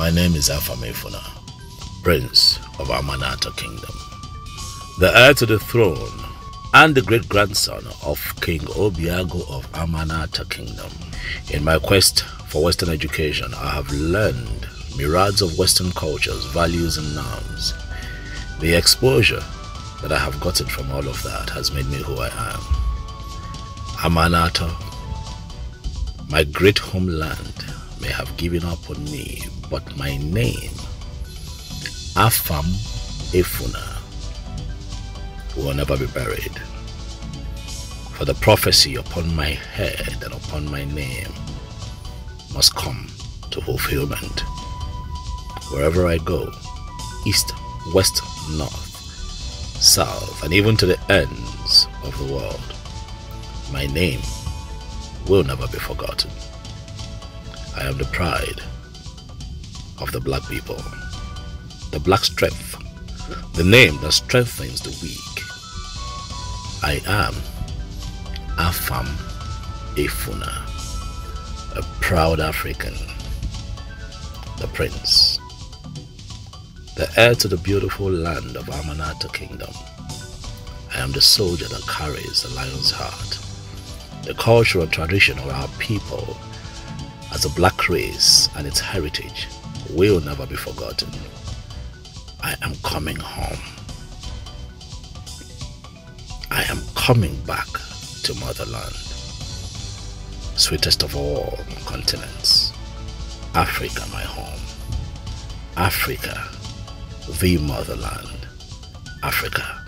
My name is Afamefuna, Prince of Amanata Kingdom, the heir to the throne and the great-grandson of King Obiago of Amanata Kingdom. In my quest for Western education, I have learned myriads of Western cultures, values and norms. The exposure that I have gotten from all of that has made me who I am. Amanata, my great homeland, may have given up on me, but my name, Afam Efuna, will never be buried. For the prophecy upon my head and upon my name must come to fulfillment. Wherever I go, east, west, north, south, and even to the ends of the world, my name will never be forgotten. I am the pride of the black people, the black strength, the name that strengthens the weak. I am Afam Efuna, a proud African, the prince, the heir to the beautiful land of Amanata Kingdom. I am the soldier that carries the lion's heart. The culture and tradition of our people as a black race and its heritage will never be forgotten. I am coming home. I am coming back to motherland, sweetest of all continents, Africa my home, Africa the motherland, Africa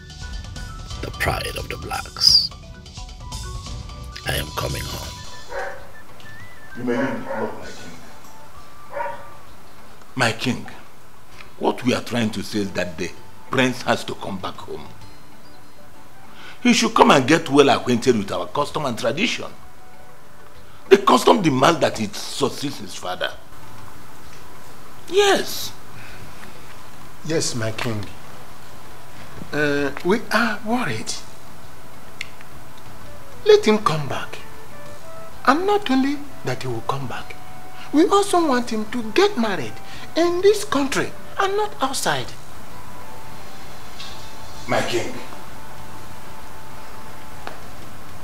the pride of the blacks. I am coming home. You may leave the clock, my king. My king, what we are trying to say is that the prince has to come back home. He should come and get well acquainted with our custom and tradition. The custom demands that he succeeds his father. Yes. Yes, my king. We are worried. Let him come back. And not only that he will come back, we also want him to get married in this country and not outside. My king,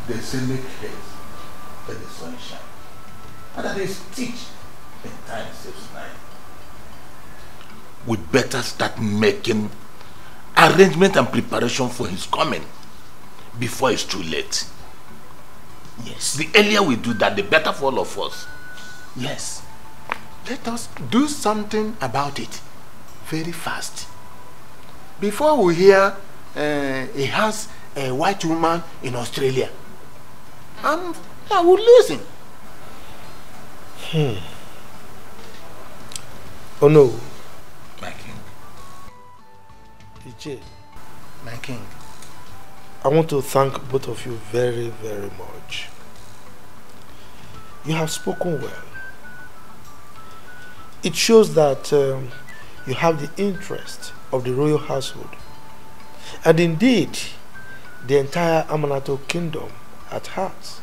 they say make haste when the sun shines, and that is teach in time saves night. We better start making arrangement and preparation for his coming before it's too late. Yes. The earlier we do that, the better for all of us. Yes. Let us do something about it very fast. Before we hear he has a white woman in Australia, and I will lose him. Oh no. My king. DJ, My king. I want to thank both of you very, very much. You have spoken well. It shows that you have the interest of the royal household, and indeed the entire Amanato Kingdom at heart.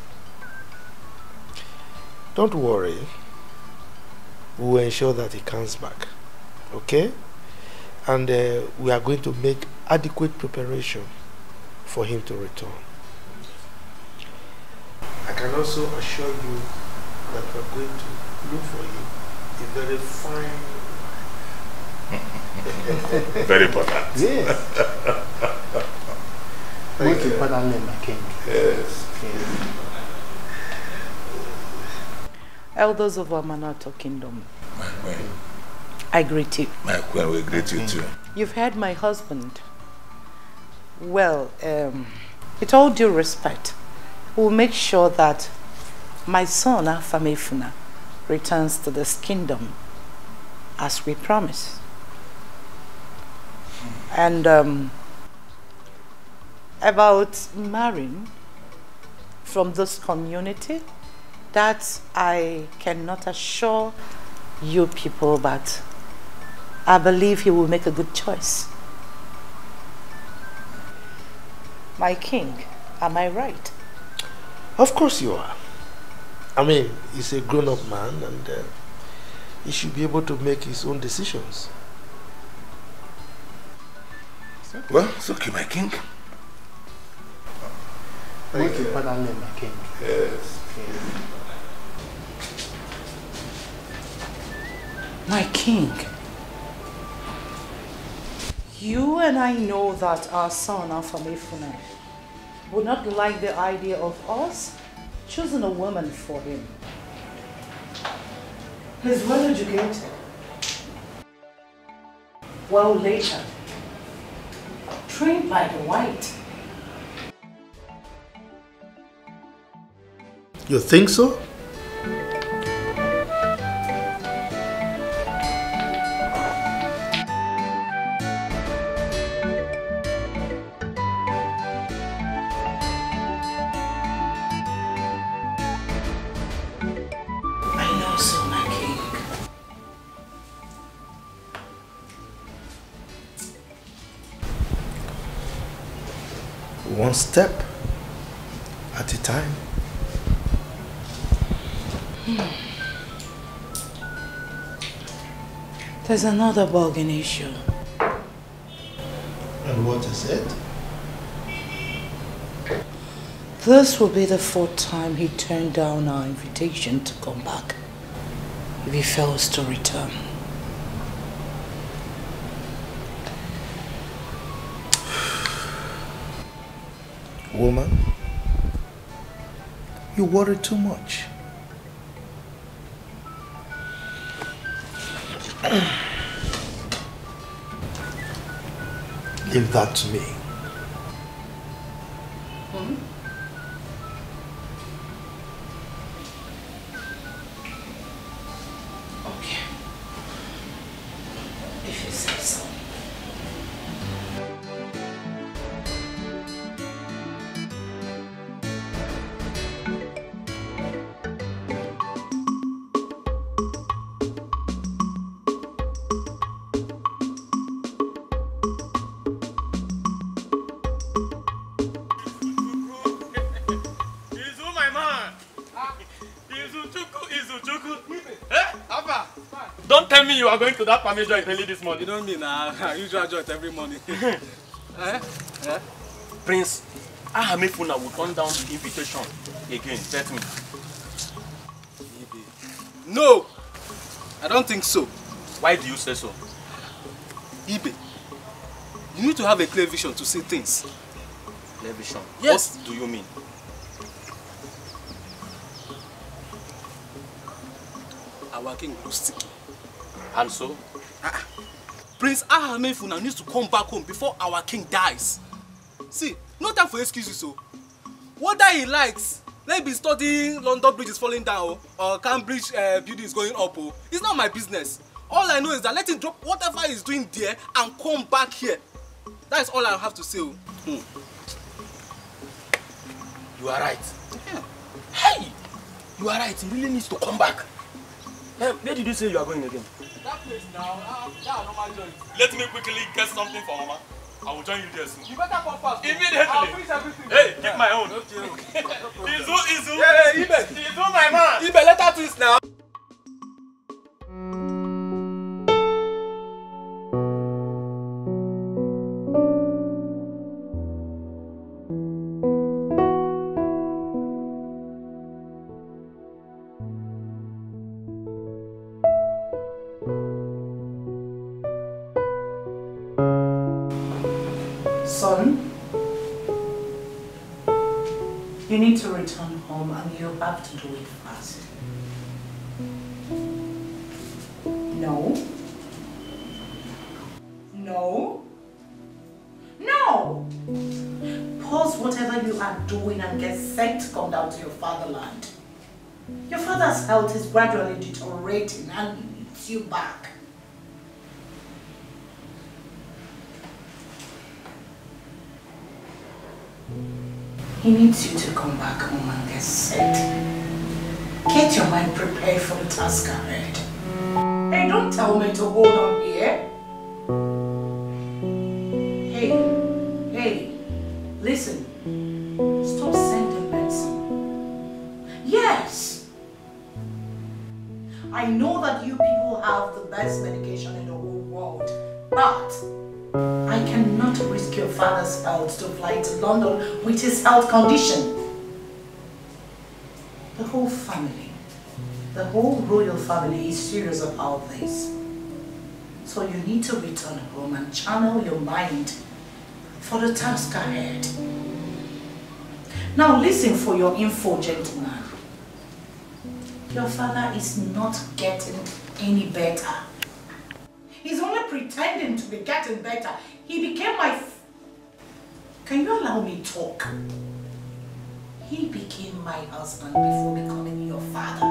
Don't worry, we will ensure that he comes back, okay? And we are going to make adequate preparation for him to return. I can also assure you that we are going to look for you a very fine wife. Very important. Yes. Most importantly, my king. Yes. Elders of Amanato Kingdom, My queen. I greet you. My queen, we greet you too. You've heard my husband. Well, with all due respect, we'll make sure that my son, Afamefuna, returns to this kingdom as we promised. And about marrying from this community, that I cannot assure you people, but I believe he will make a good choice. My king, am I right? Of course you are. I mean, he's a grown-up man, and he should be able to make his own decisions. Well, it's okay, my king. What's your father's name, my king? Yes. My king, you and I know that our son, Afamefuna, would not like the idea of us choosing a woman for him. He's well educated, well later, trained by the white. You think so? One step at a time. There's another bargain issue. And what is it? This will be the 4th time he turned down our invitation to come back if he fails to return. Woman, you worry too much. Leave that to me. Okay. If you say so. Don't tell me you are going to that family joint early this morning. You don't mean I usually joint every morning. Prince, Afamefuna will turn down the invitation again. Bet me. No! I don't think so. Why do you say so? Ibe, you need to have a clear vision to see things. Clear vision? Yes. What do you mean? Our king was sticky. And so? Prince Afamefuna needs to come back home before our king dies. See, no time for excuses. So, whether he likes, maybe studying London Bridge is falling down or Cambridge building is going up, it's not my business. All I know is that let him drop whatever he's doing there and come back here. That is all I have to say. You are right. Yeah. Hey! You are right. He really needs to come back. Where did you say you are going again? That place now, that normal joint. Let me quickly get something for Mama. I will join you there soon. You better come fast. Immediately. I'll finish everything. Hey, keep my own. Okay. Izu. Yeah, Ibe. Izu, my man. Ibe, let her twist now. Son, you need to return home and you have to do it fast. No. No. No! Pause whatever you are doing and get set to come down to your fatherland. Your father's health is gradually deteriorating and he needs you back. He needs you to come back home and get set. Get your mind prepared for the task ahead. Hey, don't tell me to hold on here. Hey, listen. Stop sending medicine. Yes. I know that you people have the best medication in the whole world, but I cannot risk your father's health to fly to London with his health condition. The whole family, the whole royal family is serious about this. So you need to return home and channel your mind for the task ahead. Now listen for your info, gentlemen. Your father is not getting any better. He's only pretending to be getting better. He became my... Can you allow me to talk? He became my husband before becoming your father.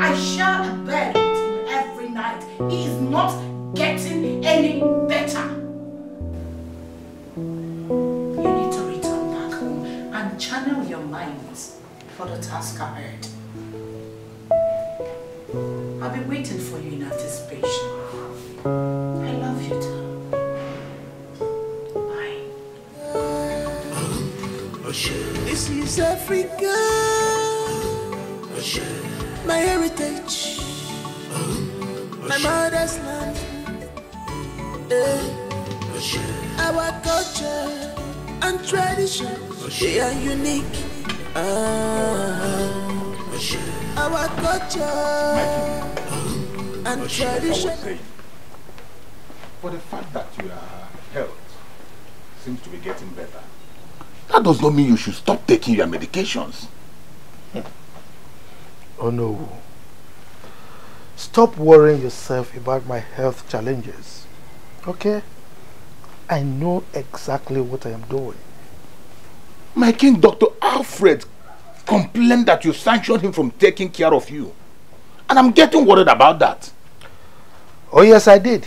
I share a bed with him every night. He is not getting any better. You need to return back home and channel your minds for the task ahead. I'll be waiting for you in anticipation. I love you too. Bye. This is Africa, my heritage, my mother's land. Our culture and tradition, they are unique. Our culture and tradition. For the fact that your health seems to be getting better, that does not mean you should stop taking your medications. Oh no. Stop worrying yourself about my health challenges. Okay? I know exactly what I am doing. My king, Dr. Alfred complained that you sanctioned him from taking care of you. And I'm getting worried about that. Oh yes, I did.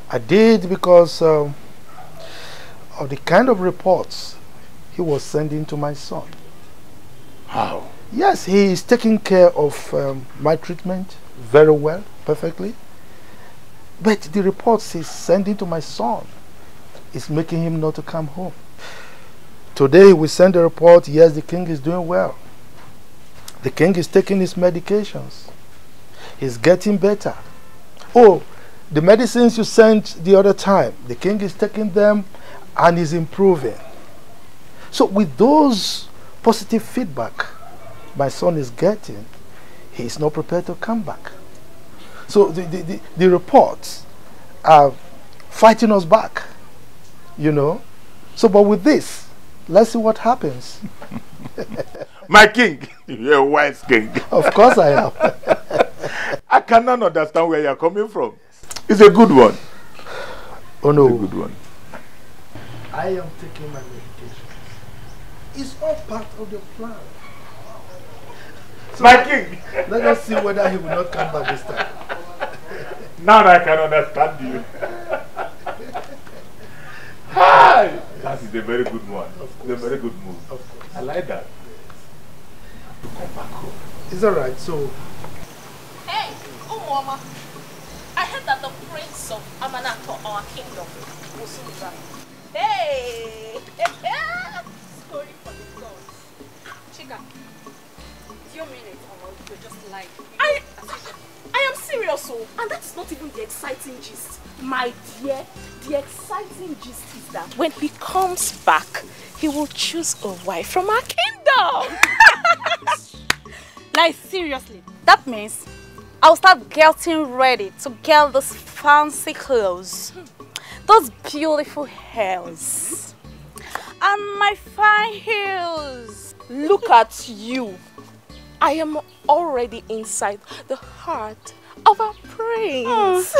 I did because of the kind of reports he was sending to my son. How? Yes, he is taking care of my treatment very well, perfectly. But the reports he's sending to my son is making him not to come home. Today we send a report, yes, the king is doing well. The king is taking his medications. He's getting better. Oh, the medicines you sent the other time, the king is taking them and is improving. So with those positive feedback my son is getting, he is not prepared to come back. So the reports are fighting us back, you know. So but with this, let's see what happens. My king, you're a wise king. Of course I am. I cannot understand where you're coming from. It's a good one. Oh no. It's a good one. I am taking my medication. It's all part of the plan. So my king! Let us see whether he will not come back this time. Now I can understand you. Hi! That is a very good one. It's a very good move. I like that. To come back home. It's alright, so... Hey, Mama. I heard that the prince of Amanato, our kingdom, will soon be back. Hey! Story for the gods. Chica, do you mean it or you're just lying? I am serious, so, and that's not even the exciting gist. My dear, the exciting gist is that when he comes back, he will choose a wife from our kingdom. Like, seriously, that means I'll start getting ready to get those fancy clothes, those beautiful hairs, and my fine heels. Look at you. I am already inside the heart of our prince.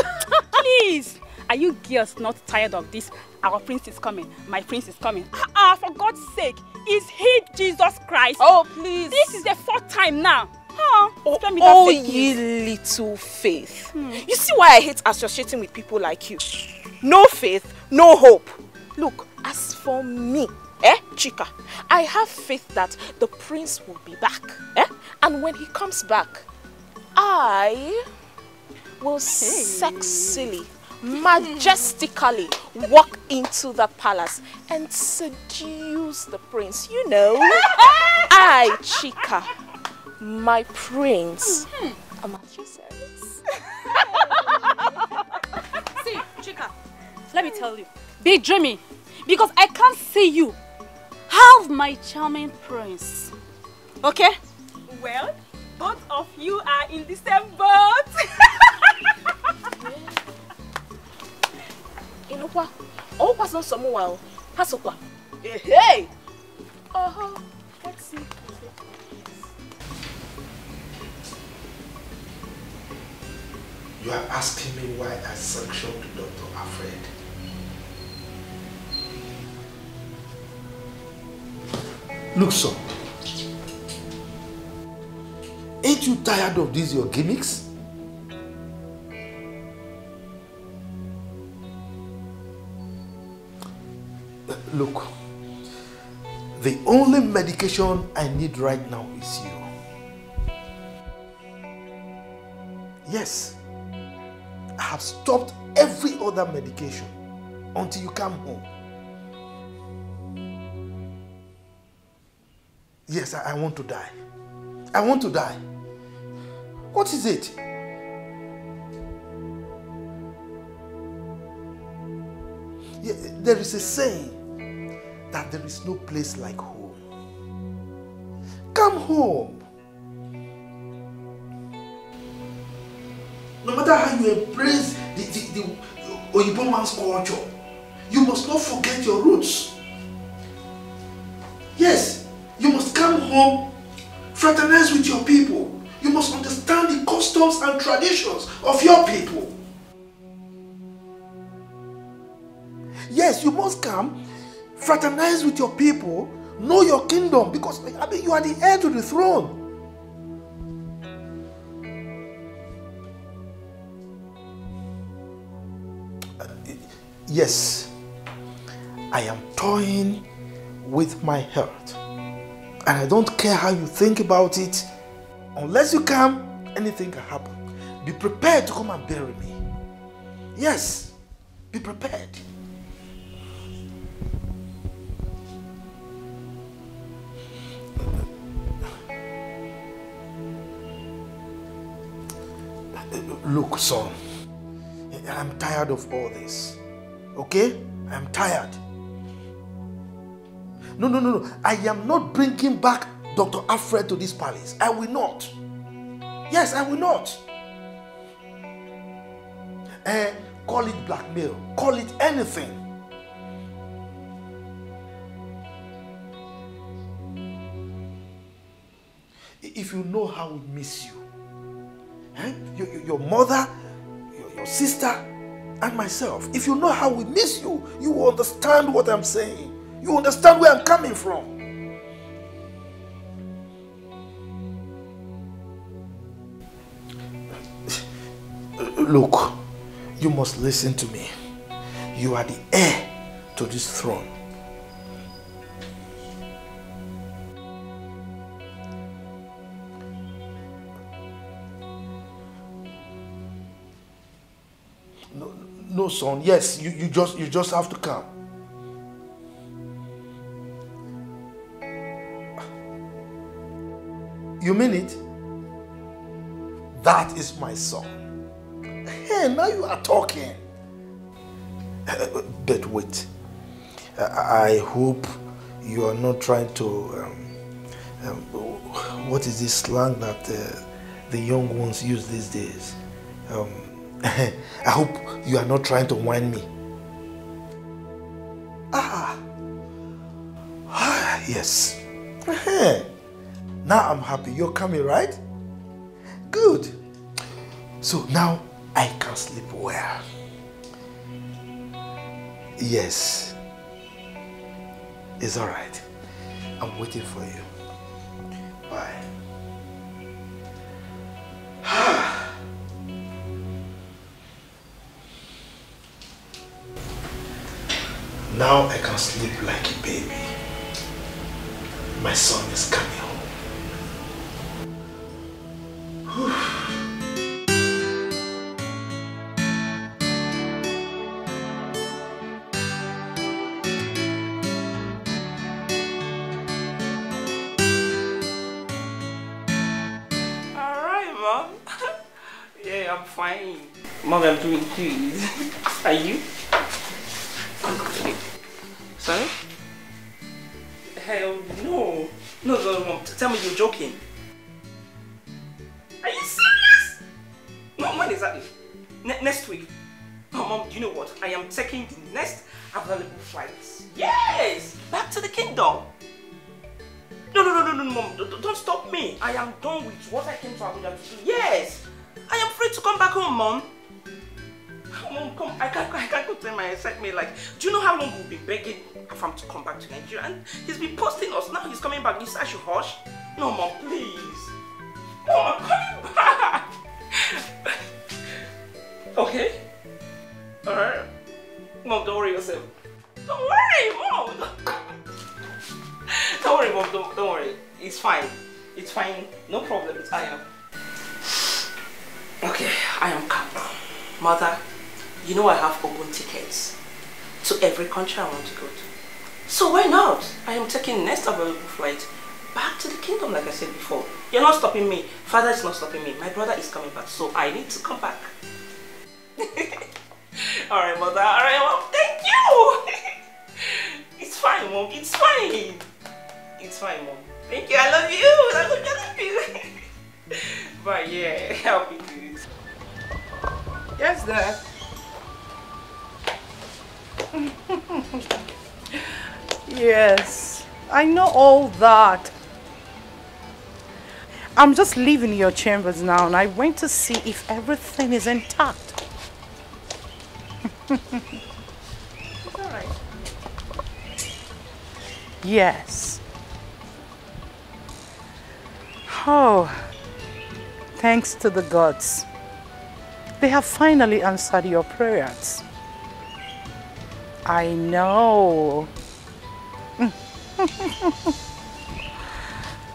Please, are you girls not tired of this? Our prince is coming. My prince is coming. For God's sake, is he Jesus Christ? Oh, please. This is the 4th time now. Oh, ye little faith. You see why I hate associating with people like you? No faith, no hope. Look, as for me, Chica, I have faith that the prince will be back. And when he comes back, I will sexily, majestically walk into the palace and seduce the prince. You know, I, Chica, My prince. I'm at your service. See, Chika, let me tell you, be dreamy, because I can't see you have my charming prince. Okay? Well, both of you are in the same boat. You know what? Oh, what's not someone? Hasokwa. Hey! Let's see. You are asking me why I sanctioned Dr. Alfred. Look, son. Ain't you tired of these your gimmicks? Look, the only medication I need right now is you. Yes, I have stopped every other medication until you come home. Yes, I want to die. I want to die. What is it? Yeah, there is a saying that there is no place like home. Come home. No matter how you embrace the Oyibo man's culture, you must not forget your roots. Yes, you must come home, fraternize with your people. You must understand the customs and traditions of your people. Yes, you must come, fraternize with your people, know your kingdom, because I mean, you are the heir to the throne. Yes, I am toying with my health, and I don't care how you think about it. Unless you come, anything can happen. Be prepared to come and bury me. Yes, be prepared. Look, son, I'm tired of all this. Okay? I'm tired. No. I am not bringing back Dr. Alfred to this palace. I will not. Yes, I will not. Call it blackmail. Call it anything. If you know how we miss you. Your mother, your sister, and myself. If you know how we miss you, you will understand what I'm saying. You understand where I'm coming from. Look, you must listen to me. You are the heir to this throne. No, son. Yes, you just have to come. You mean it? That is my son. Hey, now you are talking. But wait. I hope you are not trying to... what is this slang that the young ones use these days? I hope you are not trying to whine me. Yes. Now I'm happy. You're coming, right? Good. So now I can sleep well. Yes. It's all right. I'm waiting for you. Bye. Now I can sleep like a baby. My son is coming home. Mom. Yeah, I'm fine. Mom, I'm doing good. Are you? Sorry? Hell no. No, Mom. Tell me you're joking. Are you serious? No, when is that? Next week. Oh, Mom, you know what? I am taking the next available flights. Yes! Back to the kingdom. No, Mom. Don't stop me. I am done with what I came to Abuja to do. Yes! I am free to come back home, Mom. Mom, come. I can't contain my excitement. Like, do you know how long we've been begging for him to come back to Nigeria? And he's been posting us. Now he's coming back. You say I should hush? No, Mom, please. Mom, I'm coming back. Okay? Alright. Mom, don't worry yourself. Don't worry, Mom. Don't worry, Mom. Don't worry. It's fine. It's fine. No problem. I am. Okay, I am calm now. Mother, you know I have open tickets to every country I want to go to. So why not? I am taking next available flight back to the kingdom like I said before. You're not stopping me. Father is not stopping me. My brother is coming back, so I need to come back. Alright, Mother. Alright, Mom. Thank you. It's fine, Mom. It's fine. It's fine, Mom. Thank you. I love you. I love you. But yeah, I'll be good. Yes, Dad. Yes, I know all that. I'm just leaving your chambers now and I went to see if everything is intact. It's alright. Yes. Oh, thanks to the gods. They have finally answered your prayers. I know.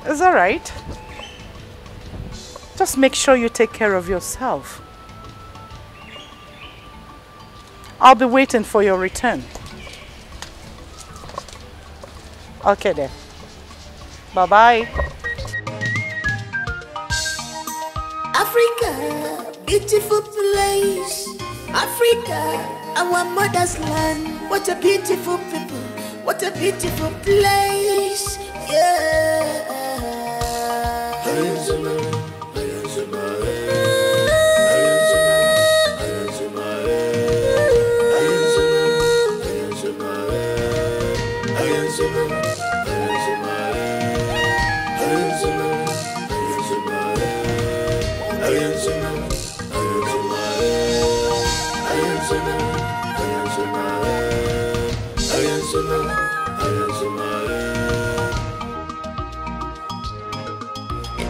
It's all right. Just make sure you take care of yourself. I'll be waiting for your return. Okay then. Bye-bye. Africa, beautiful place. Africa, our mother's land. What a beautiful people. What a beautiful place. Yeah.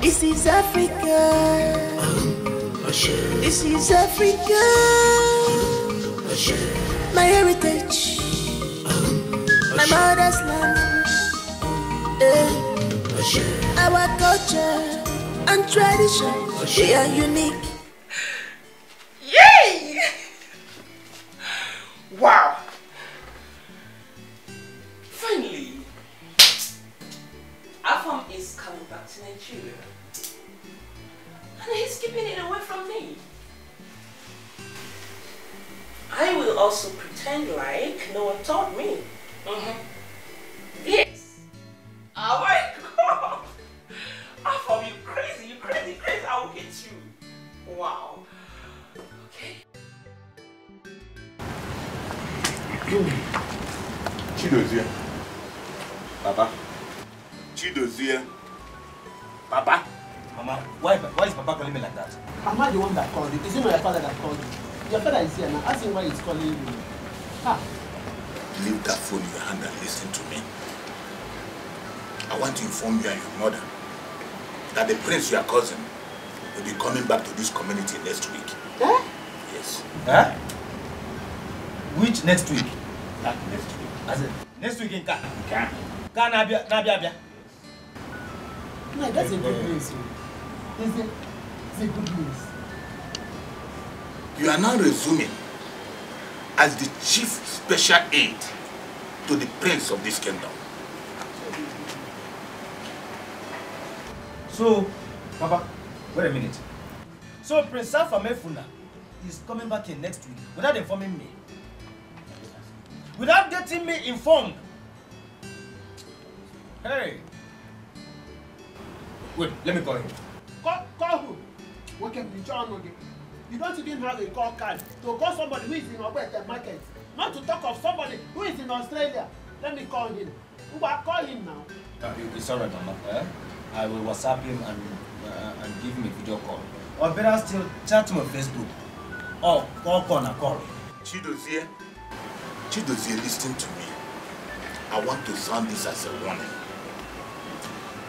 This is Africa. This is Africa. My heritage. My mother's land. Our culture and tradition, they are unique. Yay! Wow! Finally, Afam is coming back to Nigeria. And he's keeping it away from me. I will also pretend like no one told me. Yes. Oh my God. Afam, you crazy, I will get you. Wow. Okay. Chidozie. Papa. Chidozie. Papa. Mama, why is Papa calling me like that? I'm not the one that called you. Is it my father that called you? Your father is here now. Ask him why he's calling you. Leave that phone in your hand and listen to me. I want to inform you and your mother that the prince, your cousin, will be coming back to this community next week. Eh? Yes. Huh? Which next week? That next week. As in, next week in Ka? Ka. Ka Nabia. No, that's a good news. It's a good news. You are now resuming as the chief special aide to the prince of this kingdom. So, Papa, wait a minute. So Prince Afamefuna is coming back here next week without informing me. Without getting me informed. Hey. Wait, let me call him. Call who? What can be John again? You don't even have a call card to call somebody who is in Ogbete market. Not to talk of somebody who is in Australia. Let me call him. Call him now. It's alright, Mama. I will WhatsApp him and give him a video call. Or better still, chat him on Facebook. Or call. Chidozie, listen to me. I want to sound this as a warning.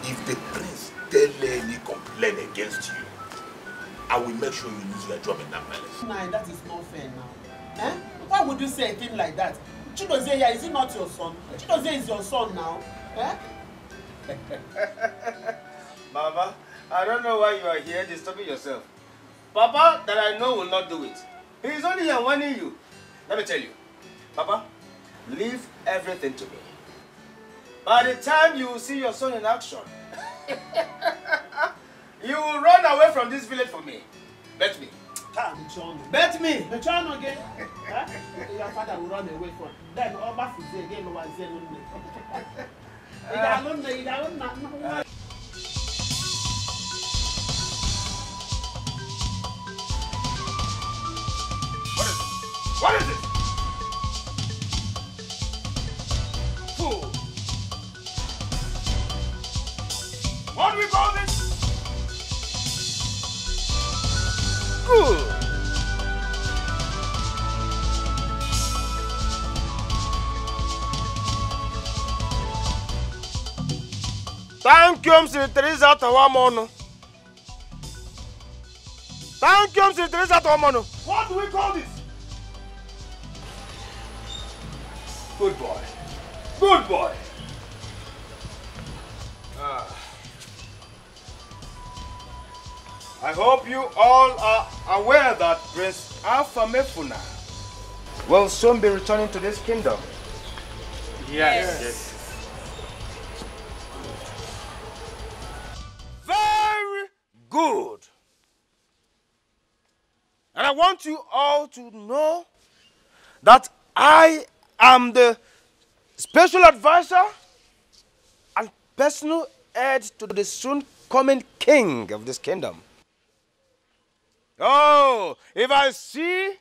If the prince tell any complaint against you, I will make sure you lose your job in that palace. Nah, that is not fair now. Eh? Why would you say a thing like that? Chidozie here, is he not your son? Chidozie is your son now. Eh? Mama, I don't know why you are here disturbing yourself. Papa, that I know will not do it. He is only here warning you. Let me tell you. Papa, leave everything to me. By the time you will see your son in action, you will run away from this village for me. Bet me. Bet me. The John again. Huh? Your father will run away from. Then Oba Fizi again was Zenunne. What is it? Fool. What do we call this? Good. Thank you, Mr. Teresa Tawamono. Thank you, Mr. Teresa Tawamono. What do we call this? Good boy. Good boy. I hope you all are aware that Prince Afamefuna will soon be returning to this kingdom. Yes. Very good. And I want you all to know that I am the special advisor and personal heir to the soon coming king of this kingdom. Oh, if I see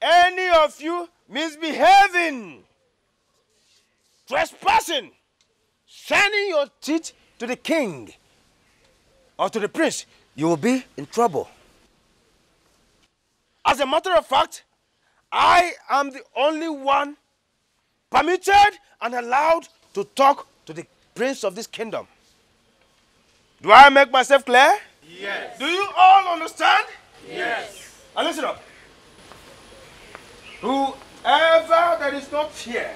any of you misbehaving, trespassing, shining your teeth to the king or to the prince, you will be in trouble. As a matter of fact, I am the only one permitted and allowed to talk to the prince of this kingdom. Do I make myself clear? Yes. Do you all understand? Yes. And listen up. Whoever that is not here,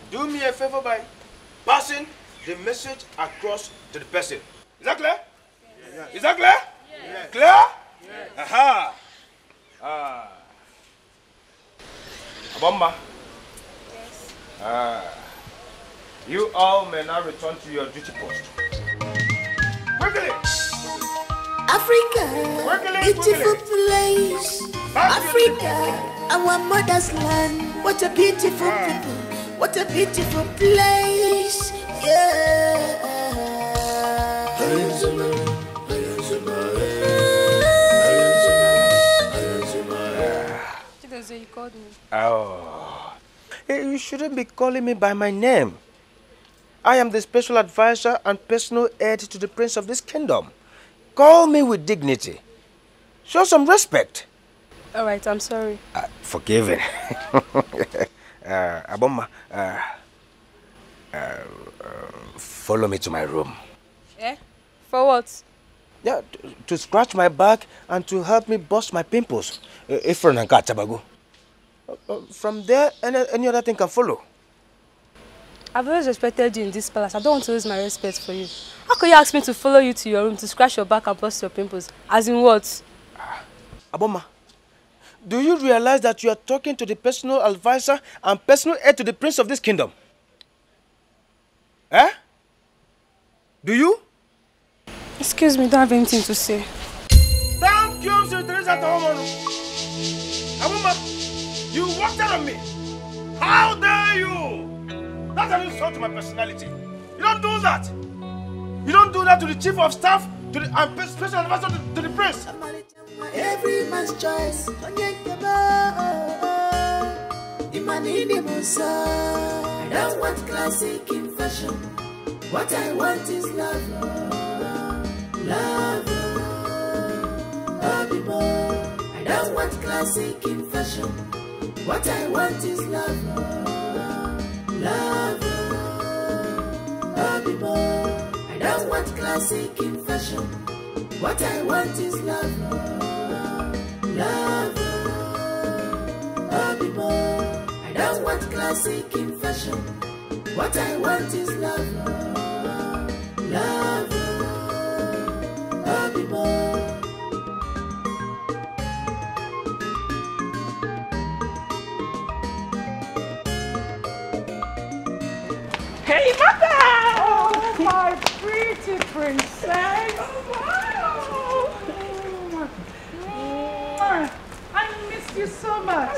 do me a favor by passing the message across to the person. Is that clear? Yes. Is that clear? Yes. Clear? Yes. Aha. Abomma. Yes. You all may now return to your duty post. Quickly! Africa, beautiful place. Africa, our mother's land. What a beautiful people. What a beautiful place. Yeah. You called me. Oh. You shouldn't be calling me by my name. I am the special advisor and personal heir to the prince of this kingdom. Call me with dignity. Show some respect. All right, I'm sorry. Forgiven. Abomma, follow me to my room. Eh? For what? Yeah, to scratch my back and to help me bust my pimples. Ifron and Katabago. From there, any other thing can follow. I've always respected you in this palace. I don't want to lose my respect for you. How can you ask me to follow you to your room to scratch your back and bust your pimples? As in what? Aboma, do you realize that you are talking to the personal advisor and personal heir to the prince of this kingdom? Eh? Do you? Excuse me, don't have anything to say. Tell that woman? Awuma, you walked out on me. How dare you? That's an insult to my personality. You don't do that. You don't do that to the chief of staff, to the special advisor to the prince. Every man's choice. I don't want classic in fashion. What I want is love. Love. I don't want classic in fashion. What I want is love. Love. I don't want classic in fashion. What I want is love. Love. I don't want classic in fashion. What I want is love. Love. Hey, mother! Oh, my pretty princess! Wow! I missed you so much.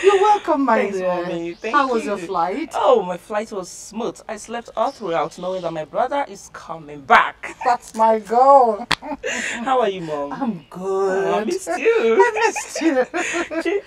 You're welcome, my Thanks, dear. Mommy. Thank How was you. your flight? Oh, my flight was smooth. I slept all throughout knowing that my brother is coming back. That's my goal. How are you, Mom? I'm good. Oh, I missed you. I missed you.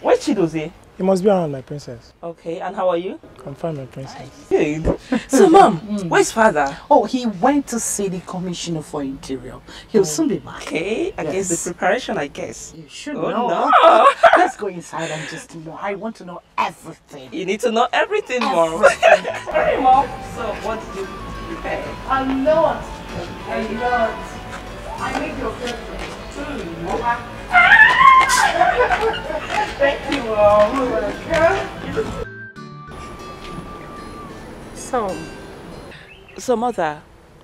Where's Chidozie? You must be around, my princess. Okay, and how are you? I'm fine, my princess. Good. So, Mom, where's father? Oh, he went to see the commissioner for interior. He'll soon be back. Okay, I guess the preparation, I guess. You should Oh, know. no. Let's go inside and just know. I want to know everything. You need to know everything, Mom. Everything. Hey, Mom. So, what did you prepare? A lot. A lot. I make your favorite. Thank you, Mom. So, Mother,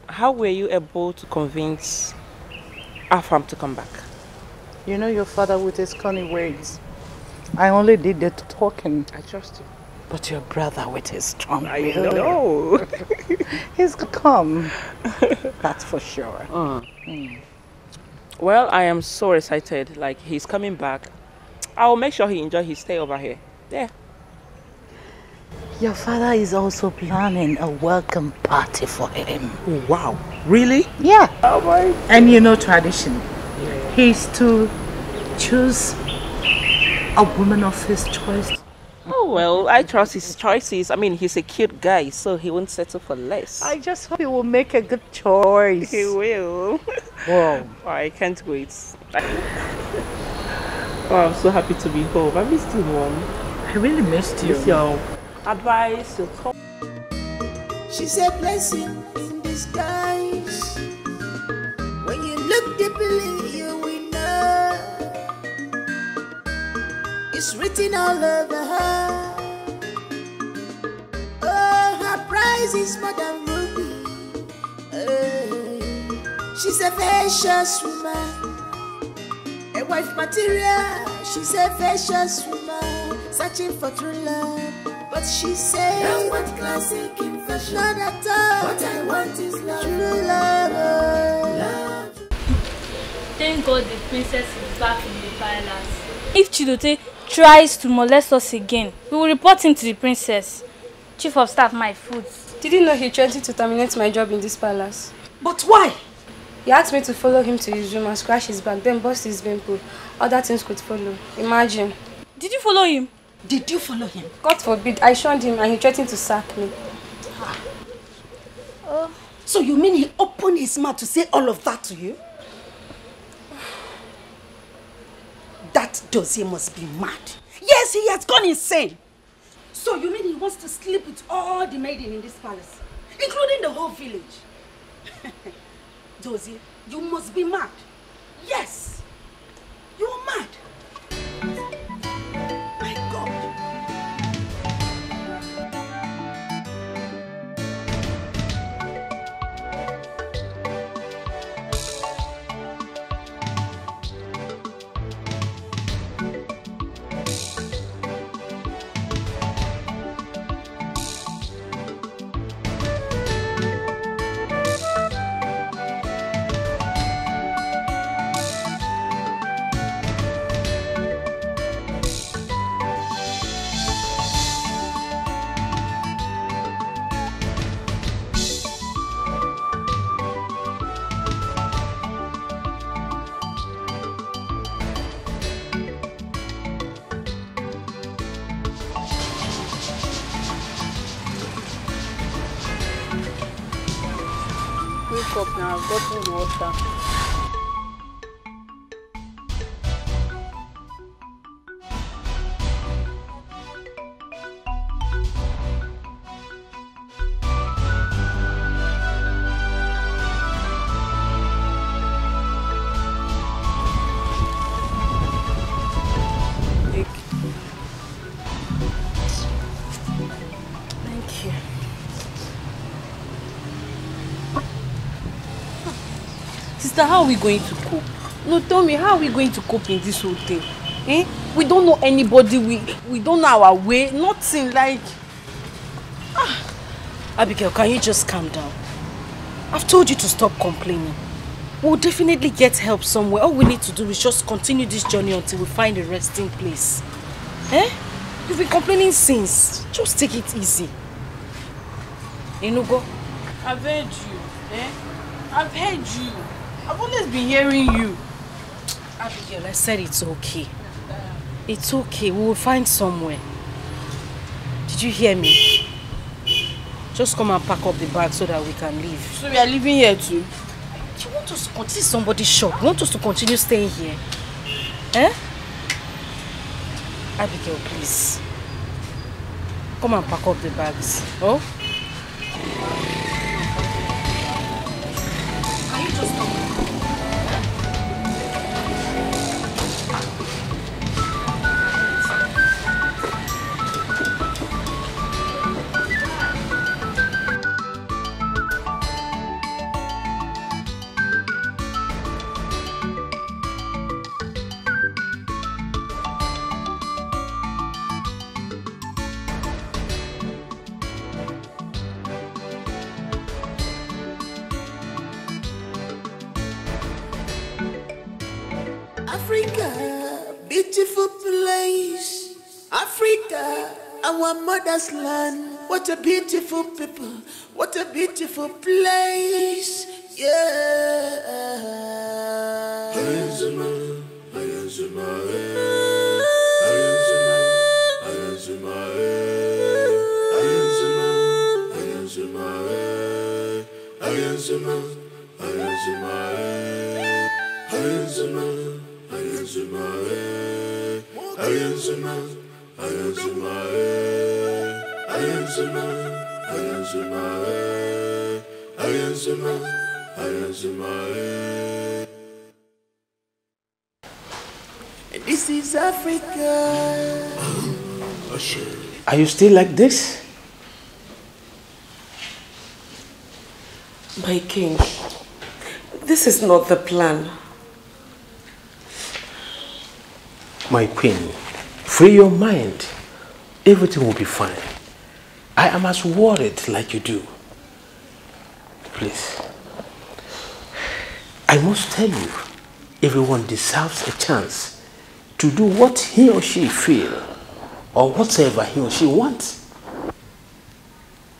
how were you able to convince Afam to come back? You know your father with his cunning words. I only did the talking. I trust you. But your brother with his strong I will. know. He's gonna come. That's for sure. Well, I am so excited. Like, he's coming back. I'll make sure he enjoys his stay over here. Yeah. Your father is also planning a welcome party for him. Wow. Really? Yeah. Oh my. And you know tradition. He's to choose a woman of his choice. Oh, well, I trust his choices. I mean, he's a cute guy, so he won't settle for less. I just hope he will make a good choice. He will. Wow. Oh, I can't wait. Oh, I'm so happy to be home. I missed you, Mom. I really missed you. Miss your advice, your talk. She's a blessing in disguise. When you look deeply, you will know. It's written all over her. Oh, her price is more than ruby. She's a vicious woman. A wife material. She's a vicious woman. Searching for true love. But she said, I don't want classic in fashion. Not at all. What I want is love. True love. Love. Thank God the princess is back in the palace. If Chidote tries to molest us again, we will report him to the princess. Chief of staff, my food. Did you know he threatened to terminate my job in this palace? But why? He asked me to follow him to his room and scratch his back, then bust his bimple. Other things could follow. Imagine. Did you follow him? Did you follow him? God forbid. I shunned him and he threatened to sack me. So you mean he opened his mouth to say all of that to you? That dossier must be mad. Yes, he has gone insane. So you mean he wants to sleep with all the maidens in this palace, including the whole village? Dozie, you must be mad. Yes, you're mad. My God. wake up now. I've gotten water. Sister, how are we going to cope? No, tell me, how are we going to cope in this whole thing? Eh? We don't know anybody, we don't know our way, nothing like... Abigail, can you just calm down? I've told you to stop complaining. We'll definitely get help somewhere. All we need to do is just continue this journey until we find a resting place. Eh? You've been complaining since. Just take it easy. Enugo? I've heard you, eh? I've heard you. I've always been hearing you. Abigail, I said it's okay. It's okay. We will find somewhere. Did you hear me? Just come and pack up the bag so that we can leave. So we are leaving here too? You want us to continue somebody's shop? You want us to continue staying here? Eh? Abigail, please. Come and pack up the bags. Oh? Can you just come? Africa, beautiful place. Africa, our mother's land. What a beautiful people. What a beautiful place. Yeah. This is Africa. Are you still like this? My king, this is not the plan. My queen, free your mind. Everything will be fine. I am as worried like you do. Please. I must tell you, everyone deserves a chance to do what he or she feel or whatever he or she wants.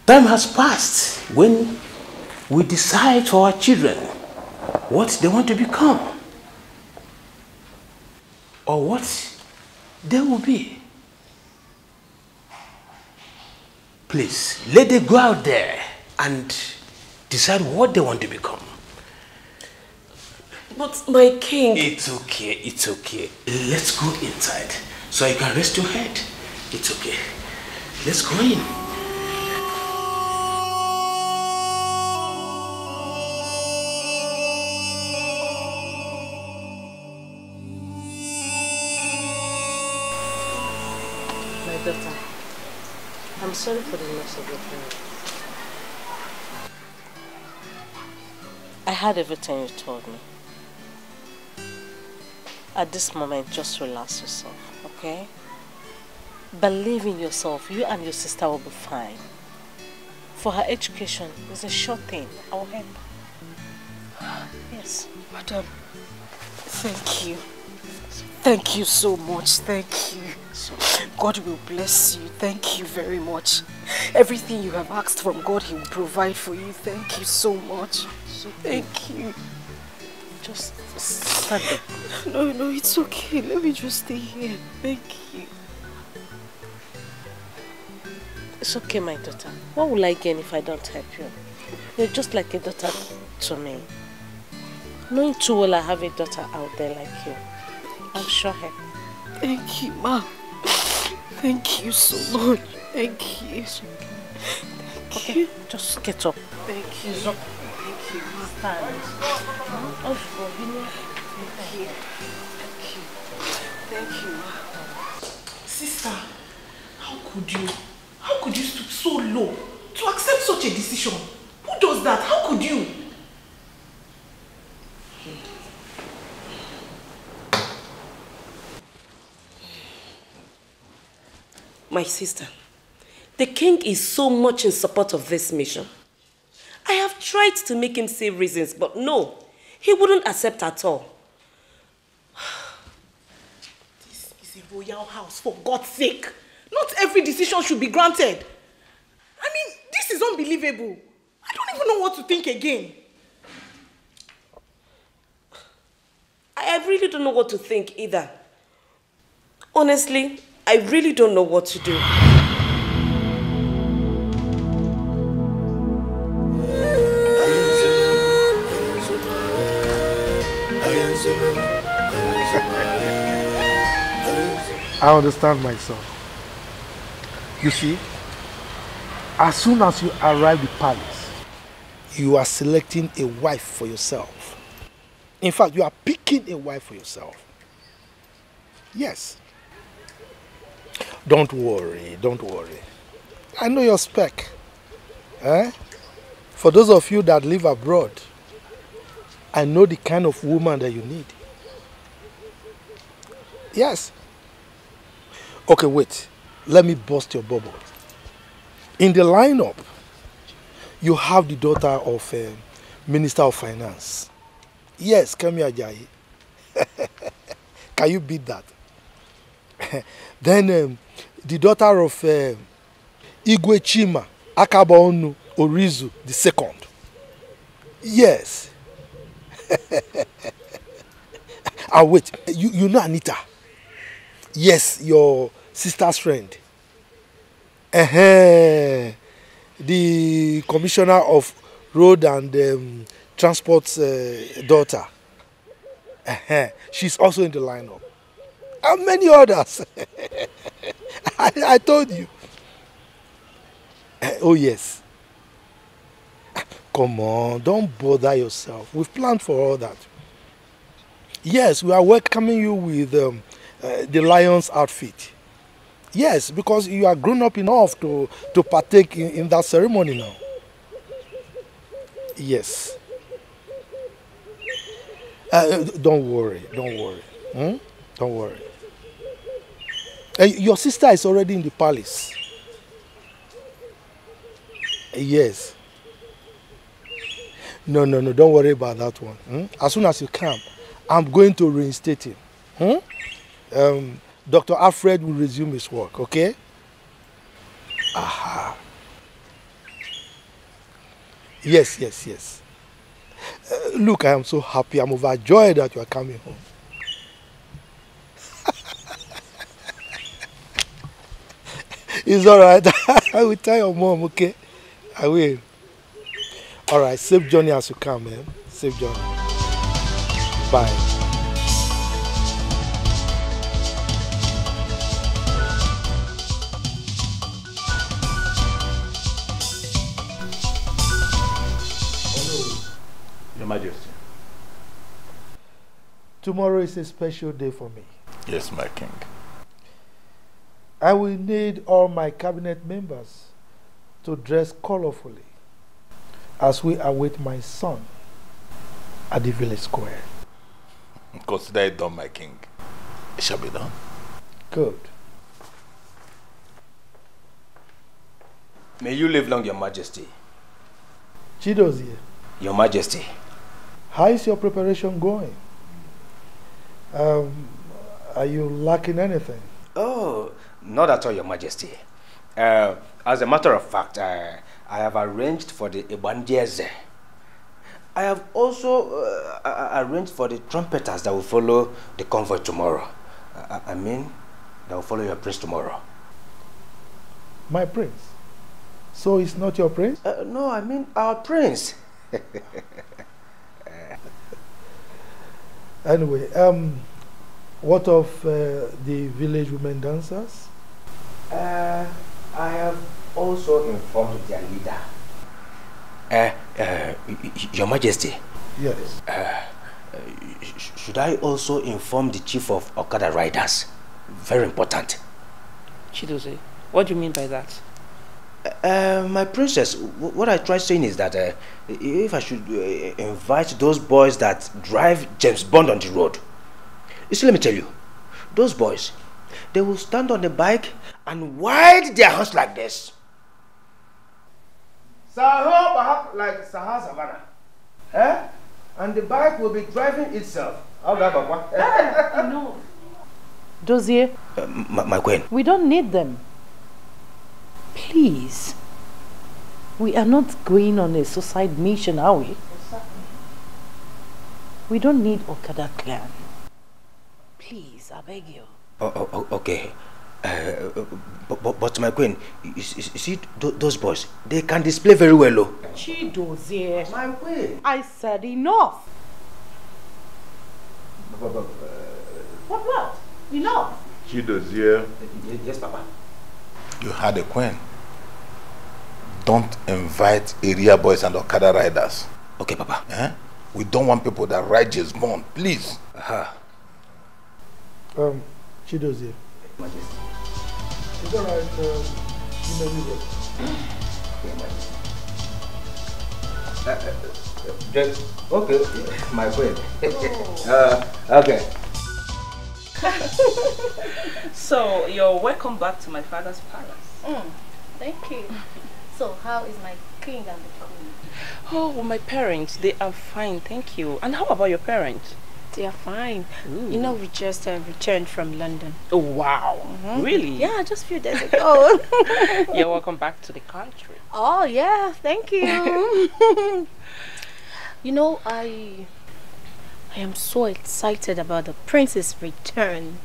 Time has passed when we decide for our children what they want to become or what they will be. Please, let them go out there and decide what they want to become. But my king... It's okay, it's okay. Let's go inside so you can rest your head. It's okay. Let's go in. My daughter, I'm sorry for the loss of your parents. I heard everything you told me. At this moment, just relax yourself, okay? Believe in yourself. You and your sister will be fine. For her education, it's a short thing. I will help. Yes. Madam, thank you. Thank you so much. Thank you. God will bless you. Thank you very much. Everything you have asked from God, He will provide for you. Thank you so much. Thank you. Just stand up. No, it's okay. Let me just stay here. Thank you. It's okay, my daughter. What will I gain if I don't help you? You're just like a daughter to me. Knowing too well I have a daughter out there like you, I'm sure her. Thank you, Ma. Thank you so much. Thank you. Okay, just get up. Thank you. Thank you, Ma. Stand. Thank you. Thank you, Ma. Sister, how could you stoop so low to accept such a decision? Who does that? How could you? My sister, the king is so much in support of this mission. I have tried to make him say reasons, but no, he wouldn't accept at all. This is a royal house, for God's sake. Not every decision should be granted. I mean, this is unbelievable. I don't even know what to think again. I really don't know what to think either. Honestly, I really don't know what to do. I understand myself. You see, as soon as you arrive at the palace, you are selecting a wife for yourself. In fact, you are picking a wife for yourself. Yes. Don't worry, don't worry. I know your spec. For those of you that live abroad, I know the kind of woman that you need. Yes. Okay, wait. Let me bust your bubble. In the lineup, you have the daughter of Minister of Finance. Yes, Kemi Ajayi. Can you beat that? Then the daughter of Igwe Chima Akabaonu Orizu II. Yes. And wait, you know Anita? Yes, your sister's friend. The commissioner of road and transport's daughter. She's also in the lineup. And many others. I told you. Oh yes. Come on, don't bother yourself. We've planned for all that. Yes, we are welcoming you with the lion's outfit. Yes, because you are grown up enough to partake in that ceremony now. Yes. Don't worry, don't worry. Don't worry. Your sister is already in the palace. Yes. No, don't worry about that one. As soon as you come, I'm going to reinstate him. Dr. Alfred will resume his work, okay? Aha. Yes. Look, I am so happy. I'm overjoyed that you are coming home. It's all right. I will tell your mom, okay? I will. All right, safe journey as you come, man. Safe journey. Bye. Your Majesty. Tomorrow is a special day for me. Yes, my king. I will need all my cabinet members to dress colorfully as we await my son at the village square. Consider it done, my king. It shall be done. Good. May you live long, Your Majesty. Chidozie. Your Majesty. How is your preparation going? Are you lacking anything? Oh, not at all, Your Majesty. As a matter of fact, I have arranged for the Ibandieze. I have also arranged for the trumpeters that will follow the convoy tomorrow. I mean, that will follow your prince tomorrow. My prince? So it's not your prince? No, I mean our prince. Anyway, what of the village women dancers? I have also informed their leader. Your Majesty. Yes. Should I also inform the chief of Okada riders? Very important. Chidozie, what do you mean by that? My princess, what I try saying is that if I should invite those boys that drive James Bond on the road. You see, let me tell you, those boys, they will stand on the bike and wide their hands like this. Sahara, like Sahara Savannah. Eh? And the bike will be driving itself. No. Dozier, my queen. we don't need them. Please. We are not going on a suicide mission, are we? We don't need Okada clan. Please, I beg you. Okay. But my queen, you see those boys, they can display very well, oh. Chidozie. My queen. I said enough. What? Enough. Chidozie. Yes, Papa. You had a queen. Don't invite area boys and Okada riders. Okay, Papa. We don't want people that ride James Bond, please. Chidozie. It's alright, you may leave it. Okay, my queen. Okay. So, you're welcome back to my father's palace. Thank you. So, how is my king and the queen? Oh, well, my parents, they are fine, thank you. And how about your parents? They are fine. Ooh. You know, we just returned from London. Oh, wow. Really? Yeah, just a few days ago. You're welcome back to the country. Oh, yeah, thank you. You know, I am so excited about the prince's return.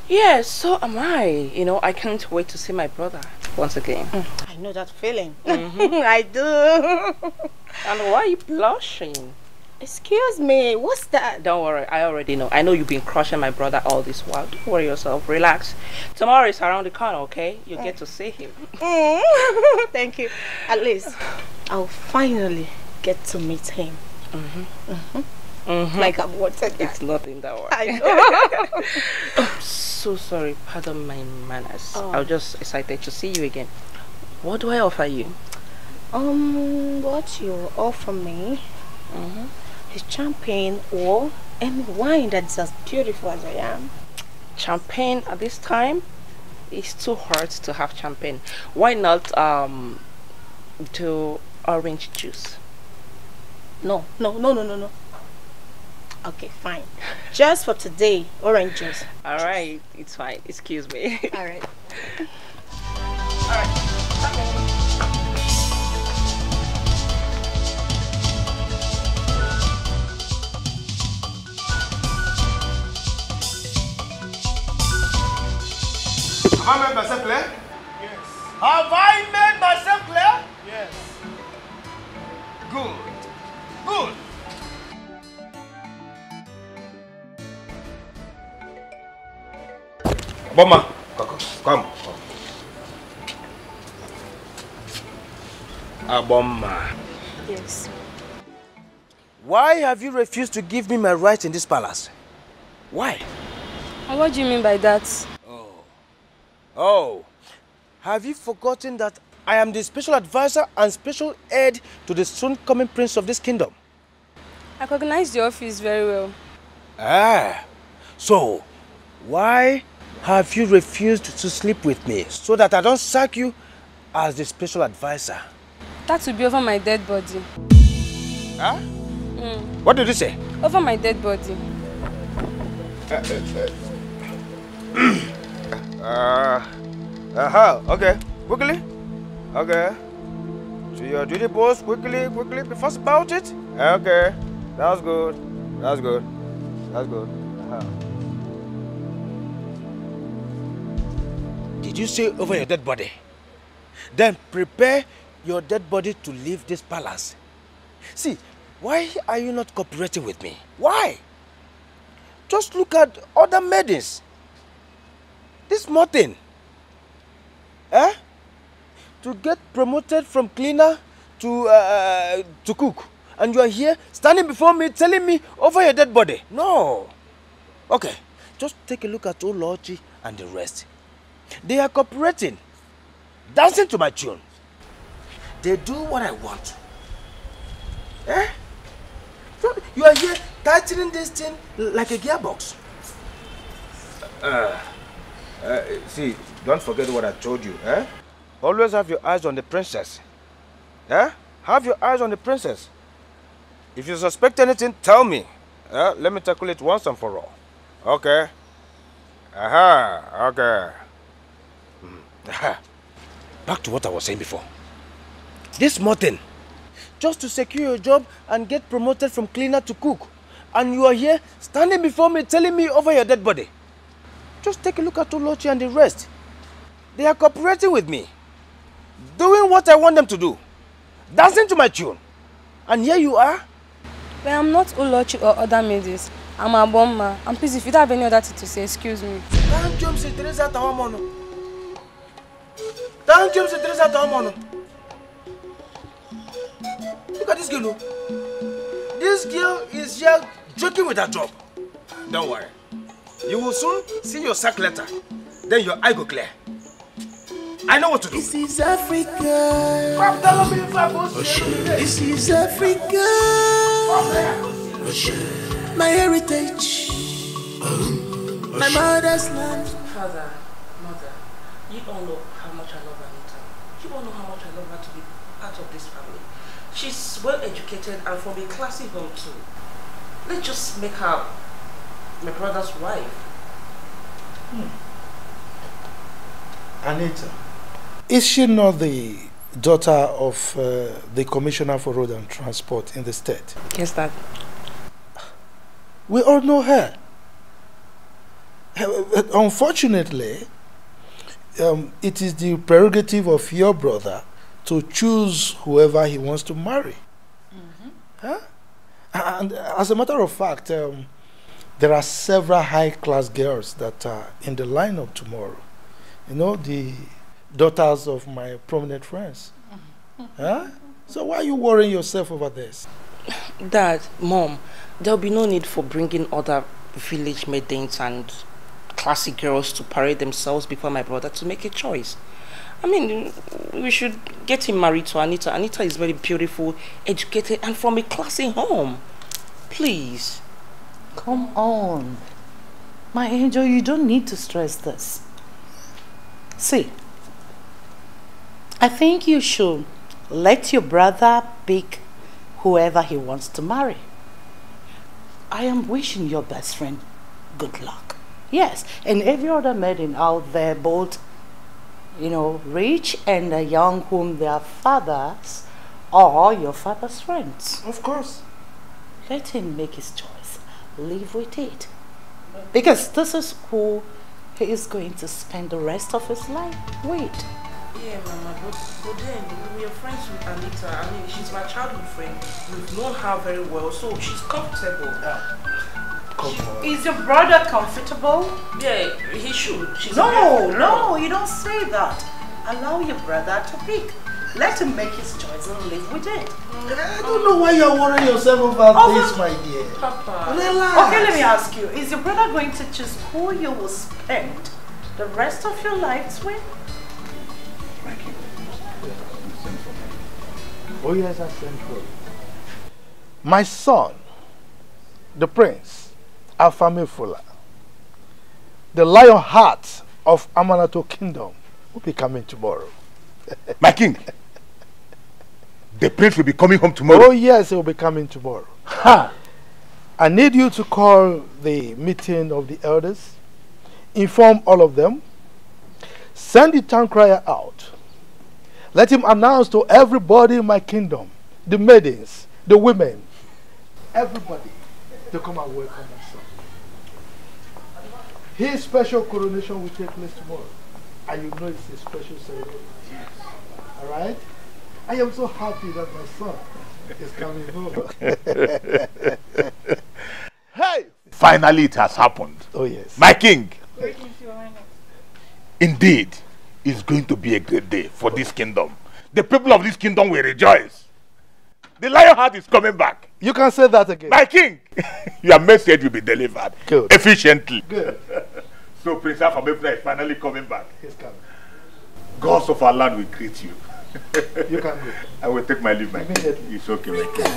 Yes, so am I. You know, I can't wait to see my brother once again. I know that feeling. I do. And why are you blushing? Excuse me, what's that? Don't worry, I already know. I know you've been crushing my brother all this while. Don't worry yourself, relax. Tomorrow is around the corner, okay? You get to see him. Thank you. At least, I'll finally get to meet him. Like I've wanted that. It's nothing that way. I know. I'm so sorry, pardon my manners. I was just excited to see you again. What do I offer you? What you offer me is champagne or any wine that's as beautiful as I am. Champagne at this time? It's too hard to have champagne. Why not do orange juice? No. Okay, fine. Just for today, orange juice. Alright, it's fine. Excuse me. Alright. Have I made myself clear? Yes. Have I made myself clear? Yes. Good. Bomma, come. Bomma. Yes. Why have you refused to give me my rights in this palace? Why? And what do you mean by that? Oh, have you forgotten that I am the special advisor and special aide to the soon-coming prince of this kingdom? I recognize the office very well. So why have you refused to sleep with me so that I don't sack you as the special advisor? That will be over my dead body. Huh? What did you say? Over my dead body. Okay, quickly. Okay. To your duty post, quickly, be fast about it. Okay, that's good. Did you say over your dead body? Then prepare your dead body to leave this palace. See, why are you not cooperating with me? Why? Just look at other maidens. This small thing. Eh? To get promoted from cleaner to cook. And you are here standing before me telling me over your dead body. No. Okay. Just take a look at Olochi and the rest. They are cooperating. Dancing to my tune. They do what I want. Eh? So you are here tightening this thing like a gearbox. See, don't forget what I told you, eh? Always have your eyes on the princess. Eh? Have your eyes on the princess. If you suspect anything, tell me. Let me tackle it once and for all. Okay? Aha, okay. Back to what I was saying before. This small thing, just to secure your job and get promoted from cleaner to cook. And you are here standing before me telling me over your dead body. Just take a look at Olochi and the rest. They are cooperating with me. Doing what I want them to do. Dancing to my tune. And here you are. But I'm not Olochi or other maidens. I'm a bomber. And please, if you don't have any other thing to say, excuse me. Look at this girl. This girl is here joking with her job. Don't worry. You will soon see your sack letter. Then your eye go clear. I know what to do. This is Africa. This is Africa. My heritage. My mother's land. Father, mother, you all know how much I love Anita. You all know how much I love her to be part of this family. She's well educated and from a classy home too. Let's just make her my brother's wife. Anita, is she not the daughter of the Commissioner for Road and Transport in the state? Yes, Dad. We all know her. Unfortunately, it is the prerogative of your brother to choose whoever he wants to marry. Huh? And as a matter of fact, there are several high-class girls that are in the lineup tomorrow. You know, the daughters of my prominent friends. Huh? So why are you worrying yourself over this? Dad, Mom, there'll be no need for bringing other village maidens and classy girls to parade themselves before my brother to make a choice. I mean, we should get him married to Anita. Anita is very beautiful, educated, and from a classy home. Please. Come on. My angel, you don't need to stress this. See, I think you should let your brother pick whoever he wants to marry. I am wishing your best friend good luck. Yes, and every other maiden out there, both, you know, rich and young, whom their fathers or your father's friends. Of course. Let him make his choice. Live with it. Because this is who he is going to spend the rest of his life with. Yeah, Mama, but then we are friends with Anita. I mean, she's my childhood friend. We've known her very well, so she's comfortable. Is your brother comfortable? Yeah, he should. She's no, you don't say that. Allow your brother to pick. Let him make his choice and live with it. I don't know why you're worrying yourself about this, my dear. Papa. Relax. Okay, let me ask you. Is your brother going to choose who you will spend the rest of your lives with? Oh yes, I sent for you. My son, the prince, Afame Fula, the lion heart of Amanato Kingdom, will be coming tomorrow. My king, the prince will be coming home tomorrow. Oh yes, he will be coming tomorrow. Ha! I need you to call the meeting of the elders, inform all of them, send the town crier out. Let him announce to everybody in my kingdom, the maidens, the women, everybody, to come and welcome my son. His special coronation will take place tomorrow. And you know it's a special ceremony. Yes. Alright? I am so happy that my son is coming home. Hey! Finally, it has happened. Oh, yes. My king. Indeed, it's going to be a great day for this kingdom. The people of this kingdom will rejoice. The lion heart is coming back. You can say that again. My king, your message will be delivered efficiently. Good. So Prince Afamefuna is finally coming back. He's coming. Gods of our land will greet you. You can go. I will take my leave, my king. It's okay, my king.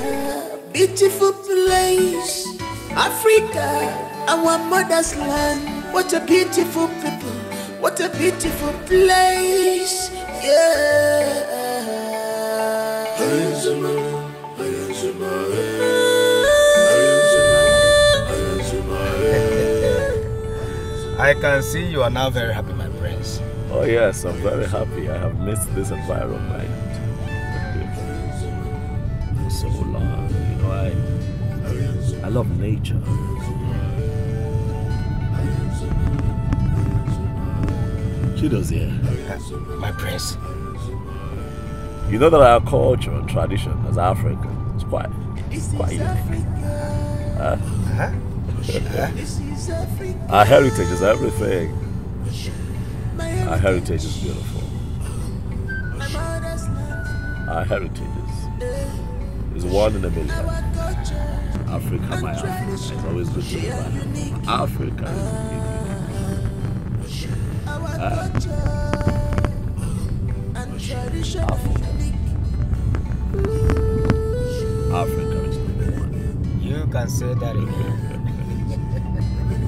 Beautiful place, Africa, our mother's land. What a beautiful people, what a beautiful place, yeah. I can see you are now very happy, my prince. Oh yes, I'm very happy. I have missed this environment for so long. You know, I love nature. Chido's here. My prince. You know that our culture and tradition as Africans is quite unique. Our heritage is everything. Our heritage is beautiful. Our heritage is one in a million. Africa, my Africa. It's always good to remember. Africa is unique. Africa is number one. You can say that again.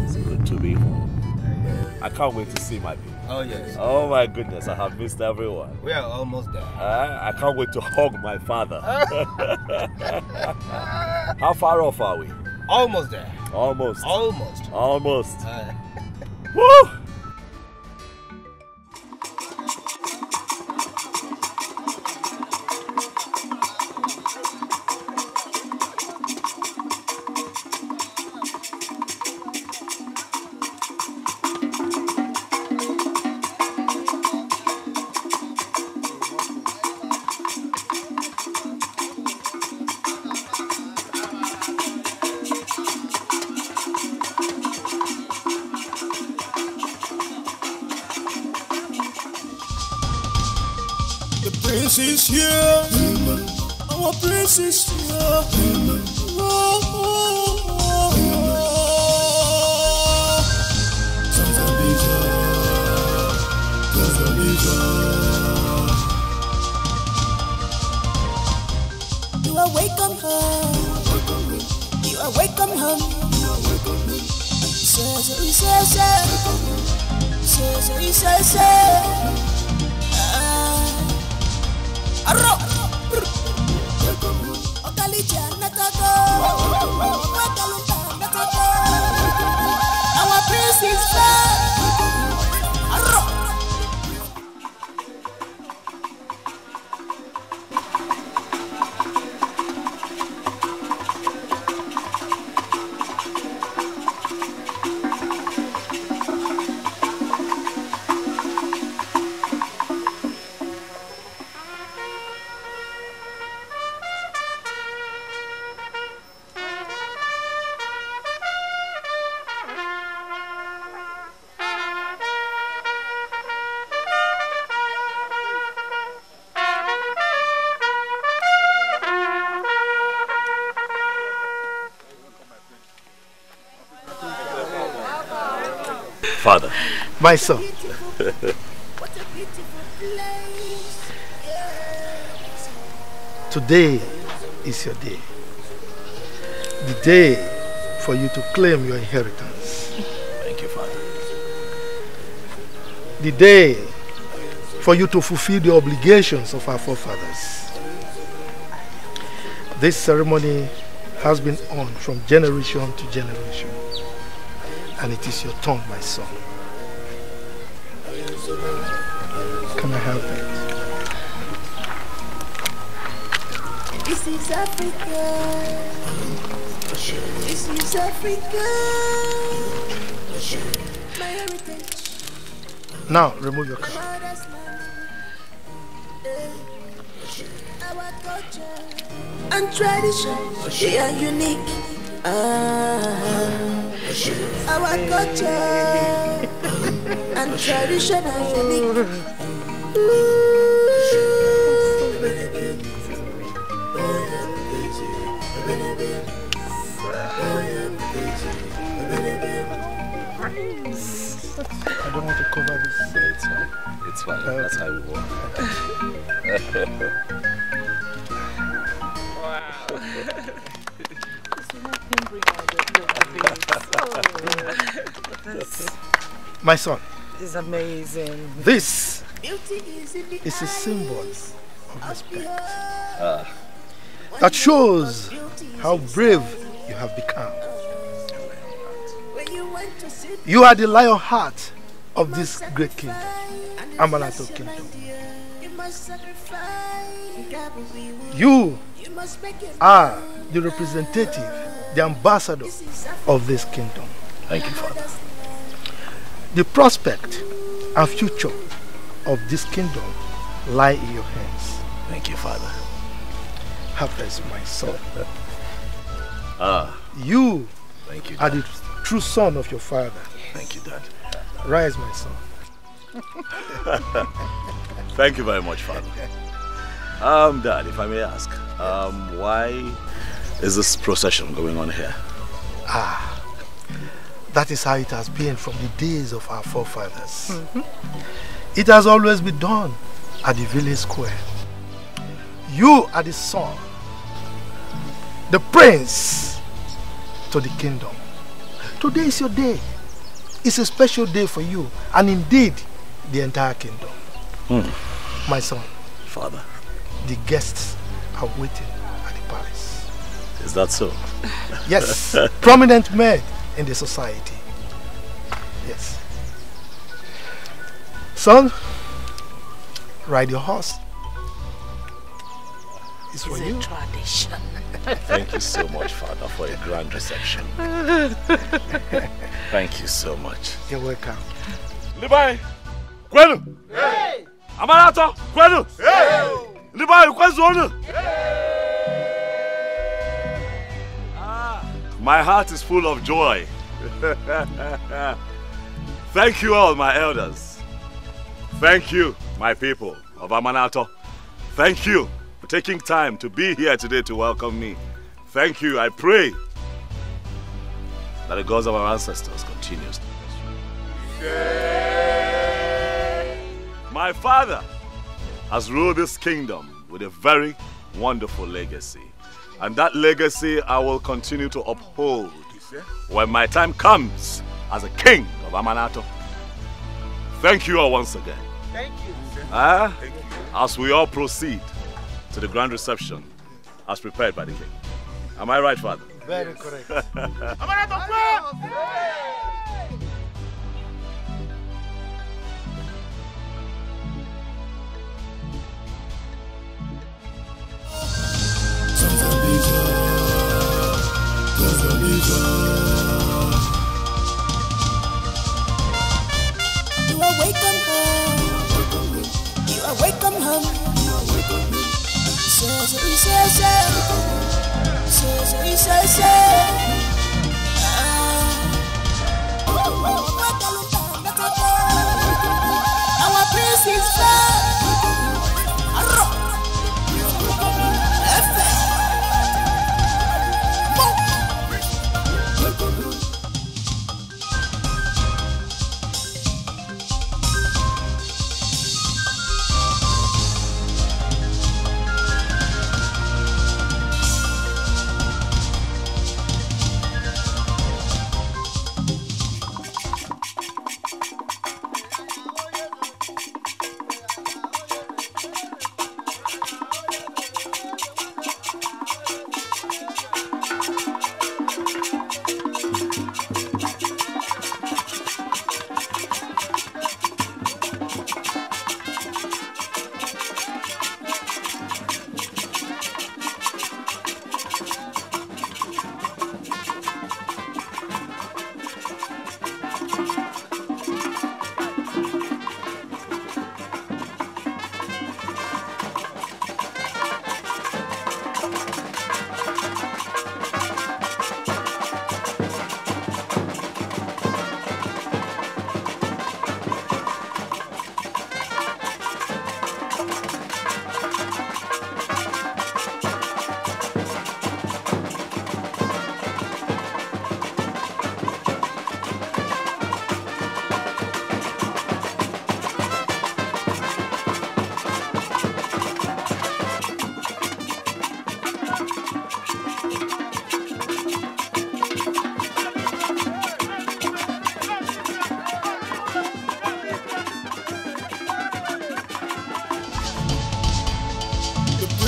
It's good to be home. I can't wait to see my people. Oh yes. Oh my goodness, I have missed everyone. We are almost there. I can't wait to hug my father. How far off are we? Almost there. Almost. Almost. Almost. Woo! Prince is here. Our prince is here. You are welcome home. You are welcome home. Our prince is Father. My son. Today is your day. The day for you to claim your inheritance. Thank you, Father. The day for you to fulfill the obligations of our forefathers. This ceremony has been on from generation to generation. And it is your turn, my son. Can I help it? This is Africa. This is Africa. My heritage. Now, remove your cap. Our culture and tradition, they are unique. Our culture and tradition are unique. I don't want to cover this. It's fine. It's fine. That's how we work. My son. It's amazing. This is a symbol of respect. That shows how brave you have become. You are the lion heart of this great kingdom, Amanato Kingdom. You are the representative, the ambassador of this kingdom. Thank you, Father. The prospect and future of this kingdom lie in your hands. Thank you, Father. Have rest, my son. You Thank you, are the true son of your father. Thank you, Dad. Rise, my son. Thank you very much, Father. Dad, if I may ask, why is this procession going on here? That is how it has been from the days of our forefathers. It has always been done at the village square. You are the son, the prince to the kingdom. Today is your day. It's a special day for you, and indeed, the entire kingdom. My son. Father. The guests are waiting at the palace. Is that so? Yes. Prominent men in the society. Yes. Son, ride your horse. It's for you. It's a tradition. Thank you so much, Father, for a grand reception. Thank you so much. You're welcome. Libai, Kwenu! Hey! Amanato, Kwenu! Hey! Libai, Kwenu! My heart is full of joy. Thank you all, my elders. Thank you, my people of Amanato. Thank you for taking time to be here today to welcome me. Thank you. I pray that the gods of our ancestors continues to bless you. My father has ruled this kingdom with a very wonderful legacy. And that legacy I will continue to uphold when my time comes as a king of Amanato. Thank you all once again. Thank you. Thank you. As we all proceed to the grand reception as prepared by the king. Am I right, Father? Very correct. You are welcome home. You are welcome home. Our prince is back.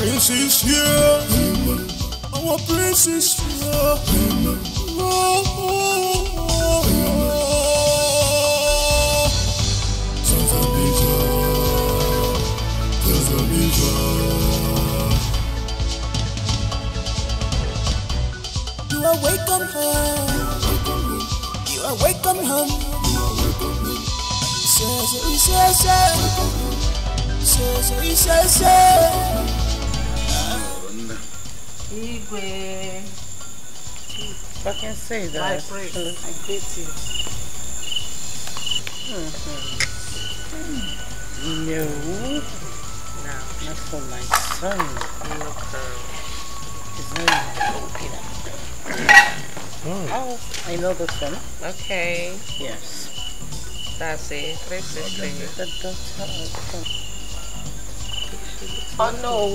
prince is here. Our prince is here. You are welcome home. You are welcome home. Igwe. If I can say that. My prince, I greet you. No. No, not for my son. His name is Peter. Oh, I know this one. Okay. Yes. That's it. 360. Oh no.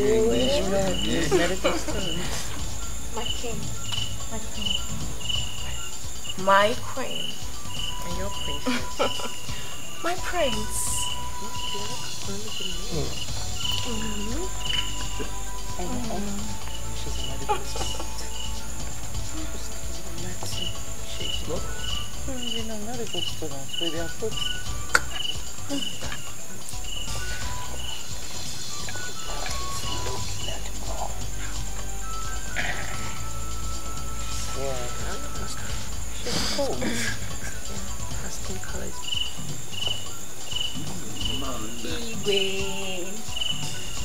Medical students. My king. My queen. My queen. And your princess. My prince. She's a medical student. She's not. You know, medical students with their books. Yeah. She's cold. Yeah, her skin color is Igwe,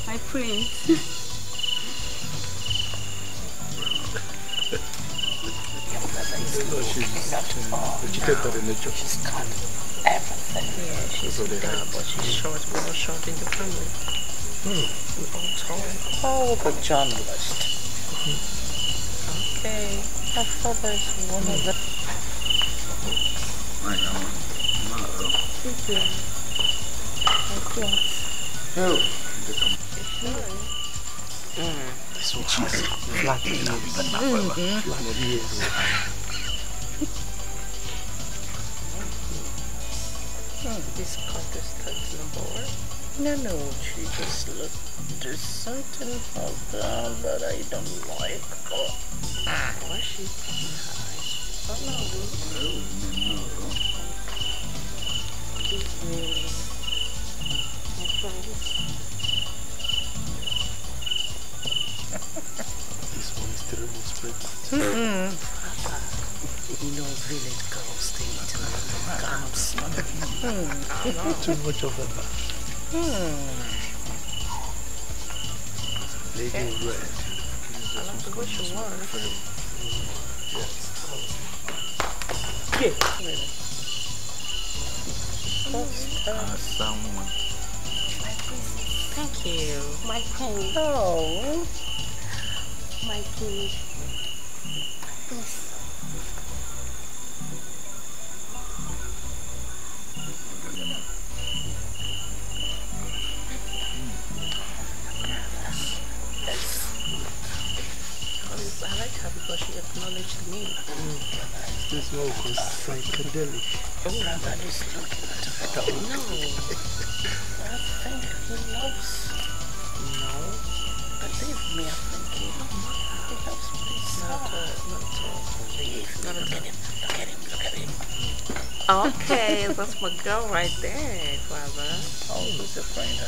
my prince. She's cut everything. Yeah, she's dark, but she's short. We're all short in the family. We're all tall. Oh, the journalist. Okay. Her father is one of the... This one has flat ears. This contestant number one. No, she just looked. There's something about that that I don't like. Why is she putting her eyes? Oh no. Give me my friends. This one is terrible spread. You know, village girls stay eating camps. Too much of them. Lady in red. I like the way she works. Yeah. Someone. My princess. Thank you. My queen. Oh. My king. Please. I like her because she acknowledged me. This one was psychedelic. Oh, that is looking at her. No. I think he loves. No. Believe me, I think he loves me. Not believe. No, look at him. Look at him. Look at him. Okay, that's my girl right there, Father. Oh, who's a friend?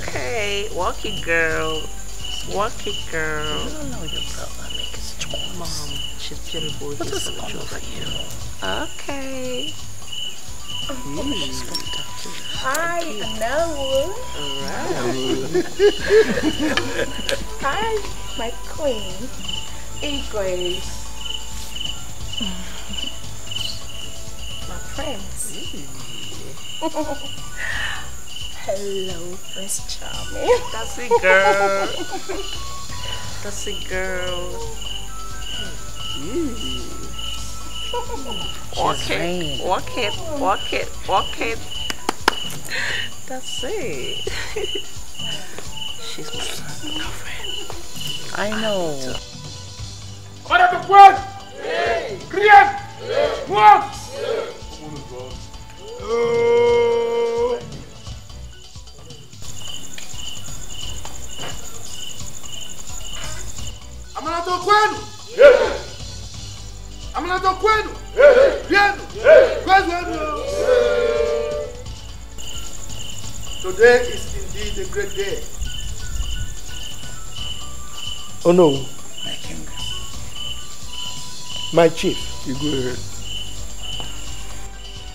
Okay, walk it, girl. Walk it, girl. You don't know your brother make his choice. Mom, she's beautiful. What is all over you? Okay. She's going to talk to you. Hi, Noah. Alright. Hi, my queen. Igwe. My prince. Hello, Prince Charming. That's it, girl. That's it, girl. Walk it, walk it, walk it, walk it. That's it. She's my girlfriend. I know. Order to quote! Create! Move! kwenu? Amanato kwenu? Kwenu? Kwenu? Today is indeed a great day. Oh no. My king. My chief. You go ahead.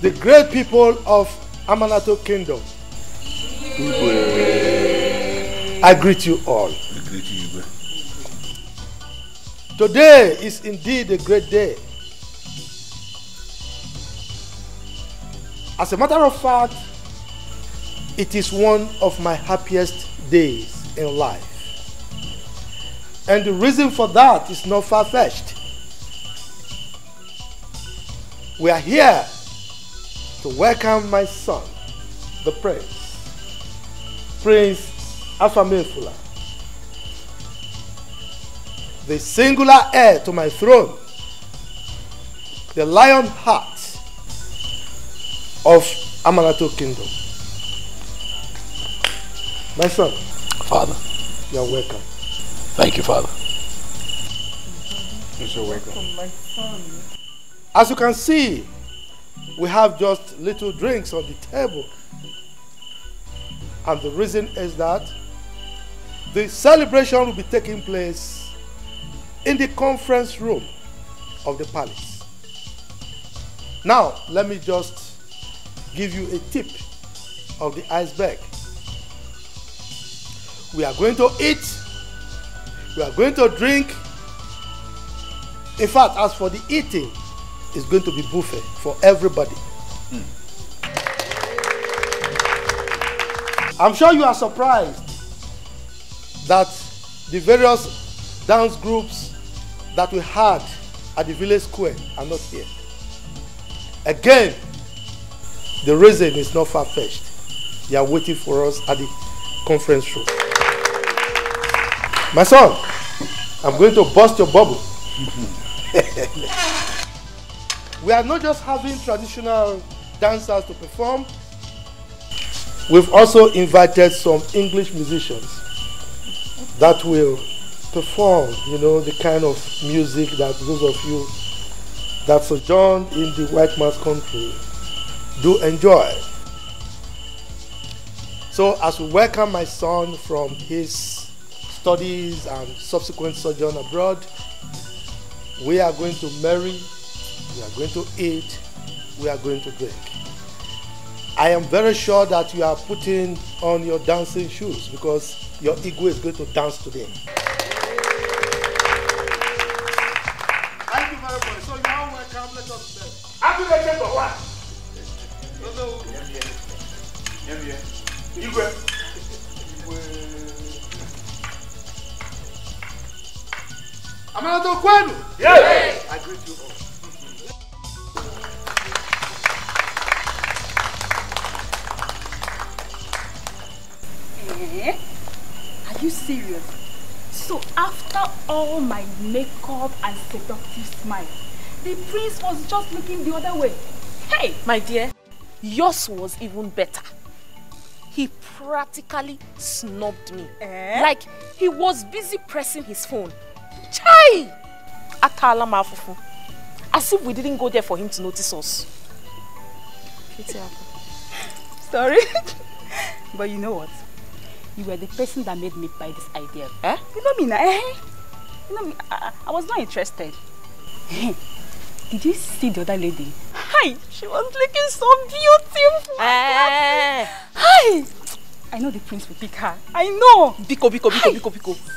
The great people of Amanato Kingdom. I greet you all. I greet you, Igwe. Today is indeed a great day. As a matter of fact, it is one of my happiest days in life. And the reason for that is not far-fetched. We are here to welcome my son, the Prince Afamefuna, the singular heir to my throne, the lion heart of Amanato Kingdom. My son. Father. You are welcome. Thank you, Father. You're so welcome. My son. As you can see, we have just little drinks on the table. And the reason is that the celebration will be taking place in the conference room of the palace. Now, let me just give you a tip of the iceberg. We are going to eat, we are going to drink. In fact, as for the eating, it's going to be buffet for everybody. I'm sure you are surprised that the various dance groups that we had at the village square are not here. Again, the reason is not far-fetched. They are waiting for us at the conference room. My son, I'm going to burst your bubble. We are not just having traditional dancers to perform. We've also invited some English musicians that will perform, you know, the kind of music that those of you that sojourn in the white man's country do enjoy. So as we welcome my son from his studies and subsequent sojourn abroad, we are going to marry, we are going to eat, we are going to drink. I am very sure that you are putting on your dancing shoes because your ego is going to dance today. Thank you very much. So you are welcome. Let us dance. Happy birthday for what? Amanato kwenu? Yes. I greet you all. Are you serious? So after all my makeup and seductive smile, the prince was just looking the other way. Hey, my dear, yours was even better. He practically snubbed me. Like he was busy pressing his phone. Chai! Atala mafufu. As if we didn't go there for him to notice us. Sorry. But you know what? You were the person that made me buy this idea. You know me now. You know me. I was not interested. Did you see the other lady? Hi, she was looking so beautiful. Hi. I know the prince will pick her. I know. Biko.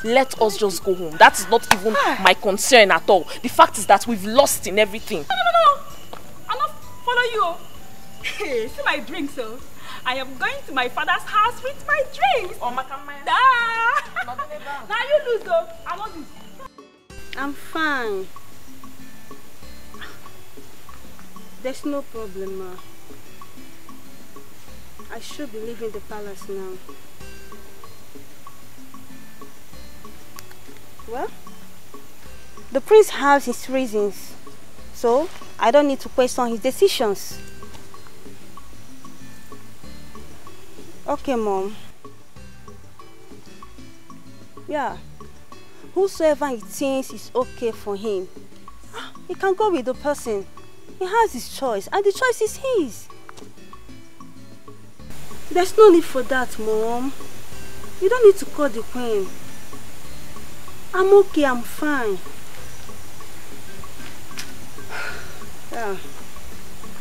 Let us just go home. That is not even my concern at all. The fact is that we've lost in everything. No. I'll not follow you. Hey, see my drink, so. I am going to my father's house with my drinks. Oh, Makamaya. Now you lose, though. I want this. I'm fine. There's no problem, ma. I should be leaving the palace now. Well, the prince has his reasons, so I don't need to question his decisions. Okay, Mom. Yeah. whosoever he thinks is okay for him, he can go with the person. He has his choice, and the choice is his. There's no need for that, Mom. You don't need to call the queen. I'm okay, I'm fine. Yeah.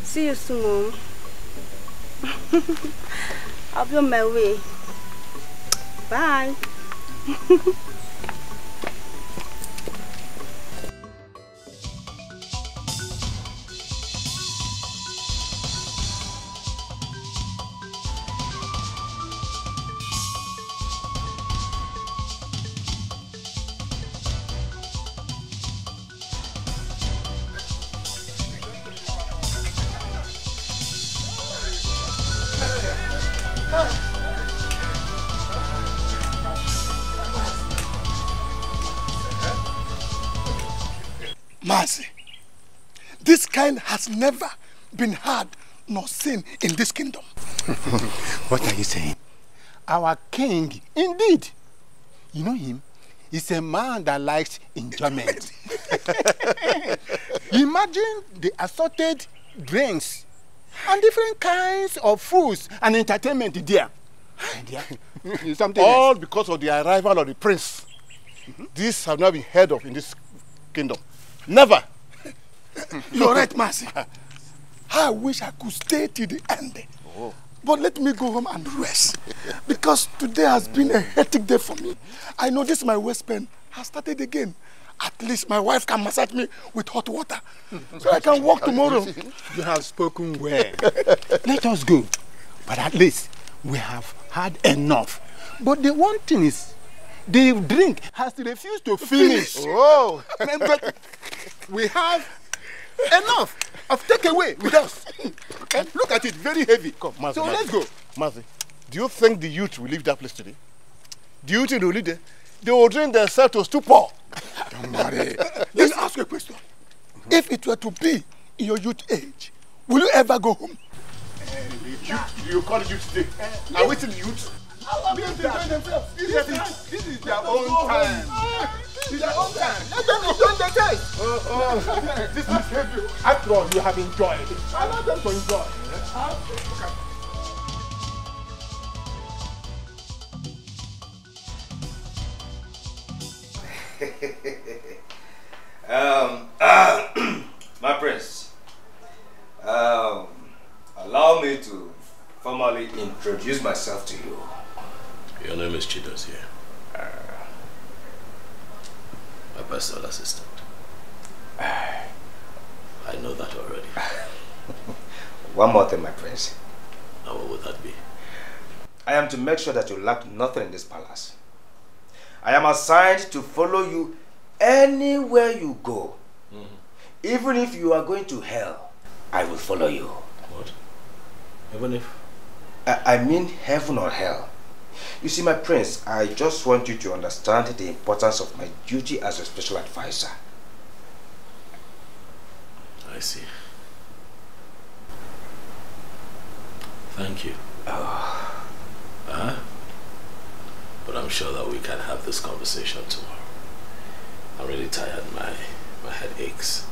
See you soon, Mom. I'll be on my way. Bye. Mercy, this kind has never been heard nor seen in this kingdom. What are you saying? Our king, indeed. You know him? He's a man that likes enjoyment. Imagine the assorted drinks and different kinds of foods and entertainment there. All else. Because of the arrival of the prince. This have not been heard of in this kingdom. Never. You're right, Mercy. I wish I could stay till the end. Oh. But let me go home and rest. Because today has been a hectic day for me. I know this my waist pain has started again. At least my wife can massage me with hot water. So I can walk tomorrow. You have spoken well. Let us go. But at least we have had enough. But the one thing is, the drink has refused to finish. Oh! But we have enough of takeaway with us. And look at it, very heavy. Come, Mazi, so let's go. Mazi, do you think the youth will leave that place today? Do you think they will leave there? They will drink themselves to stupor. Don't worry. Let me ask you a question. If it were to be in your youth age, will you ever go home? You call it youth today? Are we still youth? This is their own time. This is their own time. Let them enjoy their time. This is heavy. After all, you have enjoyed. Allow them to enjoy. My prince, allow me to formally introduce myself to you. Your name is Chidozie. My personal assistant. I know that already. One more thing, my prince. Now what would that be? I am to make sure that you lack nothing in this palace. I am assigned to follow you anywhere you go. Even if you are going to hell, I will follow you. What? Even if? I mean heaven or hell. You see, my prince, I just want you to understand the importance of my duty as a special advisor. I see. Thank you. But I'm sure that we can have this conversation tomorrow. I'm really tired. My head aches.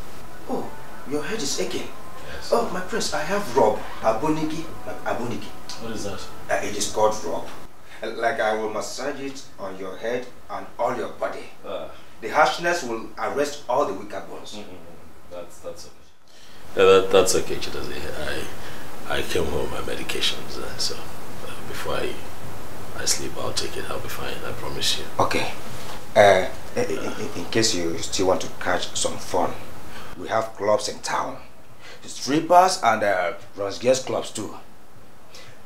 Oh, your head is aching? Yes. Oh, my prince, I have rub. Abonigi. What is that? It is called rub. Like I will massage it on your head and all your body. The harshness will arrest all the weaker bones. That's okay. Yeah, that's okay, Chidozie. I came home my medications, so before I sleep, I'll take it. I'll be fine. I promise you. Okay. In case you still want to catch some fun, we have clubs in town. Strippers and Ronsgears clubs too.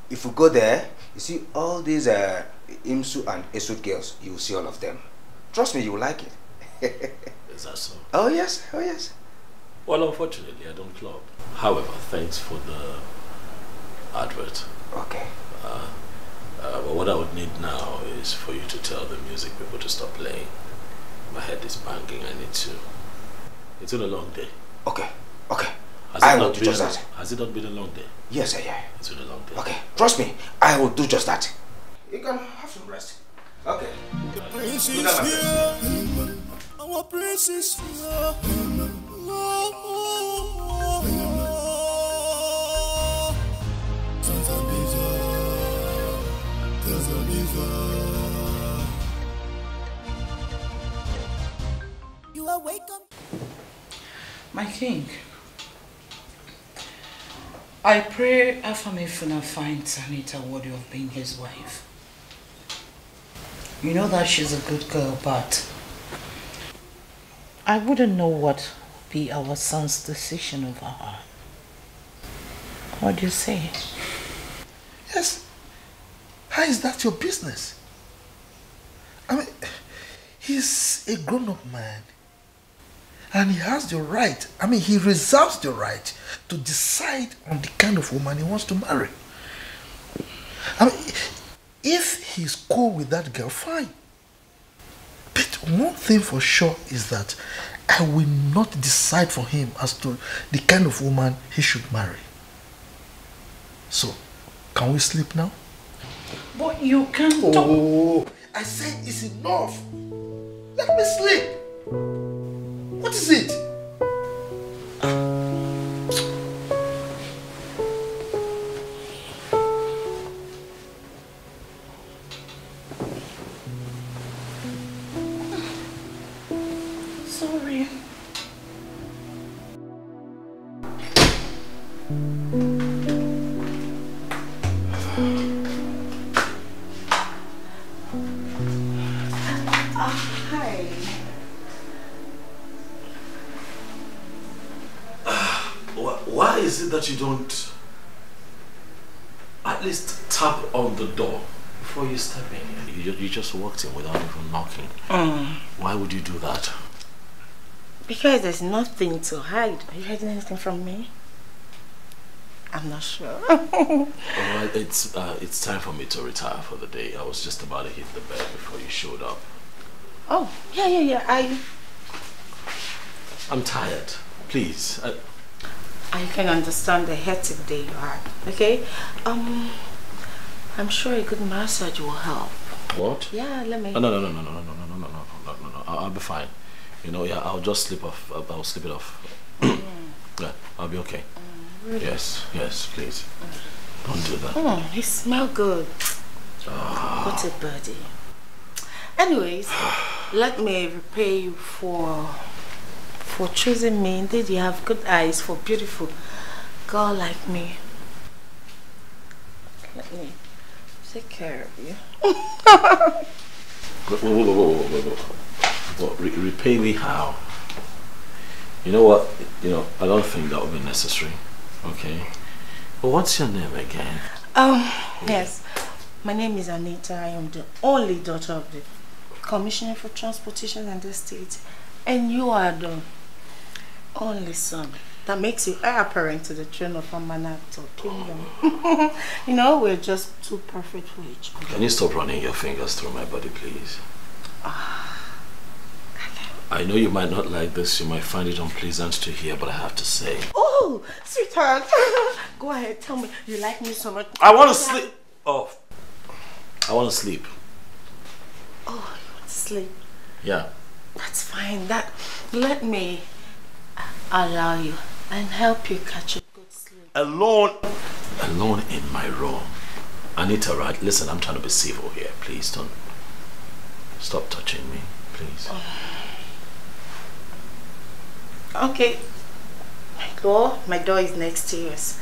If we go there, you see all these Imsu and Esut girls, you will see all of them. Trust me, you will like it. Is that so? Oh yes, oh yes. Well, unfortunately, I don't club. However, thanks for the advert. Okay. But what I would need now is for you to tell the music people to stop playing. My head is banging. I need to. It's been a long day. Okay. Okay. I will do just that. Has it not been a long day? Yes, yeah. It's been a long day. Okay. Trust me, I will do just that. You can have some rest. Okay. The prince is here. Our prince is here. You are welcome. My king, I pray Afamefuna finds Anita worthy of being his wife. You know that she's a good girl, but I wouldn't know what be our son's decision over her. What do you say? Yes. How is that your business? I mean, he's a grown-up man. And he has the right, I mean, he reserves the right to decide on the kind of woman he wants to marry. I mean, if he's cool with that girl, fine. But one thing for sure is that I will not decide for him as to the kind of woman he should marry. So, can we sleep now? But you can't. Oh, I said it's enough. Let me sleep. What is it? Sorry. Hi. Why is it that you don't at least tap on the door before you step in? You just walked in without even knocking. Why would you do that? Because there's nothing to hide. Are you hiding anything from me? I'm not sure. Alright, it's time for me to retire for the day. I was just about to hit the bed before you showed up. Oh, yeah. I'm tired. Please. I can understand the hectic day you had. Okay? I'm sure a good massage will help. What? Yeah, let me. No. I'll be fine. You know, yeah, I'll just sleep off. I'll sleep it off. Yeah, I'll be okay. Really? Yes, please. Don't do that. You smell good. What a birdie. Anyways, let me repay you for choosing me. Indeed, you have good eyes for a beautiful girl like me. Let me take care of you. Whoa. Repay me how? You know what? I don't think that would be necessary. Okay. But what's your name again? Yes. My name is Anita. I am the only daughter of the Commissioner for Transportation in this state. And you are the only son. That makes you heir apparent to the throne of Amanato Kingdom. You know, we're just too perfect for each other. Can you stop running your fingers through my body, please? I know you might not like this, you might find it unpleasant to hear, but I have to say. Oh, sweetheart. Go ahead, tell me. You like me so much. I want to sleep. Oh. I want to sleep. Oh, you want to sleep? Yeah. That's fine. Let me allow you and help you catch a good sleep. Alone in my room. Anita, right? Listen, I'm trying to be civil here. Please don't stop touching me, please. Okay. My door is next to yours.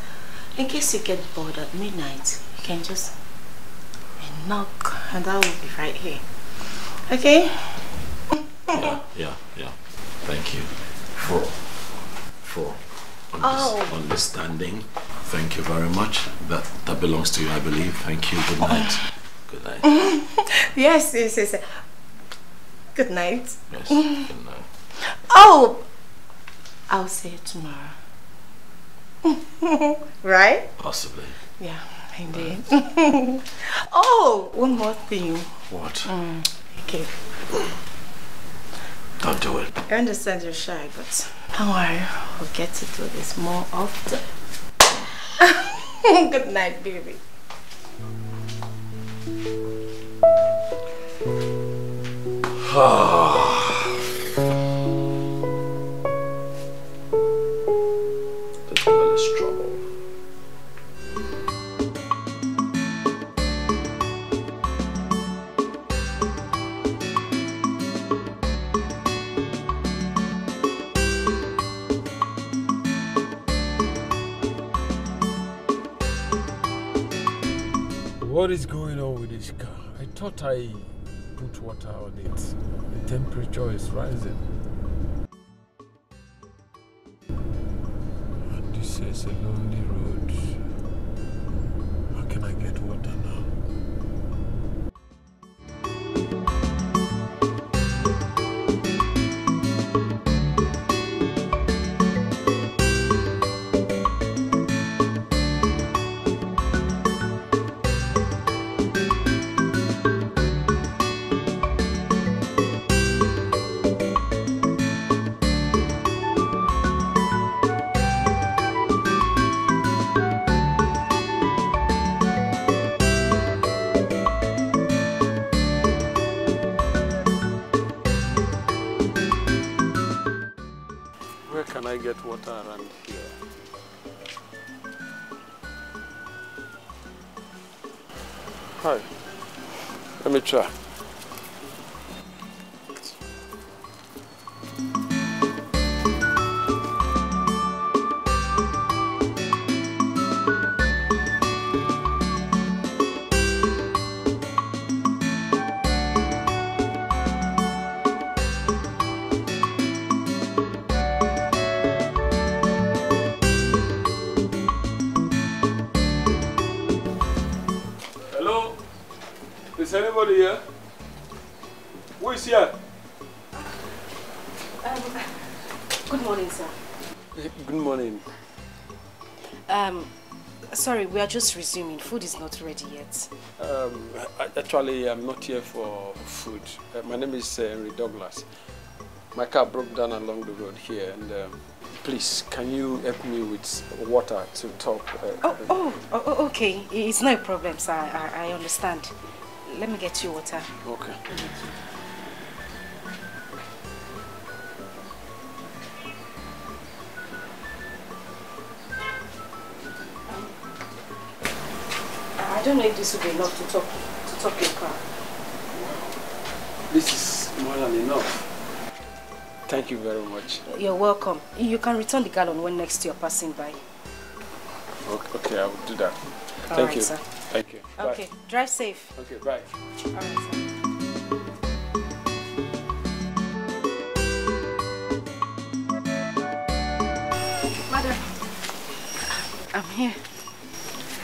In case you get bored at midnight, you can just knock and I will be right here. Okay? Yeah. Thank you for understanding. Thank you very much. That belongs to you, I believe. Thank you. Good night. Good night. Yes. Good night. Yes, good night. Oh! I'll see you tomorrow. Right? Possibly. Yeah, indeed. Oh, one more thing. What? Okay. Don't do it. I understand you're shy, but don't worry. We'll get to do this more often. Good night, baby. This girl is trouble. What is going on with this car? I thought I put water on it. The temperature is rising. And this is a lonely road. How can I get water now? Where can I get water around here? Hi. Let me try. Hello? Is anybody here? Who is here? Good morning, sir. Good morning. Sorry, we are just resuming. Food is not ready yet. Actually, I'm not here for food. My name is Henry Douglas. My car broke down along the road here, and please, can you help me with water to talk? Okay. It's no problem, sir. I understand. Let me get you water. Okay. I don't know if this will be enough to top your car. This is more than enough. Thank you very much. You're welcome. You can return the gallon when next you're passing by. Okay, I will do that. All Thank right, you. sir. Thank you. Okay, Bye. drive safe. Okay, bye. All right, sir. Madam, I'm here.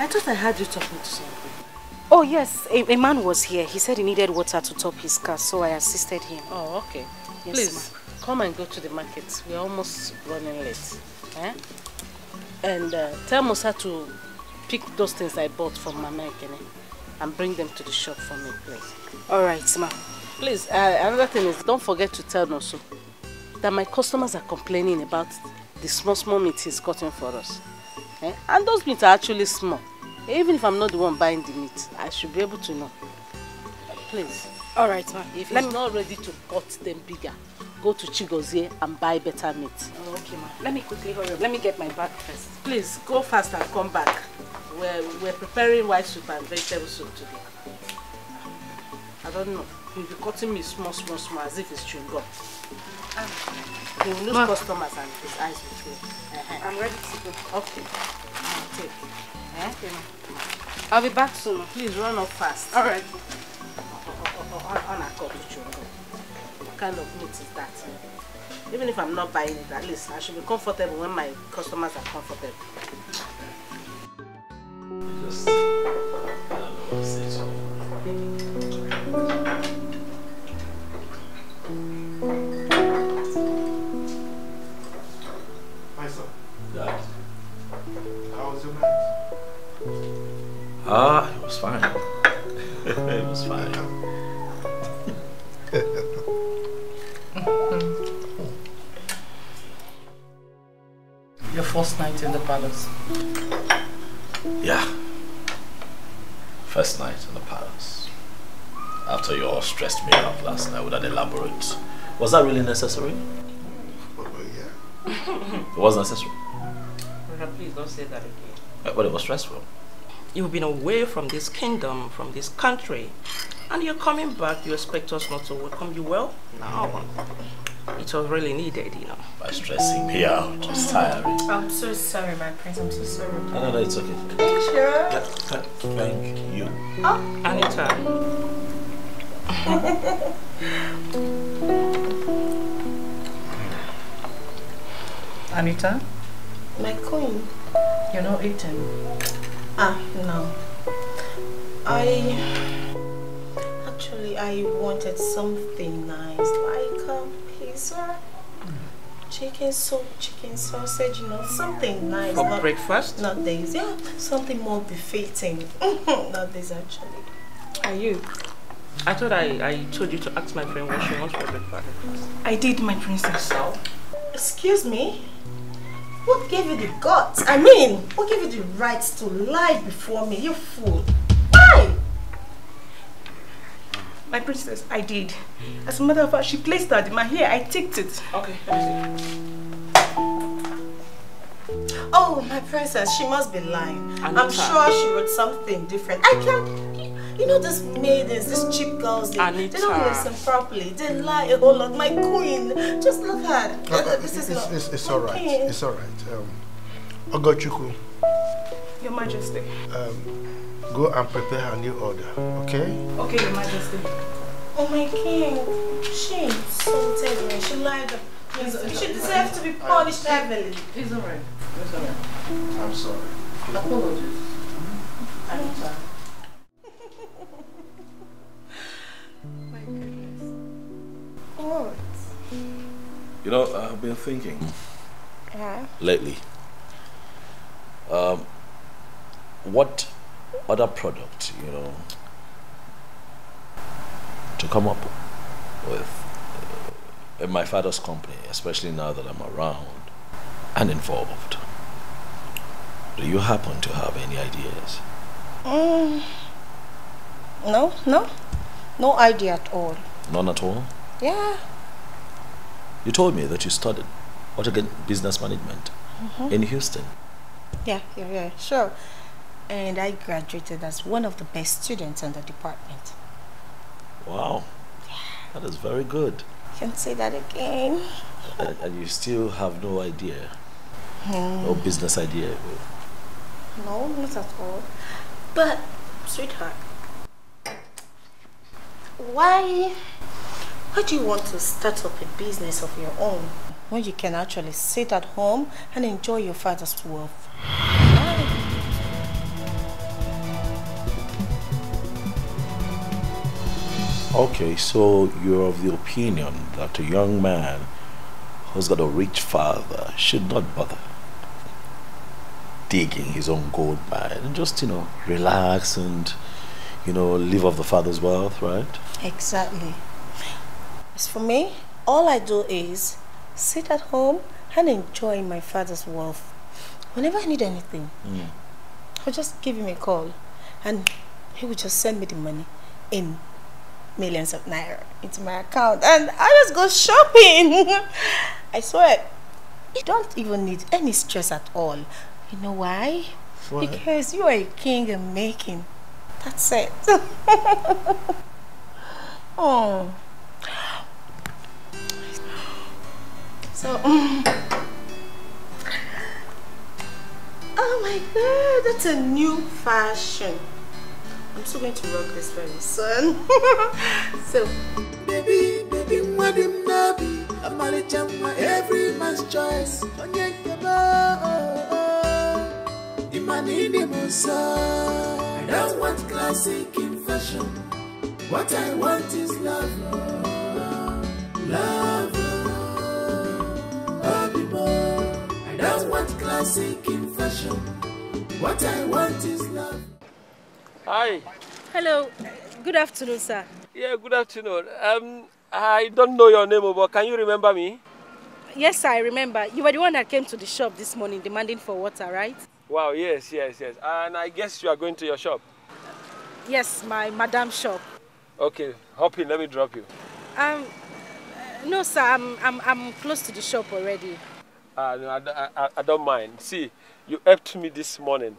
I thought I heard you talking to someone. Oh yes, a man was here. He said he needed water to top his car, so I assisted him. Oh, okay. Yes, Please, come and go to the market. We're almost running late. Eh? And tell Musa to pick those things I bought from Mama Ekene and bring them to the shop for me, please. All right, ma'am. Please, another thing is, don't forget to tell Nosu that my customers are complaining about the small meat he's cutting for us. Eh? And those meats are actually small. Even if I'm not the one buying the meat, I should be able to know. Please. All right, ma'am. If he's not ready to cut them bigger, go to Chigozie and buy better meat. Oh, okay, ma'am. Let me quickly hurry up. Let me get my bag first. Please, go fast and come back. We're preparing white soup and vegetable soup today. I don't know. He'll be cutting me small, as if it's chewing gum. He will lose customers and his eyes will fail. I'm ready to go. Okay. Take. Okay, I'll be back soon. Please run up fast. All right. On a cup of chewing gum. What kind of meat is that? Even if I'm not buying it, at least I should be comfortable when my customers are comfortable. Just, I don't know what to say to My son. Dad. How was your night? It was fine. It was fine. Your first night in the palace. Yeah. First night in the palace. After you all stressed me out last night with an elaborate. Was that really necessary? It was necessary. Please don't say that again. But it was stressful. You've been away from this kingdom, from this country, and you're coming back. You expect us not to welcome you well? No. It was really needed, you know. By stressing me out, it's tiring. I'm so sorry, my prince. I'm so sorry. No, it's okay. Sure. Yeah, thank you. Oh, Anita. Anita? My queen. You're not eating. No. Actually, I wanted something nice, like pizza, chicken soup, chicken sausage, something nice. For breakfast? Not this, yeah, something more befitting. Not this, actually. Are you? I thought I told you to ask my friend what she wants for breakfast. I did, my princess. Excuse me? What gave you the guts? I mean, what gave you the rights to lie before me? You fool. Why? My princess, I did. As a matter of fact, she placed that in my hair. I ticked it. Okay, let me see. Oh, my princess, she must be lying. Anita. I'm sure she wrote something different. I can't... You know these maidens, these cheap girls, they don't listen properly. They lie a whole lot. My queen, just look at her. It's all right. It's all right. Ogochukwu. Your Majesty. Go and prepare her new order, okay? Okay, Your Majesty. Oh, my king. She insulted me. She lied. She deserves to be punished heavily. It's all right. It's all right. I'm sorry. Apologies. Anita. My goodness. What? You know, I've been thinking lately. What other product, to come up with in my father's company, especially now that I'm around and involved. Do you happen to have any ideas? No idea at all. None at all? Yeah. You told me that you studied business management in Houston. Yeah, sure. And I graduated as one of the best students in the department. Wow. That is very good. Can say that again. And you still have no idea? No business idea? No, not at all. But, sweetheart, why do you want to start up a business of your own when you can actually sit at home and enjoy your father's wealth? Okay, so you're of the opinion that a young man who's got a rich father should not bother digging his own gold mine and just, relax and, live off the father's wealth, right? Exactly. As for me, all I do is sit at home and enjoy my father's wealth. Whenever I need anything, I'll just give him a call and he will just send me the money in millions of naira into my account and I just go shopping. I swear, you don't even need any stress at all. You know why? Why? Because you are a king in making. That's it. Oh. So, oh my God, that's a new fashion. I'm still going to rock this very soon. So, baby, mwadim nabi, amale chama every man's choice. Imanini musa. I don't want classic in fashion. What I want is love, love, I don't want classic in fashion. What I want is love. Hi. Hello. Good afternoon, sir. Yeah, good afternoon. I don't know your name, but can you remember me? Yes, sir, I remember. You were the one that came to the shop this morning demanding for water, right? Wow, yes. And I guess you are going to your shop. Yes, my madam's shop. Okay, hop in, let me drop you. No, sir, I'm close to the shop already. No, I don't mind. See, you helped me this morning.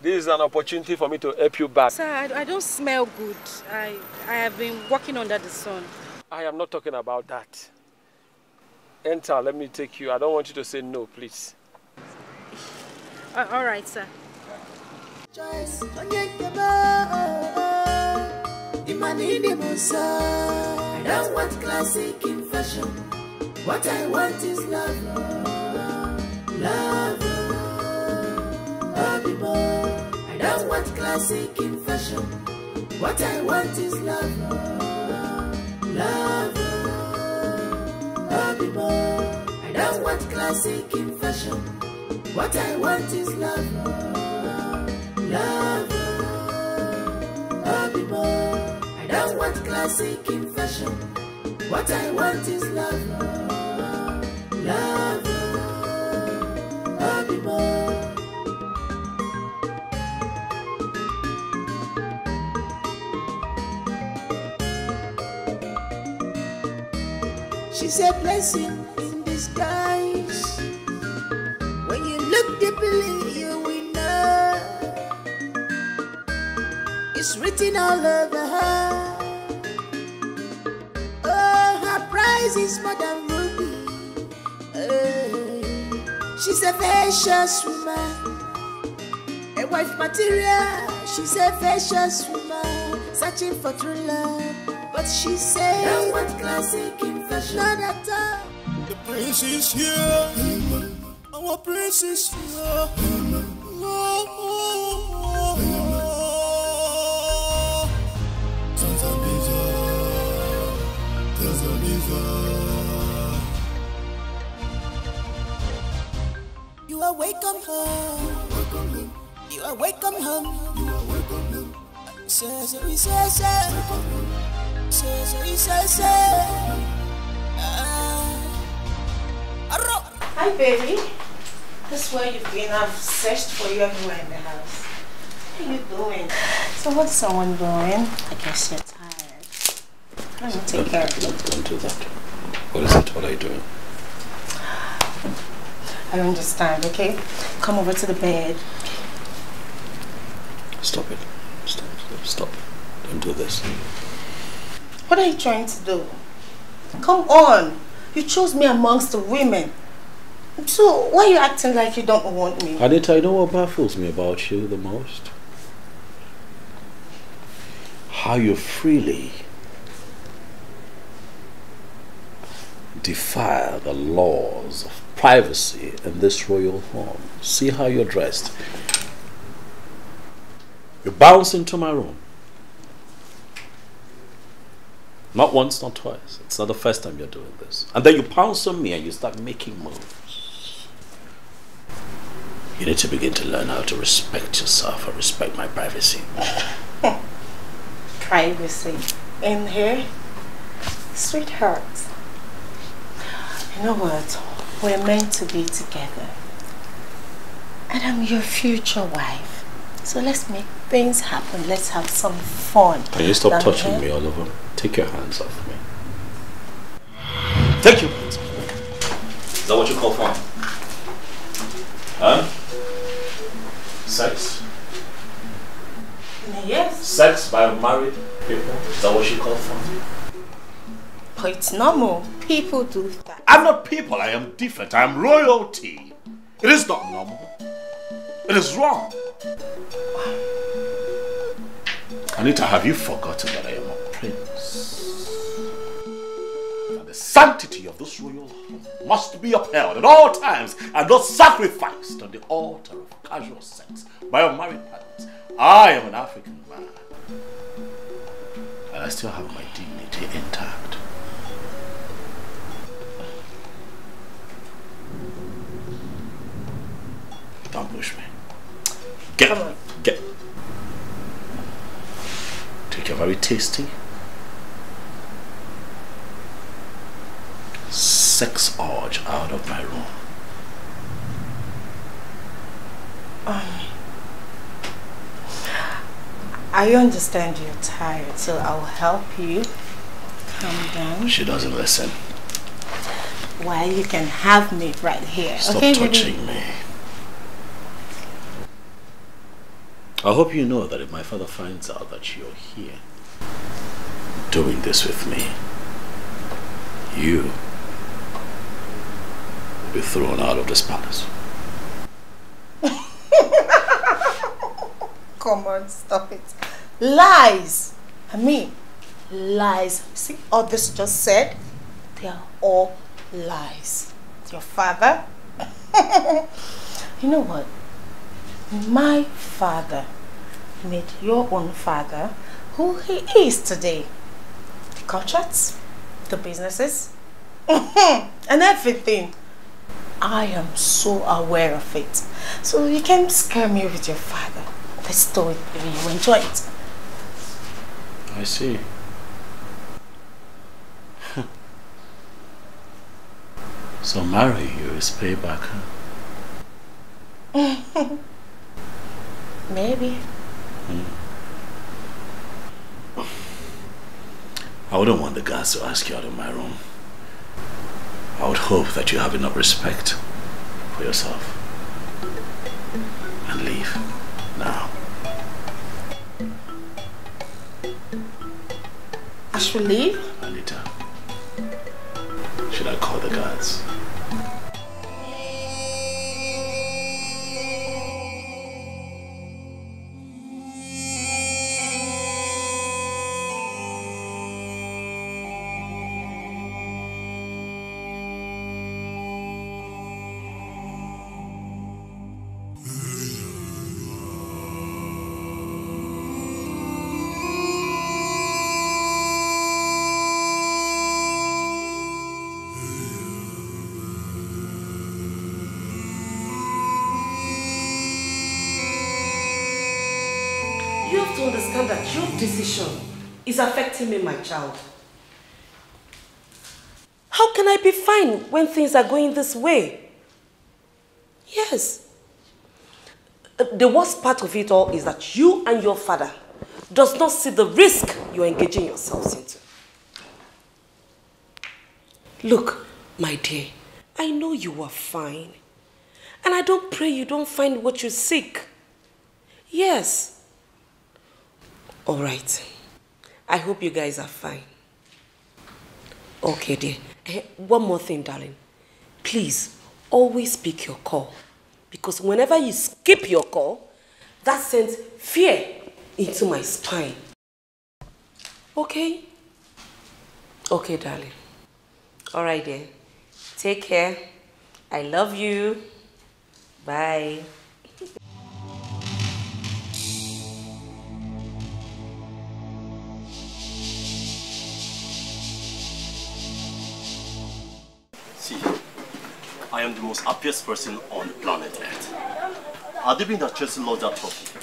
This is an opportunity for me to help you back. Sir, I don't smell good. I have been walking under the sun. I am not talking about that. Enter, let me take you. I don't want you to say no, please. All right, sir. I don't want classic in fashion. What I want is love. Love. I don't want classic in fashion. What I want is love. Love. I don't want classic in fashion. What I want is love. Love. I don't want classic in fashion. What I want is love. Love. She's a blessing in disguise. When you look deeply, you will know it's written all over her. Oh, her price is more than ruby. She's a vicious woman, a wife material. She's a vicious woman, searching for true love. But she said, don't want classic in fashion. Not at all. The prince is here. Our prince is here. You are welcome home. You are welcome home. You are welcome home. Hi, baby. This is where you've been. I've searched for you everywhere in the house. What are you doing? So what's someone doing? I guess you're tired. Let me take care of you. Don't do that. What is it? What are you doing? I don't understand, okay? Come over to the bed. Stop it. Stop. Don't do this. What are you trying to do? Come on. You chose me amongst the women. So why are you acting like you don't want me? Anita, you know what baffles me about you the most? How you freely defy the laws of privacy in this royal home. See how you're dressed. You bounce into my room. Not once, not twice. It's not the first time you're doing this. And then you pounce on me and you start making moves. You need to begin to learn how to respect yourself and respect my privacy. Privacy? In here? Sweetheart. You know what? We're meant to be together. And I'm your future wife. So let's make things happen. Let's have some fun. Can you stop touching me all over? Take your hands off me. Take your hands off me. Is that what you call fun? Huh? Sex? Yes. Sex by married people? Is that what you call fun? But it's normal. People do that. I'm not people. I am different. I am royalty. It is not normal. It is wrong. Anita, have you forgotten that I am a prince? And the sanctity of this royal home must be upheld at all times and not sacrificed on the altar of casual sex by unmarried partners. I am an African man. And I still have my dignity intact. Don't push me. Come on. Get. Take your very tasty sex urge out of my room. I understand you're tired, so I'll help you. Calm down. She doesn't listen. Why, you can have me right here. Stop okay, touching me. I hope you know that if my father finds out that you're here doing this with me, you will be thrown out of this palace. Come on, stop it. Lies. I mean, lies. See all this you just said? They are all lies. Your father? You know what? My father made your own father who he is today. The contracts, the businesses, and everything. I am so aware of it. So you can't scare me with your father. Let's do it, baby. You enjoy it. I see. So marry you is payback, huh? Maybe. I wouldn't want the guards to ask you out of my room. I would hope that you have enough respect for yourself and leave now. I should leave? Anita, should I call the guards? That your decision is affecting me, my child. How can I be fine when things are going this way? Yes. The worst part of it all is that you and your father does not see the risk you're engaging yourselves into. Look, my dear, I know you are fine. And I don't pray you don't find what you seek. Yes. All right. I hope you guys are fine. Okay, dear. One more thing, darling. Please, always pick your call. Because whenever you skip your call, that sends fear into my spine. Okay? Okay, darling. All right, dear. Take care. I love you. Bye. See, I am the most happiest person on the planet Earth. Had they been that Chelsea lost that trophy,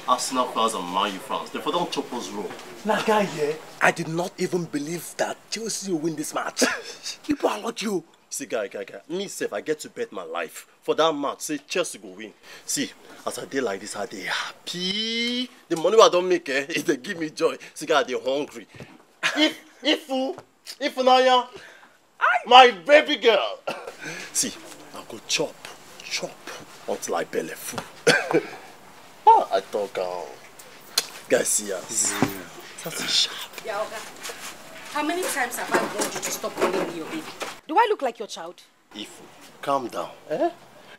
Arsenal fans and Man U fans, they for don't chop us raw. Now, guy, yeah, I did not even believe that Chelsea will win this match. People are like you. See, guy, me self, I get to bet my life for that match. Say Chelsea go win. See, as I dey like this, I dey happy. The money I don't make, it they give me joy. See, guy, they hungry. If Naya. My baby girl. See, I go chop until I belly full. I talk guys, see us. That's sharp. Yeah, okay. How many times have I warned you to stop calling me your baby? Do I look like your child? Ifu, calm down.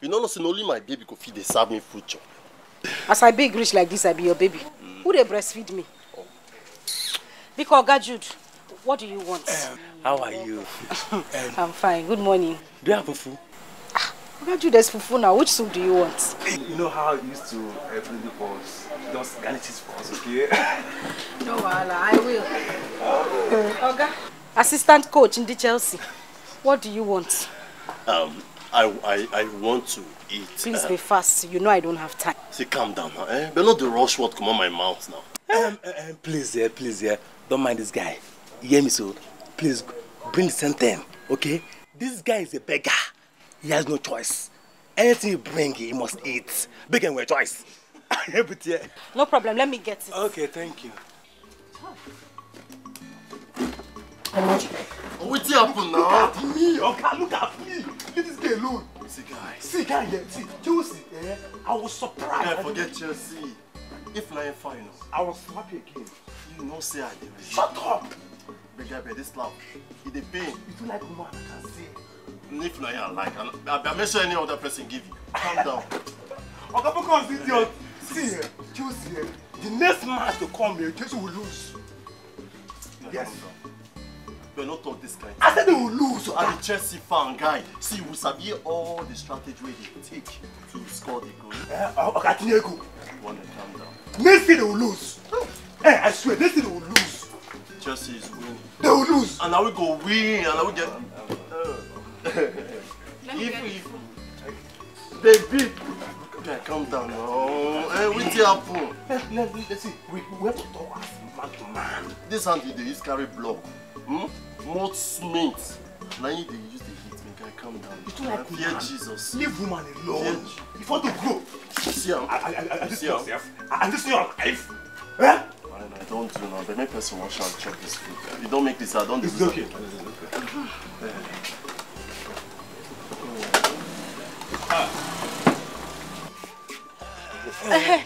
You know, only my baby could feed they serve me food chop. As I big rich like this, I be your baby. Who they breastfeed me? Because Jude, what do you want? How are you? I'm fine. Good morning. Do you have fufu? Jude, there's fufu now. Which soup do you want? You know how I used to bring the balls. Just garnish it for us, okay? No, I will. Okay. Assistant coach in the Chelsea. What do you want? I want to eat. Please be fast. You know I don't have time. See, calm down now, But not the rush word come on my mouth now. Please, don't mind this guy. You hear me, so? Please, bring the sentence, okay? This guy is a beggar. He has no choice. Anything you bring, he must eat. Beg and wear choice. No problem, let me get it. Okay, thank you. What's happened now? Me, okay, look at me. Leave this girl alone. See, guys. See, guy, see, Chelsea, I was surprised. Guy, forget Chelsea. If not final, I was happy again. You know, say I did. Shut up! Big guy, this loud. He the pain. You do like woman, I can see. If not, I like. I make sure any other person give you. Calm down. Okay, because idiot. See, Chelsea, the next match to come here, Chelsea will lose. Yes. But not talk this kind. I said they will lose. I'm a Chelsea fan, guy. See, we sabi all the strategy they take to score the goal. Okay, I think go. You want to calm down. Next thing they will lose. Hey, I swear, next thing they will lose. Chelsea is winning. They will lose. And now we go win, and now we get. They beat. Okay, calm down now. Hey, what's happening? Let's see. We have to talk as man to man. This hand they use carry block. More smith. Now you they use the hit me. Guy, calm down. You too like fear Jesus. Leave woman alone. If you want to grow. See him. I just yourself. I just your life. Eh? I don't do now. But make person wash and chop this food. If you don't make this, I don't do this. It's okay.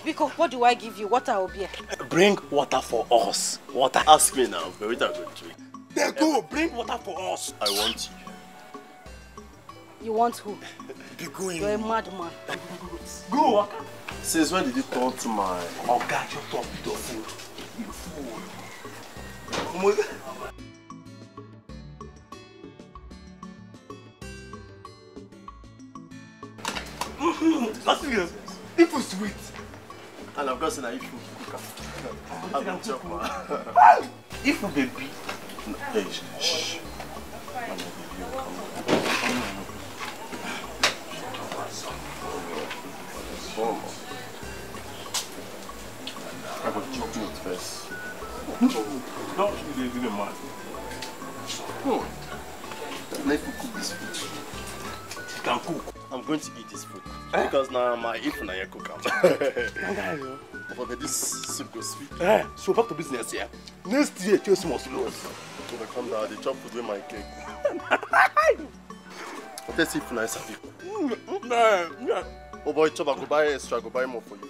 Biko, what do I give you? Water or beer? Bring water for us. Water. Ask me now. But we don't go drink. There go. Bring water for us. I want you. You want who? Biko, you're a madman. Go, Waka. Since when did you turn to my... Oh, God, you talk with your food. You fool. That's serious. It was sweet. And I've got some if you cook. I'm not chop. If you baby. Hey, shh. I'm not baby. I will chop meat first. No, you didn't mind. Let me cook this food. You can cook. I'm going to eat this food because now my if na here cook am. But this soup goes sweet. So back to business here. Next year, Chelsea must lose. So they come down, they chop food with my cake. Let's see if nice happy. Oh boy, chop, I go buy extra, go buy more for you.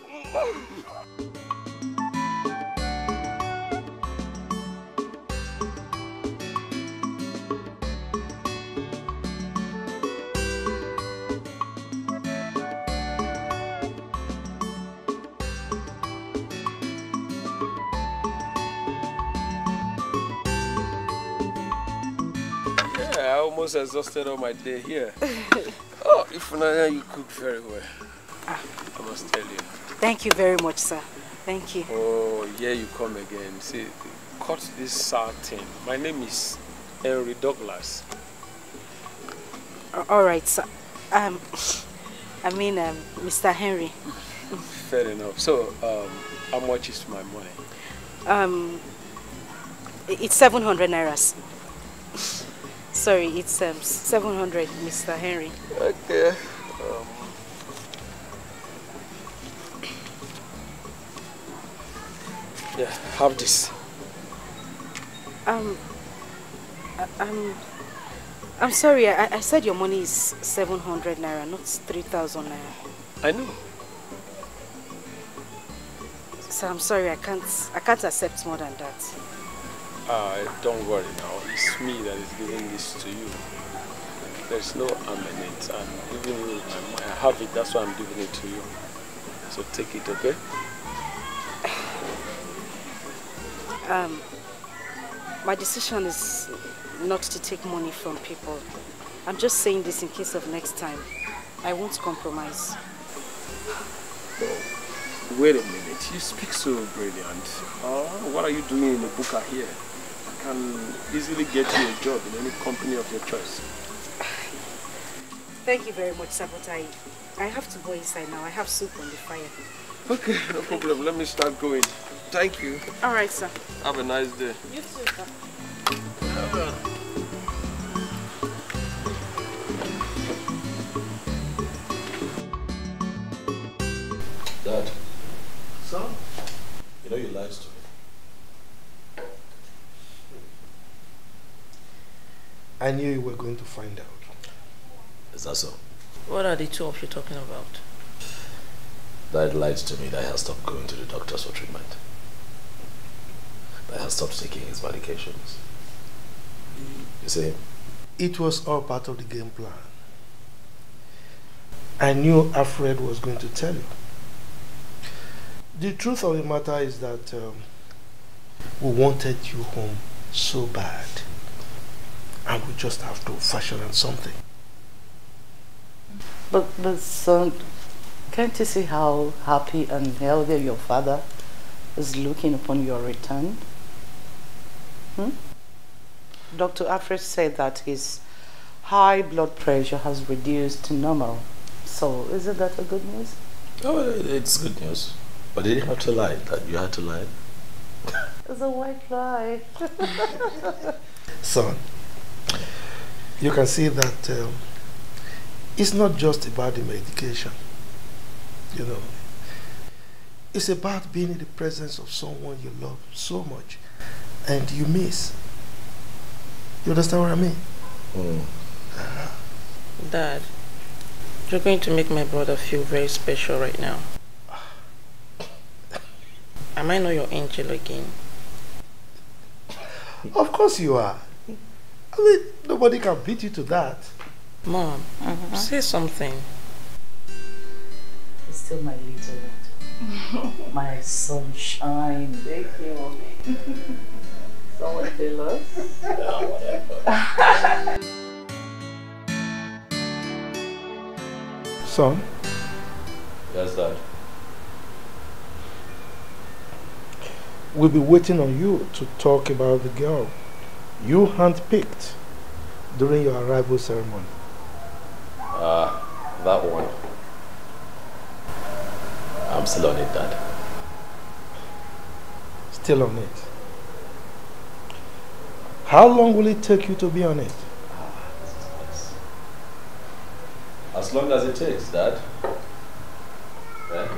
I almost exhausted all my day here. Oh, Ifunanya, you cook very well. I must tell you. Thank you very much, sir. Thank you. Oh, here you come again. See, cut this sour thing. My name is Henry Douglas. All right, sir. Mr. Henry. Fair enough. So, how much is my money? It's 700 nairas. Sorry, it's 700, Mr. Henry. Okay. Yeah, have this. I'm sorry. I said your money is 700 naira, not 3,000 naira. I know. So I'm sorry. I can't accept more than that. Don't worry now. It's me that is giving this to you. There's no harm in it. I'm giving you I have it, that's why I'm giving it to you. So take it, okay? My decision is not to take money from people. I'm just saying this in case of next time. I won't compromise. Wait a minute. You speak so brilliant. What are you doing in the Buka here? I can easily get you a job in any company of your choice. Thank you very much, Sabotai. I have to go inside now. I have soup on the fire. Okay, no problem. Let me start going. Thank you. All right, sir. Have a nice day. You too, sir. Dad, So? You know you lied to me. I knew you were going to find out. Is that so? What are the two of you talking about? Dad lied to me that he has stopped going to the doctors for treatment. That he has stopped taking his medications. You see? It was all part of the game plan. I knew Alfred was going to tell you. The truth of the matter is that we wanted you home so bad, and we just have to fashion on something. But son, can't you see how happy and healthy your father is looking upon your return? Dr. Alfred said that his high blood pressure has reduced to normal. So, isn't that a good news? Oh, it's good news. But did you have to lie? That you had to lie? It's a white lie. Son, you can see that it's not just about the medication. You know, it's about being in the presence of someone you love so much and you miss. You understand what I mean? Dad, you're going to make my brother feel very special right now. Am I not your angel again? Of course you are. I mean, nobody can beat you to that. Mom, say something. It's still my little one. My sunshine. Thank you, Mommy. Someone tell us? Yeah, whatever. Son? Yes, Dad. We'll be waiting on you to talk about the girl you handpicked during your arrival ceremony. That one. I'm still on it, Dad. Still on it? How long will it take you to be on it? As long as it takes, Dad.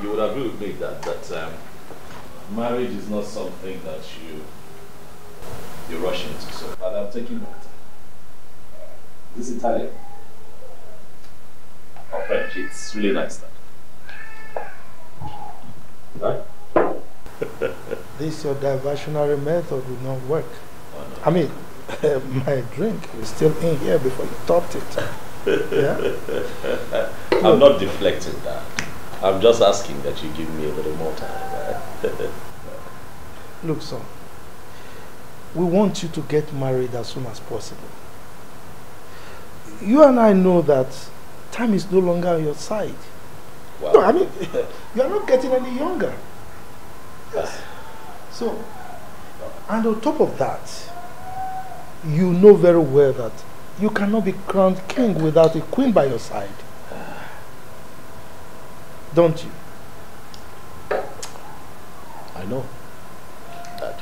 You would agree with me that marriage is not something that you rush into. So, but I'm taking my time. This is Italian. Oh, French. It's really nice, Dad. Right? This your diversionary method will not work. Oh, no. I mean, my drink is still in here before you topped it. Yeah? I'm not deflecting that. I'm just asking that you give me a little more time. Right? Look, son, we want you to get married as soon as possible. You and I know that time is no longer on your side. Wow. No, I mean, you are not getting any younger. Yes. So, and on top of that, you know very well that you cannot be crowned king without a queen by your side. Don't you? I know. Dad.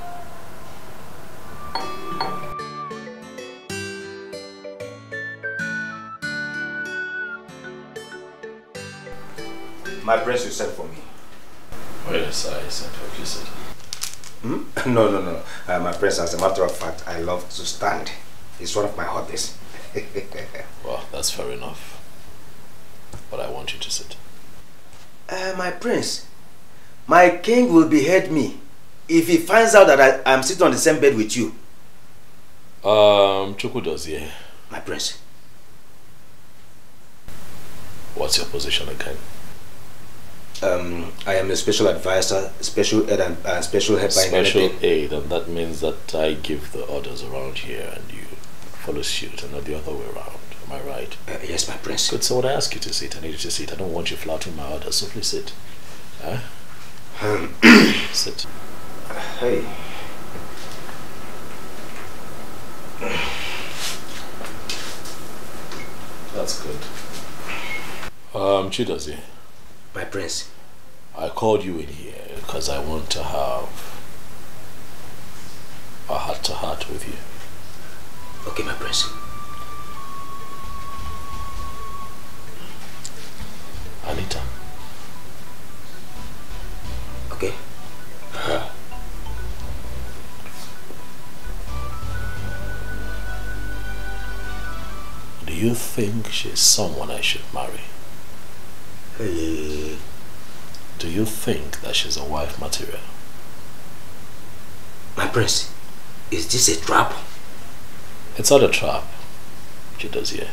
My prince, you sent for me. Oh yes, I sent what you said. No. My prince, as a matter of fact, I love to stand. It's one of my hobbies. Well, that's fair enough. But I want you to sit. My prince, my king will behead me if he finds out that I'm sitting on the same bed with you. Chuku does, yeah. My prince. What's your position again? I am a special advisor, special aid and special helper in Special anything. aid, and that means that I give the orders around here and you follow suit and not the other way around. Am I right? Yes, my prince. Good, so when I ask you to sit, I need you to sit. I don't want you flouting my orders, so please sit. Huh? Sit. Hey. That's good. Chidozie. My prince. I called you in here because I want to have a heart-to-heart with you. Okay, my prince. Anita. Okay. Do you think she's someone I should marry? Hey. Do you think that she's a wife material? My prince, is this a trap? It's not a trap, Chidozie.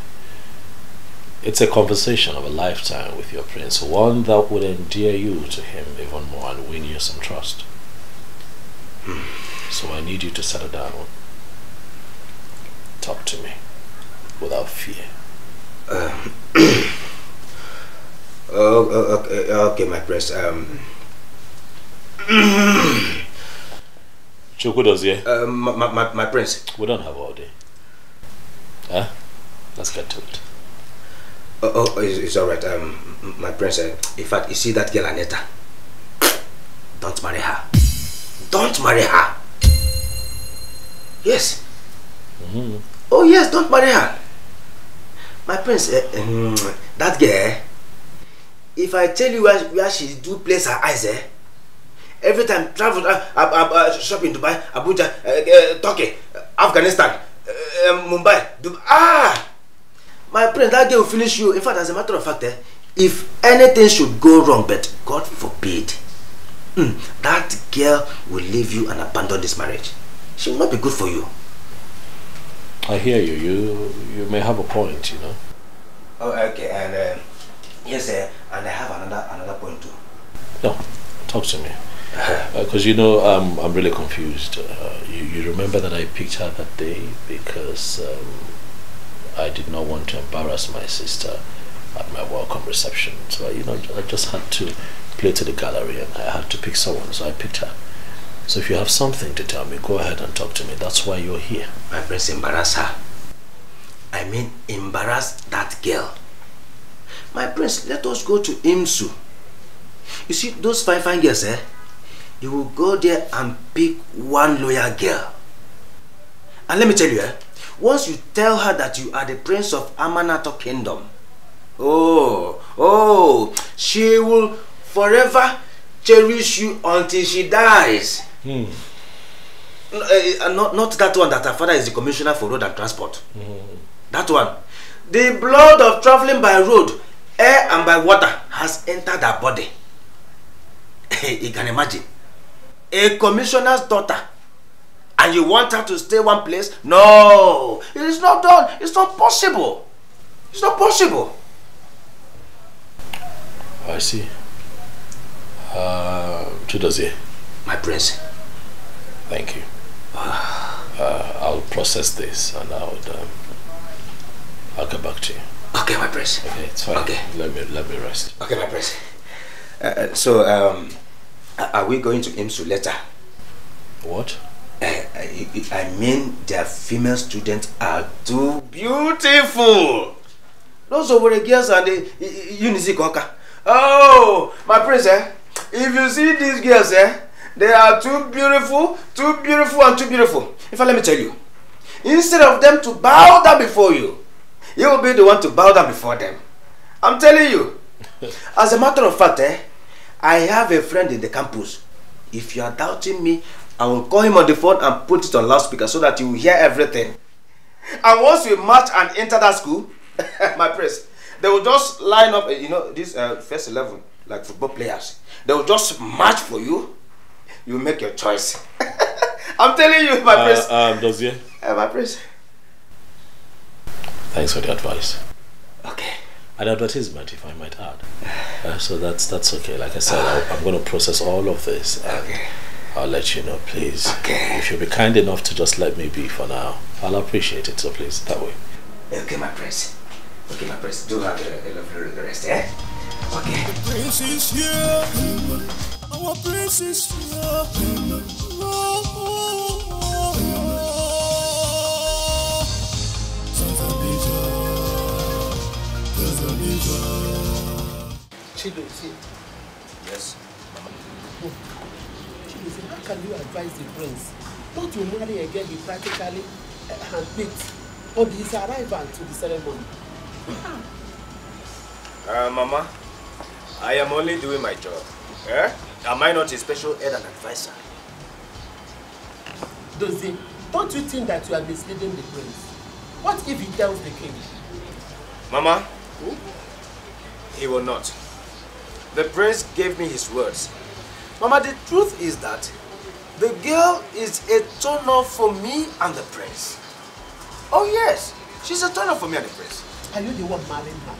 It's a conversation of a lifetime with your prince, one that would endear you to him even more and win you some trust. So I need you to settle down. Talk to me without fear. Okay, my prince. Chukwudozie. My prince. We don't have all day. Huh? Let's get to it. It's alright. My prince. In fact, you see that girl Aneta? Don't marry her. Don't marry her. Yes. Oh yes, don't marry her. My prince. That girl. If I tell you where she do place her eyes, every time travel, shop in Dubai, Abuja, Turkey, Afghanistan, Mumbai, Dubai. My prince, that girl will finish you. In fact, as a matter of fact, if anything should go wrong, but God forbid, that girl will leave you and abandon this marriage. She will not be good for you. I hear you. You may have a point, you know. Oh, okay, and yes, and I have another point too. No, talk to me. Because you know, I'm really confused. You remember that I picked her that day because I did not want to embarrass my sister at my welcome reception. So I just had to play to the gallery, and I had to pick someone. So I picked her. So if you have something to tell me, go ahead and talk to me. That's why you're here. My prince, embarrass her. I mean, embarrass that girl. My prince, let us go to IMSU. You see, those fine girls, you will go there and pick one loyal girl. And let me tell you, once you tell her that you are the prince of Amanato Kingdom, she will forever cherish you until she dies. Not that one that her father is the commissioner for road and transport. That one. The blood of traveling by road, air and by water has entered her body. You can imagine. A commissioner's daughter, and you want her to stay one place? No, it is not done. It's not possible. It's not possible. I see. Chidozie. My prince. Thank you. I'll process this and I'll get back to you. Okay, my prince. Okay, it's fine. Okay. Let me rest. Okay, my prince. So, are we going to IMSU later? What? I mean, their female students are too beautiful. Those over the girls and the Unisi Koka. Oh, my prince, if you see these girls, they are too beautiful, and too beautiful. In fact, let me tell you, instead of them to bow down before you, you will be the one to bow down before them. I'm telling you. As a matter of fact, I have a friend in the campus. If you are doubting me, I will call him on the phone and put it on loudspeaker so that you will hear everything. And once we march and enter that school, my prince, they will just line up, this first 11, like football players. They will just march for you. You make your choice. I'm telling you, my prince. Dozie. My prince. Thanks for the advice. Okay. An advertisement, if I might add. So that's okay. Like I said, I'm going to process all of this. And I'll let you know, please. Okay. If you'll be kind enough to just let me be for now, I'll appreciate it. So please, that way. Okay, my prince. Okay, my prince. Do have a lovely rest, Okay. The prince is here. Our prince is here. Chidozie. Yes, Mama. Chidozie, how can you advise the prince not to marry again, be practically handpicked on his arrival to the ceremony? Mama, I am only doing my job. Am I not a special aid and advisor? Dozie, don't you think that you are misleading the prince? What if he tells the king? Mama, he will not. The prince gave me his words. Mama, the truth is that the girl is a turn-off for me and the prince. Oh yes, she's a turn-off for me and the prince. Are you the one marrying her?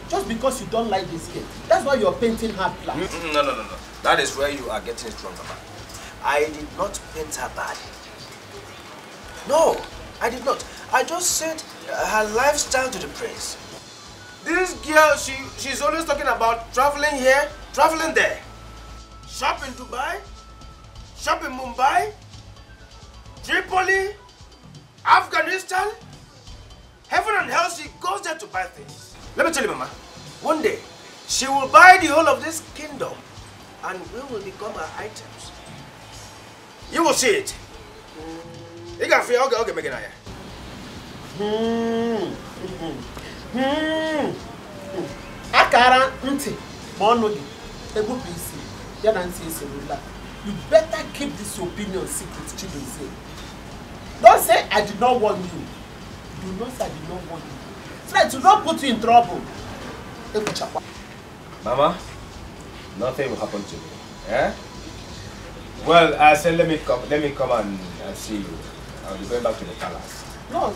Just because you don't like this kid. That's why you're painting her black. No. That is where you are getting it wrong, Mama. I did not paint her bad. No, I did not. I just said her lifestyle to the prince. This girl, she's always talking about traveling here, traveling there. Shop in Dubai, shop in Mumbai, Tripoli, Afghanistan. Heaven and hell, she goes there to buy things. Let me tell you, Mama, one day, she will buy the whole of this kingdom and we will become her items. You will see it. You can feel, okay, make it now. Akara nti, monogi, ebu PC, yadansi iselula. You better keep this opinion secret, Chidozie. Don't say I did not warn you. Do not say I did not warn you. Try to not put you in trouble. Mama, nothing will happen to me. Yeah? Well, I said let me come and see you. I'll be going back to the palace. No,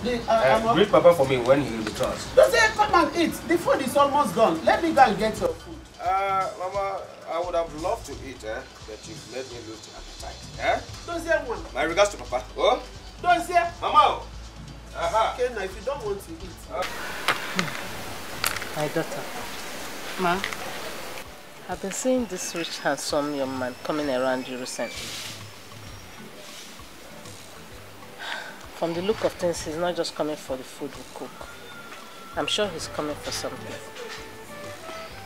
greet Papa for me when he returns. Don't say come and eat. The food is almost gone. Let me go and get your food. Mama, I would have loved to eat, but you've made me lose the appetite. Eh? Don't say one. My regards to Papa. Oh? Don't say. Mama. Okay, now if you don't want to eat. My daughter. Ma, I've been seeing this rich, handsome young man coming around you recently. From the look of things, he's not just coming for the food we cook. I'm sure he's coming for something.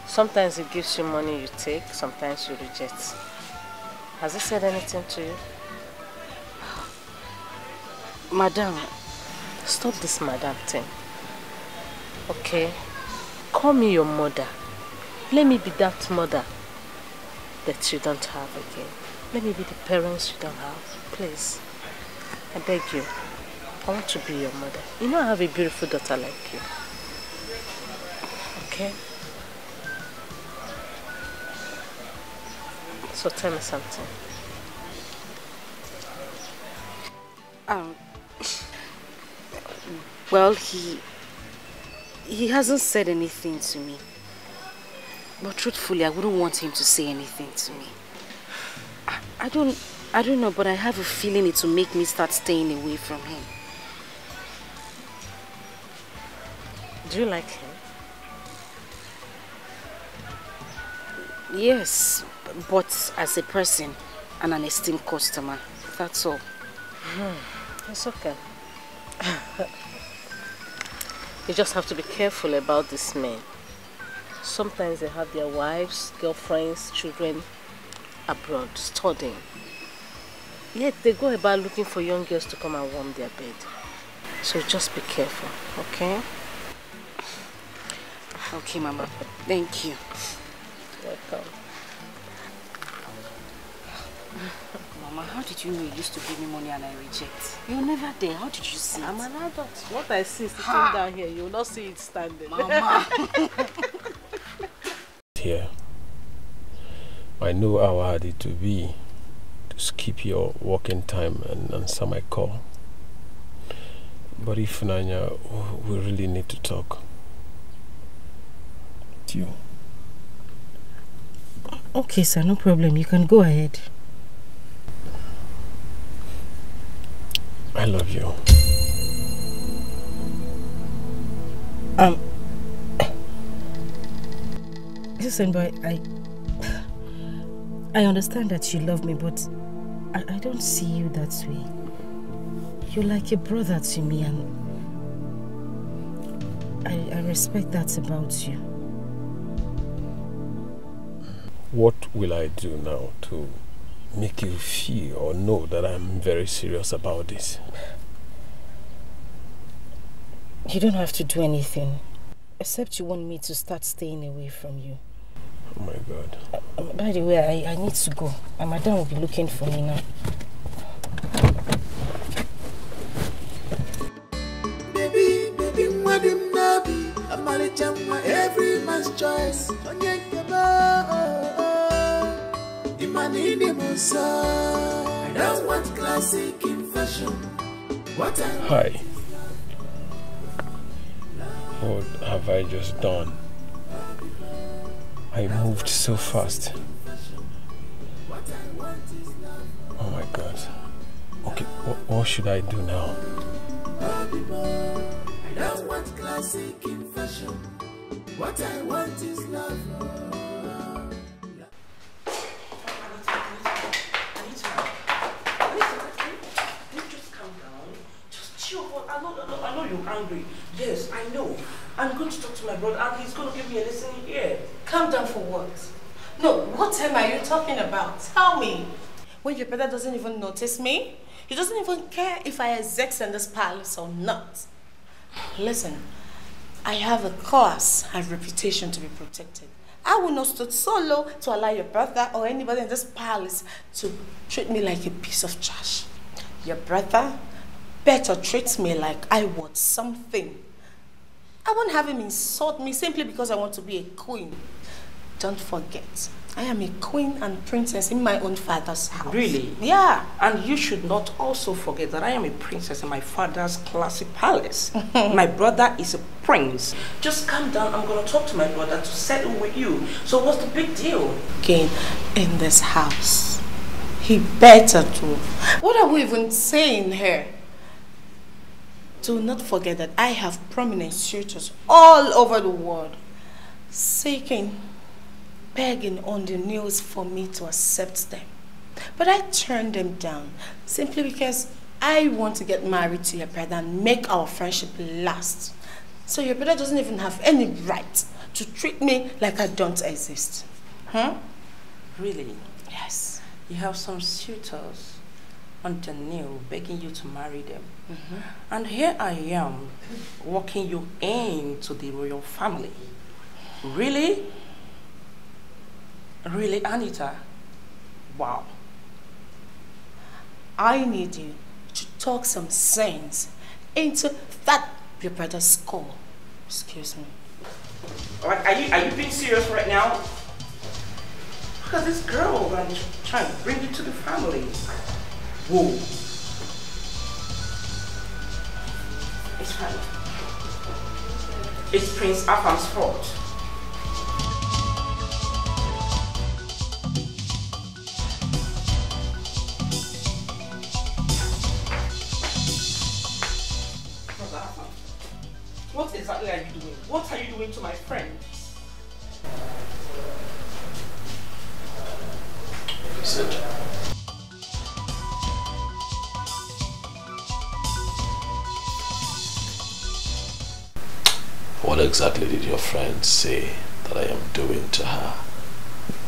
Sometimes he gives you money you take, sometimes you reject. Has he said anything to you? Madam. Stop this madam thing. Okay? Call me your mother. Let me be that mother that you don't have again. Let me be the parents you don't have. Please. I beg you. I want to be your mother. You know I have a beautiful daughter like you. Okay? So tell me something. Well, he hasn't said anything to me. But truthfully, I wouldn't want him to say anything to me. I don't know, but I have a feeling it will make me start staying away from him. Do you like him? Yes, but as a person and an esteemed customer, that's all. It's okay. You just have to be careful about these men. Sometimes they have their wives, girlfriends, children abroad, studying. Yet they go about looking for young girls to come and warm their bed. So just be careful, okay? Okay, Mama. Thank you. Welcome. Mama, how did you know you used to give me money and I reject? You're never there. How did you see it? I'm an adult. What I see sitting down here, you will not see it standing. Mama. Here, I know how hard it will be to skip your working time and answer my call. But if Nanya, we really need to talk. To you. Okay, sir, no problem. You can go ahead. I love you. Listen, boy, I understand that you love me, but I don't see you that way. You're like a brother to me, and I respect that about you. What will I do now to make you feel or know that I'm very serious about this? You don't have to do anything, except you want me to start staying away from you. Oh my God. By the way, I need to go. My madam will be looking for me now. Baby, madam nabi, amale chama every man's choice. Onye keba, imanini musa. I don't want classic in fashion. What I Hi. What have I just done? I moved so fast. Oh my God. Okay, what should I do now? I don't want classic in fashion. What I want is love. I know you're angry. Yes, I know. I'm going to talk to my brother and he's going to give me a lesson here. Calm down for what? No, what time are you talking about? Tell me. When your brother doesn't even notice me? He doesn't even care if I exist in this palace or not. Listen, I have a class and reputation to be protected. I will not stood so low to allow your brother or anybody in this palace to treat me like a piece of trash. Your brother better treat me like I want something. I won't have him insult me simply because I want to be a queen. Don't forget, I am a queen and princess in my own father's house. Really? Yeah. And you should not also forget that I am a princess in my father's classy palace. My brother is a prince. Just calm down. I'm going to talk to my brother to settle with you. So what's the big deal? Again, in this house, he better do. What are we even saying here? Do not forget that I have prominent suitors all over the world seeking, begging on the news for me to accept them. But I turned them down simply because I want to get married to your brother and make our friendship last. So your brother doesn't even have any right to treat me like I don't exist. Huh? Really? Yes. You have some suitors on the new begging you to marry them. And here I am walking you into the royal family. Really? Really, Anita? Wow. I need you to talk some sense into that your brother's skull. Excuse me. Like, are you being serious right now? Look at this girl and trying to bring you to the family. Whoa. It's fine. It's Prince Afam's fault. What exactly are you doing? What are you doing to my friend? Sit. What exactly did your friend say that I am doing to her?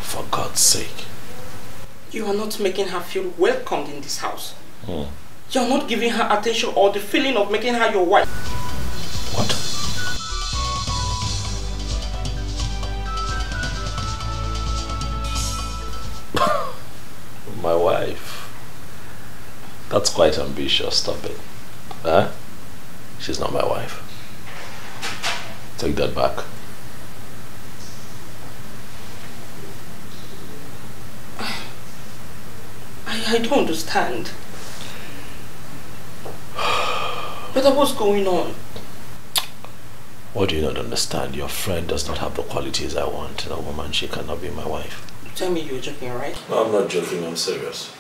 For God's sake. You are not making her feel welcomed in this house. Hmm. You are not giving her attention or the feeling of making her your wife. What? My wife? That's quite ambitious, stop it. Huh? She's not my wife. Take that back. I don't understand. But what's going on? What do you not understand? Your friend does not have the qualities I want in a woman. She cannot be my wife. Tell me you're joking, right? No, I'm not joking. I'm serious.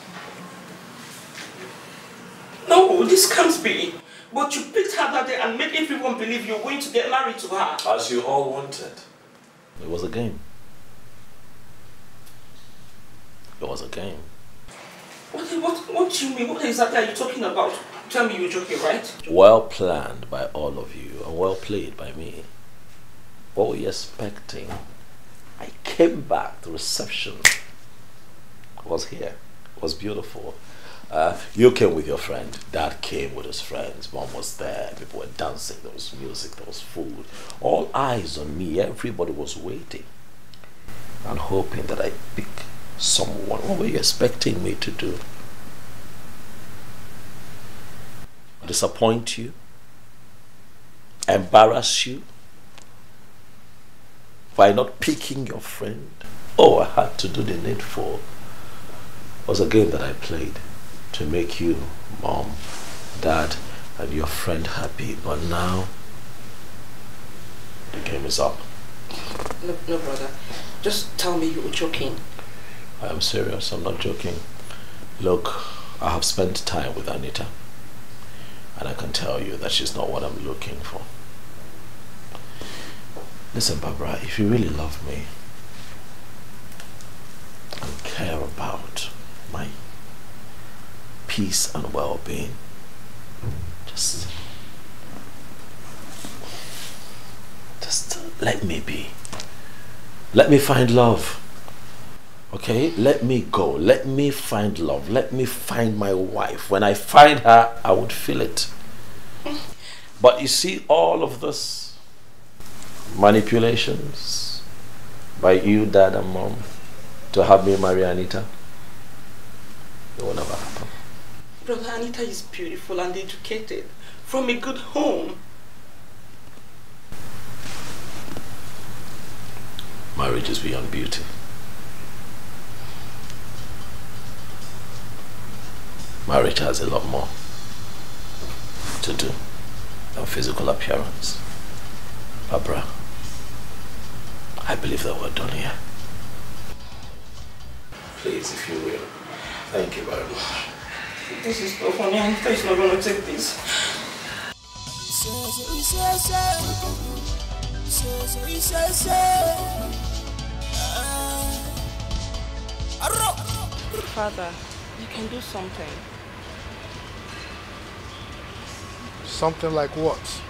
No, this can't be. But you picked her that day and made everyone believe you're going to get married to her. As you all wanted. It was a game. It was a game. What do you mean? What exactly are you talking about? Tell me you're joking, right? Well planned by all of you and well played by me. What were you expecting? I came back, the reception was here. It was beautiful. You came with your friend. Dad came with his friends. Mom was there. People were dancing. There was music. There was food. All eyes on me. Everybody was waiting. and hoping that I pick someone. What were you expecting me to do? Disappoint you? Embarrass you? By not picking your friend? Oh, I had to do the needful. It was a game that I played to make you, Mom, Dad, and your friend happy. But now, the game is up. No, brother. Just tell me you were joking. I am serious. I'm not joking. Look, I have spent time with Anita, and I can tell you that she's not what I'm looking for. Listen, Barbara, if you really love me and care about my peace and well-being, just let me be. Let me find love. Okay? Let me go. Let me find love. Let me find my wife. When I find her, I would feel it. But you see, all of this manipulations by you, Dad and Mom, to have me marry Anita, it will never happen. Brother, Anita is beautiful and educated, from a good home. Marriage is beyond beauty. Marriage has a lot more to do than physical appearance. Barbara, I believe that we're done here. Please, if you will. Thank you very much. This is so funny. Anita is not going to take this. Father, you can do something. Something like what?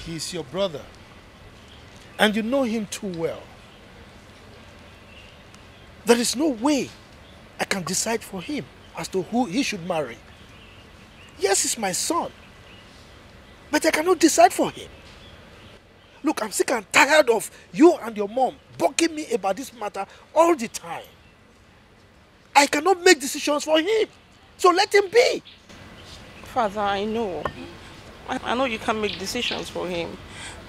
He's your brother, and you know him too well. There is no way I can decide for him as to who he should marry. Yes, he's my son, but I cannot decide for him. Look, I'm sick and tired of you and your mom bugging me about this matter all the time. I cannot make decisions for him, so let him be. Father, I know. I know you can't make decisions for him,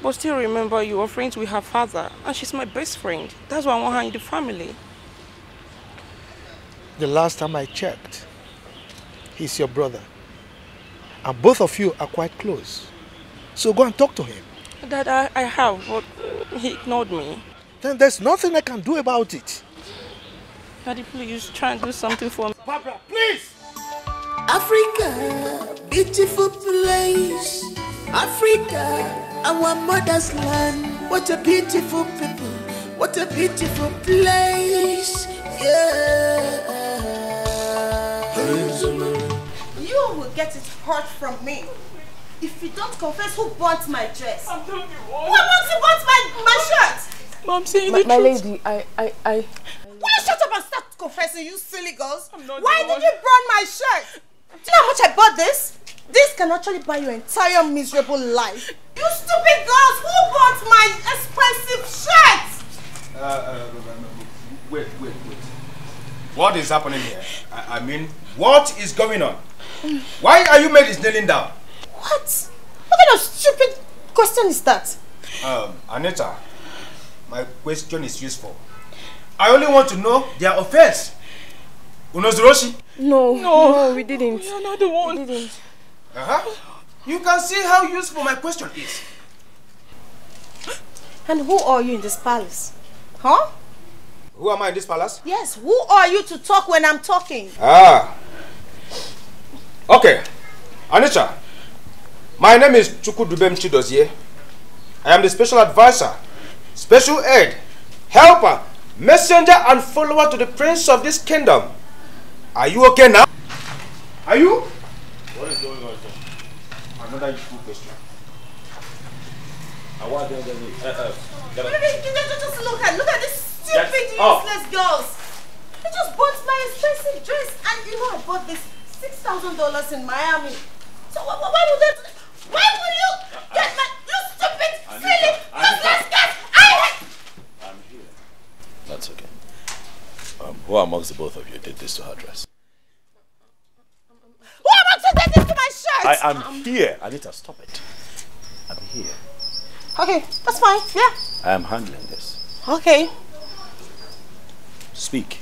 but still remember you are friends with her father, and she's my best friend. That's why I want her in the family. The last time I checked, he's your brother, and both of you are quite close. So go and talk to him. Dad, I have, but he ignored me. Then there's nothing I can do about it. Daddy, please try and do something for me. Barbara, please! Africa, beautiful place. Africa, our mother's land. What a beautiful people. What a beautiful place. Yeah. You will get it hurt from me. If you don't confess who burnt my dress. I'm telling you what. Who burnt my shirt? Mom, saying the truth. My lady, Will you shut up and start confessing, you silly girls? Why did you burn my shirt? Do you know how much I bought this? This can actually buy your entire miserable life. You stupid girls, who bought my expensive shirt? Wait. What is happening here? I mean, what is going on? Why are you ladies kneeling down? What? What kind of stupid question is that? Anita, my question is useful. I only want to know their offense. Unozoroshi? No, we didn't. You're not the one. We didn't. You can see how useful my question is. And who are you in this palace? Huh? Who am I in this palace? Yes, who are you to talk when I'm talking? Okay. Anita, my name is Chukudubem Chidozie. I am the special advisor, special aid, helper, messenger and follower to the prince of this kingdom. Are you okay now? Are you? What is going on here? Another useful question. Just look at this stupid, useless girls. They just bought my expensive dress, and you know I bought this $6,000 in Miami. So why would they? Why will you get my? You stupid, silly, useless cat! I'm here. That's okay. Who amongst the both of you did this to her dress? Who amongst you did this to my shirt? I am here. Anita, stop it. I'm here. Okay, that's fine. Yeah. I am handling this. Okay. Speak.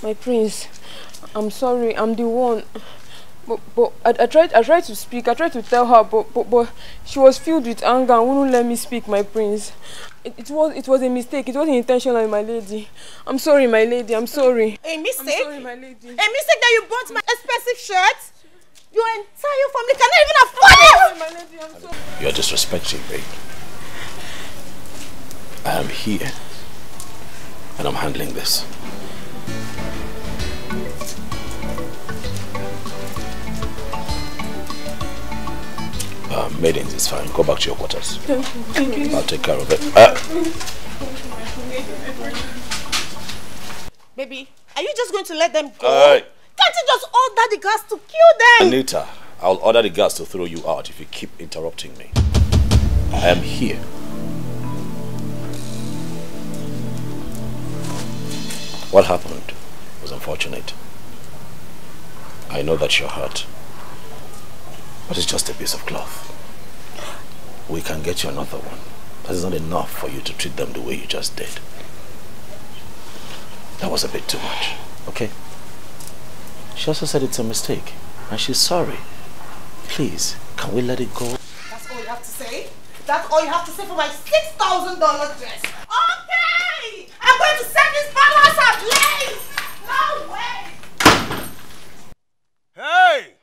My prince, I'm sorry. I'm the one. But I tried to speak. I tried to tell her, but she was filled with anger and wouldn't let me speak, my prince. It was a mistake. It wasn't intentional, my lady. I'm sorry, my lady. I'm sorry. A mistake? I'm sorry, my lady. A mistake that you bought my expensive shirt? Your entire family cannot even afford it! My lady, I'm sorry. You're disrespecting me. I am here. And I'm handling this. Maidens, it's fine. Go back to your quarters. Thank you. I'll take care of it. Baby, are you just going to let them go? Can't you just order the guards to kill them? Anita, I'll order the guards to throw you out if you keep interrupting me. I am here. What happened was unfortunate. I know that you're hurt. But it's just a piece of cloth. We can get you another one. That is not enough for you to treat them the way you just did. That was a bit too much, okay? She also said it's a mistake, and she's sorry. Please, can we let it go? That's all you have to say? That's all you have to say for my $6,000 dress? Okay! I'm going to set this palace ablaze! No way! Hey!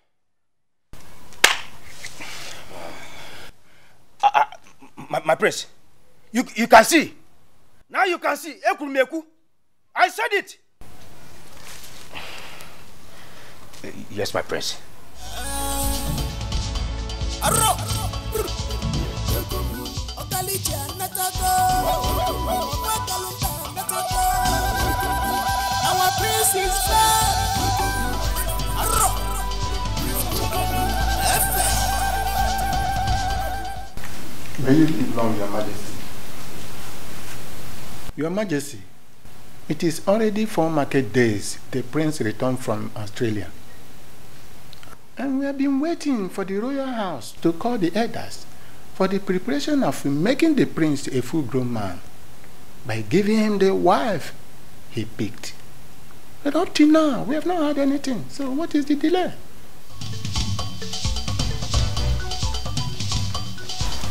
My prince, you can see. Now you can see. I said it. Yes, my prince. Our prince is dead. May you live long, Your Majesty. Your Majesty, it is already 4 market days the prince returned from Australia. And we have been waiting for the royal house to call the elders for the preparation of making the prince a full-grown man by giving him the wife he picked. But up till now, we have not heard anything. So what is the delay?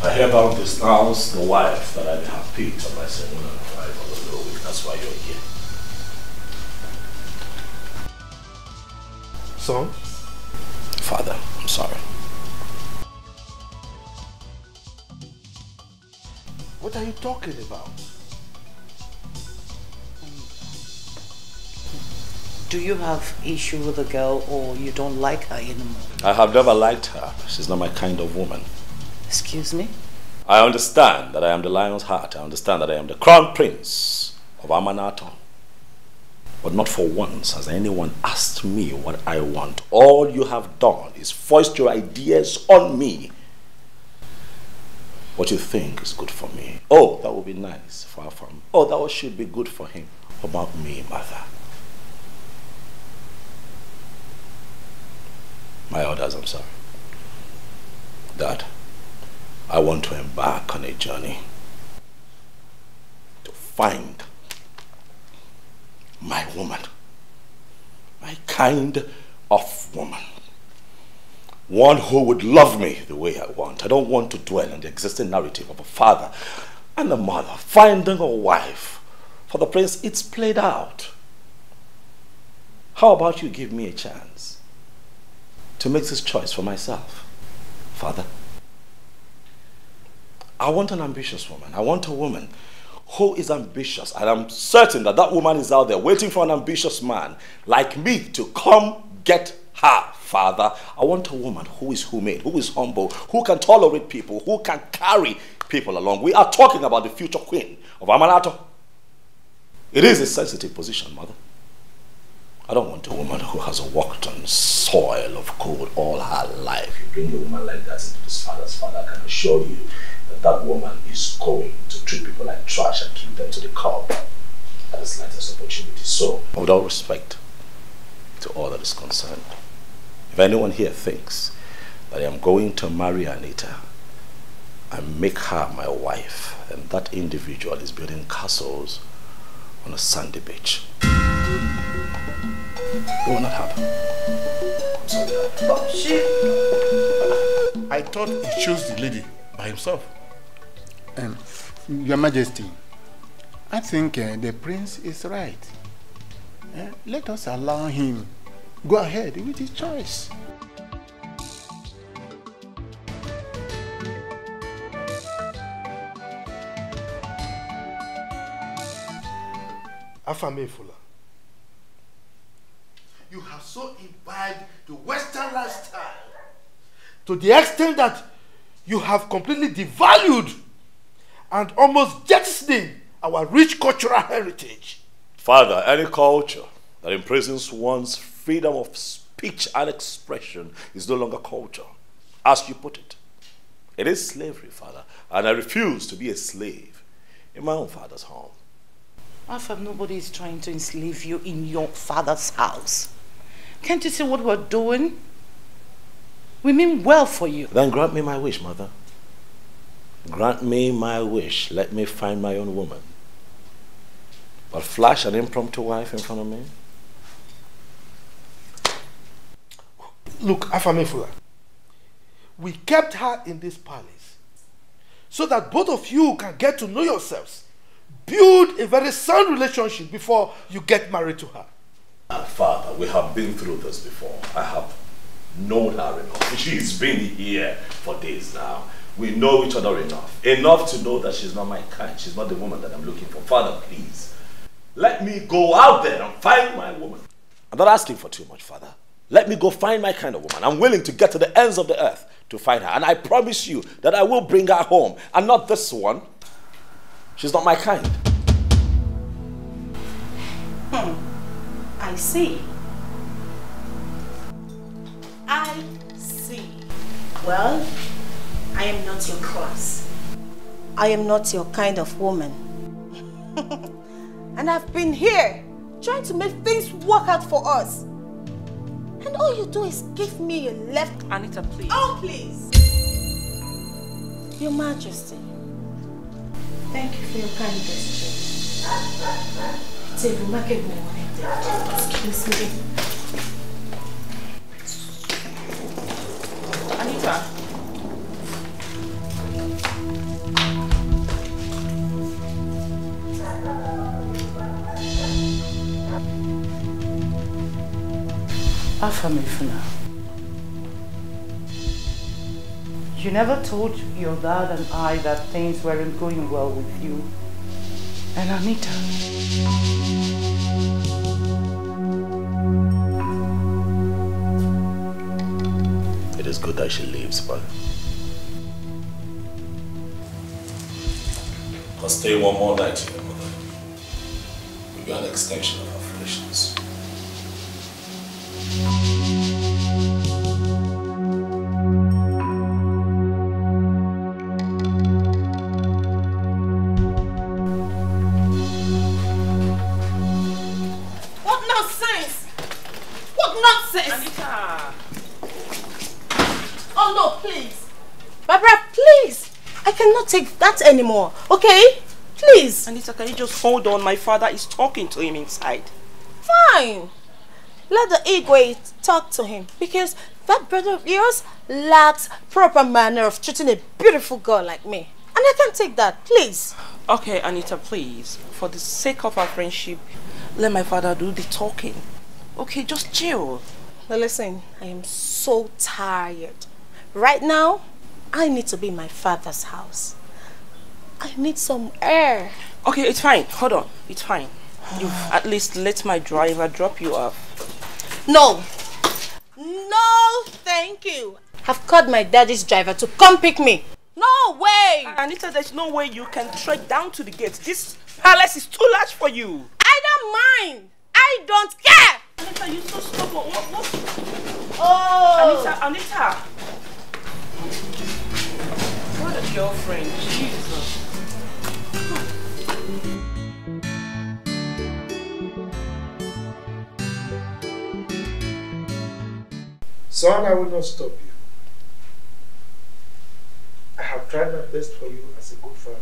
I hereby denounce the wife that I have picked on my second arrival of the week. That's why you're here. Son? Father, I'm sorry. What are you talking about? Do you have issue with the girl or you don't like her anymore? I have never liked her. She's not my kind of woman. Excuse me? I understand that I am the lion's heart. I understand that I am the crown prince of Amanato. But not for once has anyone asked me what I want. All you have done is foist your ideas on me. What you think is good for me. Oh, that would be nice for our family. Oh, that should be good for him. What about me, mother? My orders, I'm sorry. Dad, I want to embark on a journey to find my woman, my kind of woman. One who would love me the way I want. I don't want to dwell on the existing narrative of a father and a mother finding a wife. For the prince, it's played out. How about you give me a chance to make this choice for myself, Father? I want an ambitious woman. I want a woman who is ambitious. And I'm certain that that woman is out there waiting for an ambitious man like me to come get her, Father. I want a woman who is humane, who is humble, who can tolerate people, who can carry people along. We are talking about the future queen of Amanato. It is a sensitive position, Mother. I don't want a woman who has walked on soil of cold all her life. You bring a woman like that into this father's father, I can assure you that that woman is going to treat people like trash and keep them to the curb at the slightest opportunity. So, with all respect to all that is concerned, if anyone here thinks that I am going to marry Anita and make her my wife, then that individual is building castles on a sandy beach. It will not happen. I'm sorry. But I thought he chose the lady by himself. Your Majesty, I think the prince is right. Let us allow him go ahead with his choice. Afame Fula, you have so imbibed the Western lifestyle to the extent that you have completely devalued and almost jettisoning our rich cultural heritage. Father, any culture that imprisons one's freedom of speech and expression is no longer culture, as you put it. It is slavery, Father, and I refuse to be a slave in my own father's home. Afam, nobody is trying to enslave you in your father's house. Can't you see what we're doing? We mean well for you. Then grant me my wish, Mother. Grant me my wish. Let me find my own woman. But flash an impromptu wife in front of me? Look, Afame Fula, we kept her in this palace so that both of you can get to know yourselves. Build a very sound relationship before you get married to her. Father, we have been through this before. I have known her enough. She's been here for days now. We know each other enough. Enough to know that she's not my kind. She's not the woman that I'm looking for. Father, please, let me go out there and find my woman. I'm not asking for too much, Father. Let me go find my kind of woman. I'm willing to get to the ends of the earth to find her. And I promise you that I will bring her home. And not this one. She's not my kind. I see. I see. Well, I am not your class. I am not your kind of woman. And I've been here trying to make things work out for us. And all you do is give me a left. Anita, please. Oh, please. Your Majesty. Thank you for your kind gesture. It's a remarkable morning. Excuse me. Anita. Afame Funa, you never told your dad and I that things weren't going well with you and Anita. It is good that she leaves, but I'll stay one more night here, Mother. We'll be an extension of our relations. What nonsense! What nonsense! Anita! Oh no, please! Barbara, please! I cannot take that anymore, okay? Please! Anita, can you just hold on? My father is talking to him inside. Fine! Let the Igwe talk to him, because that brother of yours lacks proper manner of treating a beautiful girl like me. And I can't take that, please. Okay, Anita, please. For the sake of our friendship, let my father do the talking. Okay, just chill. Now listen, I am so tired. Right now, I need to be in my father's house. I need some air. Okay, it's fine. Hold on. It's fine. You at least let my driver drop you off. No. No, thank you. I've called my daddy's driver to come pick me. No way. Anita, there's no way you can trek down to the gate. This palace is too large for you. I don't mind. I don't care. Anita, you're so stubborn. What? Oh! Anita! What a girlfriend, Jesus. Son, I will not stop you. I have tried my best for you as a good father.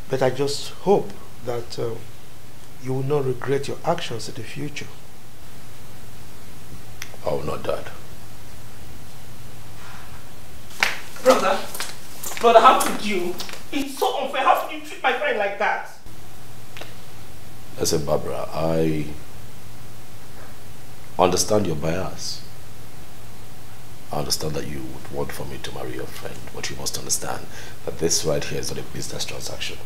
But I just hope that you will not regret your actions in the future. I will not, Dad. Brother, how could you? It's so unfair. How could you treat my friend like that? Listen, Barbara, I understand your bias. I understand that you would want for me to marry your friend, but you must understand that this right here is not a business transaction.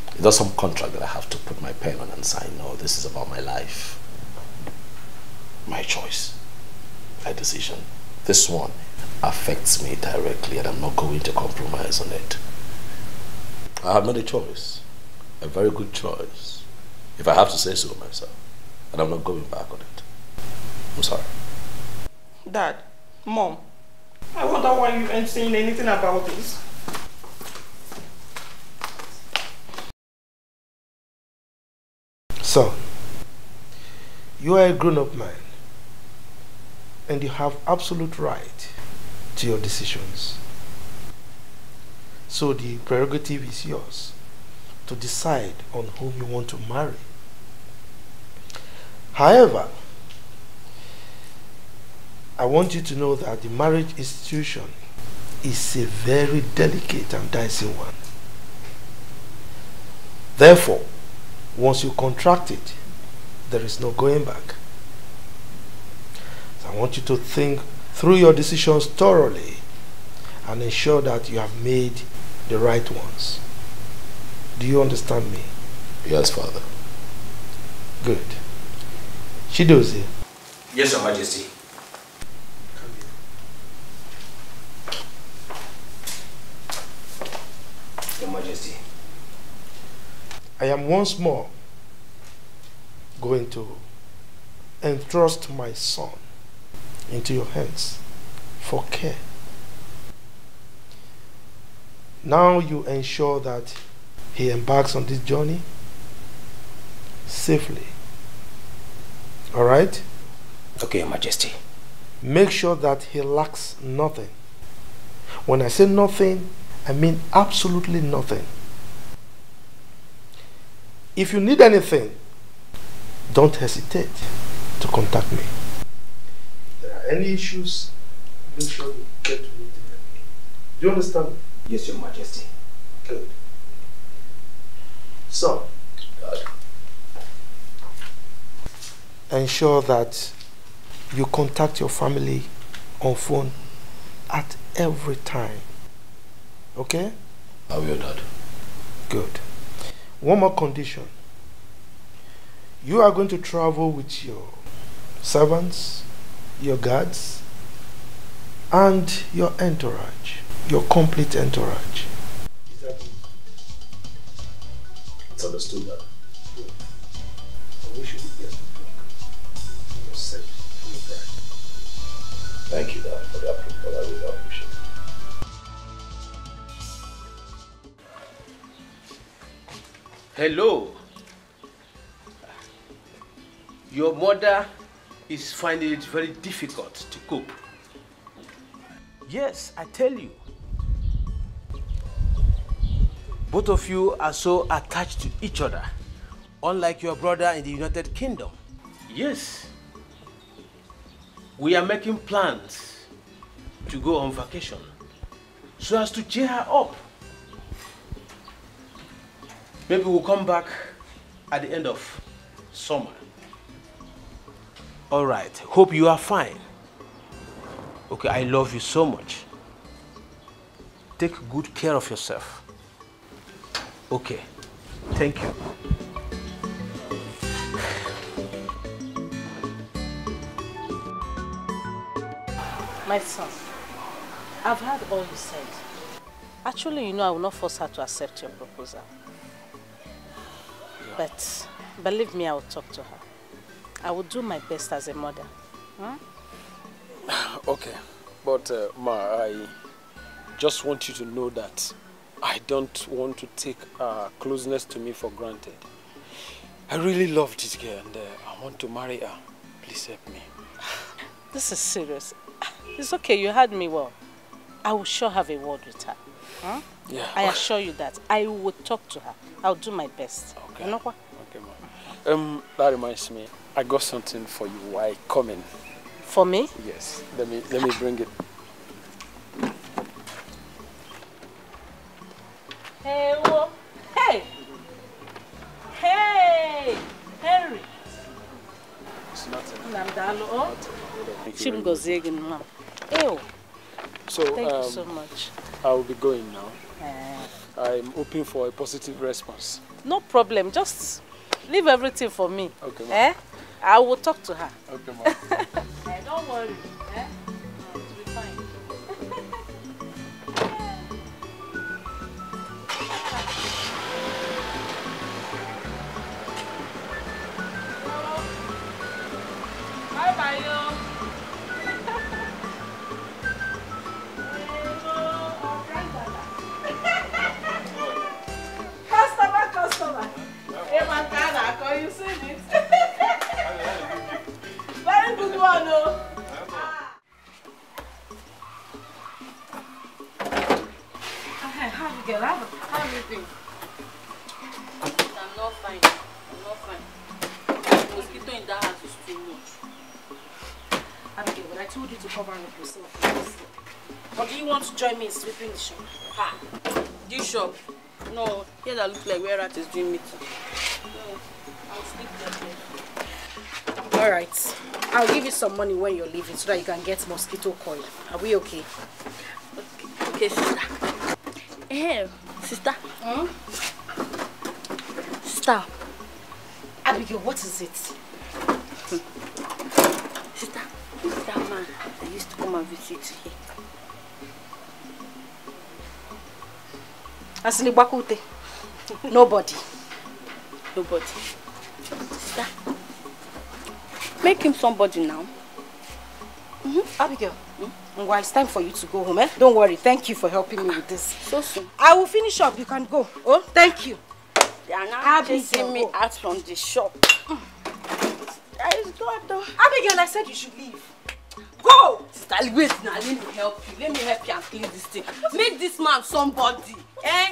It's not some contract that I have to put my pen on and sign. No, this is about my life. My choice. My decision. This one affects me directly and I'm not going to compromise on it. I have made a choice. A very good choice. If I have to say so myself. And I'm not going back on it. I'm sorry. Dad, Mom, I wonder why you ain't saying anything about this. Son, you are a grown-up man and you have absolute right to your decisions. So the prerogative is yours to decide on whom you want to marry. However, I want you to know that the marriage institution is a very delicate and dicey one. Therefore, once you contract it, there is no going back. So I want you to think through your decisions thoroughly and ensure that you have made the right ones. Do you understand me? Yes, Father. Good. Chidozie. Yes, Your Majesty. Your Majesty. I am once more going to entrust my son into your hands for care. Now you ensure that he embarks on this journey safely. All right? Okay, Your Majesty. Make sure that he lacks nothing. When I say nothing, I mean absolutely nothing. If you need anything, don't hesitate to contact me. If there are any issues, make sure you get to me. Do you understand? Yes, Your Majesty. Good. So, ensure that you contact your family on phone at every time. Okay? I will, Dad. Good. One more condition. You are going to travel with your servants, your guards, and your entourage, your complete entourage. Is that It's understood, Dad. good? I wish you the best of luck. You're safe for your bride. Thank you, Dad, for the approval. I really appreciate it. Hello. Your mother is finding it very difficult to cope. Yes, I tell you. Both of you are so attached to each other, unlike your brother in the United Kingdom. Yes. We are making plans to go on vacation so as to cheer her up. Maybe we'll come back at the end of summer. All right. Hope you are fine. Okay, I love you so much. Take good care of yourself. Okay. Thank you. My son, I've heard all you said. Actually, you know I will not force her to accept your proposal. But Believe me, I will talk to her. I will do my best as a mother. Okay, but Ma, I just want you to know that I don't want to take closeness to me for granted. I really love this girl and I want to marry her. Please help me. This is serious. It's okay, you heard me well. I will sure have a word with her. Yeah. I assure you that I will talk to her. I'll do my best. Okay. Okay, Ma. That reminds me, I got something for you while I come in. For me? Yes. Let me bring it. Hey, whoa. Hey! Hey! Henry! It's nothing. So, thank you so much. I will be going now. I'm hoping for a positive response. No problem. Just leave everything for me. Okay, Ma. I will talk to her. Okay, Ma. Don't worry. It will be fine. Bye-bye, yo. Customer. Hey, man, can you see it? Very good one, no? Hey, how you get out? How you doing? I'm not fine. The mosquito in that house is too much. Abigail, when I told you to cover up yourself, or do you want to join me in sweeping the shop? Ha! This shop? No, here that looks like where Rat is doing meeting. No, I'll sleep there. Alright. I'll give you some money when you're leaving so that you can get mosquito coil. Are we okay? Okay, sister. Hey, sister. Sister. Abigail, what is it? Sister, who's that man that used to come and visit here? Asli Bakute. Nobody. Sister, make him somebody now. Abigail, well, it's time for you to go home, eh? Don't worry. Thank you for helping me with this. So soon. I will finish up. You can go. Oh, thank you. They are now chasing me out from the shop. That is God, though. Abigail, I said you should leave. Go! Sister, wait now. Let me help you. Let me help you and clean this thing. Make this man somebody.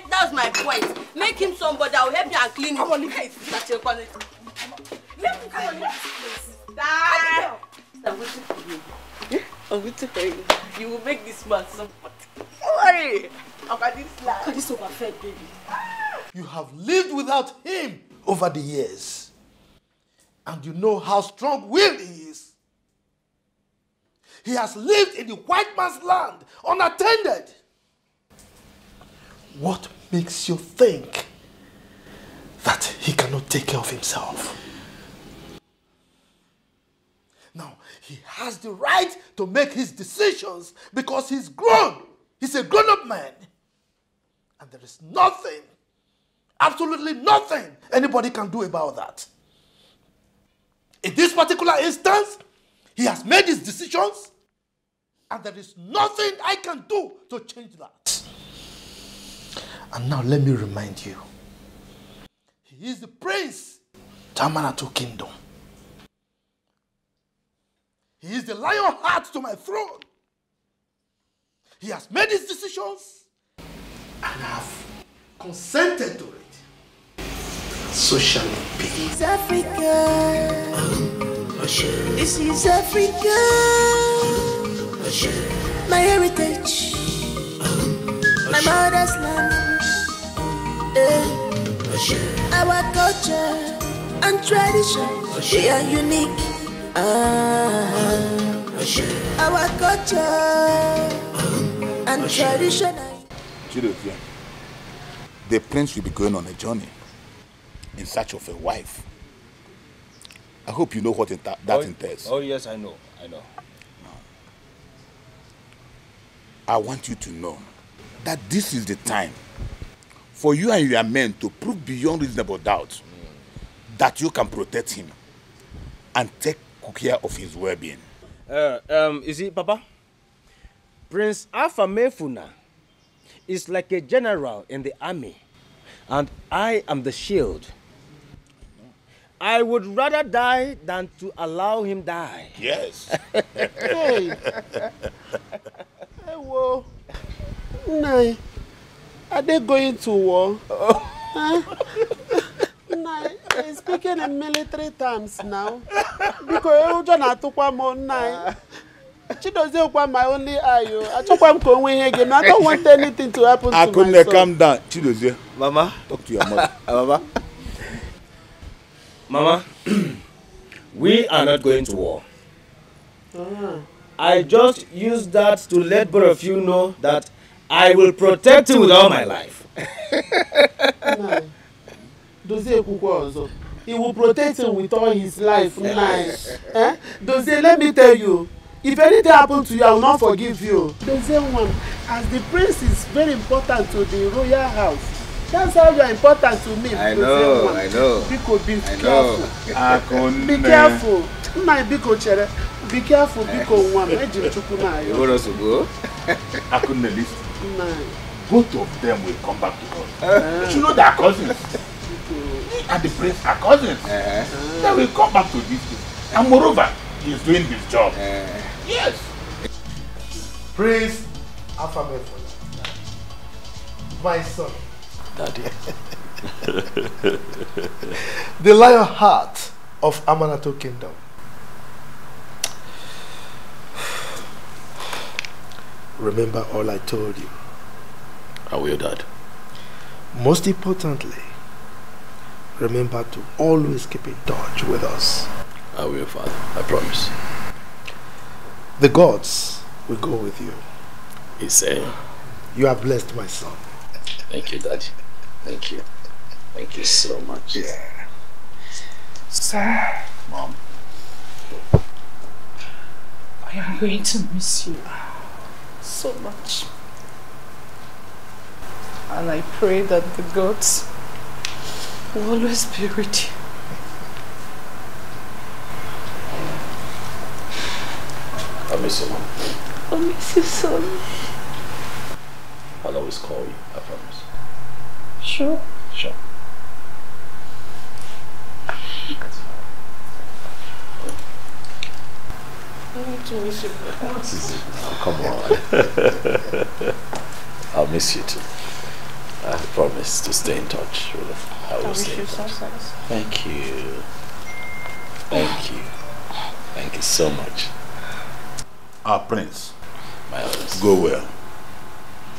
That's my point. Make him somebody. I will help you and clean it. Come on, leave it. Let me come on, leave this place. I'm waiting for you. I'm waiting for you. You will make this man somebody. Don't worry. Look at this overfed baby. You have lived without him over the years. And you know how strong-willed he is. He has lived in the white man's land unattended. What makes you think that he cannot take care of himself? Now, he has the right to make his decisions because he's grown. He's a grown-up man. And there is nothing, absolutely nothing anybody can do about that. In this particular instance, he has made his decisions, and there is nothing I can do to change that. And now let me remind you, he is the prince to Amanatu Kingdom. He is the lion heart to my throne. He has made his decisions, and I have consented to it. So shall it be. This is Africa. This is Africa. My heritage. My mother's land. Our culture and tradition, they are unique. Our culture and tradition. Chidovia, the prince will be going on a journey in search of a wife. I hope you know what that entails. Oh yes, I know. I want you to know that this is the time for you and your men to prove beyond reasonable doubt that you can protect him and take good care of his well-being. You see, Papa, Prince Afamefuna is like a general in the army, and I am the shield. I would rather die than to allow him die. Yes. Hey. Hey, whoa. Nai, are they going to war? Huh? Nai, they're speaking in military terms now. Because you don't Nai. Chidozie my only eye. I don't want anything to happen to my son. Akunle, calm down. Chidozie. Mama. Talk to your mother. Mama. Mama, we are not going to war. I just use that to let both of you know that I will protect you with all my life. He will protect him with all his life. Nice. Eh? Dozie, let me tell you, if anything happens to you, I will not forgive you. Dozie, as the prince is very important to the royal house, that's how you are important to me. I know, I know. Biko, be careful. Be careful. Biko, chere. Be careful, Biko. You want us to go? Akunle, listen. Both of them will come back to us. You know they are cousins. Me and the prince are cousins. They will come back to this place. And moreover, he is doing his job. Yes. Prince Afamefuna, my son. Daddy. The lion heart of Amanato Kingdom. Remember all I told you. I will, Dad. Most importantly, remember to always keep in touch with us. I will, Father. I promise. The gods will go with you. You are blessed, my son. Thank you, Daddy. Thank you. Thank you so much. Yeah. Sir. Mom. I am going to miss you so much. And I pray that the gods will always be with you. I miss you, Mom. I miss you, son. I'll always call you, I promise. Sure. Sure. I need to miss you. Oh, come on. I'll miss you too. I promise to stay in touch. Really. I will stay in touch. Thank you. Thank you. Thank you so much. Our prince. My honors. Go well.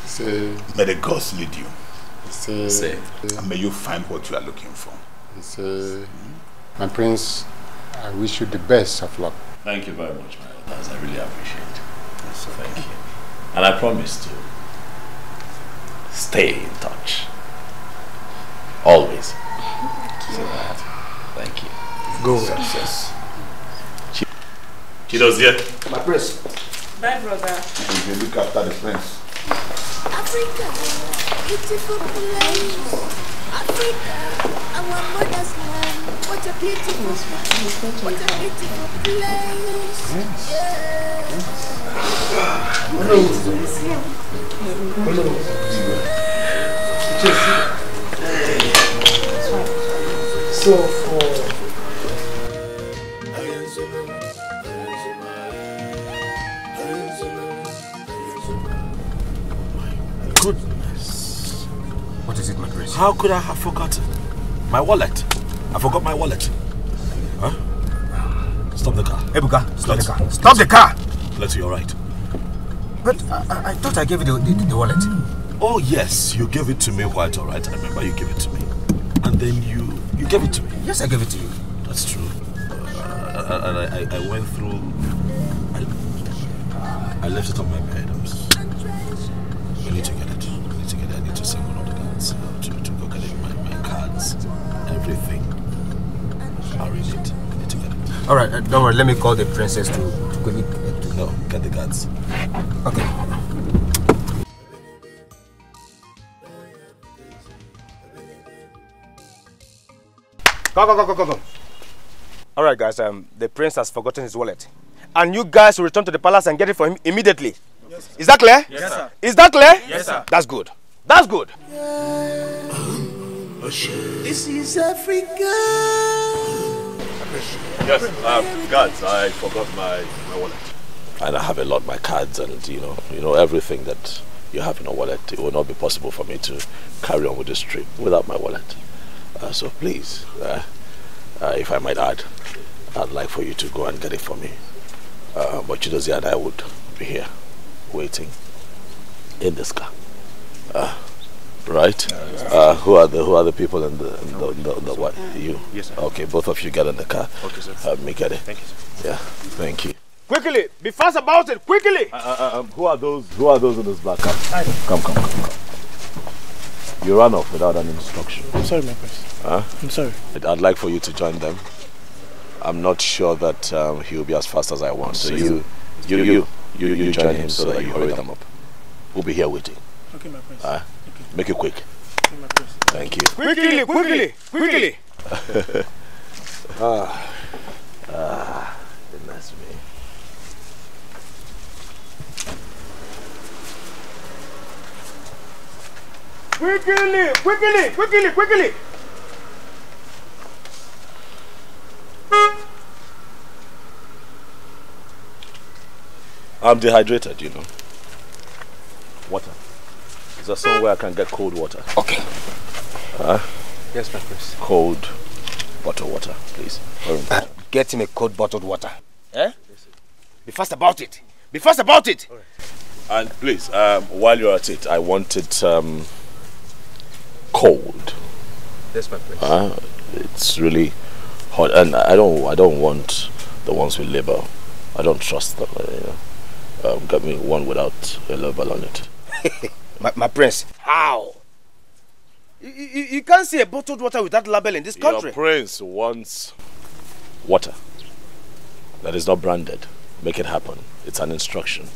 Say. May the gods lead you. Say. And may you find what you are looking for. Say. My prince, I wish you the best of luck. Thank you very much, my elders. I really appreciate it. So thank you. And I promise to stay in touch. Always. So that. Thank you. Go well. Success. Chidozie. My prince. Bye, brother. You can look after the prince. Africa, beautiful place. Africa, our mother's land. What a beautiful place. What a beautiful place. So for goodness. What is it, my prince? How could I have forgotten? My wallet. I forgot my wallet. Huh? Stop the car. Ebuka, stop the car. Stop the car! Let's you're right. But I thought I gave you the wallet. Oh yes, you gave it to me quite alright. I remember you gave it to me. And then you gave it to me. Yes, I gave it to you. That's true. And I went through... I left it on my bed. We need to get it. I need to send one of the guards to go get it. My cards, everything are in it. I need to get it. Alright, don't worry. Let me call the princess to go get it. No, get the guards. Okay. Go. All right, guys. The prince has forgotten his wallet, and you guys will return to the palace and get it for him immediately. Yes, is that clear? Yes, sir. Is that clear? Yes, sir. That's good. That's good. This is Africa. Yes, guards, I forgot my wallet. And I have a lot of my cards and you know everything that you have in a wallet. It will not be possible for me to carry on with this trip without my wallet. So please, if I might add, I'd like for you to go and get it for me. But Chidozie and I would be here, waiting in this car. Right? Who are the people in the what? You? Yes, sir. Okay, both of you get in the car. Okay, sir. Me get it. Thank you, sir. Yeah, thank you. Quickly, be fast about it. Quickly. Who are those in this black car? Come. You ran off without an instruction. I'm sorry, my prince. I'm sorry. I'd like for you to join them. I'm not sure that he'll be as fast as I want. So you join him so that you hurry them up. We'll be here waiting. Okay, my prince. Okay. Make it quick. Okay, my prince. Thank you. Quickly. Goodness me. Quickly. I'm dehydrated, you know. Water. Is there somewhere I can get cold water? Okay. Yes, my prince. Cold bottled water, please. Get him a cold bottled water. Eh? Be fast about it. Right. And please, while you're at it, I want it cold. Yes, my prince. It's really hot, and I don't want the ones with label. I don't trust them. Get me one without a label on it. my prince, how? You can't see a bottled water without label in this country. Your prince wants water that is not branded. Make it happen. It's an instruction.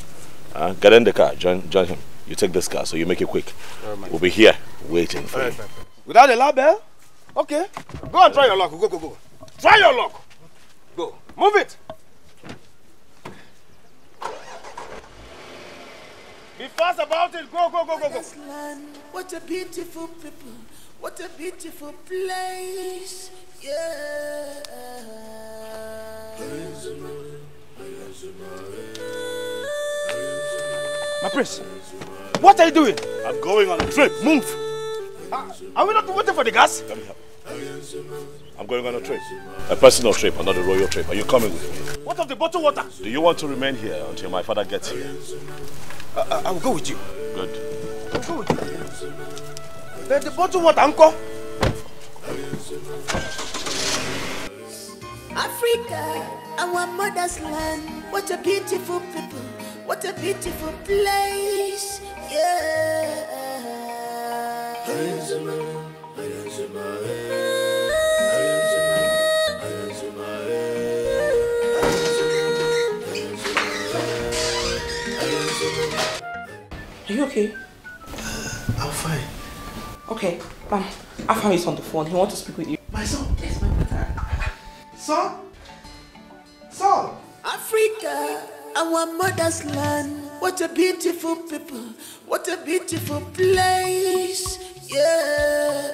Get in the car. Join him. You take this car, so you make it quick. We'll be here waiting for you. Without a label? Okay. Go and try your luck. Go. Try your luck. Go. Move it. Be fast about it. Go. What a beautiful people. What a beautiful place. Yeah. My prince, what are you doing? I'm going on a trip. Move. Are we not waiting for the gas? Come here. I'm going on a trip. A personal trip, not a royal trip. Are you coming with me? What of the bottled water? Do you want to remain here until my father gets here? I will go with you. Good. I'll go with you. The bottled water, uncle. Africa, our mother's land. What a beautiful people. What a beautiful place. Yeah. Are you okay? I'm fine. Okay. Afam is on the phone. He wants to speak with you. My son? Yes, my brother. Son? Africa, our mother's land. What a beautiful people. What a beautiful place. Yeah.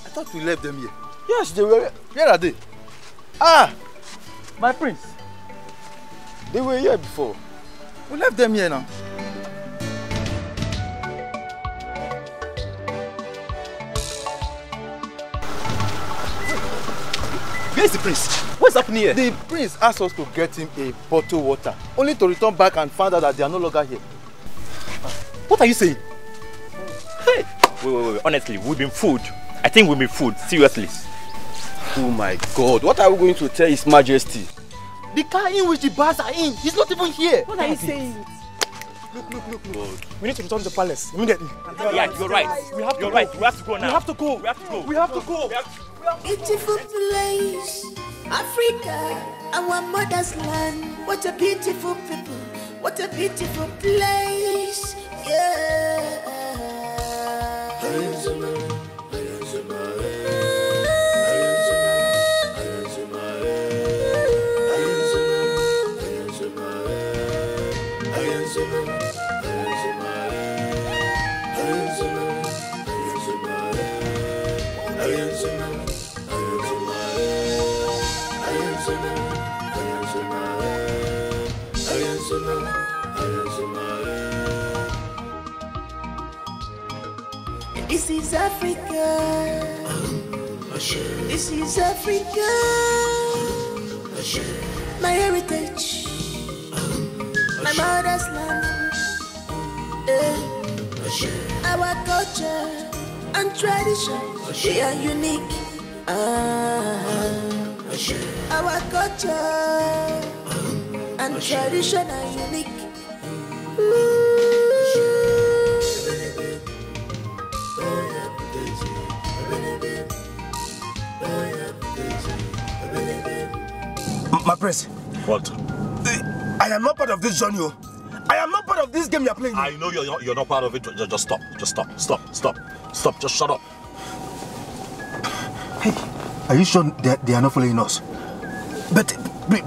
I thought we left them here. Yes, they were. Where are they? My prince. They were here before. We left them here now. Where's the prince? What's happening here? The prince asked us to get him a bottle of water, only to return back and find out that they are no longer here. What are you saying? Hey! Wait. Honestly, we've been fooled. I think we've been fooled. Seriously. Oh my God. What are we going to tell His Majesty? The car in which the bars are in, he's not even here. What are you saying? Look. We need to return to the palace immediately. Yeah, you're right. We have to You're go. right. We have to go now. We have to go. We have to go. We have to go. Beautiful place, Africa, our mother's land. What a beautiful people, what a beautiful place. Yeah. This is Africa. This is Africa. My heritage. My mother's land. Our culture and tradition, they are unique. Our culture and tradition are unique. My prince. What? I am not part of this journey. I am not part of this game you are playing. I know you're not part of it. Just stop. Just stop. Just shut up. Hey, are you sure they are not following us? But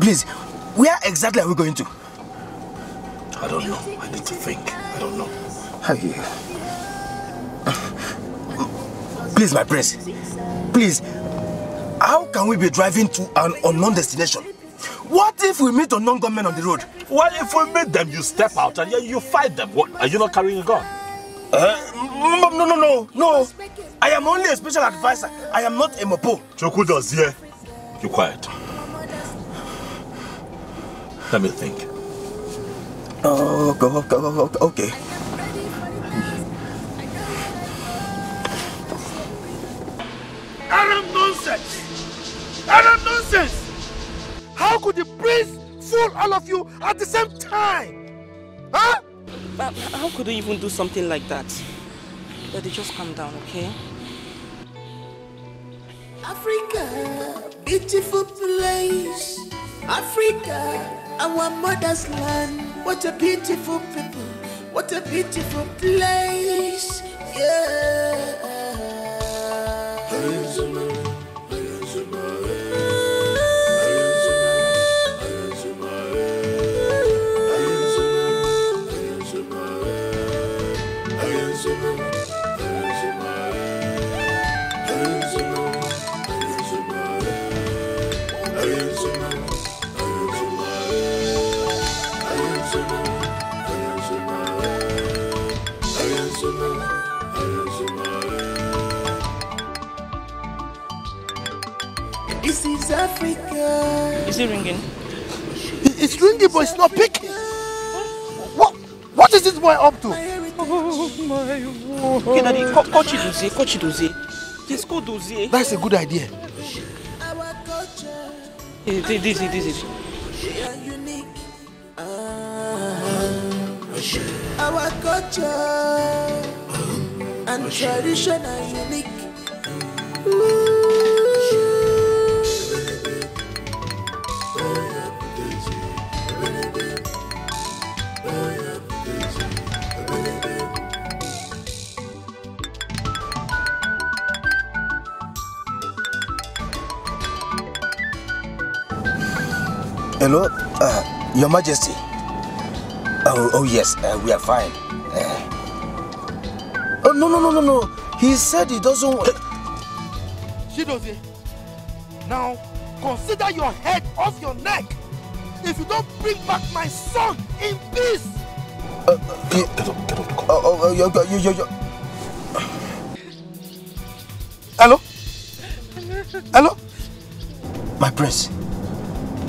please, where exactly are we going to? I don't know. I need to think. I don't know. Please, my prince. Please, how can we be driving to an unknown destination? What if we meet unknown gunmen on the road? Well, if we meet them, you step out and you fight them. What? Are you not carrying a gun? No. I am only a special advisor. I am not a mopo. Choku does here. You quiet. Let me think. Okay. Arab nonsense! How could the prince fool all of you at the same time? Huh? But how could they even do something like that? Daddy, just calm down, okay? Africa, beautiful place. Africa, our mother's land. What a beautiful people. What a beautiful place. Yeah. This is Africa. Is it ringing? It's ringing, but it's not picking. What is this boy up to? Okay, Daddy, call Chidozie. Just call Dozie. That's a good idea. This. They are unique. Our culture and tradition are unique. Hello, Your Majesty. Oh yes, we are fine. Oh no. He said he doesn't want. Chidozie, now consider your head off your neck. If you don't bring back my son in peace. Get up. Yo. Hello? My prince.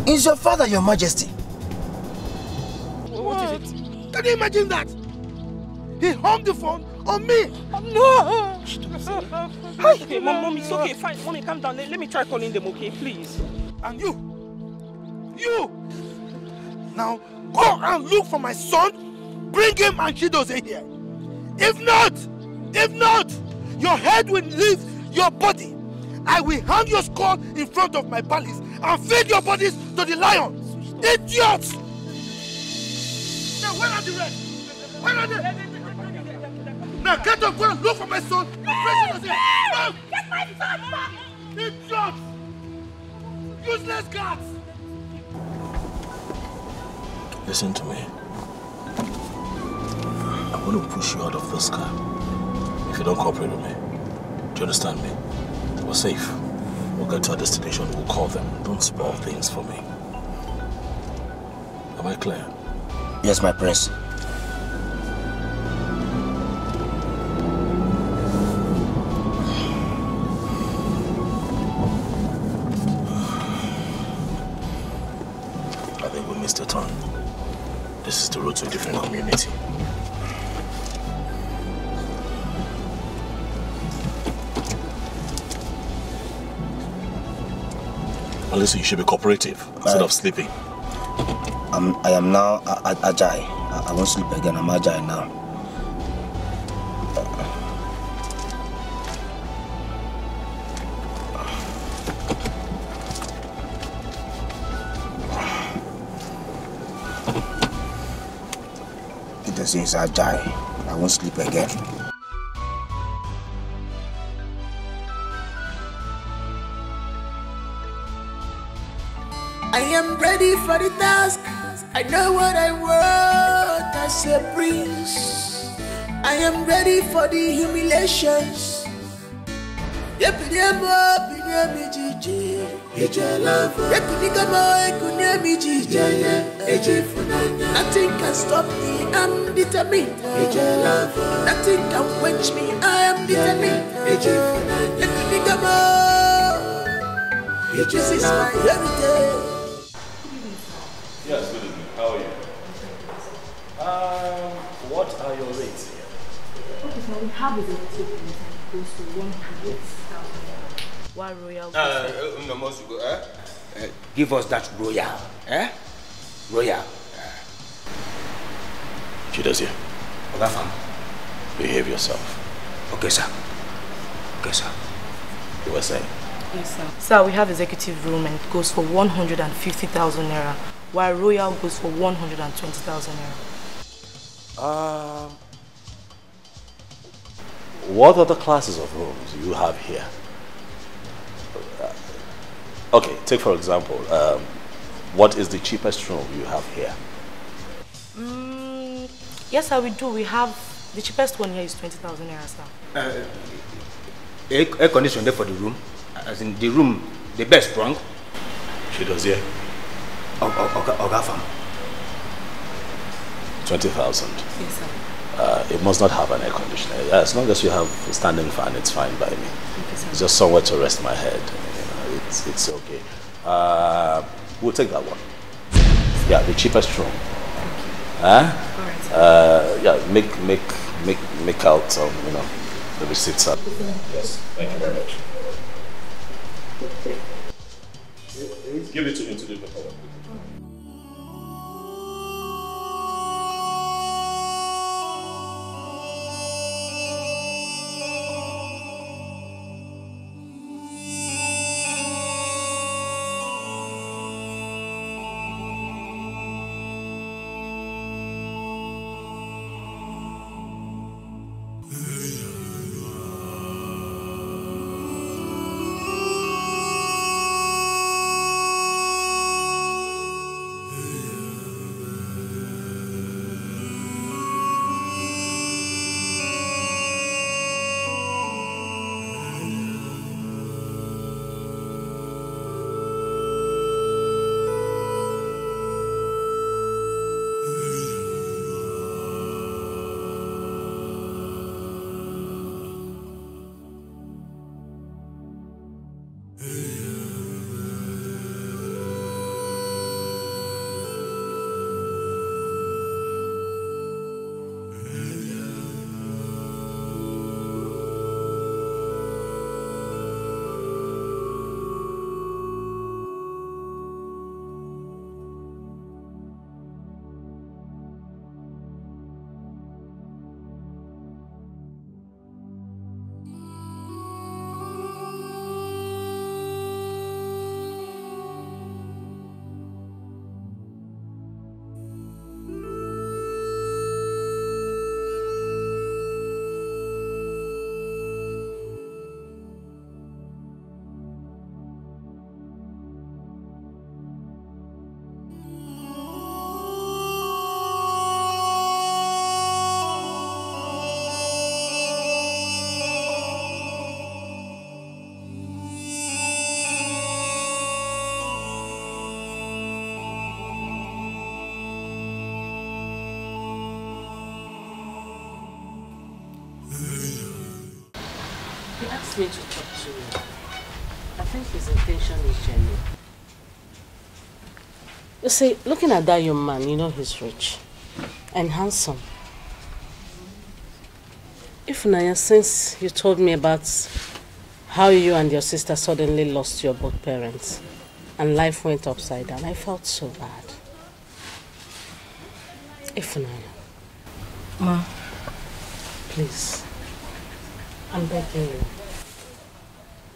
Is your father Your Majesty? What is it? Can you imagine that? He hung the phone on me. No! Okay, Mom, it's okay, fine. Mommy, calm down. Let me try calling them, okay? Please. And You! Now, go and look for my son, bring him and Chidozie here. If not, your head will leave your body. I will hang your skull in front of my palace and feed your bodies to the lions. Idiots! Now, where are the rest? Where are they? Now, get up, go and look for my son. No! Get my son back! Idiots! Useless guards! Listen to me. I'm going to push you out of this car if you don't cooperate with me. Do you understand me? We're safe. We'll get to our destination. We'll call them. Don't spoil things for me. Am I clear? Yes, my prince. I think we missed a turn. This is the road to a different community. Unless you should be cooperative instead of sleeping. I am now Ajay. I won't sleep again. I'm Ajay now. It says Ajay. I won't sleep again. I am ready for the task. I know what I want as a prince. I am ready for the humiliations. Nothing can stop me, I'm determined. Nothing can quench me, I am determined. This is my heritage. Yes, good evening. How are you? What are your rates here? Okay, so we have a executive goes to 100,000. Why royal? No more to go, give us that royal, Royal. Chidozie. Ogafam. Behave yourself. Okay, sir. Okay, sir. You were saying? Yes, sir. Sir, we have executive room and it goes for 150,000 naira, while royal goes for 120,000 naira. What other classes of rooms do you have here? Okay, take for example, what is the cheapest room you have here? Yes, sir, we do. We have the cheapest one here is 20,000 naira, sir. Air condition there for the room, as in the room, the best strong. Chidozie. Ogafam. 20,000. Yes, sir. It must not have an air conditioner. Yeah, as long as you have a standing fan, it's fine by me. Okay, sir. It's just somewhere to rest my head. You know, it's okay. We'll take that one. Yeah, the cheapest room. Huh? Yeah, make out you know, the receipts up. Yes, thank you very much. Give it to him to do the paperwork. asked me to talk to you. I think his intention is genuine. You see, looking at that young man, you know he's rich and handsome. If Naya, since you told me about how you and your sister suddenly lost your both parents and life went upside down, I felt so bad. If Naya, Ma, please, I'm begging you.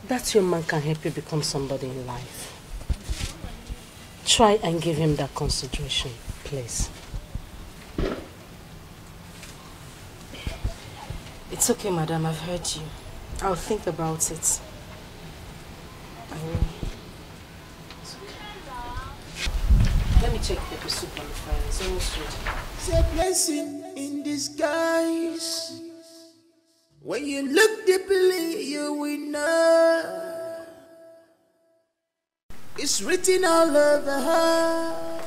That young man can help you become somebody in life. Try and give him that consideration, please. It's okay, madam. I've heard you. I'll think about it. I will. It's okay. Let me check the soup on the fire. It's almost ready. It's a blessing in disguise. When you look deeply, you will know. It's written all over her.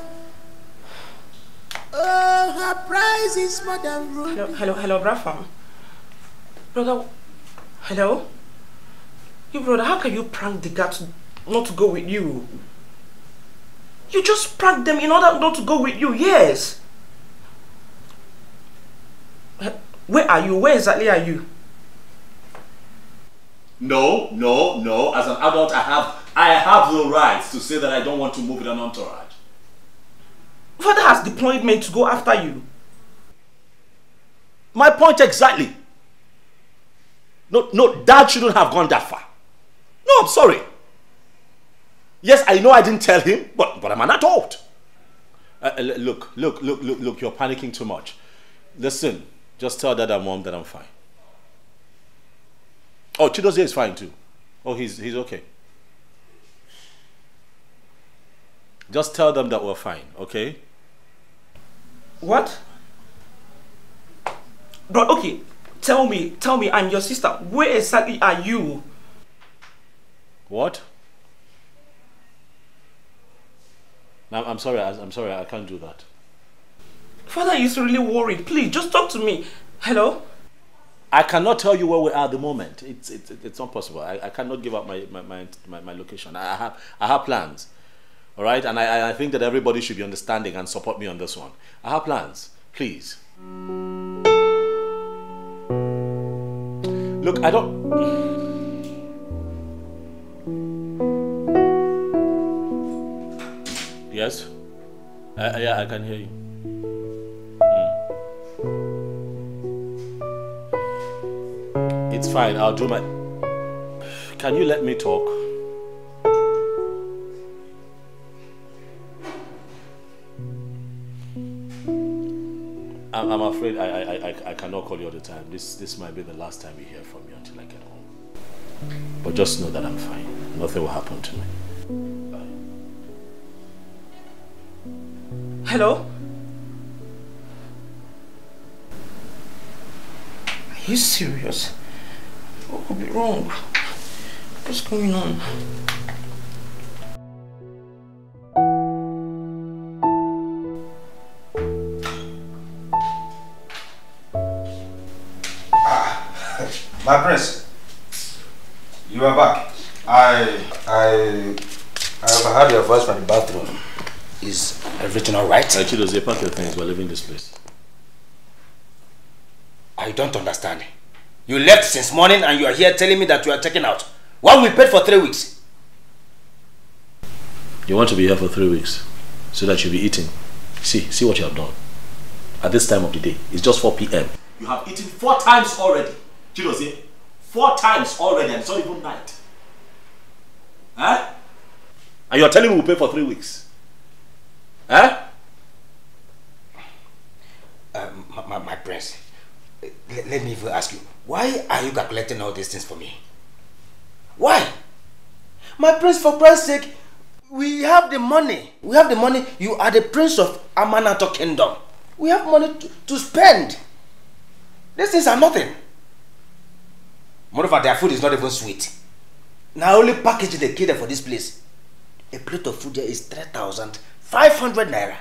Oh, her price is more than ruby. Hello, Brafam. Brother, hello? You brother, how can you prank the guy not to go with you? You just pranked them in order not to go with you, yes. Where are you? Where exactly are you? No. As an adult, I have the right to say that I don't want to move with an entourage. Father has deployed men to go after you. My point exactly. No, Dad shouldn't have gone that far. No, I'm sorry. Yes, I know I didn't tell him, but I'm an adult. Look, you're panicking too much. Listen, just tell Dad and Mom that I'm fine. Oh, Chidozie is fine too. Oh, he's okay. Just tell them that we're fine, okay? What? Bro, okay. Tell me, I'm your sister. Where exactly are you? What? No, I'm sorry, I can't do that. Father is really worried. Please, just talk to me. Hello? I cannot tell you where we are at the moment. It's not possible. I cannot give up my location. I have plans. All right? And I think that everybody should be understanding and support me on this one. I have plans. Please. Look, I don't... Yes? Yeah, I can hear you. It's fine, I'll do my... Can you let me talk? I'm afraid I cannot call you all the time. This might be the last time you hear from me until I get home. But just know that I'm fine. Nothing will happen to me. Bye. Hello? Are you serious? What could be wrong? What's going on? My prince, you are back. I overheard your voice from the bathroom. Is everything alright? Chidozie, pack your things. We're leaving this place. I don't understand. You left since morning and you are here telling me that you are checking out. While we paid for 3 weeks. You want to be here for 3 weeks so that you'll be eating. See what you have done. At this time of the day, it's just 4 p.m. You have eaten 4 times already. Chidozie, 4 times already, and it's not even night. Huh? And you're telling me we'll pay for 3 weeks? Huh? My prince, let me even ask you, why are you calculating all these things for me? Why? My prince, for Christ's sake, we have the money. We have the money. You are the prince of Amanato Kingdom. We have money to spend. These things are nothing. Moreover, their food is not even sweet. Now, only packaging they cater for this place. A plate of food here is 3,500 naira.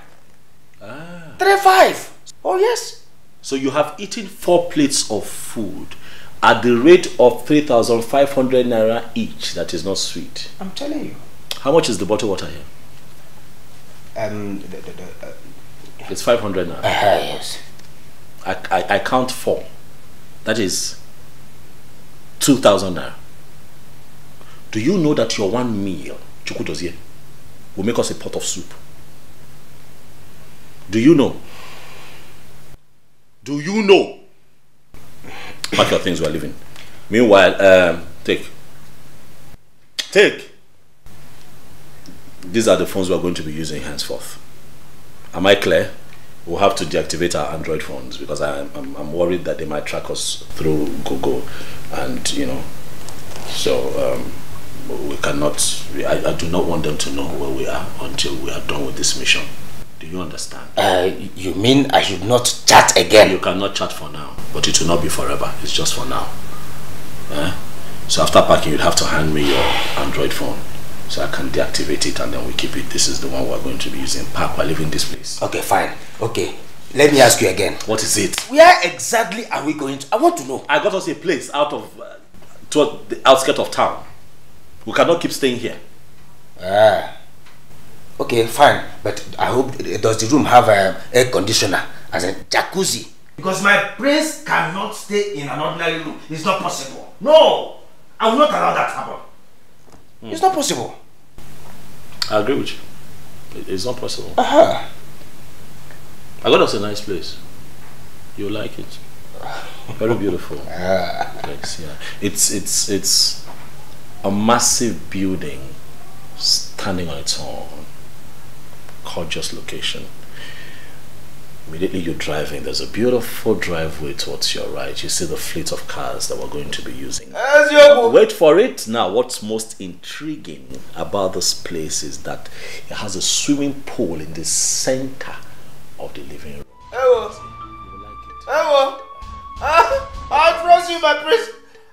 3,500. Oh yes. So you have eaten 4 plates of food At the rate of 3,500 naira each, that is not sweet. I'm telling you. How much is the bottled water here? It's 500 naira. Yes. I count 4. That is 2,000 naira. Do you know that your one meal, Chukudozie, will make us a pot of soup? Do you know? Do you know? Pack your things, we are leaving. Meanwhile, take. These are the phones we are going to be using henceforth. Am I clear? We'll have to deactivate our Android phones because I'm worried that they might track us through Google, and you know, so we cannot. I do not want them to know where we are until we are done with this mission. Do you understand? You mean I should not chat again? You cannot chat for now, but it will not be forever. It's just for now. So after packing, you'd have to hand me your Android phone so I can deactivate it and then we keep it. This is the one we're going to be using. Pack while leaving this place. Okay, fine. Okay. Let me ask you again. What is it? Where exactly are we going to? I want to know. I got us a place out of toward the outskirts of town. We cannot keep staying here. Okay, fine. But I hope, does the room have an air conditioner as a jacuzzi? Because my prince cannot stay in an ordinary room. It's not possible. No! I will not allow that to happen. It's not possible. I agree with you. It's not possible. I got us a nice place. You'll like it. Very beautiful. Thanks, yeah. It's a massive building standing on its own. Gorgeous location. Immediately you're driving, there's a beautiful driveway towards your right. You see the fleet of cars that we're going to be using. Wait for it. Now, what's most intriguing about this place is that it has a swimming pool in the center of the living room. I trust you, my prince.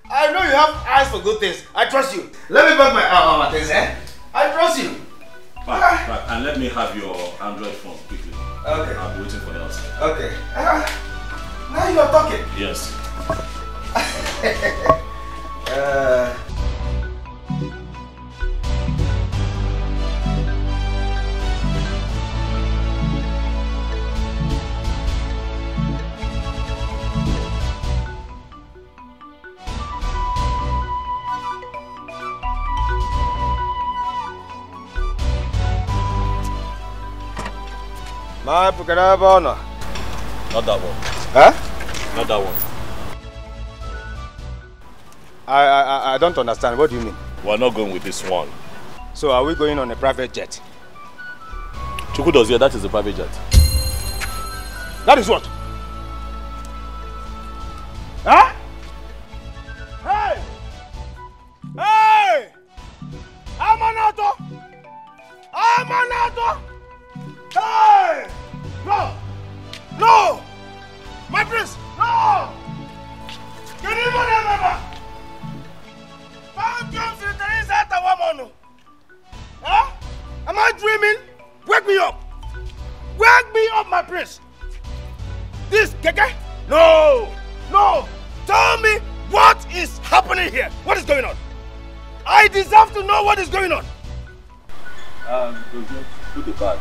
I know you have eyes for good things. I trust you. Let me back my things, I trust you. Right. And let me have your Android phone quickly. Okay. I'll be waiting for the outside. Okay. Now you are talking. Yes. My Pukadabona. Not that one. Huh? Not that one. I don't understand. What do you mean? We're not going with this one. So are we going on a private jet? Chukudozie, yeah, that is a private jet. That is what? Huh? Hey! Hey! Amanato! Amanato! Hey! No! No! My prince! No! Can you remember? Huh? Am I dreaming? Wake me up! Wake me up, my prince! This Keke? No! No! Tell me what is happening here? What is going on? I deserve to know what is going on. Put the bag.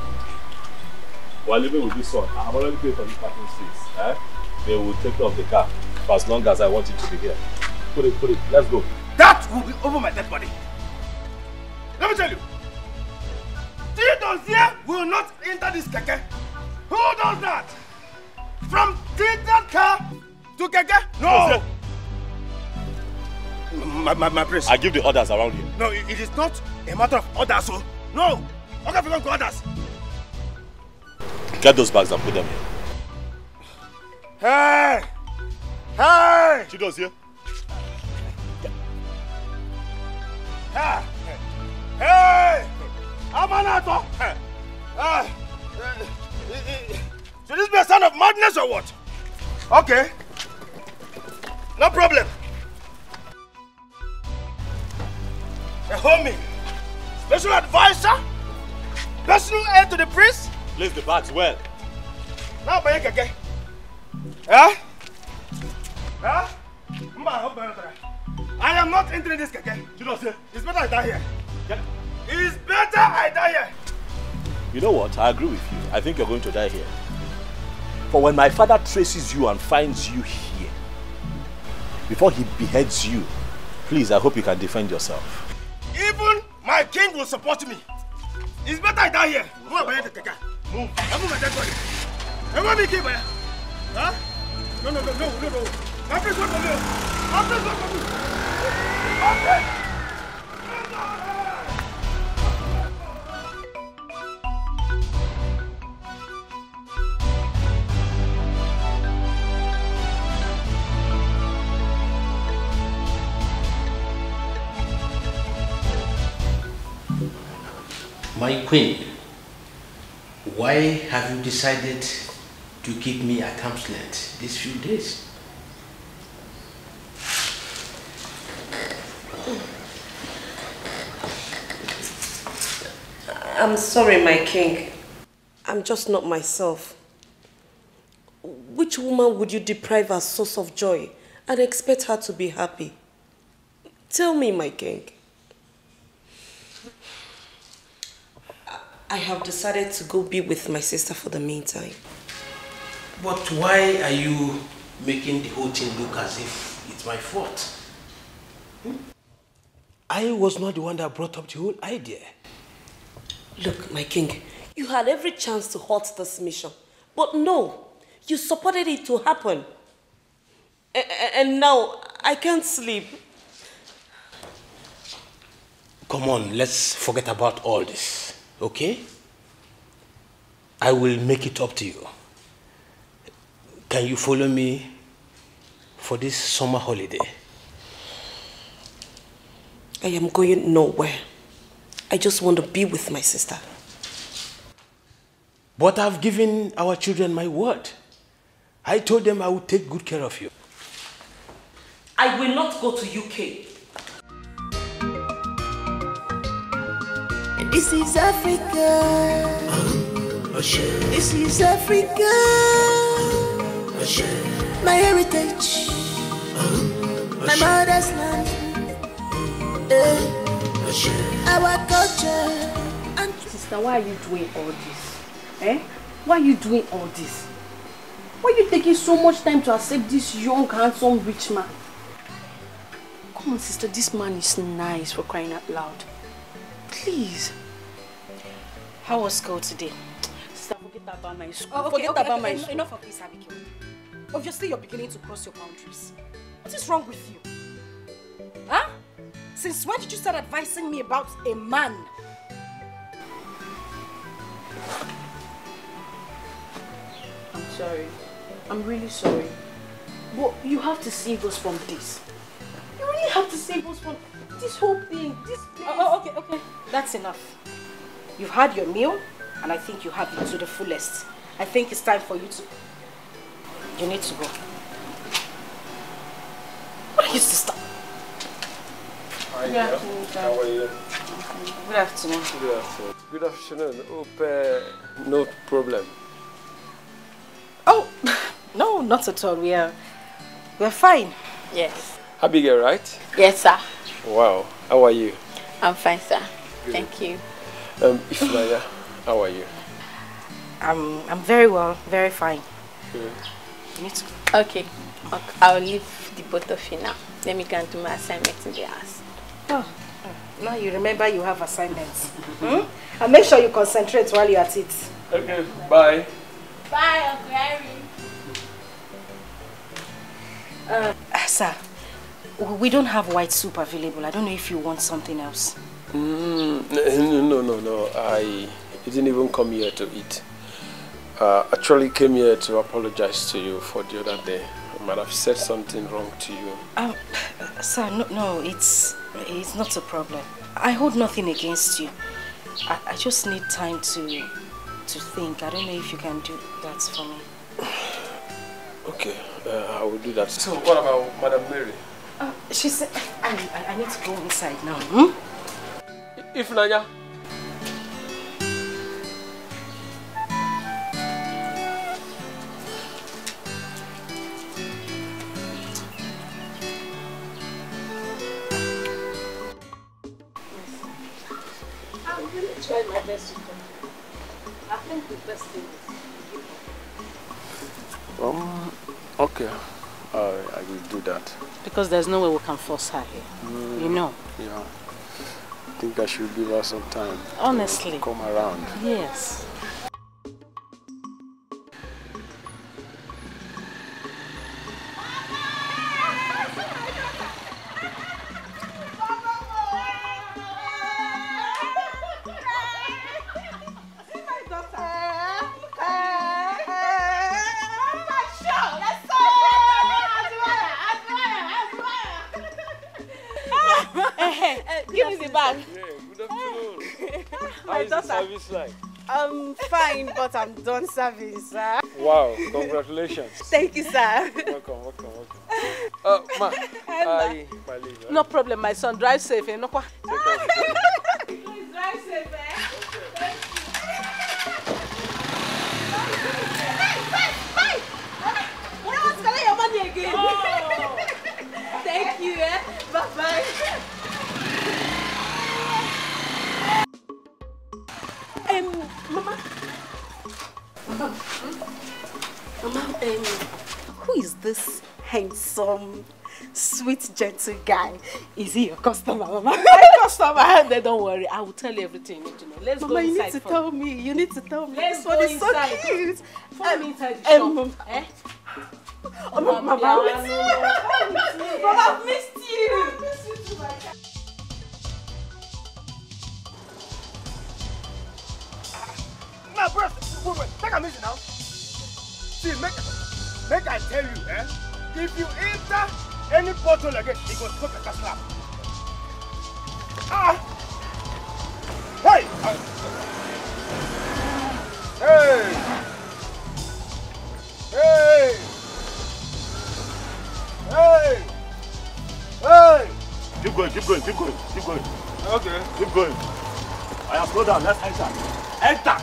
While living with this one, I have already paid for the parking space. They will take care of the car for as long as I want it to be here. Put it, let's go. That will be over my dead body. Let me tell you. Tidozie will not enter this Keke. Who does that? From tinted car to Keke? No! My prince. I give the orders around here. No, it is not a matter of orders, so. No! Okay, if you want orders. Get those bags and put them here. Hey! Hey! Chidozie. Hey! Amanato! Should this be a sign of madness or what? Okay. No problem. A homie, special advisor, personal aid to the priest. Place the bags well. Now, Bayekeke. Huh? Huh? I am not entering this keke. You know, sir, it's better I die here. Yeah. It's better I die here. You know what? I agree with you. I think you're going to die here. For when my father traces you and finds you here, before he beheads you, please, I hope you can defend yourself. Even my king will support me. It's better I die here. Move. I move my dead body. I want me keep. Huh? No. My friends want to live. My friends want to live. My queen, why have you decided to keep me at arm's length these few days? I'm sorry, my king. I'm just not myself. Which woman would you deprive her source of joy and expect her to be happy? Tell me, my king. I have decided to go be with my sister for the meantime. But why are you making the whole thing look as if it's my fault? I was not the one that brought up the whole idea. Look, my king, you had every chance to halt this mission. But no, you supported it to happen. And now, I can't sleep. Come on, let's forget about all this. Okay? I will make it up to you. Can you follow me for this summer holiday? I am going nowhere. I just want to be with my sister. But I've given our children my word. I told them I would take good care of you. I will not go to UK. This is Africa. This is Africa. My heritage. My mother's land. Our culture. And sister, why are you doing all this? Eh? Why are you doing all this? Why are you taking so much time to accept this young, handsome, rich man? Come on, sister, this man is nice, for crying out loud. Please. How was school today? Sister, forget about my school. Oh, forget about my school. Enough of this, Abigail. Obviously, you're beginning to cross your boundaries. What is wrong with you? Huh? Since when did you start advising me about a man? I'm sorry. I'm really sorry. But you have to save us from this. You really have to save us from this whole thing. This place. Oh, okay. That's enough. You've had your meal, and I think you have it to the fullest. I think it's time for you to... You need to go. What are you, sister? Hi, Good afternoon, sir. How are you? Good afternoon. Good afternoon. Good afternoon. Hope no problem. Oh, no, not at all. We're fine. Yes. Abigail, right? Yes, sir. Wow. How are you? I'm fine, sir. Good. Thank you. Ifnaya, how are you? I'm very well, very fine. Good. You need to... Okay. I'll leave the both of you now. Let me go and do my assignment in the house. Oh, now you remember you have assignments. And make sure you concentrate while you're at it. Okay, bye. Bye, Uncle Irene. Sir, we don't have white soup available. I don't know if you want something else. No. I didn't even come here to eat. Actually came here to apologize to you for the other day. I might have said something wrong to you. Sir, no, it's not a problem. I hold nothing against you. I just need time to think. I don't know if you can do that for me. Okay, I will do that. So, what about Madam Mary? She said I need to go inside now. Ifnanya. Let me try my best to come. I think the best thing is to give up. Okay. I will do that. Because there's no way we can force her here. You know. Yeah. I think I should give her some time. Honestly. To come around. Yes. Give me the bag. Yeah, good afternoon. My How is the daughter. service like? I'm fine, but I'm done service, sir. Wow, congratulations. Thank you, sir. Welcome. Ma, my leave. No problem, my son. Drive safe. No. Please drive safe, You don't want to collect your money again. Thank you, Bye-bye. Mama, who is this handsome, sweet, gentle guy? Is he your customer, Mama? My customer. Then don't worry. I will tell you everything you need to know. Let's Mama, go you inside. need to tell me. You need to tell me. Let's This one go is so inside. cute. Follow me inside the shop. Eh? Oh, Mama, I miss you. Mama, I've missed you. I miss you too, my child. Now, bro, wait, take a minute now. See, make I tell you, if you enter any bottle again, it will put a slap. Hey! Hey! Keep going. Okay. Keep going. I have slowed down. Let's enter. Enter!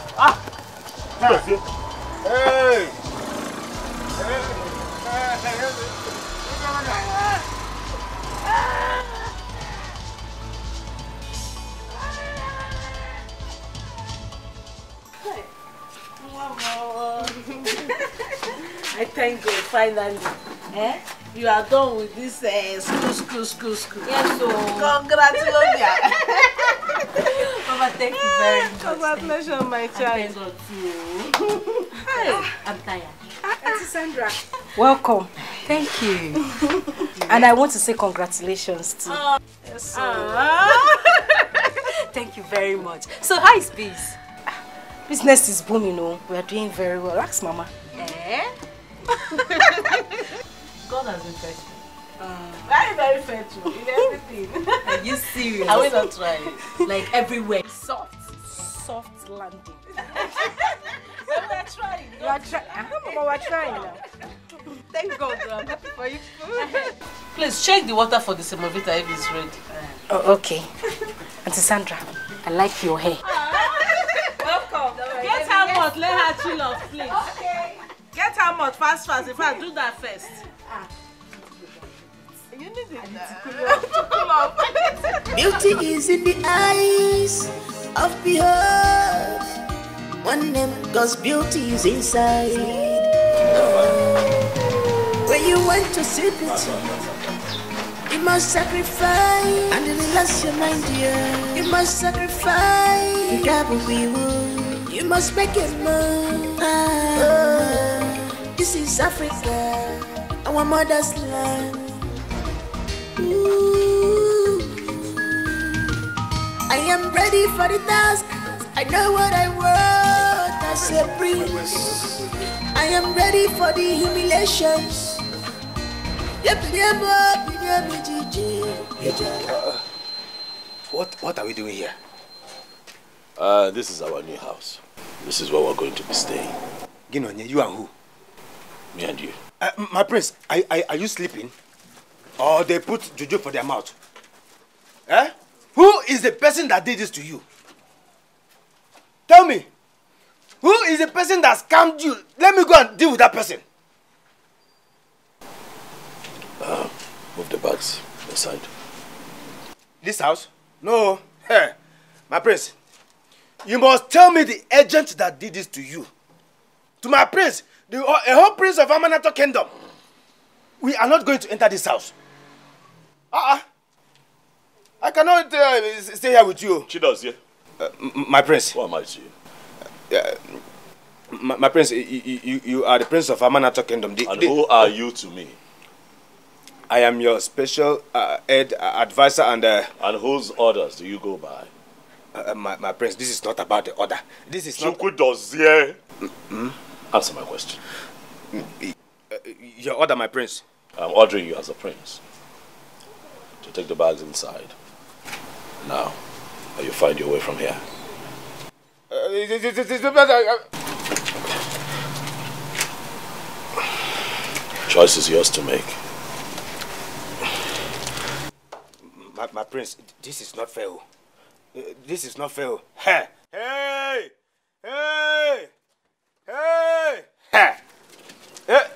Hey! I thank God finally. You are done with this school. Yes, so. Congratulations. Mama, thank you very much. Congratulations, my child. Thank God too. I'm tired. Auntie Sandra. Welcome. Thank you. And I want to say congratulations too. Yes, Thank you very much. So how is biz? Business is booming, we are doing very well. Ask Mama. God has been faithful. Very, very faithful in everything. Are you serious? Are we not trying? Like everywhere. Soft landing. We are trying. You are trying. Mama, we are trying now. Thank God, I'm happy for you. Please check the water for the semovita if it's ready. Oh, okay. Auntie Sandra, I like your hair. Welcome. Get her mouth, let her chill off, please. Okay. Get her mouth fast. In fact, do that first. You need it to cool off. Beauty is in the eyes of behold. One name, God's beauty is inside. When you want to see beauty, you must sacrifice and relax your mind, dear. You must sacrifice. You got what we want. You must make it move. This is Africa, our mother's land. Ooh. I am ready for the task. I know what I want as a prince. I am ready for the humiliations. What are we doing here? This is our new house. This is where we're going to be staying. Ginonye, you and who? Me and you. My prince, are you sleeping? Or they put juju for their mouth? Who is the person that did this to you? Tell me. Who is the person that scammed you? Let me go and deal with that person. Move the bags aside. This house? No. Hey, my prince, You must tell me the agent that did this to you. To my prince, a whole prince of Amanato Kingdom. We are not going to enter this house. I cannot stay here with you. Chidozie. My prince. Who am I to you? My prince, you are the prince of Amanato Kingdom. Who are you to me? I am your special advisor and... And whose orders do you go by? My prince, this is not about the order. This is not... Chukwudozie. Answer my question. Your order, my prince. I'm ordering you as a prince to take the bags inside. Now, you find your way from here. Choice is yours to make. My prince, this is not fair. This is not fair. Hey! Hey! Hey! Hey! Hey!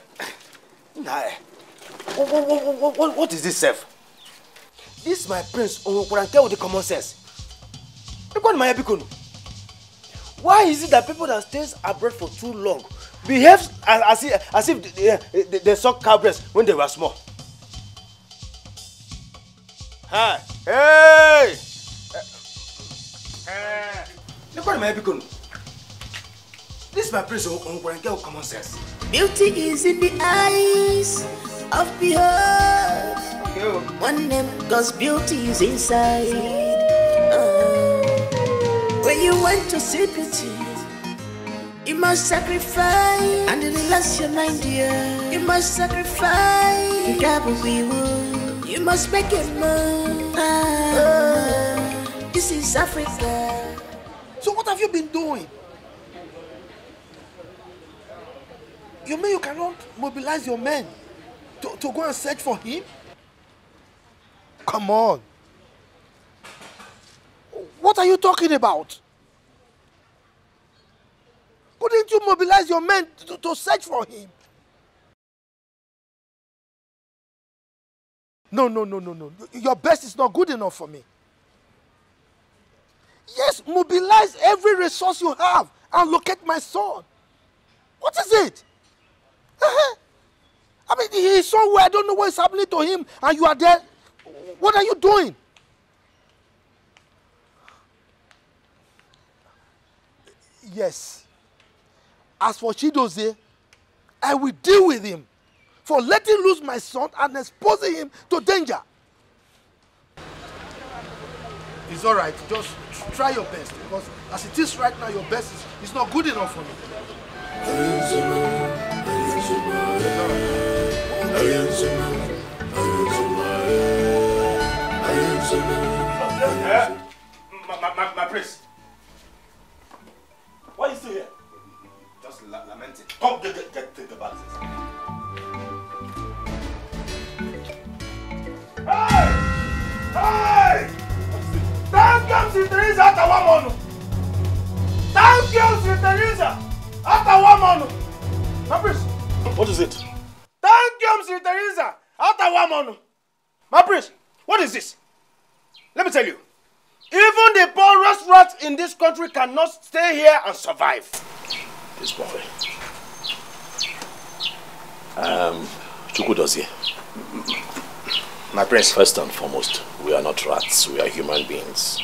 What is this, self? This is my prince, Onwokuranke with the common sense. Why is it that people that stays abroad for too long behave as if they suck cow breast when they were small? Hi. Hey! Look at my beacon. This is my prince Onwokuranke with common sense. Beauty is in the eyes of behold. One name, cause beauty is inside. When you want to see beauty, you must sacrifice and relax your mind, dear. You must sacrifice. You must make it move. This is Africa. So what have you been doing? You mean you cannot mobilize your men to go and search for him? Come on. What are you talking about? Couldn't you mobilize your men to search for him? No. Your best is not good enough for me. Yes, mobilize every resource you have and locate my son. What is it? I mean, he is somewhere, I don't know what is happening to him, and you are there. What are you doing? Yes. As for Chidozie, I will deal with him for letting loose my son and exposing him to danger. It's all right. Just try your best, because as it is right now, your best is not good enough for me. My prince. Why are you still here? Just lamenting. Come, get the bags. Hey! Thank you, Sir Teresa, after one month. Thank you, Sir Teresa, after one month. My prince. What is it? Thank you, Sir Teresa, after one month. My prince, what is this? Let me tell you. Even the poorest rats in this country cannot stay here and survive. This boy. Chukwudozie. My prince. First and foremost, we are not rats, we are human beings.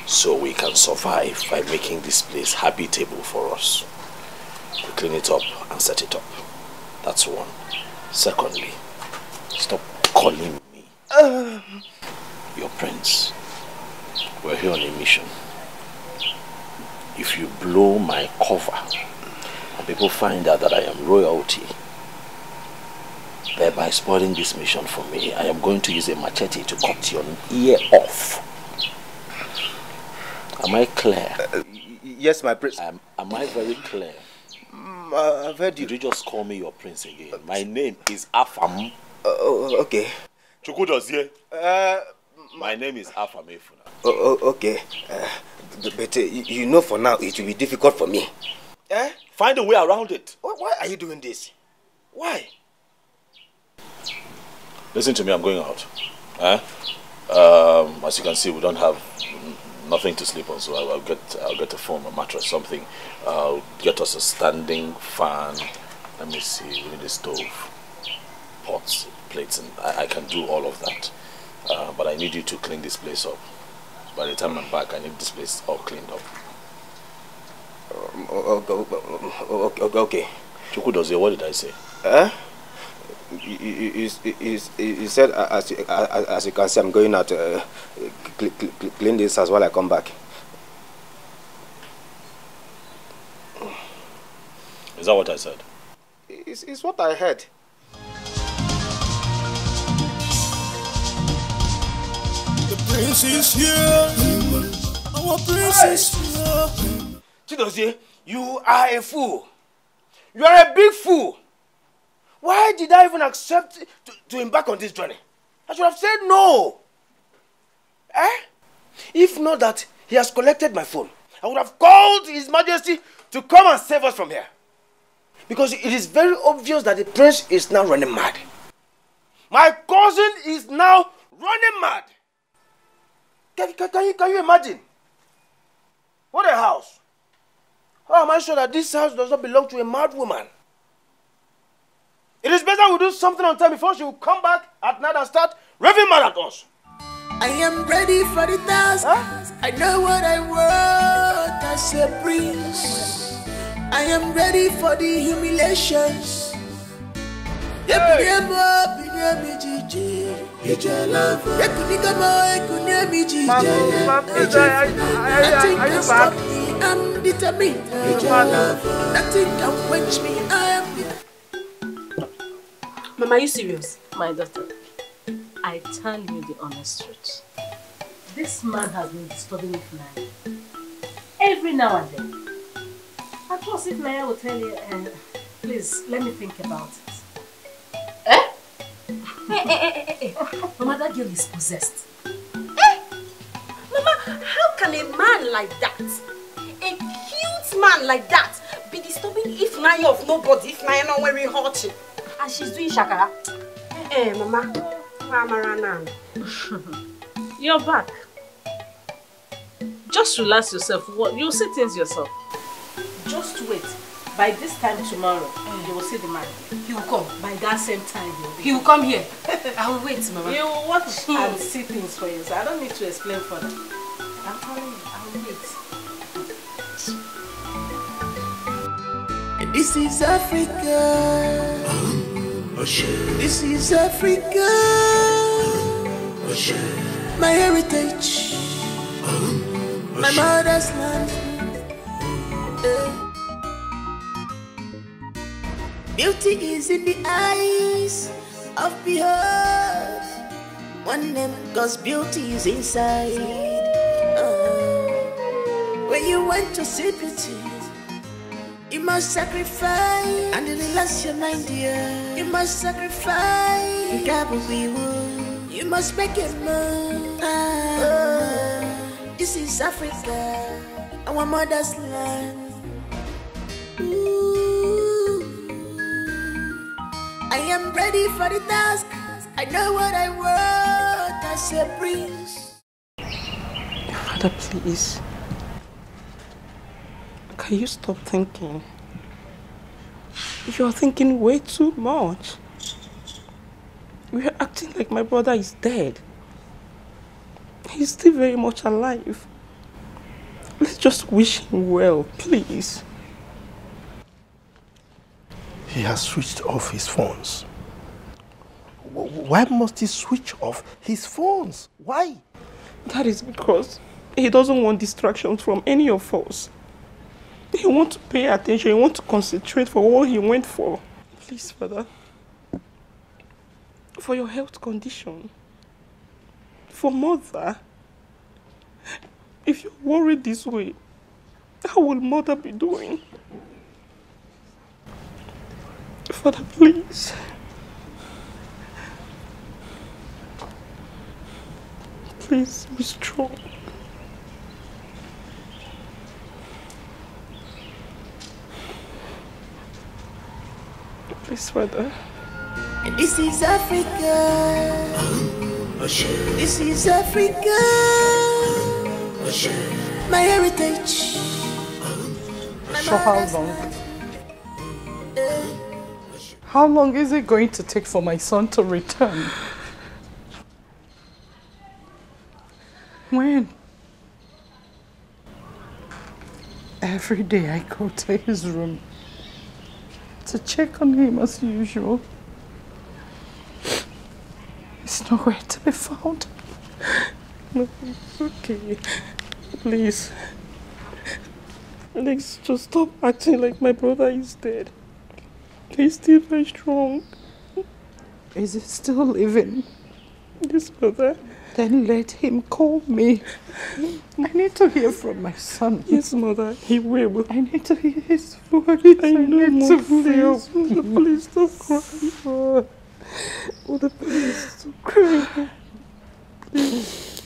So we can survive by making this place habitable for us. We clean it up and set it up. That's one. Secondly, stop calling me your prince. We're here on a mission. If you blow my cover and people find out that I am royalty, thereby spoiling this mission for me, I am going to use a machete to cut your ear off. Am I clear? Yes, my prince. Am I very clear? I've heard you. Did you just call me your prince again? My name is Afam. Okay. Chukwudozie. My name is Afam Efuna. Okay. But you know for now it will be difficult for me. Find a way around it. Why are you doing this? Why? Listen to me, I'm going out. As you can see, we don't have nothing to sleep on, so I'll get a foam, a mattress, something. I'll get us a standing fan. Let me see, we need a stove, pots, plates, and I can do all of that. But I need you to clean this place up. By the time I'm back, I need this place all cleaned up. Okay. Chukwudozie, what did I say? You said, as you can see, I'm going out to clean this house while I come back. Is that what I said? It's what I heard. The prince is here. Our prince is here. Chidozie, you are a fool. You are a big fool. Why did I even accept to embark on this journey? I should have said no. If not that he has collected my phone, I would have called His Majesty to come and save us from here. Because it is very obvious that the prince is now running mad. My cousin is now running mad. Can you imagine? What a house. How am I sure that this house does not belong to a mad woman? It is better we do something on time before she will come back at night and start raving mad at us. I am ready for the task. I know what I want as a prince. I am ready for the humiliations. I'm determined. Nothing can quench me. I am determined. Mama, are you serious? My daughter, I tell you the honest truth. This man has been disturbing Ifnaya every now and then. I trust Ifnaya will tell you, please, let me think about it. Hey. Mama, that girl is possessed. Mama, how can a man like that, a cute man like that, be disturbing Ifnaya of nobody, Ifnaya not wearing hot? And she's doing shakara. Mama, you're back. Just relax yourself. You'll see things yourself. Just wait. By this time tomorrow, you will see the man. He will come. By that same time, he will come here. I will wait, Mama. You will watch and see things for yourself. I don't need to explain further. I'm telling you, I will wait. This is Africa. This is Africa. My heritage. My mother's land. Beauty is in the eyes of behold. One name, God's beauty is inside. When you want to see beauty, you must sacrifice and relax your mind, dear. You must sacrifice. You must make it move. This is Africa, our mother's land. I am ready for the task. I know what I want as a prince. Father, please. Can you stop thinking? You are thinking way too much. We are acting like my brother is dead. He's still very much alive. Let's just wish him well, please. He has switched off his phones. Why must he switch off his phones? Why? That is because he doesn't want distractions from any of us. He wants to pay attention, he wants to concentrate for what he went for. Please, Father. For your health condition. For Mother. If you're worried this way, how will Mother be doing? Father, please. Please be strong. Please, Father. This is Africa. This is Africa. my heritage. For how long? How long is it going to take for my son to return? When? Every day I go to his room to check on him as usual. He's nowhere to be found. No, it's okay. Please. Alex, just stop acting like my brother is dead. He's still very strong. Is he still living? Yes, mother. Then let him call me. I need to hear from my son. Yes, mother, he will. I need to hear his voice. I need to feel. Please don't cry. Mother, please don't cry. Please.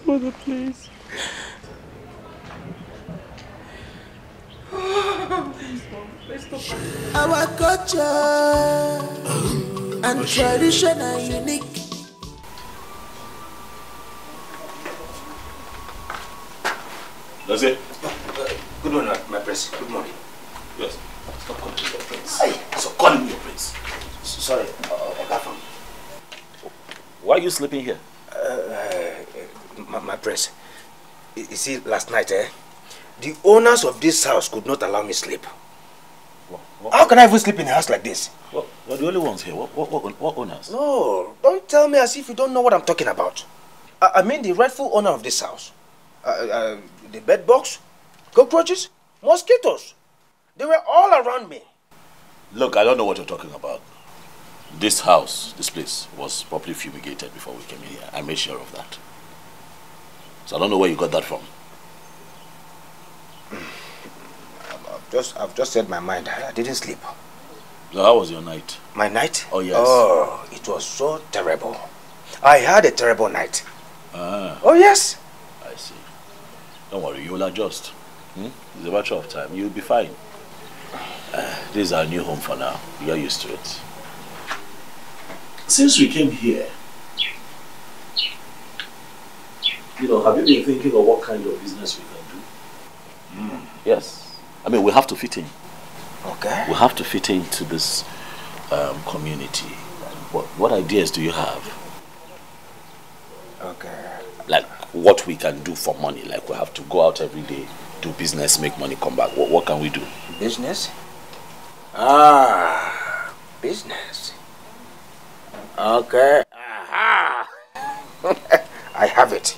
Mother, please. Our culture and tradition are unique. That's it. Good morning, my prince. Good morning. Yes. Stop calling me your prince. Stop calling me your prince. Sorry, Ogafam. Why are you sleeping here? My prince. You see, last night, the owners of this house could not allow me sleep. What? How can I even sleep in a house like this? Well, you're the only ones here. What owners? No, don't tell me as if you don't know what I'm talking about. I mean the rightful owner of this house. The bed bugs, cockroaches, mosquitoes. They were all around me. Look, I don't know what you're talking about. This house, this place, was properly fumigated before we came in here. I made sure of that. So I don't know where you got that from. I've just said my mind. I didn't sleep. So how was your night? My night? Oh, yes. Oh, it was so terrible. I had a terrible night. Ah. Oh, yes. I see. Don't worry, you'll adjust. It's a matter of time. You'll be fine. This is our new home for now. You're used to it. Since we came here, have you been thinking of what kind of business we can do? Yes. I mean, we have to fit in. Okay. We have to fit into this community. What ideas do you have? Okay. Like what we can do for money. Like we have to go out every day, do business, make money, come back. What can we do? Business? Ah, business. Okay. Aha. I have it.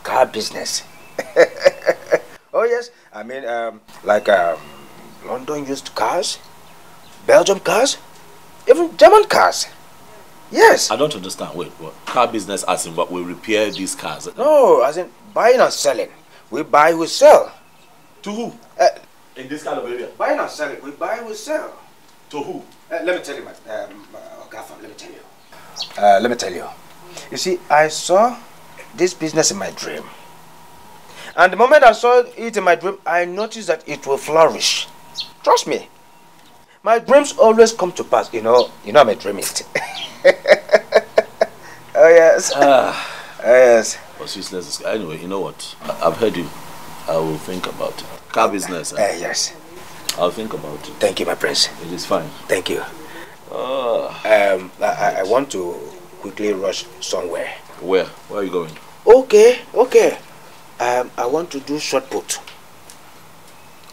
Car business. Oh yes. I mean, like London used cars, Belgium cars, even German cars. Yes. I don't understand. Wait, what? Car business as in what? We repair these cars? No, as in buying and selling. We buy, we sell. To who? In this kind of area? Buying and selling. We buy, we sell. To who? Let me tell you, Ogafam, let me tell you. Let me tell you. You see, I saw this business in my dream. And the moment I saw it in my dream, I noticed that it will flourish. Trust me. My dreams always come to pass. You know I'm a dreamist. Oh yes. Oh yes. What's useless? Anyway, you know what? I've heard you. I will think about it. Car business. Yes. I'll think about it. Thank you, my prince. It is fine. Thank you. I want to quickly rush somewhere. Where? Where are you going? Okay. I want to do shot put.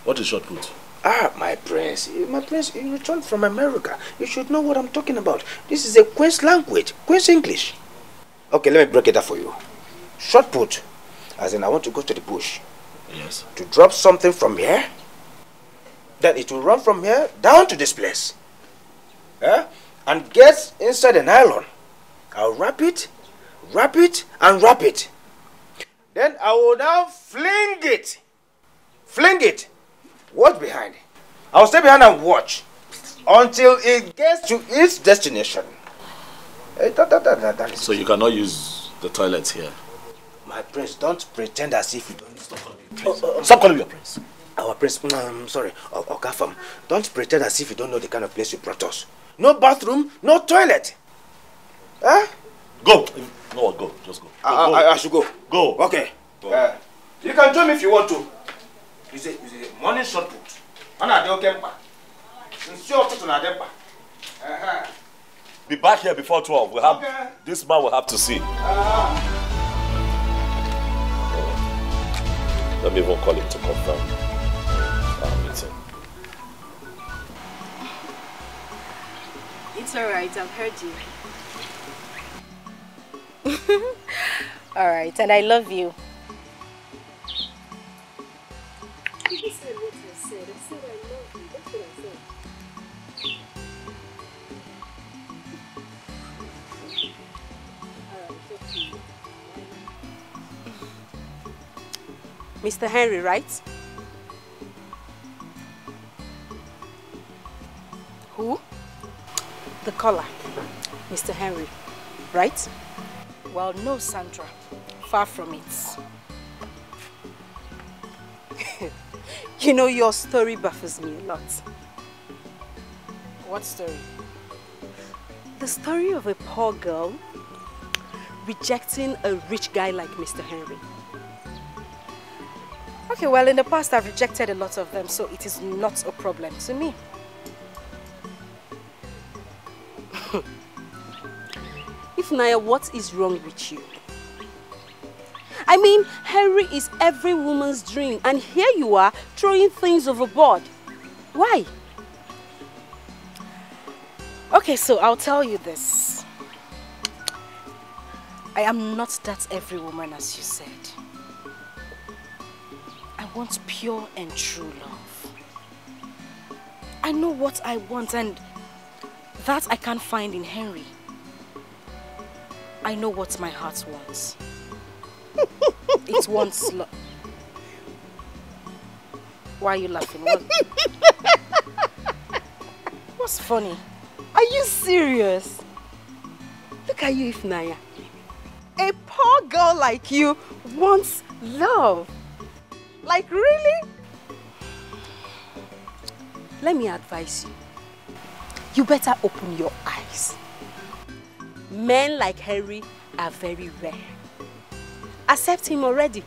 What is shot put? My prince, you returned from America. You should know what I'm talking about. This is a Queen's language, Queen's English. Okay, let me break it down for you. Shot put, as in I want to go to the bush. Yes. To drop something from here, then it will run from here down to this place. And get inside the nylon. I'll wrap it, and wrap it. Then I will now fling it. Fling it. Watch behind. I'll stay behind and watch until it gets to its destination. So you cannot use the toilets here? My prince, don't pretend as if you don't. Stop calling me your prince. Stop calling me your prince. Our prince, I'm sorry, Ogafam, don't pretend as if you don't know the kind of place you brought us. No bathroom, no toilet. Go. No, go. Just go. I should go. Go. Okay. You can join me if you want to. It's a morning shot put. Be back here before 12. We'll have this man will have to see. Let me even call him to confirm our meeting. It's alright, I've heard you. Alright, and I love you. You said what I said. I said I love you. That's what I said. Mr. Henry, right? Who? The caller. Mr. Henry, right? Well, no, Sandra. Far from it. You know, your story baffles me a lot. What story? The story of a poor girl rejecting a rich guy like Mr. Henry. Okay, well, in the past I've rejected a lot of them, so it is not a problem to me. Ifnaya, what is wrong with you? I mean, Henry is every woman's dream, and here you are throwing things overboard. Why? Okay, so I'll tell you this. I am not that every woman, as you said. I want pure and true love. I know what I want, and that I can't find in Henry. I know what my heart wants. It wants love. Why are you laughing? What's funny? Are you serious? Look at you, Ifnaya. A poor girl like you wants love. Like, really? Let me advise you. You better open your eyes. Men like Henry are very rare. Accept him already.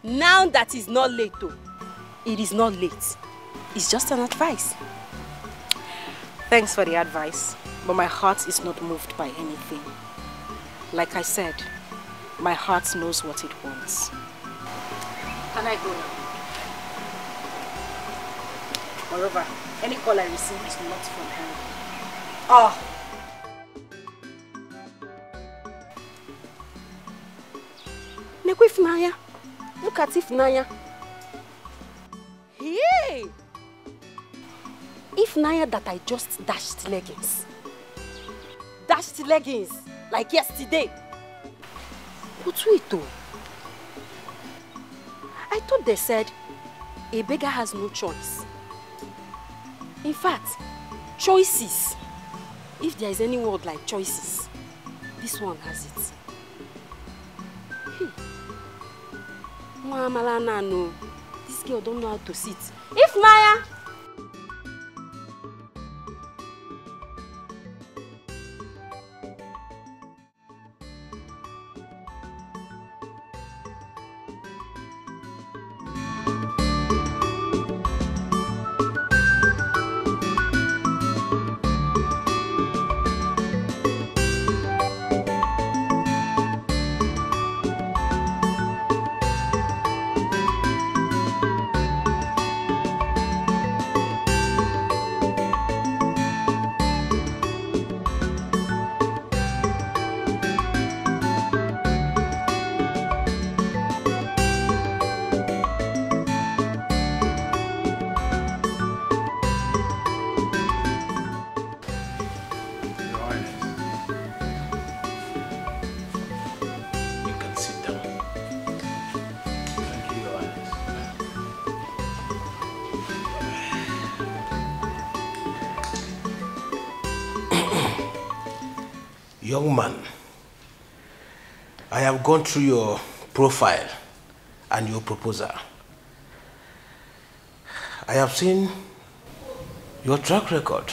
Now that it's not late though. It is not late. It's just an advice. Thanks for the advice, but my heart is not moved by anything. Like I said, my heart knows what it wants. Can I go now? Moreover, any call I receive is not from Henry. Oh! Ifnaya, look at Ifnaya. Hey! Ifnaya that I just dashed leggings. Dashed leggings, like yesterday. But wait though. I thought they said a beggar has no choice. In fact, choices. If there is any word like choices, this one has it. No. This girl don't know how to sit. Ifnaya! Young man, I have gone through your profile and your proposal. I have seen your track record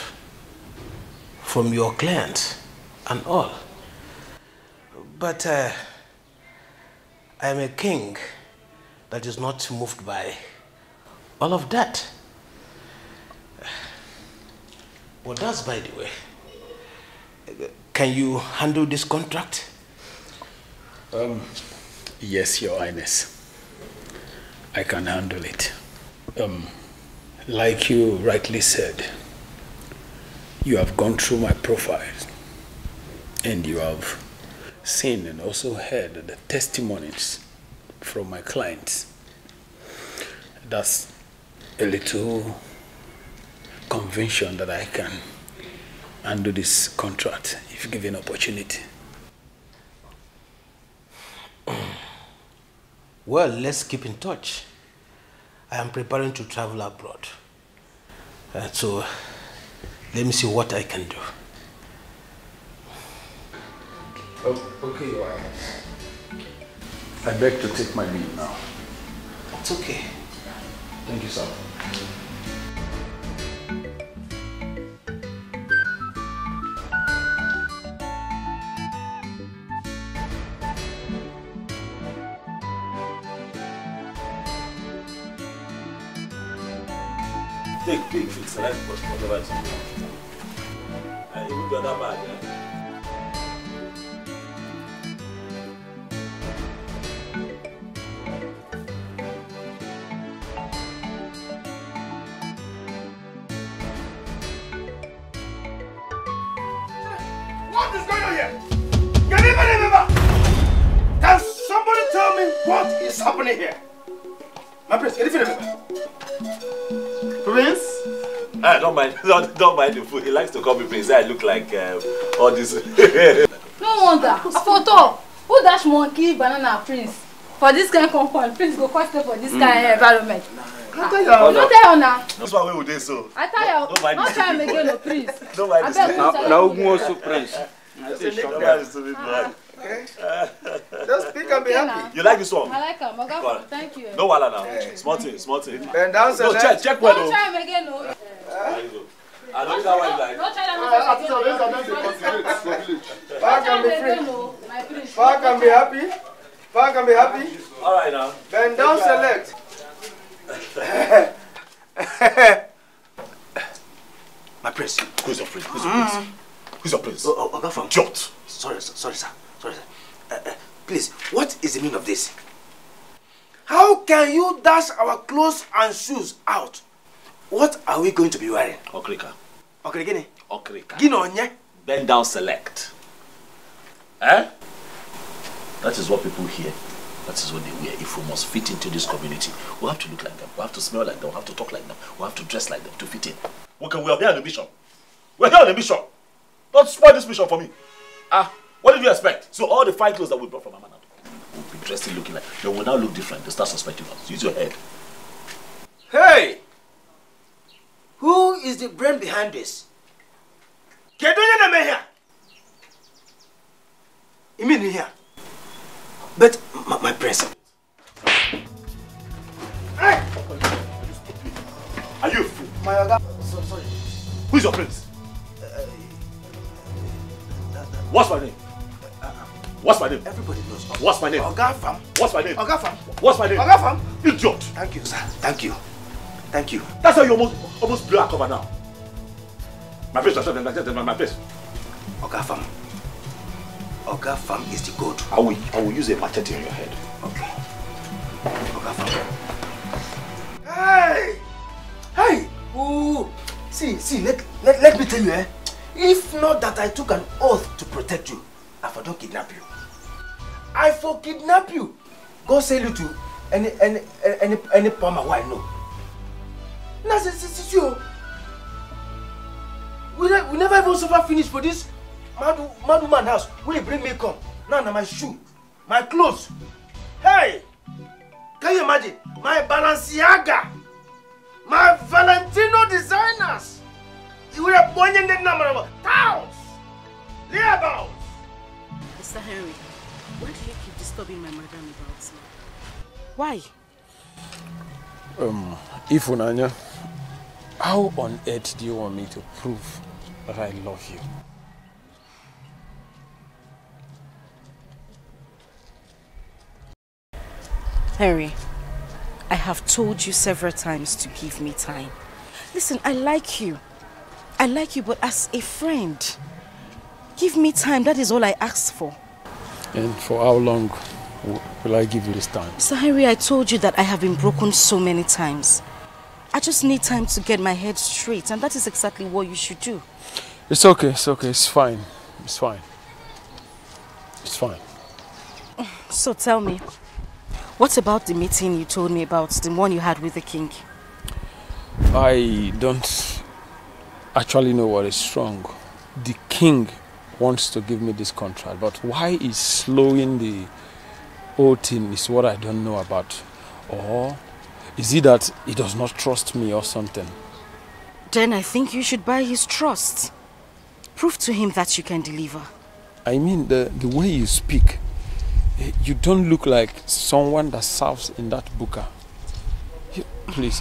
from your clients and all. But I am a king that is not moved by all of that. Well, that's by the way. Can you handle this contract? Yes, Your Highness. I can handle it. Like you rightly said, you have gone through my profile and you have seen and also heard the testimonies from my clients. That's a little conviction that I can handle this contract if given opportunity. Well, let's keep in touch. I am preparing to travel abroad. So, let me see what I can do. Okay, Your Highness. I beg to take my leave now. It's okay. Thank you, sir. Take, select whatever it's and you will do that bad, What is going on here? Can somebody tell me what is happening here? My prince, anything remember? Prince? Don't mind the food. He likes to call me Prince. I look like all this. No wonder. Photo. Who dash monkey banana Prince? For this kind of compound, Prince go quite stay for this kind of environment. I tell you. No tell you now. That's why we would do so. I tell you. Not try and make no Prince. Don't mind this. Now who wants to Prince? Don't mind this stupid boy. Okay. Just speak and be happy. You like this one? I like him. Okay, thank you. No wala now. Small thing. Bend down, no, check well. Don't try and make no. There you go. I don't know why you like. Don't try and Far can be free. Far can be happy. Far can be happy. All right now. Bend down, select. My prince. Who's your prince? Who's your prince? Oga from Jot. Sorry, sir. Please, what is the meaning of this? How can you dash our clothes and shoes out? What are we going to be wearing? Okrika. Okrika. Gino. Bend down, select. Eh? That is what people hear. That is what they wear. If we must fit into this community, we have to look like them. We have to smell like them. We have to talk like them. We have to dress like them to fit in. Okay, we are here on a mission. We're here on a mission. Don't spoil this mission for me. What did you expect? So all the fine clothes that we brought from Amana will be dressed looking like, they will now look different. They start suspecting us. Use your head. Hey! Who is the brain behind this? You mean here? But my prince. Hey! Are you a fool? My Oga. Sorry. Who is your prince? What's my name? What's my name? Everybody knows. What's my name? Oga Fam. What's my name? Oga Fam. What's my name? Oga Fam. Idiot. Thank you, sir. Thank you. Thank you. That's how you almost blew our cover now. My face, my face. Oga Fam. Oga Fam is the goat. I will use a machete on your head. Okay. Oga Fam. Hey! Ooh. See, let me tell you, if not that I took an oath to protect you, I for don't kidnap you. I for kidnap you. Go sell you to any palmer who I know. Now, see you. We never even suffer finish for this mad woman house. When you bring me come, now my shoe, my clothes. Hey! Can you imagine? My Balenciaga, my Valentino designers. You were born in the number of towns, thereabouts. Mr. Henry, why do you keep disturbing my madam about me? Why? Ifunanya, how on earth do you want me to prove that I love you? Henry, I have told you several times to give me time. Listen, I like you. But as a friend, give me time. That is all I ask for. And for how long will I give you this time? Sir Henry, I told you that I have been broken so many times. I just need time to get my head straight, and that is exactly what you should do. It's okay, it's fine. It's fine. So tell me, what about the meeting you told me about, the one you had with the king? I don't actually know what is wrong. The king wants to give me this contract, but why he's slowing the whole thing is what I don't know about. Or is it that he does not trust me or something? Then I think you should buy his trust. Prove to him that you can deliver. I mean, the way you speak, you don't look like someone that serves in that buka. Please,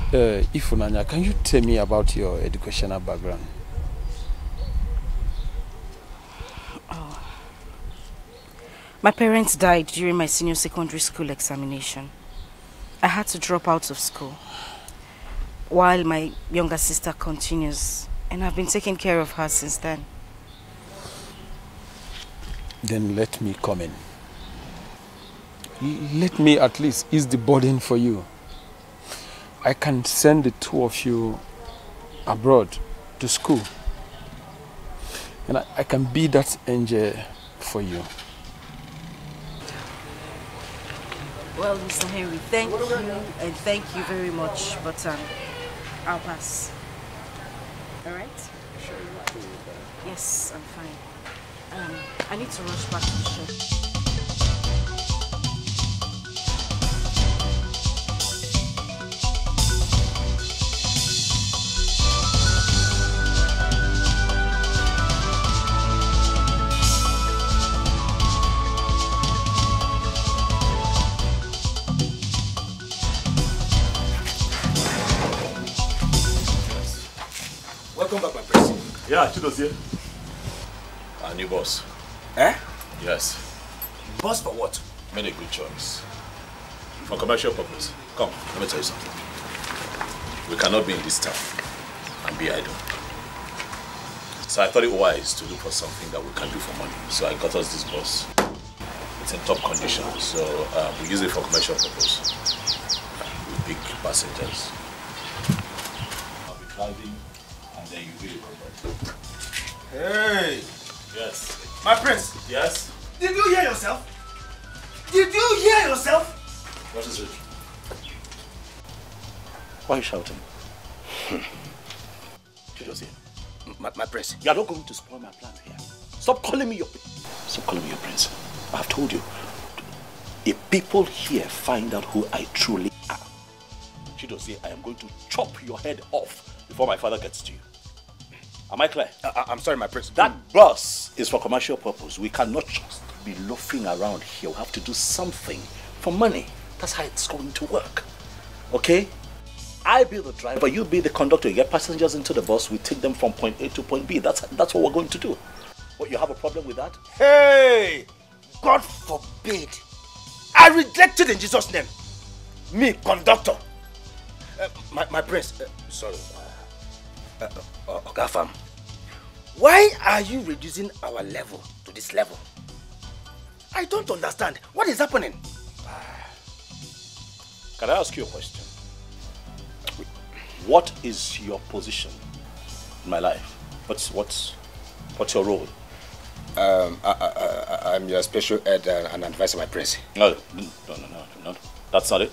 Ifunanya, can you tell me about your educational background? Oh. My parents died during my senior secondary school examination. I had to drop out of school while my younger sister continues, and I've been taking care of her since then. Then let me come in. Let me at least ease the burden for you. I can send the two of you abroad to school. And I can be that angel for you. Well, Mr. Henry, thank you, and thank you very much, but I'll pass. All right? Yes, I'm fine. I need to rush back to the shop. Welcome back, my prince. Yeah, Chido's here. Our new boss. Eh? Yes. Boss for what? Made a good choice. For commercial purpose. Come, let me tell you something. We cannot be in this town and be idle. So I thought it wise to look for something that we can do for money. So I got us this bus. It's in top condition, so we use it for commercial purpose. With big passengers. I'll be driving and then you really conduct. Hey! Yes. My prince! Yes? Did you hear yourself? Did you hear yourself? What is it? Why are you shouting? Chido's here. My prince. You are not going to spoil my plans here. Stop calling me your prince. I have told you. If people here find out who I truly am, Chido's here, I am going to chop your head off before my father gets to you. Am I clear? I'm sorry, my prince. That bus is for commercial purpose. We cannot just be loafing around here. We have to do something for money. That's how it's going to work. Okay? I be the driver, you be the conductor. You get passengers into the bus, we take them from point A to point B. That's what we're going to do. What, you have a problem with that? Hey! God forbid. I reject it in Jesus' name. Me, conductor. My prince. Sorry. Ogafam. Why are you reducing our level to this level? I don't understand. What is happening? Can I ask you a question? What is your position in my life? What's your role? I'm your special ed and advisor, my prince. No. That's not it.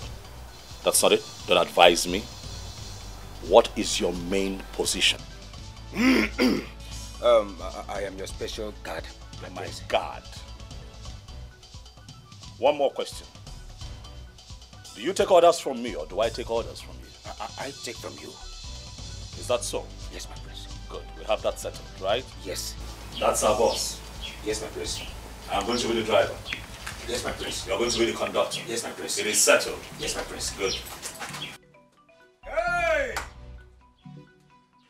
Don't advise me. What is your main position? I am your special guard. My guard. One more question. Do you take orders from me or do I take orders from you? I take from you. Is that so? Yes, my prince. Good. We have that settled, right? Yes. That's our boss. Yes, my prince. I'm going to be the driver. Yes, my prince. You're going to be the conductor. Yes, my prince. It is settled. Yes, my prince. Good. Hey!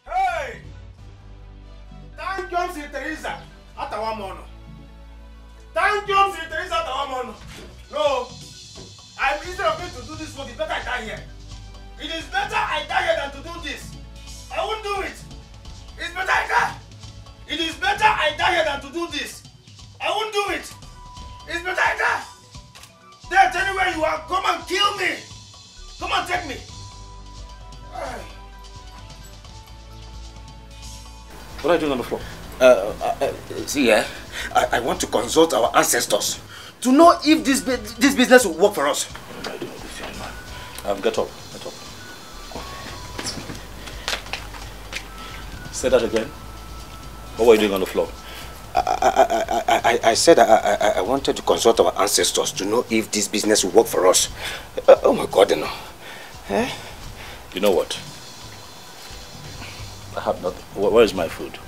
Hey! Thank you, Sir Teresa. Atawamono. Thank you, Sir Teresa. Atawamono. No. I'm instead of me to do die here. It is better I die here than to do this. I won't do it. It's better I die. It is better I die here than to do this. I won't do it. It's better I die. There, tell me where you are. Come and kill me. Come and take me. What are you doing on the floor? See, I want to consult our ancestors to know if this business will work for us. What am I doing with this young man? Get up. Get up. Say that again. What were you doing on the floor? I said I wanted to consult our ancestors to know if this business will work for us. Oh my God, you know. Eh? You know what? I have nothing. Where is my food?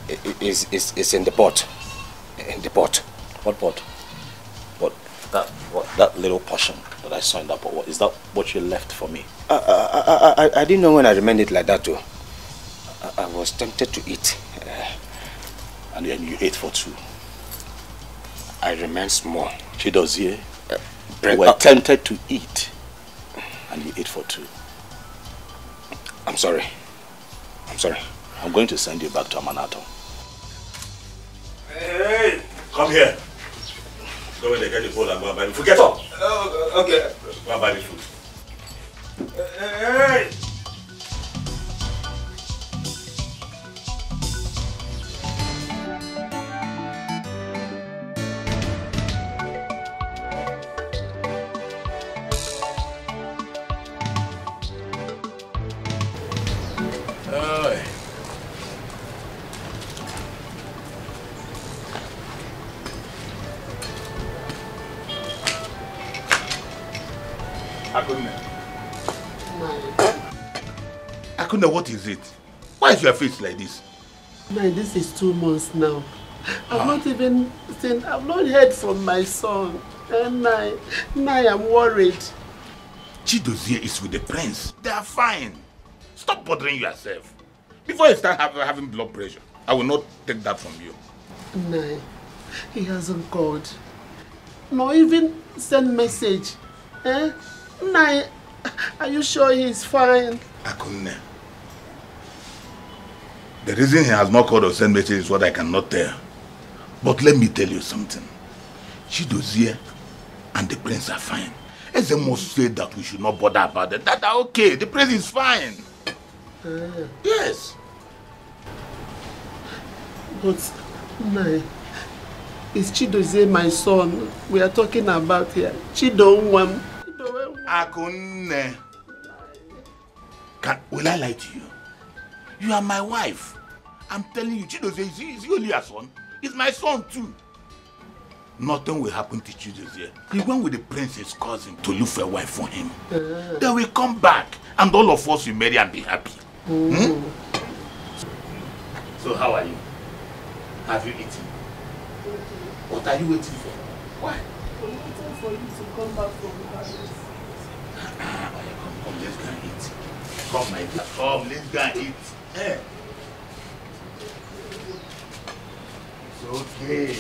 It's in the pot. In the pot. What pot? That little portion that I saw in that pot. What is that? What you left for me? I didn't know when I remained it like that too. I was tempted to eat. And then you ate for two. I remained small. Chidozie, you were tempted to eat, and you ate for two. I'm sorry. I'm sorry. I'm going to send you back to Amanato. Hey! Come here. Go in there, get the bowl and go and buy the food. Get up! Okay. Go and buy the food. Hey! Akuna, what is it? Why is your face like this? This is 2 months now. I've not even seen, I've not heard from my son. And now I'm worried. Chidozie is with the prince. They are fine. Stop bothering yourself. Before you start having blood pressure, I will not take that from you. Nai, he hasn't called. Nor even send message. Eh? Nai, are you sure he's fine? Akunne. The reason he has not called or sent message is what I cannot tell. But let me tell you something. Chidozie and the prince are fine. Ezemo said that we should not bother about it. That are okay. The prince is fine. Yes. But, Nai, is Chidozie my son we are talking about here? Chidonwam. Akunne. Will I lie to you? You are my wife. I'm telling you, Chidozie is he only a son? He's my son too. Nothing will happen to Chidozie. He went with the prince's cousin to look for a wife for him. They will come back and all of us will marry and be happy. Hmm? So how are you? Have you eaten? What are you waiting for? Why? I'm waiting for you to come back from the palace. Come, let's go and eat. Come, my dear. Come, let's go and eat. Eh? It's okay.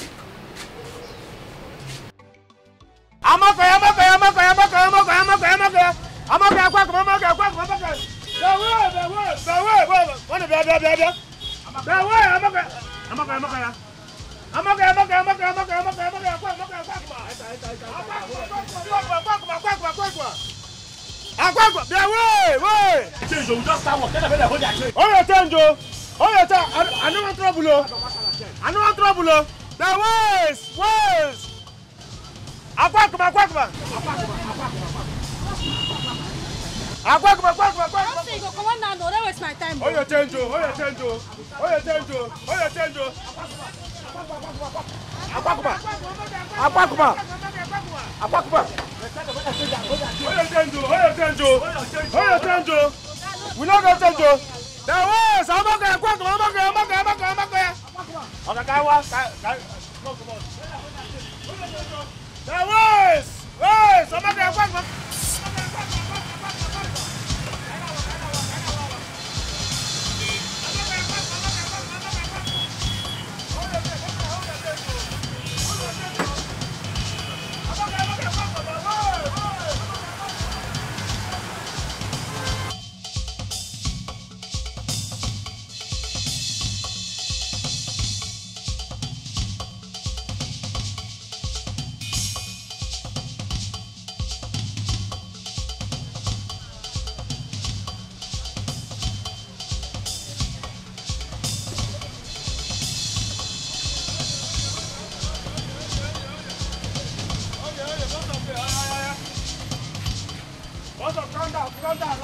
calm down. Calm down.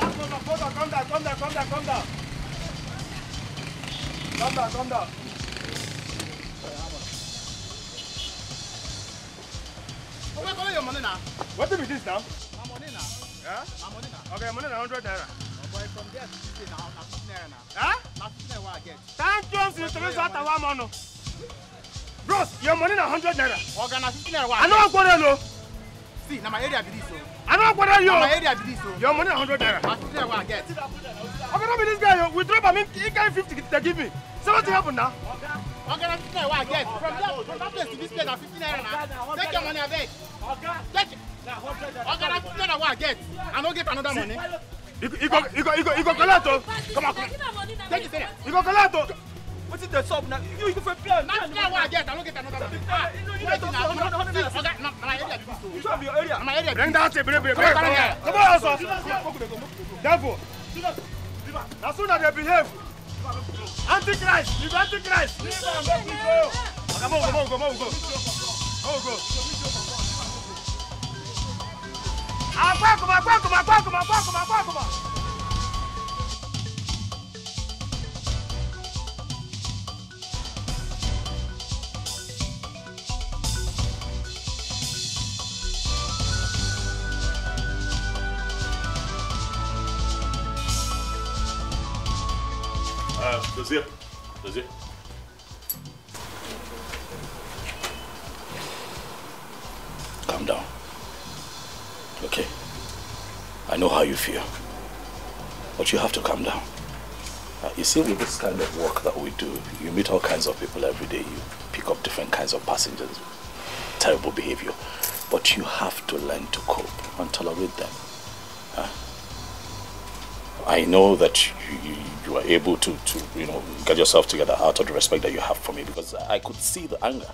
Where collect your money now? What do we do now? My money now. Yeah? My money now. Okay, money now 100 naira. Boy, from there to 50 now, na 50 naira now. Huh? Na 50 naira what I get. Thank you, Mr. Tawamono. Bros, your money now 100 naira. Okay, na 50 naira what I know I'm going to see, now my area be this so. I know I'm going to My area be this so. Your money 100 naira. Na 50 naira what I get. Okay, not be this guy. We drop him. He can't 50 they give me. So what happened now? Okay, na 50 naira what I get. From that place to this place, na 50 naira now. Take your money, I beg. Take it. Okay, na 50 naira what I get. I don't get another money. You go collect. Come on. Take it there. You go collect. What is the sub now? You go for plan. Now what I get, I don't get another money. Wait now. Okay, now my area be this so. You should be your area. My area. Bring that. Bring. Come on, also. Therefore, as soon as they behave, Antichrist. You Antichrist. Come on, go. Come on. Does it? Calm down. Okay. I know how you feel. But you have to calm down. You see, with this kind of work that we do, you meet all kinds of people every day. You pick up different kinds of passengers. Terrible behavior. But you have to learn to cope and tolerate them. I know that you are able to get yourself together out of the respect that you have for me, because I could see the anger,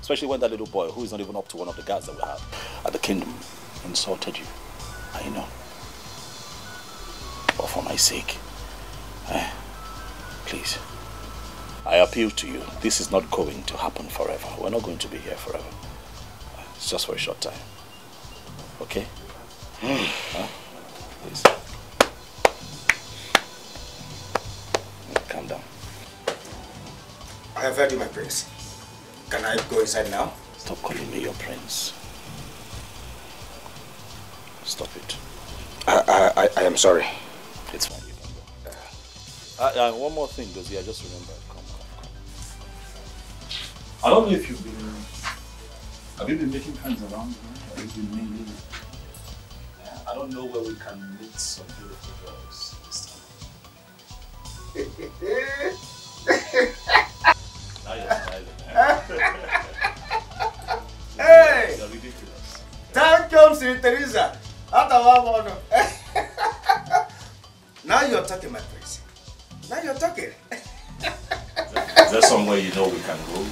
especially when that little boy, who is not even up to one of the guards that we have at the kingdom, insulted you. I know. But for my sake, please, I appeal to you. This is not going to happen forever. We're not going to be here forever. It's just for a short time. Okay? Please. Calm down. I have heard you, my prince. Can I go inside now? Stop calling me your prince. Stop it. I am sorry. It's fine, you can go. One more thing, Dozie, I just remembered. Come. I don't know if you've been... Have you been making hands around here? Have you been mingling? I don't know where we can meet some beautiful girls this time. Now you're smiling, Hey! You're ridiculous. Time comes in Teresa. Now you're talking, my prince. Now you're talking. Is there somewhere you know we can go?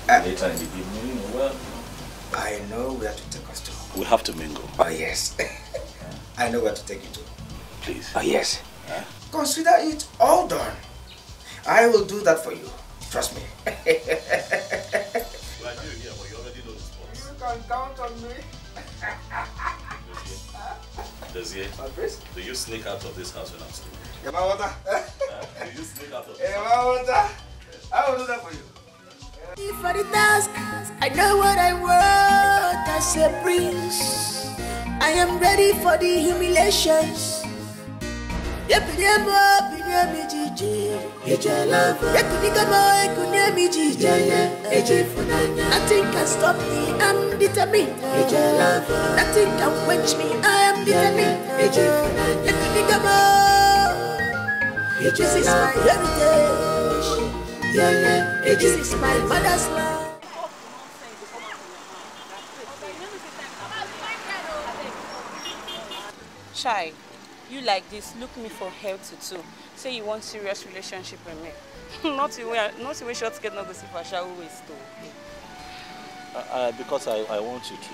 Later in the evening? I know where to take us to. We have to mingle. Oh, yes. I know where to take you to. Please. Oh, yes. Consider it all done. I will do that for you. Trust me. Well, I do here, but you already know the spots. You can count on me. Dozie, do you sneak out of this house when I'm sleeping? Do you sneak out of this house? I will do that for you. For the task, I know what I want as a prince. I am ready for the humiliations. Nothing can stop me, I'm determined. Nothing can quench me, I am determined. This is my heritage. This is my mother's land. Chai, you like this, look me for help too. Say you want serious relationship with me. not even short skirt, not go see for shall waste though. Because I want you to now.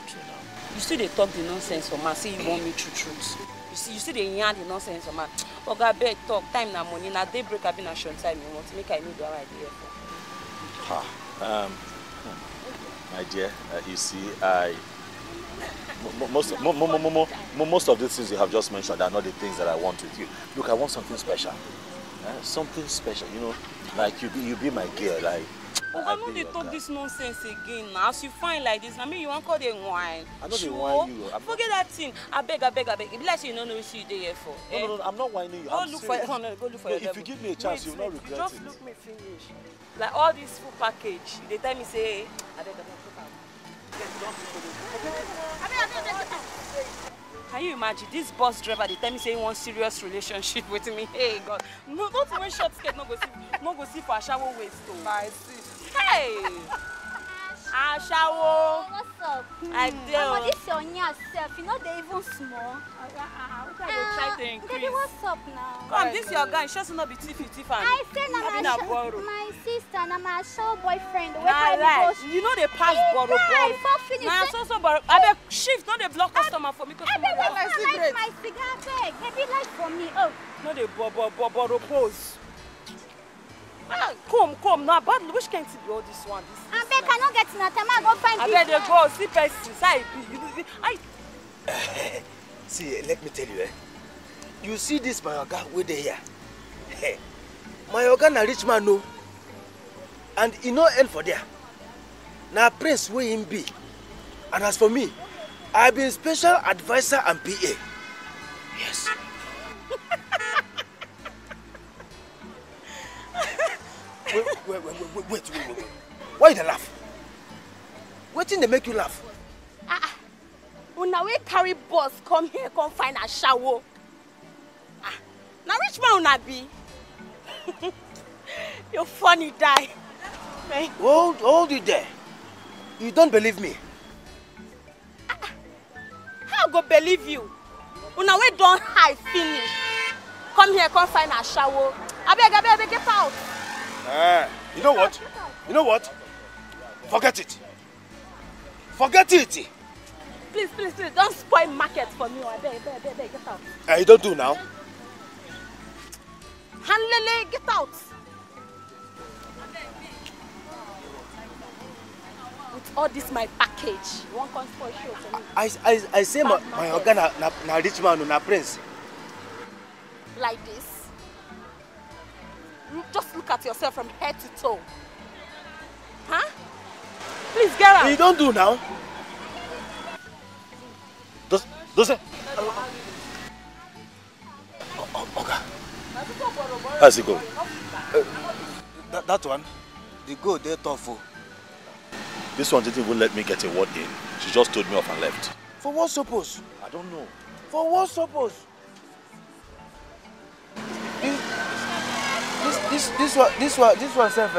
You still they talk the nonsense for man, say you want me to truth. You see they yarn the nonsense for man. Oga beg talk, time na money, na daybreak I been a short time you want to make I know the right idea for. My dear, you see, Most of the things you have just mentioned are not the things that I want with you. Look, I want something special. Something special, you know, like you be my girl, like. I know they talk this nonsense again now. As you find like this, I mean you want call them wine. I know they whine you. Forget that thing. I beg. If you like you don't know what you there for. No, I'm not whining you. Go look for your if you give me a chance, you'll not regret it. Just look me finish. Like all this full package, they tell me say, I beg. Can you imagine this bus driver? They tell me say he wants serious relationship with me. Hey God, no, don't wear short skirt. No go see for a shower waist too. I see. Hey, Ashawo. What's up? I do. Oh, this your yourself. You know they even small. Try to increase. Baby, what's up now? Come, this your guy. Just not be thief. I say my sister, na my show boyfriend. You know they pass borrow. Nah, so borrow. I beg shift. No, they block customer for me. I beg like my cigar bag. Maybe like for me. Oh. No, they borrow pose. Come now, but which can't be all this one? I beg cannot get in a time. I go find. I beg they go see person. See, let me tell you, you see this my oga with the here. My oga na rich man no, and he no end for there. Na prince where him be, and as for me, I been special advisor and PA. Yes. Wait. Why you laugh? What thing they make you laugh? Una we carry bus come here, come find a shower. Now rich man una be. You're funny, die. Hold it there. You don't believe me? How go believe you? Una we don't hide finish. Come here, come find a shower. I beg, get out. You know what? Forget it. Please, don't spoil market for me. I beg, get out. You don't do now. Hanlele, get out. With all this my package, you won't come spoil show for me. I say my oga na rich man na prince. Like this. Just look at yourself from head to toe. Huh? Please get out. You don't do now. Does it? Okay. How's it go? That one, the go there tough. This one didn't even let me get a word in. She just told me off and left. For what suppose? I don't know. For what suppose? This one self,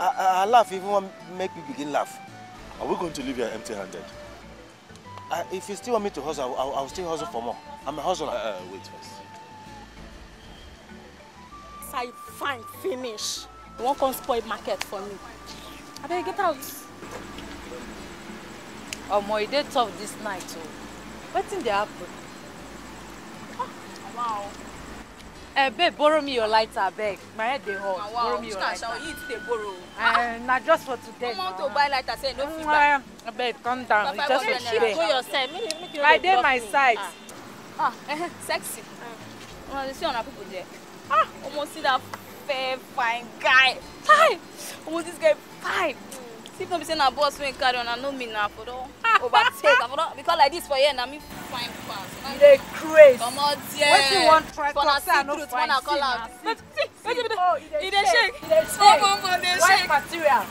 I laugh even when make me begin laugh. Are we going to leave here empty-handed? If you still want me to hustle, I'll still hustle for more. I'm a hustler. Wait first. I find finish. You won't come spoil market for me. I better get out. Omo, it dey tough this night too. Wetin dey happen? Wow. Babe, borrow me your lighter, beg. My head dey hot. Wow. Borrow me your lighter. You dey borrow. Na just for today. Come on to buy lighter, say no fit buy. Babe, calm down. It's just for today. Go yourself. Make you I dey my side. Sexy. You see on people there. Almost see that fair, fine guy. Hi. Almost this guy fine. See if no be say na boss wey carry on, I know me now for don overtake. Because like this for here, na me fine pass. You dey craze. Come on there. Wetin you wan try for talk say I no truth, fine wanna call out. He dey shake. He dey shake. White material.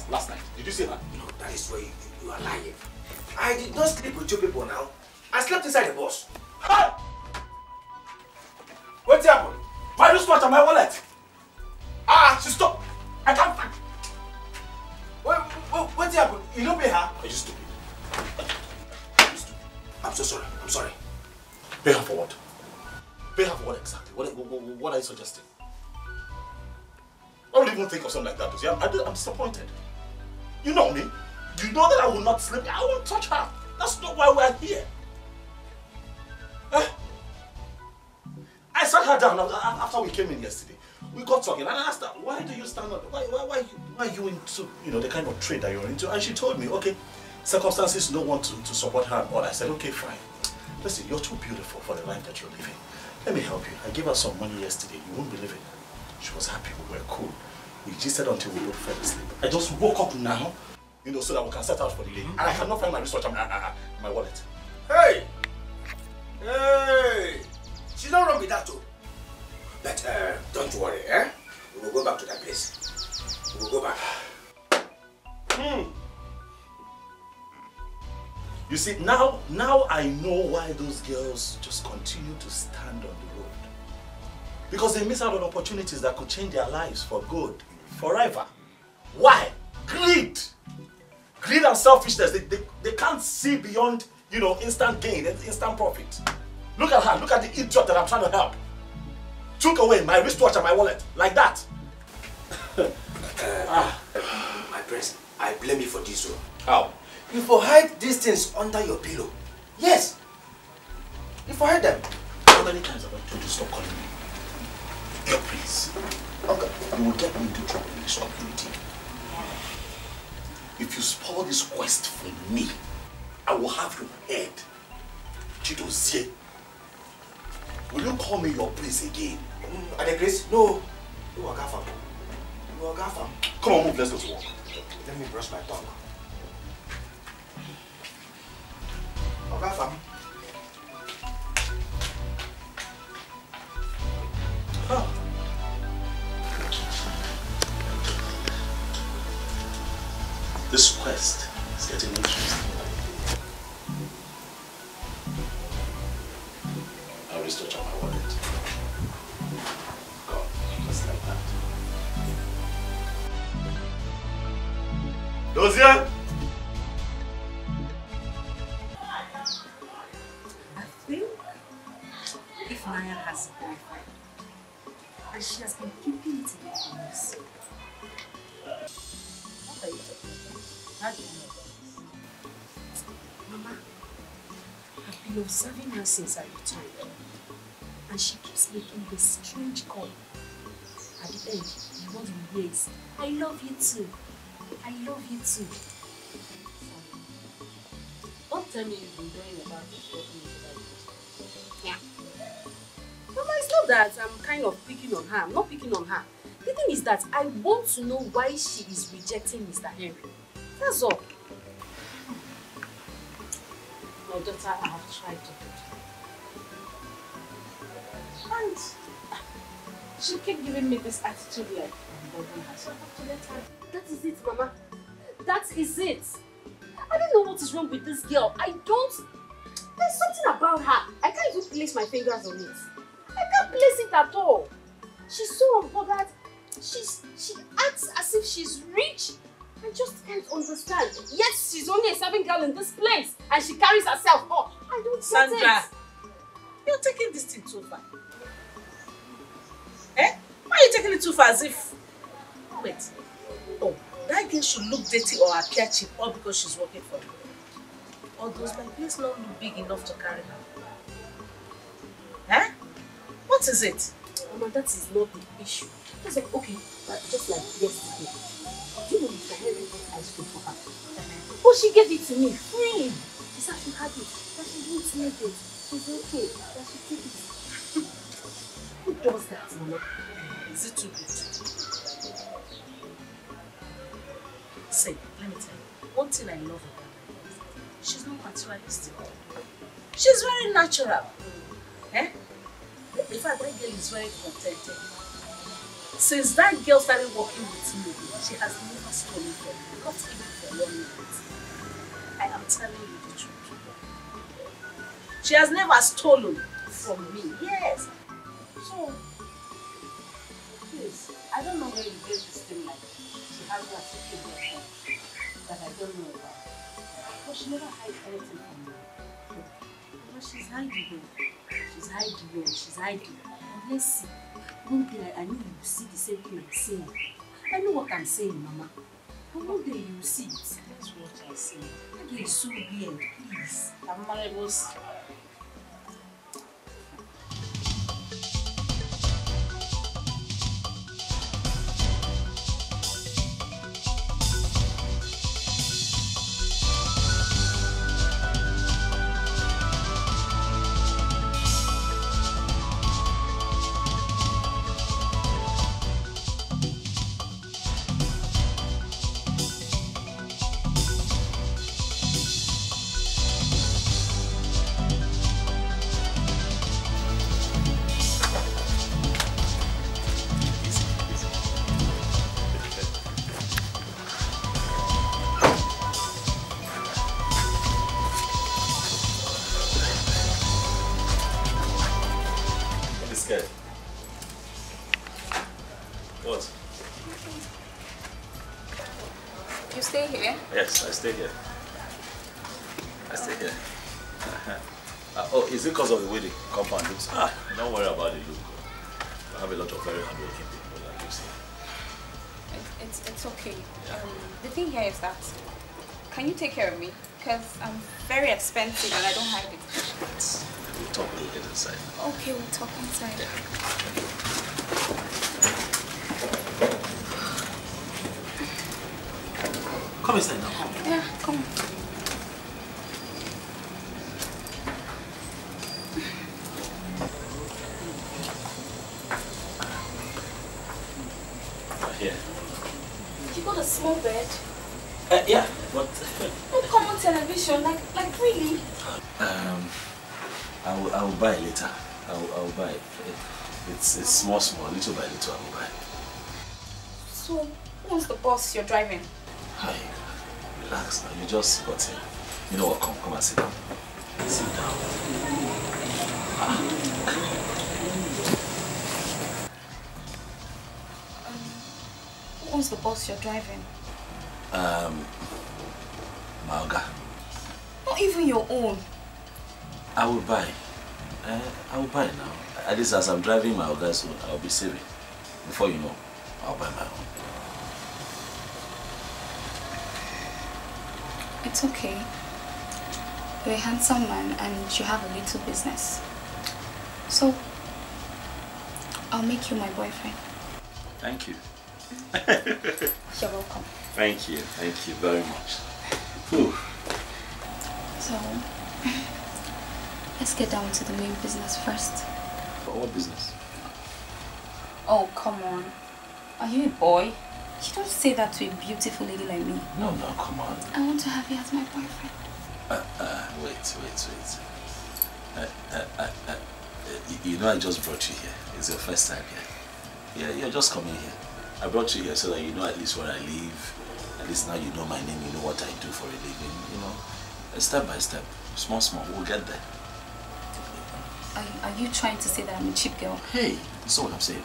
Last night. Did you see that? No, that is where you are lying. I did not sleep with you people now. I slept inside the bus. Hey! What happened? My wristwatch and my wallet. Ah, she stopped. I can't find. What happened? You don't pay her? Are you stupid? I'm so sorry. I'm sorry. Pay her for what? Pay her for what exactly? What are you suggesting? I don't even think of something like that. See, I'm disappointed. You know me. You know that I will not sleep. I won't touch her. That's not why we're here. I sat her down after we came in yesterday. We got talking and I asked her, why do you stand up? Why are you into the kind of trade that you're into? And she told me, okay, circumstances don't want to support her and all. I said, okay, fine. Listen, you're too beautiful for the life that you're living. Let me help you. I gave her some money yesterday. You won't believe it. She was happy. We were cool. We gisted until we both fell asleep. I just woke up now, so that we can set out for the day. And I cannot find my wristwatch and my wallet. Hey! Hey! She's not wrong with that too. But don't worry, eh? We will go back to that place. We will go back. You see, now I know why those girls just continue to stand on the road. Because they miss out on opportunities that could change their lives for good, forever. Why? Greed! Greed and selfishness, they can't see beyond, instant gain and instant profit. Look at her, look at the idiot that I'm trying to help. Took away my wristwatch and my wallet, like that. My prince, I blame you for this one. How? You for hide these things under your pillow. Yes. You for hide them. How many times have I told you stop calling me? Your prince. Okay, you will get me into trouble in this community. If you spoil this quest for me, I will have your head. Chidozie. Will you call me your prince again? Ade Chris? No. You are Gafam. You are Gafam. Come on, move, let's go to work. Let me brush my tongue. Gafam. Huh. This quest is getting interesting. I'll restore my wallet. God, just like that. Dozier! I think if Naya has a boyfriend, and she has been keeping it away from us. What are you talking about? How do you know about this? Mama, I've been observing her since I returned, and she keeps making this strange call. At the end, the word we hear is, I love you too. I love you too. Don't tell me you've been going about it. Yeah. Mama, it's not that I'm kind of picking on her. I'm not picking on her. The thing is that I want to know why she is rejecting Mr. Henry. That's all. My daughter, I have tried to do. And she kept giving me this attitude like I'm bothering her. So I have to let her. That is it, Mama. That is it. I don't know what is wrong with this girl. There's something about her. I can't even place my fingers on it. I can't place it at all. She's so unbothered. She acts as if she's rich. I just can't understand. Yes, she's only a serving girl in this place. And she carries herself up. I don't get it. Sandra, you're taking this thing too far. Eh? Why are you taking it too far as if... Wait. Oh, that girl should look dirty or appear cheap all because she's working for me. Or does my place not look big enough to carry her? Eh? What is it? Mama, that is not the issue. Just like, okay, just like yesterday. Do you know Mr. Henry bought ice cream for her? But she gave it to me free. She said she had it, that she didn't need it. She's okay, that she took it. Who does that, Mama? Is it too good? Say, let me tell you, one thing I love about her, she's not materialistic. She's very natural. Eh? In fact, that girl is very contented. Since that girl started working with me, she has never stolen from me, not even for 1 minute. I am telling you the truth. She has never stolen from me. Yes. So, please, I don't know where you get this thing like she has a secret girlfriend that I don't know about. But she never hides anything from me. But she's hiding. She's hiding. She's hiding. And let's see. One day I know you will see the same thing I'm saying. I know what I'm saying, Mama. And one day you will see it. That's what I say. That is so weird, please. I'm married. Yes, I stay here. I stay here. Oh, is it because of the way the compound looks? Don't worry about the look. I have a lot of very hardworking people that live here. It's okay. The thing here is that, can you take care of me? Because I'm very expensive and I don't have it. We'll talk when we get inside. Okay, we'll talk inside. Come inside now. Yeah, come. Here. You got a small bed? Yeah, but No common television, like really? I will buy later. I will buy it. It's small, little by little. I will buy. So, who's the boss you're driving? Hi, relax now. You just got in. You know what? Come and sit down. Sit down. Who's the boss you're driving? Maoga. Not even your own. I will buy. I will buy now. At least as I'm driving Maoga, so I'll be saving. Before you know, I'll buy my own. It's okay. You're a handsome man and you have a little business. So, I'll make you my boyfriend. Thank you. You're welcome. Thank you very much. Whew. So, let's get down to the main business first. What business? Oh, come on. Are you a boy? You don't say that to a beautiful lady like me. No, come on. I want to have you as my boyfriend. Wait. You know I just brought you here. It's your first time here. Yeah, you're just coming here. I brought you here so that you know at least where I live. At least now you know my name, you know what I do for a living, you know. Step by step, small, we'll get there. Are you trying to say that I'm a cheap girl? Hey, that's not what I'm saying.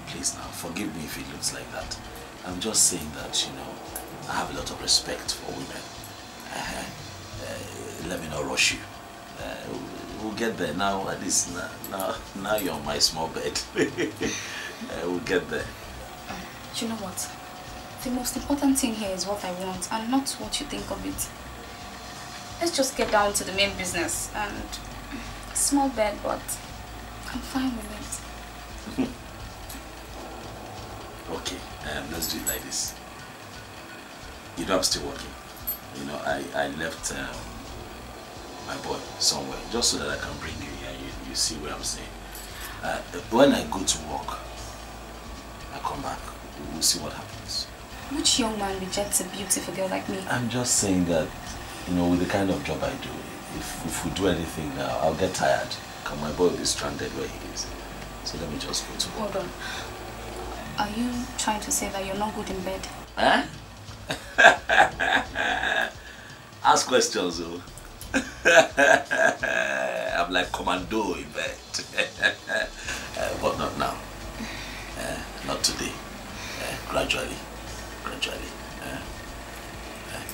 Please now, forgive me if it looks like that. I'm just saying that, you know, I have a lot of respect for women. Let me not rush you. We'll get there now. At least now you're on my small bed. We'll get there. You know what? The most important thing here is what I want and not what you think of it. Let's just get down to the main business. And a small bed, but I'm fine with it. Okay, let's do it like this. You know I'm still working. You know, I left my boy somewhere just so that I can bring you here. You see what I'm saying. When I go to work, I come back. We'll see what happens. Which young man rejects a beautiful girl like me? I'm just saying that, you know, with the kind of job I do, if we do anything now, I'll get tired. Because my boy will be stranded where he is. So let me just go to work. Hold on. Are you trying to say that you're not good in bed? Eh? Ask questions, oh. I'm like commando event. But not now. Not today. Gradually.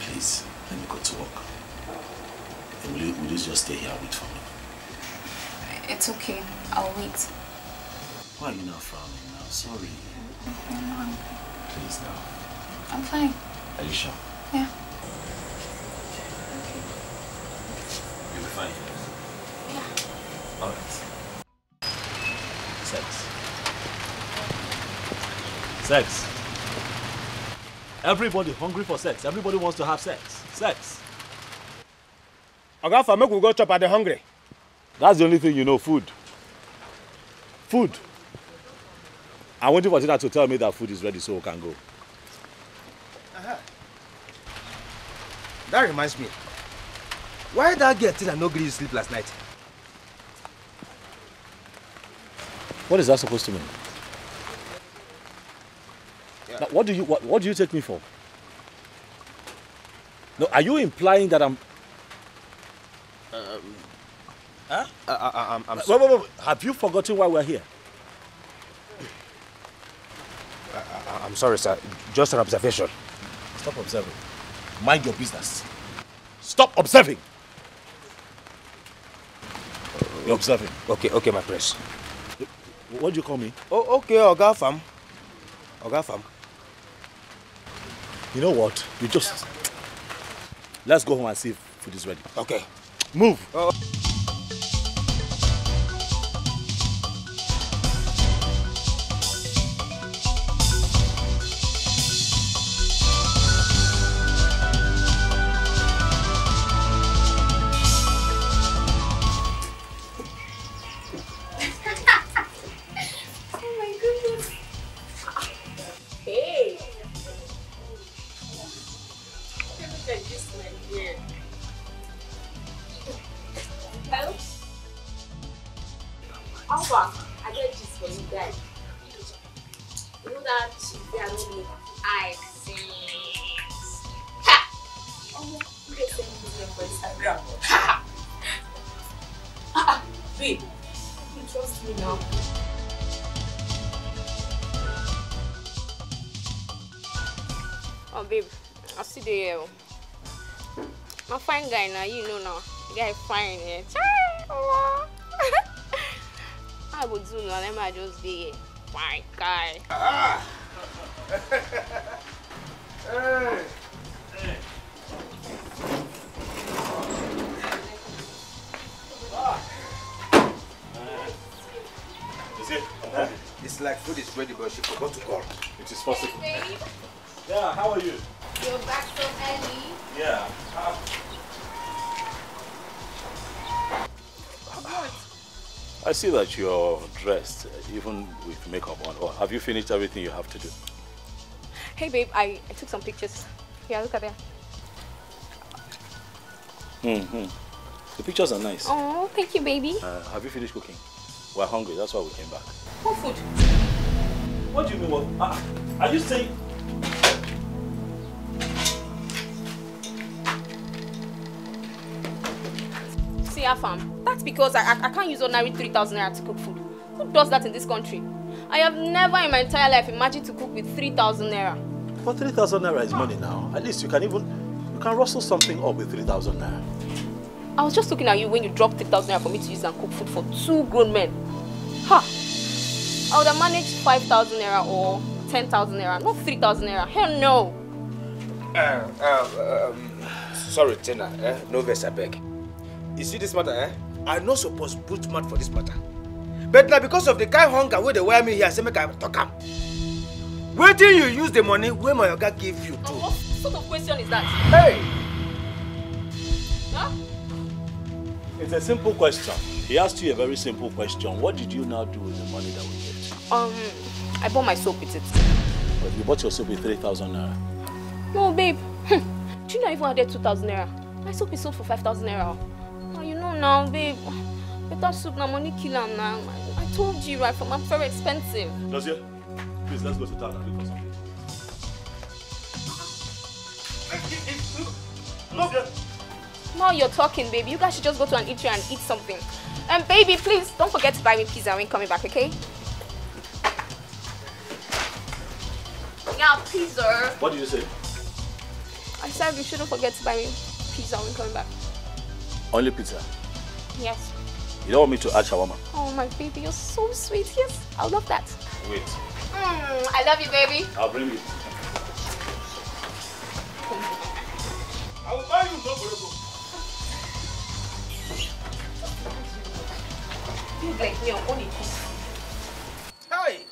Please, let me go to work. Will you just stay here and wait for me? It's okay. I'll wait. Why are you not frowning now? Sorry. Please now. I'm fine. Are you sure? Yeah. You'll be fine. Yeah. Alright. Sex. Everybody hungry for sex. Everybody wants to have sex. Sex. Oga, make we go chop at the hungry. That's the only thing you know, food. Food. I'm waiting for Tina to tell me that food is ready so we can go. That reminds me. Why that girl Tina no gree you sleep last night? What is that supposed to mean? Yeah. Now, what do you take me for? No, are you implying that I'm... Huh? I'm sorry. Wait. Have you forgotten why we're here? I'm sorry, sir. Just an observation. Stop observing. Mind your business. Stop observing. You're observing. Okay, my prince. What do you call me? Oh, okay, Oga Fam. You know what? You just... Let's go home and see if food is ready. Okay. Move. Oh babe, I see the my fine guy now, you know now. The guy fine, yeah. I would do now, let me just be my guy. Hey. Is it? It's like food is ready, but she forgot to call. It is possible. Babe, Yeah, how are you? you're back so early. Yeah. I see that you're dressed, even with makeup on. Or have you finished everything you have to do? Hey babe, I took some pictures. Yeah, look at them. The pictures are nice. Oh, thank you, baby. Have you finished cooking? We're hungry, that's why we came back. What food? What do you mean? What? Are you saying... See, Afam, that's because I can't use ordinary 3,000 naira to cook food. Who does that in this country? I have never in my entire life imagined to cook with 3,000 naira. But 3,000 naira is money now. At least you can rustle something up with 3,000 naira. I was just looking at you when you dropped 3,000 naira for me to use and cook food for 2 grown men. Ha! I would have managed 5,000 naira or 10,000 naira, not 3,000 naira. Hell no! Sorry, Tina. No verse, I beg. You see this matter, I'm not supposed to put mouth for this matter. But now because of the kind hunger where they wear me here, I say make I talk am. Where do you use the money where my oga gave you to? What sort of question is that? Hey! Huh? It's a simple question. He asked you a very simple question. What did you now do with the money that we gave you? I bought my soap with it. But you bought your soap with 3,000 naira. No, babe. Do you know I even added 2,000 naira? My soap is sold for 5,000 naira. Oh, you know now, babe. Better soup now, money kill am now. I told you, right? I'm very expensive. Does it? Please, let's go to town and look for something. Now you're talking, baby. You guys should just go to an eatery and eat something. And baby, please don't forget to buy me pizza when coming back, okay? Yeah, pizza. What did you say? I said you shouldn't forget to buy me pizza when coming back. Only pizza? Yes. You don't want me to add shawarma? Oh my baby, you're so sweet. Yes, I love that. Wait. I love you, baby. I'll bring it. I will buy you no burger. You like me on only. Hey,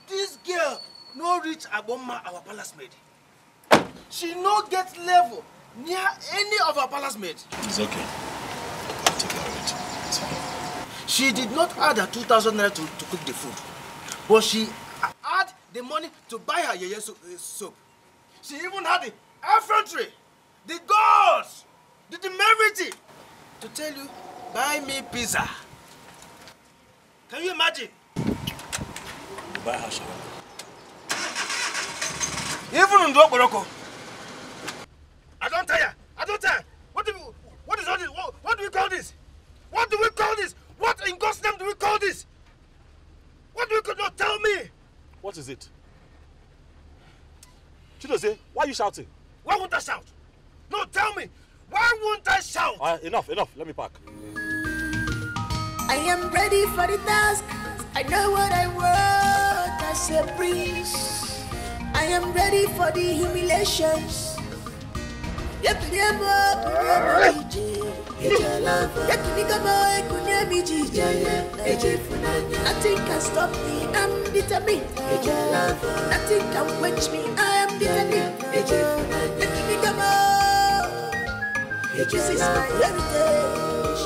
this girl no reach Aboma, our palace maid. She no get level near any of our palace maids. It's okay. I'll take care of it. It's fine. She did not add her 2,000 naira to cook the food, but she had the money to buy her yeye soap. She even had the effrontery, the guts, the temerity to tell you, buy me pizza. Can you imagine? Buy her shawarma. Even in Morocco. I don't tire. I don't tire. What is all this? What do we call this? What do we call this? What in God's name do we call this? What do we call? No, tell me. What is it? Chidozie, why are you shouting? Why won't I shout? No, tell me. Why won't I shout? Enough. Let me park. I am ready for the task. I know what I want as a prince. I am ready for the humiliations. I think can stop me, I'm determined. Nothing can quench me, I am determined. This is my heritage.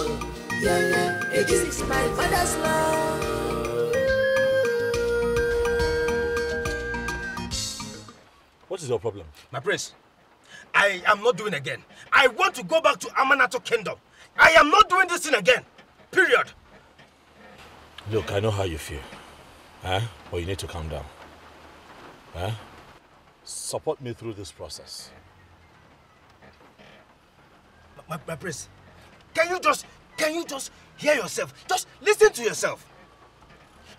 This is my mother's love. What is your problem? My prince, I am not doing again. I want to go back to Amanato Kingdom. I am not doing this thing again. Period. Look, I know how you feel. But you need to calm down. Support me through this process. My prince, can you just hear yourself? Just listen to yourself.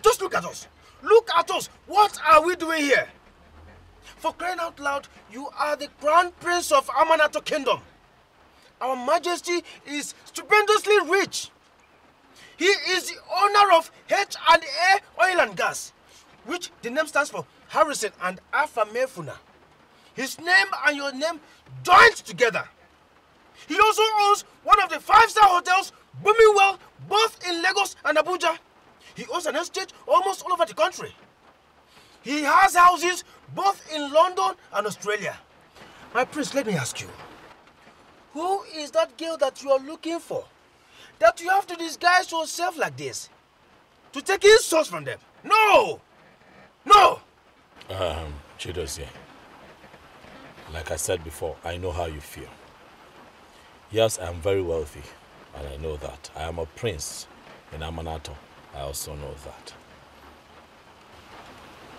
Just look at us. Look at us. What are we doing here? For crying out loud, you are the crown prince of Amanato Kingdom. Our majesty is stupendously rich. He is the owner of H&A Oil and Gas, which the name stands for Harrison and Alpha Mefuna. His name and your name joined together. He also owns one of the 5-star hotels booming well both in Lagos and Abuja. He owns an estate almost all over the country. He has houses both in London and Australia. My prince, let me ask you. Who is that girl that you are looking for? That you have to disguise yourself like this? To take insults from them? No! No! Chidozie, like I said before, I know how you feel. Yes, I am very wealthy, and I know that. I am a prince in Amanato. I also know that.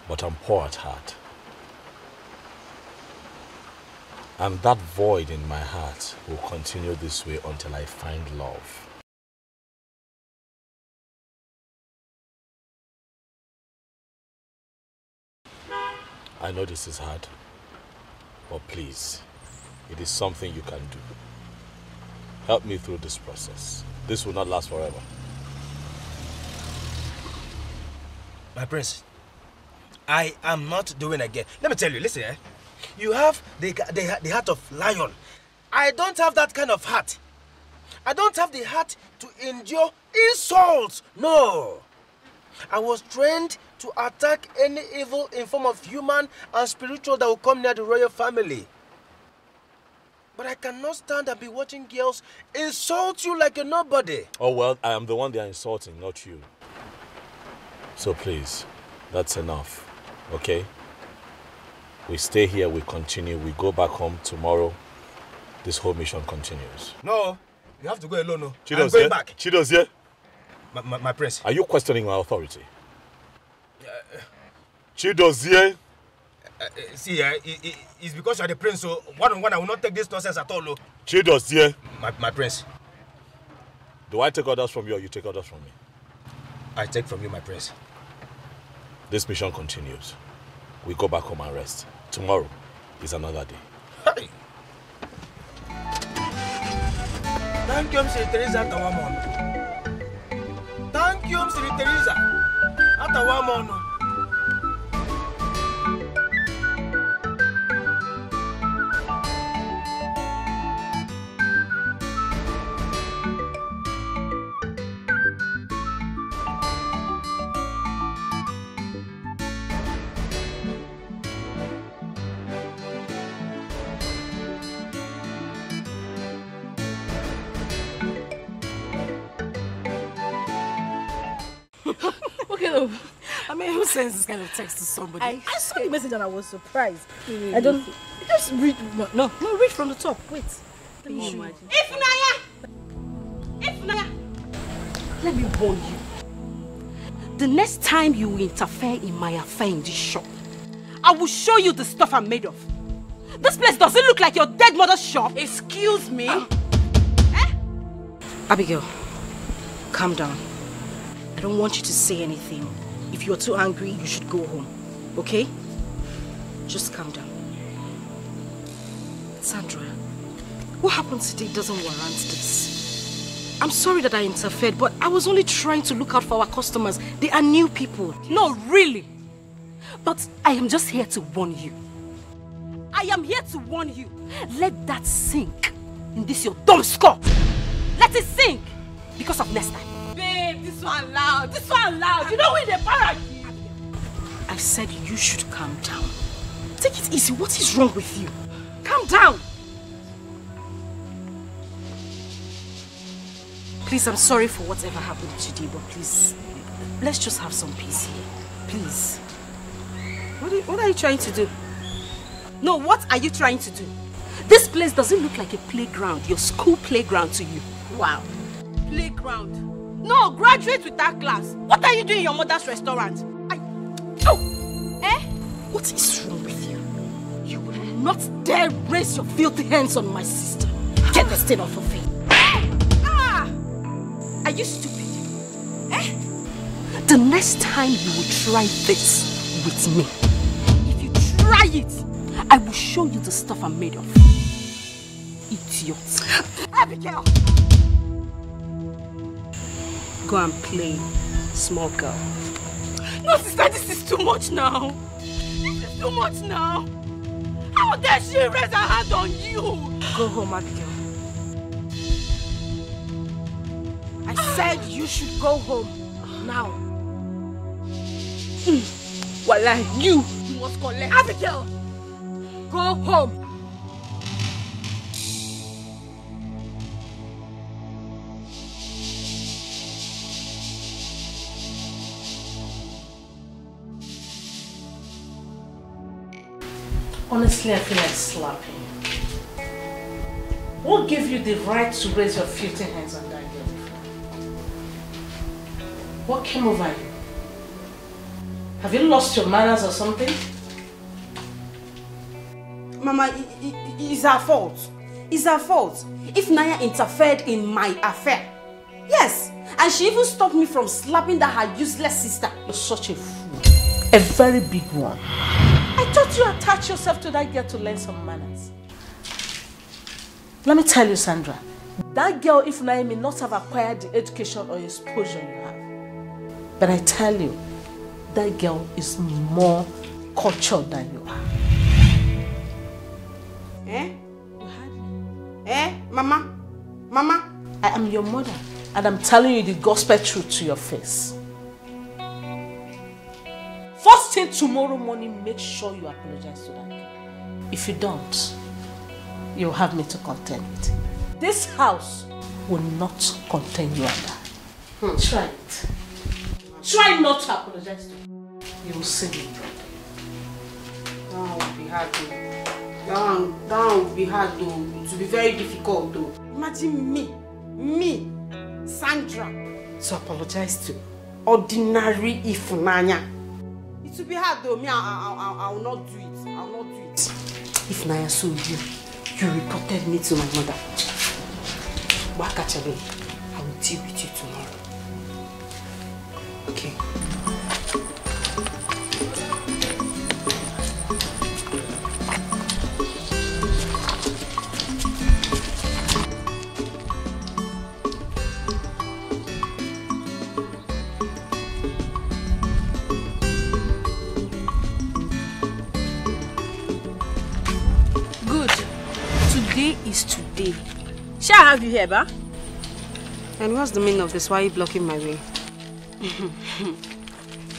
But I'm poor at heart. And that void in my heart will continue this way until I find love. I know this is hard, but please, it is something you can do. Help me through this process. This will not last forever. My prince, I am not doing again. Let me tell you, listen, you have the heart of lion. I don't have that kind of heart. I don't have the heart to endure insults. No. I was trained to attack any evil in form of human and spiritual that will come near the royal family. But I cannot stand and be watching girls insult you like a nobody. Oh, well, I am the one they are insulting, not you. So please, that's enough, okay? We stay here, we continue, we go back home tomorrow. This whole mission continues. No, you have to go alone. No. Chidozie, I'm going back. Chidozie. My prince. Are you questioning my authority? Chidozie. See, it's because you're the prince, so one-on-one I will not take this nonsense at all. Chidos, dear. My prince. Do I take orders from you or you take orders from me? I take from you, my prince. This mission continues. We go back home and rest. Tomorrow is another day. Hey. Thank you, Mr. Teresa Tawamon. Thank you, Mr. Teresa Atawamon. I mean, who sends this kind of text to somebody? I saw the message and I was surprised. I don't... Just read... No, read from the top. Wait. Let me show you. Ifunanya! Let me warn you. The next time you interfere in my affair in this shop, I will show you the stuff I'm made of. This place doesn't look like your dead mother's shop. Excuse me? Abigail, calm down. I don't want you to say anything. If you're too angry, you should go home. Okay? Just calm down. Sandra, what happened today doesn't warrant this. I'm sorry that I interfered, but I was only trying to look out for our customers. They are new people. No, really. But I am just here to warn you. I am here to warn you. Let that sink in this your dumb skull. Let it sink because of next time. Babe, this one loud. This one loud. You know we the party. I said you should calm down. Take it easy. What is wrong with you? Calm down. Please, I'm sorry for whatever happened today, but please, let's just have some peace here. Please. What are you trying to do? No, what are you trying to do? This place doesn't look like a playground, your school playground to you. Wow. Playground. No, graduate with that class. What are you doing in your mother's restaurant? What is wrong with you? You will not dare raise your filthy hands on my sister. Get the stain off her face. Are you stupid? The next time you will try this with me, if you try it, I will show you the stuff I'm made of. Idiot. Abigail! Go and play, small girl. No, sister, this is too much now. This is too much now. How dare she raise her hand on you? Go home, Abigail. I said you should go home now. Wallah, you must collect. Abigail! Go home. Honestly, I feel like slapping. What gave you the right to raise your filthy hands on that girl? What came over you? Have you lost your manners or something? Mama, it's her fault. It's her fault. If Naya interfered in my affair. Yes, and she even stopped me from slapping that her useless sister. You're such a fool. A very big one. I thought you attached yourself to that girl to learn some manners. Let me tell you, Sandra, that girl, Ifunanya, may not have acquired the education or exposure you have. But I tell you, that girl is more cultured than you are. Mama? Mama? I am your mother, and I'm telling you the gospel truth to your face. First thing tomorrow morning, make sure you apologize to that girl. If you don't, you'll have me to contend with. This house will not contain you and I. Try it. Try not to apologize to me. You will see me. That will be hard though. That will be hard though. It will be very difficult though. Imagine me, Sandra, to apologize to ordinary Ifunanya. It It will be hard though. Me, I will not do it. I will not do it. If Naya saw you reported me to my mother. Wakachabe, I will deal with you tomorrow. Okay. Is today. Shall I have you here, ba? And what's the meaning of this? Why are you blocking my way?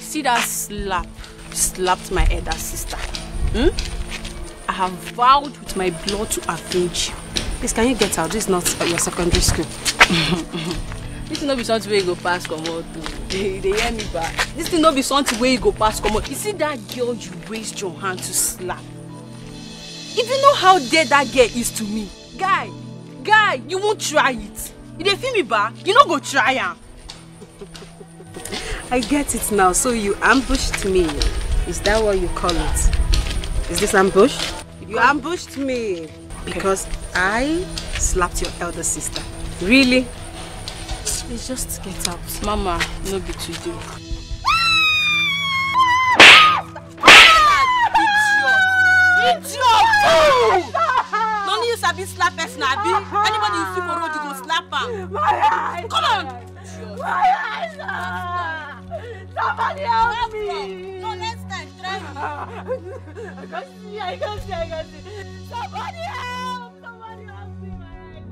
See that slap? You slapped my elder sister. I have vowed with my blood to avenge you. Please, can you get out? This is not your secondary school. This thing no be something where you go past come out. They hear me back. This thing no be something where you go past come out. You see that girl you raised your hand to slap? If you know how dead that girl is to me, guy, you won't try it. If they feel me back, you don't go try her. I get it now. So you ambushed me. Is that what you call it? Is this ambush? You ambushed me because I slapped your elder sister. Really? Please just get out. Mama, no be today. Idiot! Don't you sabi slap person, abi? Anybody you see for road, you go slap am. My eyes! Come on! My eyes! Somebody help me! No, next time, try me. I can see. Somebody help! Somebody help me, my eyes!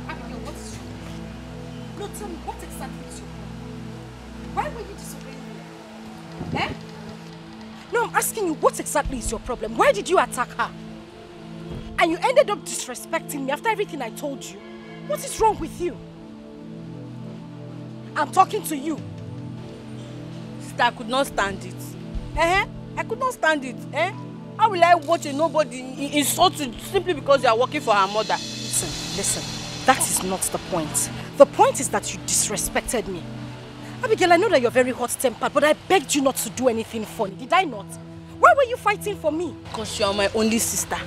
Abigail, what is wrong? No, tell me, what exactly is your problem? Why were you disobeying me? Eh? No, I'm asking you, what exactly is your problem? Why did you attack her? And you ended up disrespecting me after everything I told you. What is wrong with you? I'm talking to you. Sister, I could not stand it. I could not stand it. How will I watch a nobody insult you simply because you are working for her mother? Listen. That is not the point. The point is that you disrespected me. Abigail, I know that you're very hot-tempered, but I begged you not to do anything funny. Did I not? Why were you fighting for me? Because you are my only sister.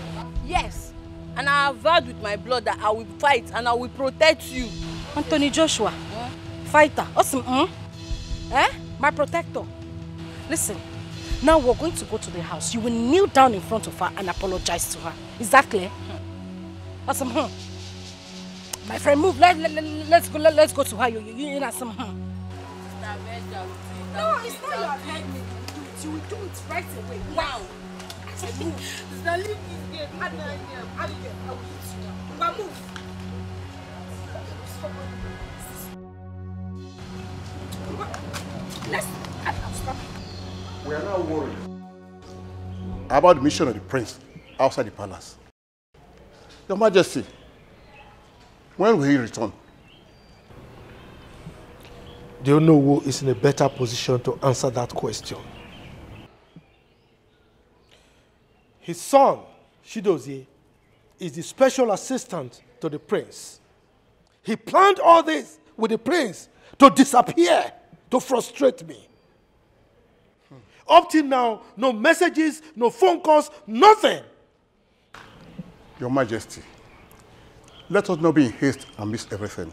Yes. And I have vowed with my blood that I will fight and I will protect you. Anthony Joshua, fighter. Awesome. My protector. Listen, now we're going to go to the house. You will kneel down in front of her and apologize to her. Is that clear? Awesome. My friend, move. Let's go to her. You know some. No, it's not your head. You will do it right away. Wow. Sister, leave this game. Abigail, I will hit you. But move. Stop. We are now worried about the mission of the prince outside the palace. Your Majesty, when will he return? Do you know who is in a better position to answer that question? His son, Chidozie, is the special assistant to the prince. He planned all this with the prince to disappear, to frustrate me. Up till now, no messages, no phone calls, nothing. Your Majesty, let us not be in haste and miss everything.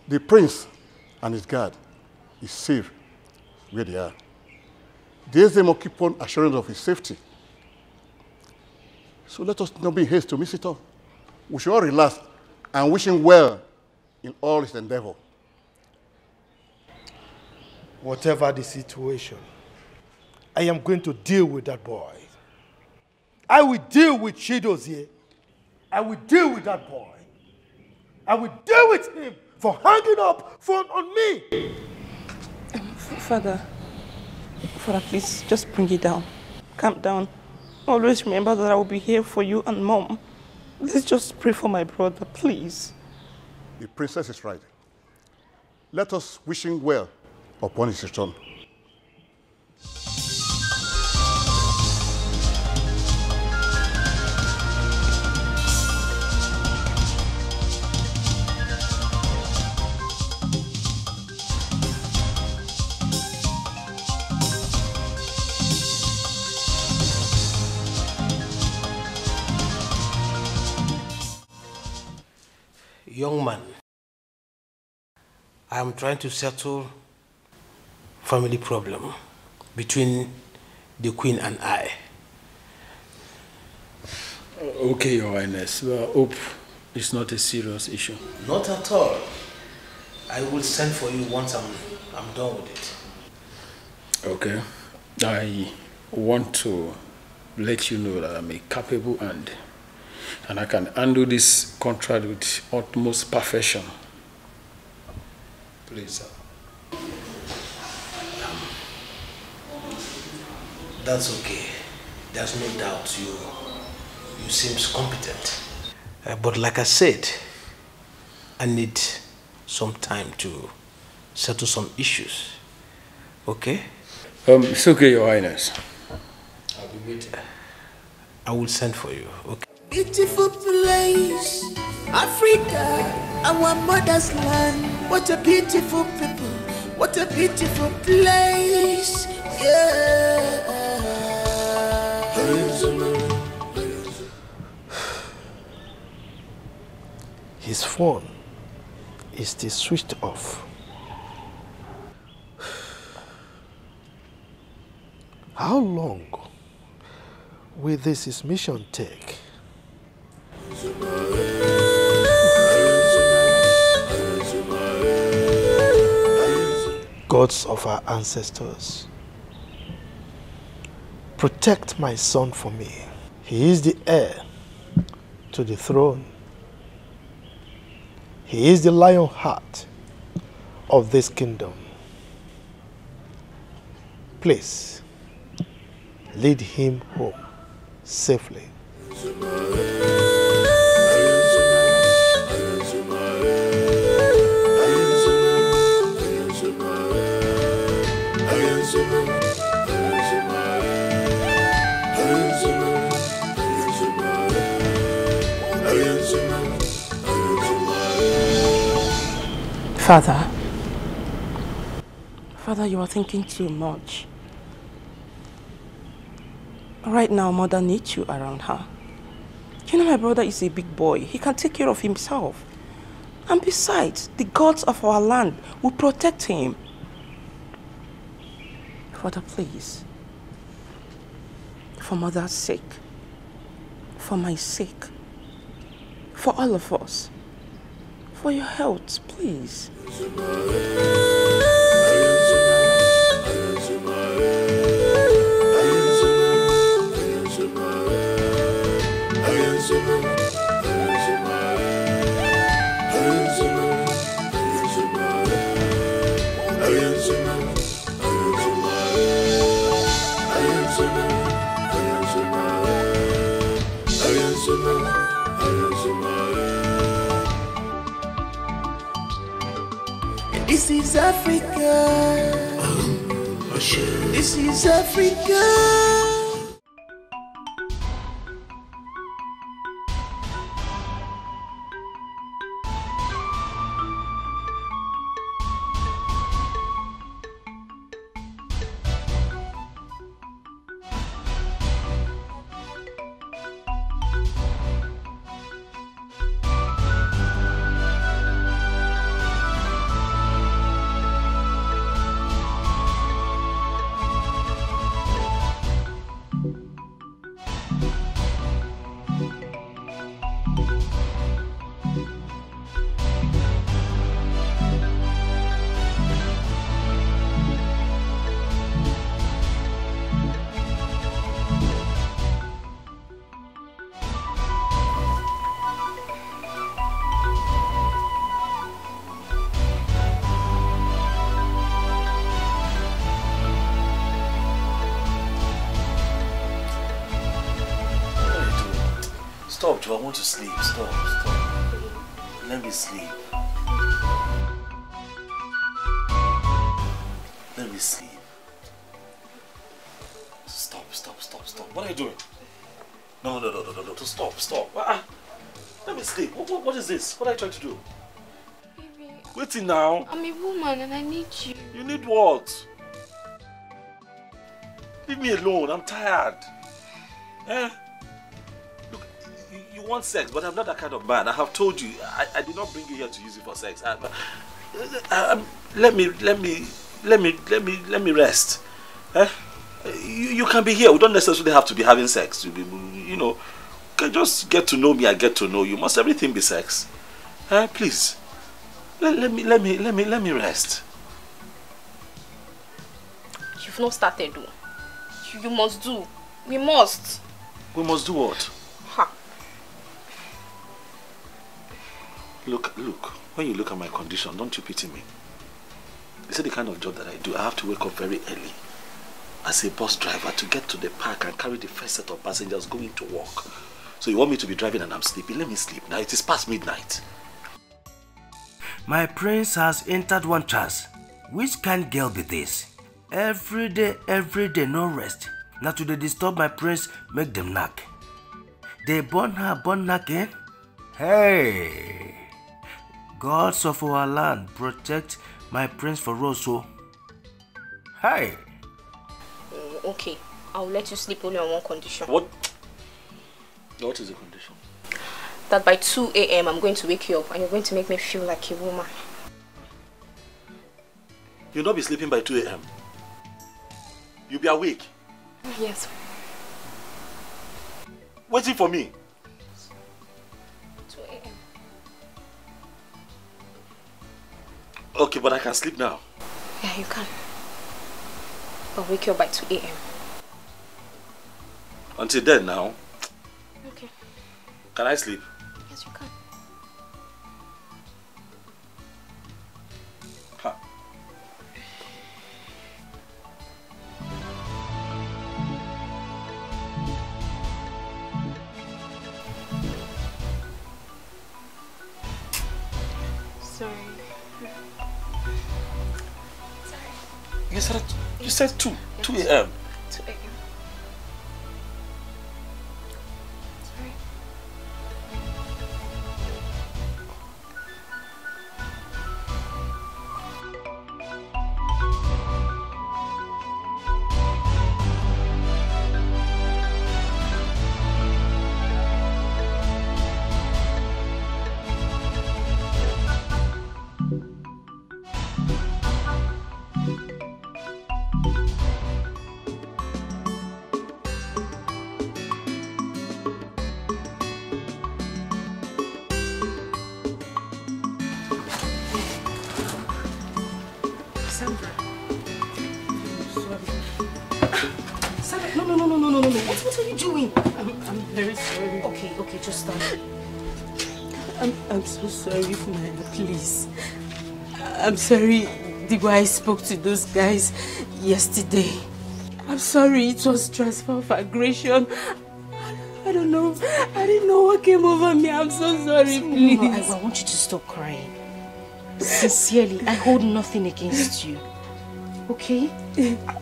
The prince and his guard is safe where they are. They must keep on assurance of his safety. So let us not be in haste to miss it all. We should all relax and wish him well in all his endeavor. Whatever the situation, I am going to deal with that boy. I will deal with Chidozie. I will deal with that boy. I will deal with him for hanging up phone on me. Father, please just bring it down. Calm down. Always remember that I will be here for you and Mom. Let's just pray for my brother, please. The princess is right. Let us wish him well upon his return. young man. I am trying to settle family problem between the Queen and I. Okay, Your Highness. Well, I hope it's not a serious issue. Not at all. I will send for you once I'm done with it. Okay. I want to let you know that I'm a capable hand and I can handle this contract with utmost perfection. Please, sir. That's okay. There's no doubt you seem competent. But like I said, I need some time to settle some issues. Okay? It's okay, Your Highness. I'll be waiting. I will send for you. Okay? Beautiful place, Africa, our mother's land. What a beautiful people, what a beautiful place. Yeah. His phone is still switched off. How long will this mission take? Gods of our ancestors, protect my son for me. He is the heir to the throne. He is the lion heart of this kingdom. Please, lead him home safely. Father, you are thinking too much. Right now, Mother needs you around her. You know my brother is a big boy. He can take care of himself. And besides, the gods of our land will protect him. Father, please. For Mother's sake. For my sake. For all of us. For your health, please. This is Africa. This is Africa. Stop, Joe. I want to sleep. Stop. Let me sleep. Let me sleep. Stop. What are you doing? No. Stop. Let me sleep. What is this? What are you trying to do? Baby. Waiting now. I'm a woman and I need you. You need what? Leave me alone. I'm tired. Look, you want sex, but I'm not that kind of man. I have told you, I did not bring you here to use it for sex. Let me rest. You can be here. We don't necessarily have to be having sex. You know, just get to know me. I get to know you. Must everything be sex? Please, let me rest. You've not started, though. You must do. We must. We must do what? Ha. Look. When you look at my condition, don't you pity me? You see the kind of job that I do. I have to wake up very early as a bus driver to get to the park and carry the first set of passengers going to work. So you want me to be driving and I'm sleeping? Let me sleep now. It is past midnight. My prince has entered one chance. Which kind girl be this? Every day, no rest. Now to they disturb my prince, make them knock. They burn her, knocking. Hey! Gods of our land, protect my prince for Rosso. Hey! Okay, I'll let you sleep only on one condition. What is the condition? That by 2 a.m. I'm going to wake you up and you're going to make me feel like a woman. You'll not be sleeping by 2 a.m. You'll be awake. Yes. Waiting for me. 2 a.m. Okay, but I can sleep now. Yeah, you can. I'll wake you up by 2 a.m. Until then now. Okay. Can I sleep? Yes, you can. Ha. Sorry. You said 2 a.m. 2 a.m. Sorry. No. What are you doing? I'm very sorry. Okay, just stop. I'm so sorry, Funaya, please. I'm sorry the way I spoke to those guys yesterday. I'm sorry, it was transfer of aggression. I don't know. I didn't know what came over me. I'm so sorry, please. No, I want you to stop crying. Sincerely, I hold nothing against you. Okay?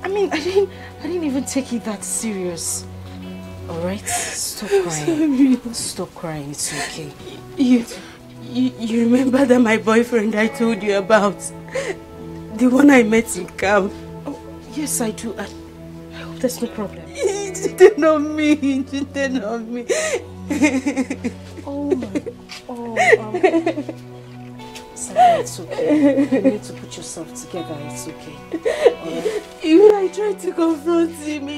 I mean, I didn't even take it that serious. Alright? Stop crying. Stop crying, it's okay. You remember that my boyfriend I told you about? The one I met in camp? Oh, yes, I do. I hope there's no problem. He cheated on me. He cheated on me. Oh my... Oh, Sarah, it's okay. You need to put yourself together. It's okay. Right? Even I tried to confront him.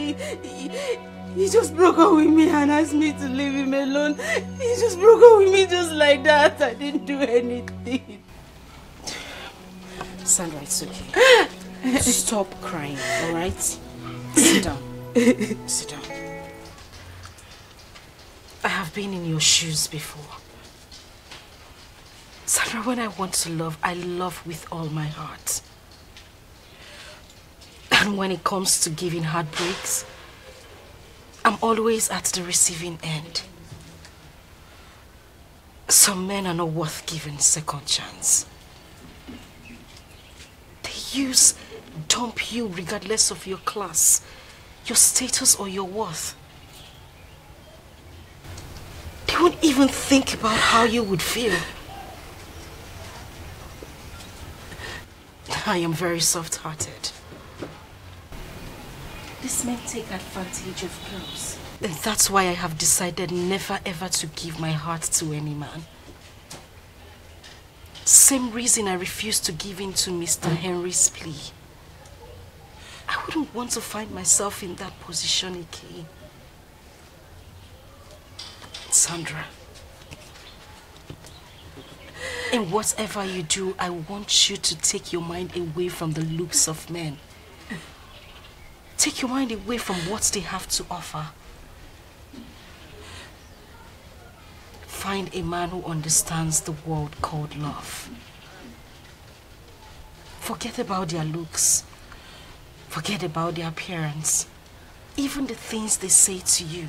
He just broke up with me and asked me to leave him alone. He just broke up with me just like that. I didn't do anything. Sandra, it's okay. Stop crying, alright? Sit down. Sit down. I have been in your shoes before. Sandra, when I want to love, I love with all my heart. And when it comes to giving heartbreaks, I'm always at the receiving end. Some men are not worth giving second chance. They dump you regardless of your class, your status or your worth. They won't even think about how you would feel. I am very soft-hearted. These men take advantage of girls. And that's why I have decided never ever to give my heart to any man. Same reason I refused to give in to Mr. Henry's plea. I wouldn't want to find myself in that position again. Sandra, in whatever you do, I want you to take your mind away from the looks of men. Take your mind away from what they have to offer. Find a man who understands the world called love. Forget about their looks. Forget about their appearance. Even the things they say to you.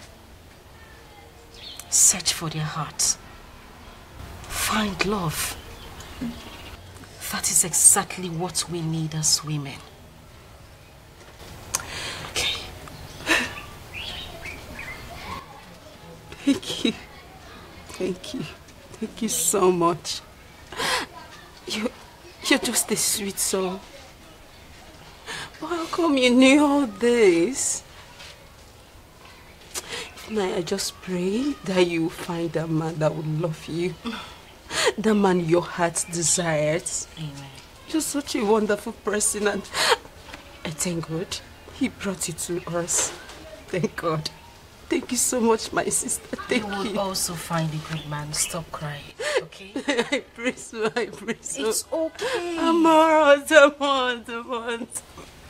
Search for their heart. Find love. That is exactly what we need as women. Okay. Thank you. Thank you. Thank you so much. You're just a sweet soul. But how come you knew all this? Now I just pray that you find a man that would love you. The man your heart desires. Amen. You're such a wonderful person, and I thank God He brought you to us. Thank God. Thank you so much, my sister. Thank you. You will also find a good man. Stop crying, okay? I pray so, I pray so. It's okay. I'm alright.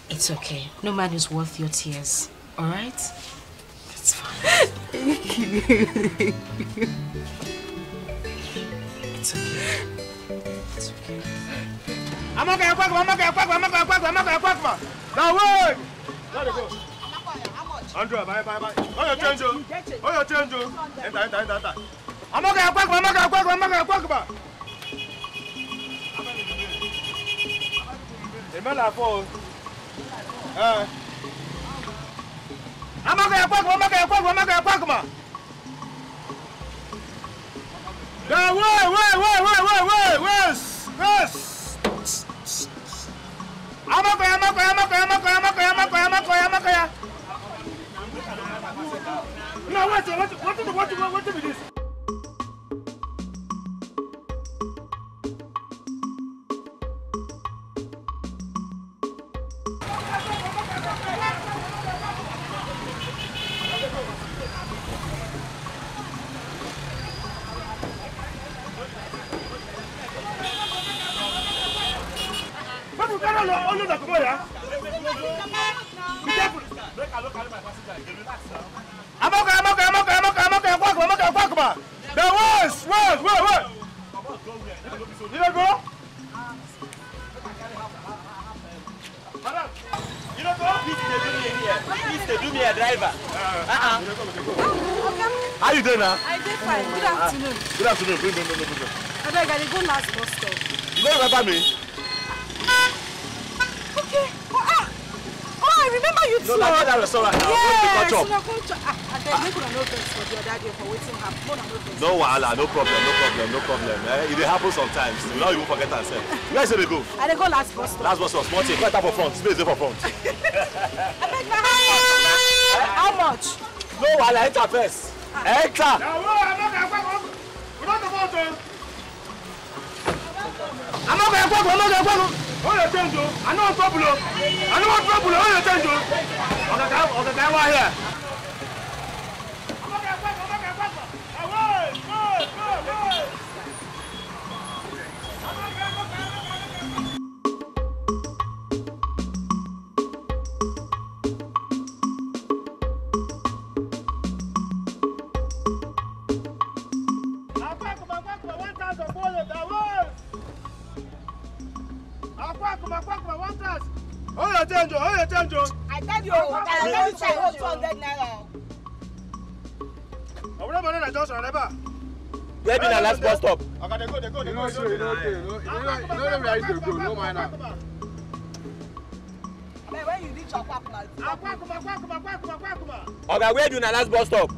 It's okay. No man is worth your tears. Alright? It's fine. Thank you. It's okay. It's okay. I'm okay. Now wait! Let it go. Andrew, bye. Oh, your change. Enter. I'm okay. Remember for. I'm okay. Now wait. I'm okay. No, what is this? I'm okay. Now wait. You don't go? Madam, you don't go? Please, they do me a driver. How you doing now? I did fine. Good afternoon. Good afternoon. Bring. I beg, I go last bus stop. You don't remember me? Okay. I remember you too. No, like that restaurant now. Yes. I beg, make una no vex for the other day for waiting happen. No wahala, no problem. It happens sometimes. You know you won't forget yourself. Where say they go? I dey go last bus stop. Last bus stop. Small thing. Go enter for front. Space there for front. I beg my house. How much? No wahala, enter first. Enter. I'm not going to oh, you change. I know trouble. Oh, you change. Okay, why here? Oh, you change. I tell you, I hold 200 naira. Where be the last bus stop? Okay, they go. You know where I go. No mind now. When you reach Akwakuma. Okay, where do you last bus stop?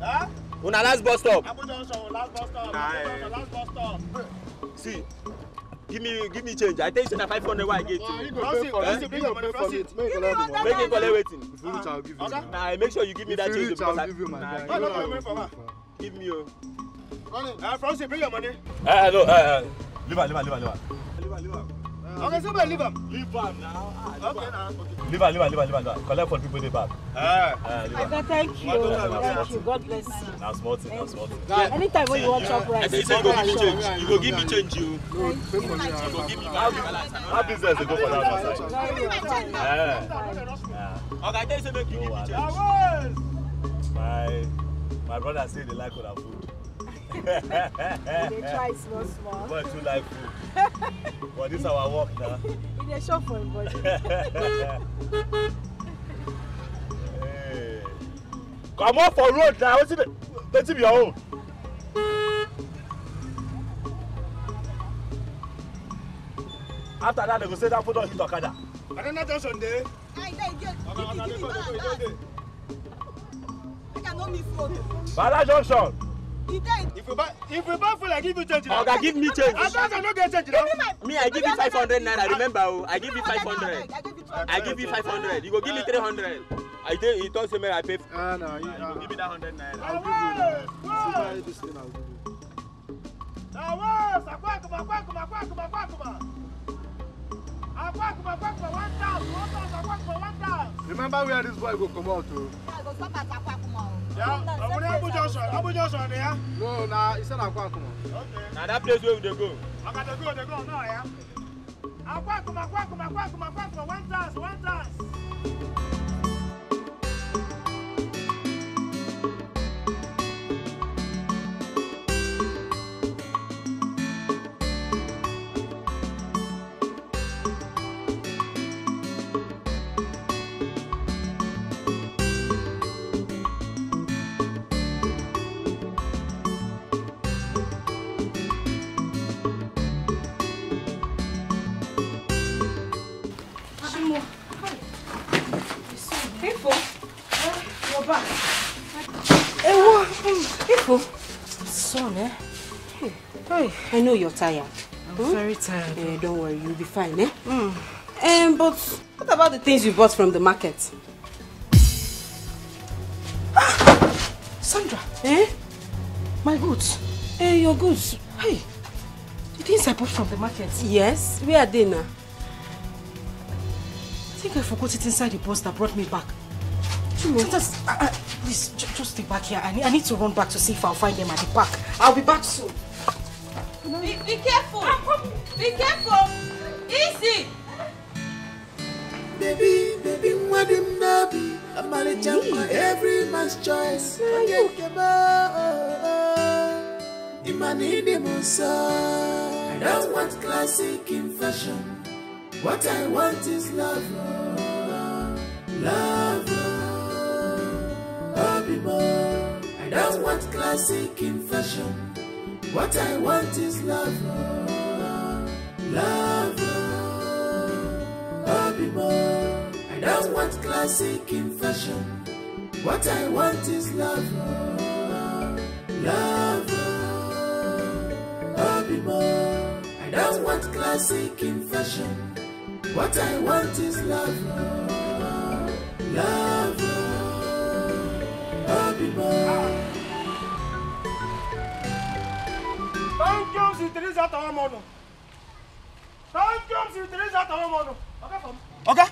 Huh? Una last bus stop. Last bus stop. See, Give me change. I tell you that 500 why I get you. Bring your money from it. Make it collect waiting. If you reach, I'll give you. Nah, make sure you give me that change. I'll give you my guy. Give me your. Francis, bring your money. No, leave her. Okay, somebody leave him. Leave him now. Okay, now. Leave her. Collect for people they back. Thank you. Thank you. God bless you. Now small thing. Anytime when you want shop rice. I say you go give me change. You go give me change, you. You go give me how business they go for that side? Okay, I tell you make you give me change. My brother say they like our food. They try small. Boy, too like food. But this is our work now. In a shop for everybody. Hey. Come on for road now. What's it your own? After that, they go say that food don't hit Okada. Banana Junction there. Banana Junction. If you buy food, I give you change. Okay, give me change. I don't get change. Me, I give you 500 naira. Remember, I give you 500. I give you 500. You go give me 300. I tell you, don't say me I pay. No, you give me that 100 naira. I'll give you. This thing I'll give you. Remember where this boy go come out to? Yeah, Abu Joshua there. No, nah, he said Akwakuma. Okay. Now that place where they go. I got to go now, yeah. Akwakuma, 1 dance. Son, eh? Hey, I know you're tired. I'm very tired. Don't worry, you'll be fine, eh? But what about the things you bought from the market? Sandra, My goods. Your goods. Hey, the things I bought from the market. Yes, where are they now? I think I forgot it inside the bus that brought me back. Please, just stay back here. I need to run back to see if I'll find them at the park. I'll be back soon. Be careful. Be careful. Easy. Baby, what him nabi? I'm a jump every man's choice. I don't want classic in fashion. What I want is love. Love. I don't want classic in fashion. What I want is love. Love. I don't want classic in fashion. What I want is love. Love. I don't want classic in fashion. What I want is love. Love. Thank you, si Teresa Tawamono. Thank you, si Teresa Tawamono. Okay?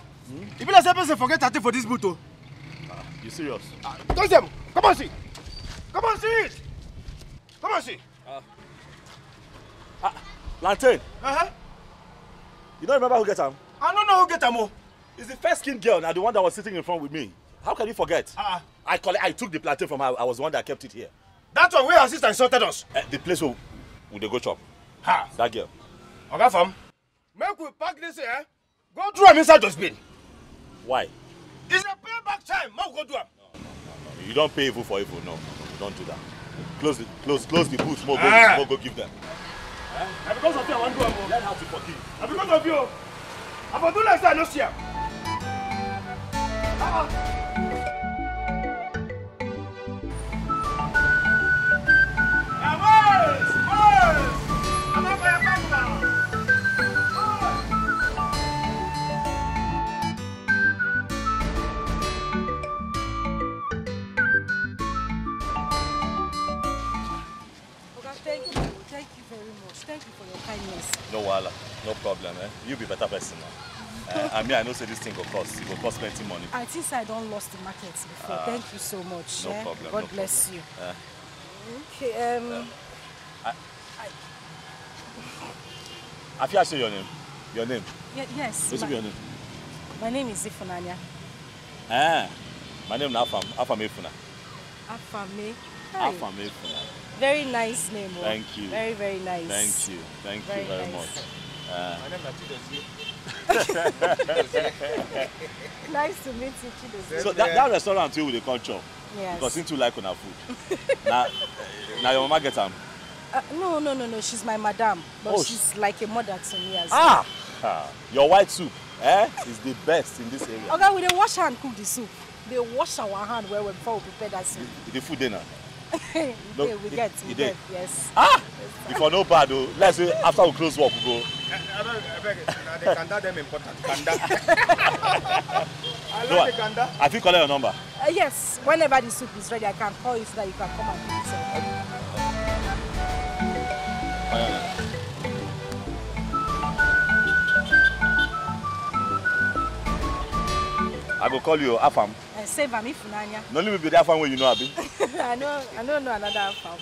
If you don't forget that for this boot. You serious? Touch them. Come on, see. Come on, see it. Come on, see. Lantern. You don't remember who get him? I don't know who get him. It's the first skin girl now, the one that was sitting in front with me. How can you forget? I took the plantain from her. I was the one that kept it here. That's one where our sister insulted us. The place where they go chop. That girl. Okay, fam. Make we pack this here. Go through them inside dustbin. Why? It's a payback time. Make we go do them. No. You don't pay evil for evil. No. Don't do that. Close the booth. Go give them. And because of you, I want to do them. Learn how to forgive. And because of you, I'm going to do like that. No share. wahala. No problem, eh? You be better person now. I mean, I know say this thing will cost. It will cost plenty money. I think I don't lost the market before. Thank you so much. No problem. God bless you. Okay. I feel I say your name. Your name? Yes. What's your name? My name is Ifunanya. My name is Afam. Afam Efuna. Afame. Afam Efuna. Very nice name. Thank you. Very, very nice. Thank you. Thank you very much. My name is Chidozie. Nice to meet you, Chidozie. So that restaurant too with the culture. Yes. Because you too like on her food. now your mama get them. No. She's my madam, but she's like a mother to me as well. Your white soup, is the best in this area. Okay, we dey wash hand cook the soup. They wash our hand well before we prepare that soup. The food dinner. We get, yes. Before no bad though. Let's say after we close work we go. I beg it. They kanda them important. Kanda. I like the kanda. I think collect your number. Yes. Whenever the soup is ready, I can call you so that you can come and pick it up. I go call you Afam. Save am Ifunanya. No only be the Afam where you know Abi. I don't know another Afam.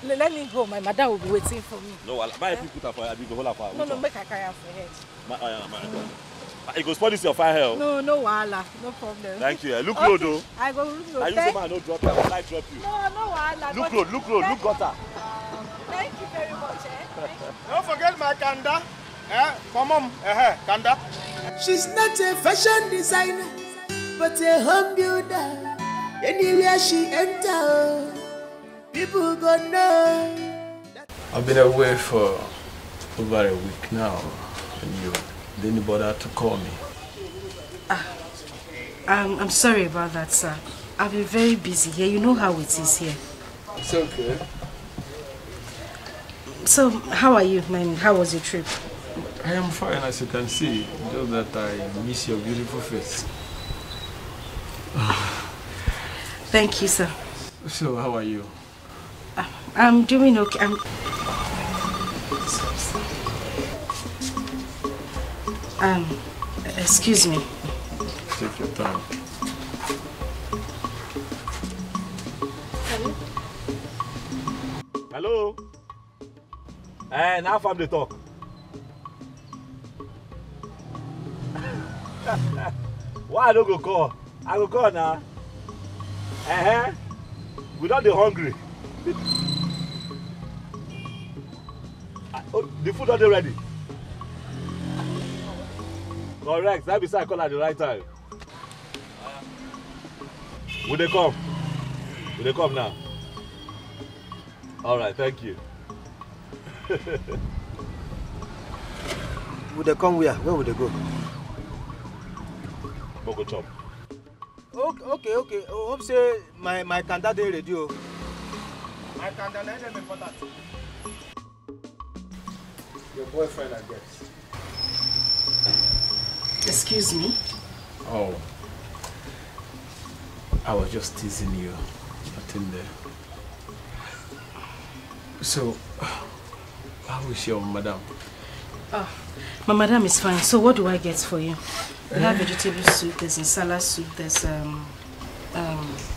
Let me go. My mother will be waiting for me. No, my people put her for Abi go hold her for. No, make her carry her for head. It go spoil this your fine hair. No wahala. No problem. Thank you. Look low though. I go look low. I use the man no drop you. I like drop you. No wahala. Look low. Look gutter. Thank you very much. Don't forget my kanda. Come on. Kanda. She's not a fashion designer, but a home builder. Anywhere she enters, people gonna know. I've been away for over a week now, and you didn't bother to call me. I'm sorry about that, sir. I've been very busy here. You know how it is here. It's okay. So, how are you, man? How was your trip? I am fine, as you can see. Just that I miss your beautiful face. Thank you, sir. So, how are you? I'm doing okay. Excuse me. Take your time. Hello? Now Afam they talk. Why I don't go call? I go call now. We don't be hungry. The food not ready. Correct. That be I call at the right time. Will they come? Will they come now? All right. Thank you. Would they come where? Where would they go? Go chop. Okay. Hope say my kanda dey ready. My kanda na dem important. Your boyfriend, I guess. Excuse me? Oh. I was just teasing you. Nothing there. So, how is your madam? My madam is fine. So what do I get for you? We have vegetable soup, there's salad soup, there's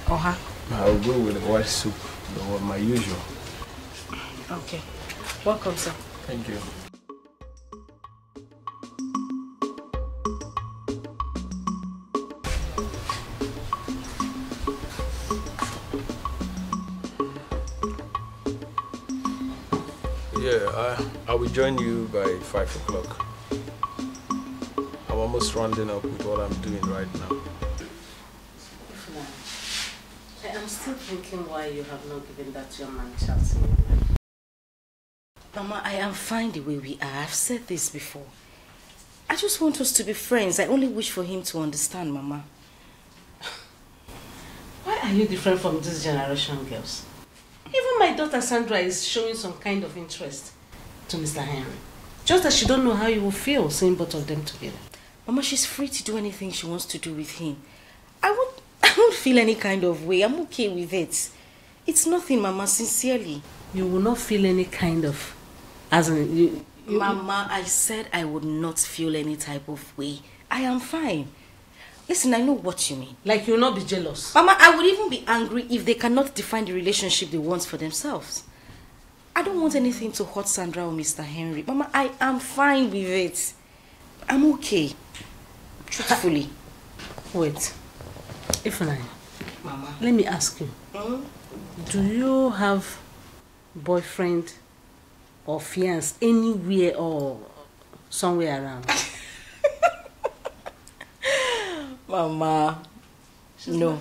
oha. I'll go with the white soup, my usual. Okay. Welcome, sir. Thank you. Yeah, I will join you by 5 o'clock. I'm almost rounding up with what I'm doing right now. I'm still thinking why you have not given that young man a chance. Mama, I am fine the way we are. I've said this before. I just want us to be friends. I only wish for him to understand, Mama. Why are you different from this generation, girls? Even my daughter Sandra is showing some kind of interest to Mr. Henry. Just that she don't know how you will feel seeing both of them together. Mama, she's free to do anything she wants to do with him. I won't feel any kind of way. I'm okay with it. It's nothing, Mama, sincerely. You will not feel any kind of... As in, Mama, I said I would not feel any type of way. I am fine. Listen, I know what you mean. Like you'll not be jealous? Mama, I would even be angry if they cannot define the relationship they want for themselves. I don't want anything to hurt Sandra or Mr. Henry. Mama, I am fine with it. I'm okay. Truthfully. Wait. Ifunanya. Mama. Let me ask you. Do you have boyfriend or fiancé anywhere or somewhere around? Mama, no.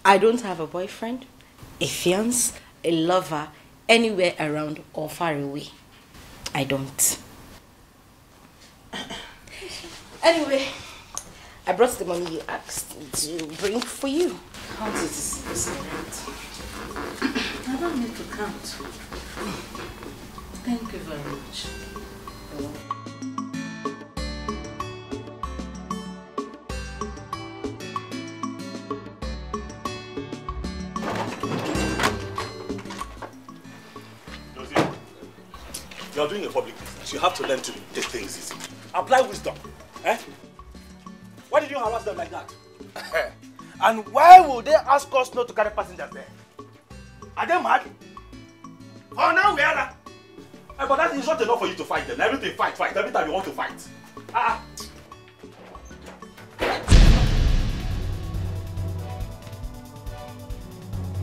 I don't have a boyfriend, a fiancé, a lover, anywhere around or far away. I don't. Anyway, I brought the money you asked me to bring for you. Count it. I don't need to count. Thank you very much. You're doing a public business. You have to learn to take things easy. Apply wisdom. Eh? Why did you harass them like that? And why would they ask us not to carry passengers there? Are they mad? Oh, now we are. But that is not enough for you to fight them. Everything fight. Every time you want to fight.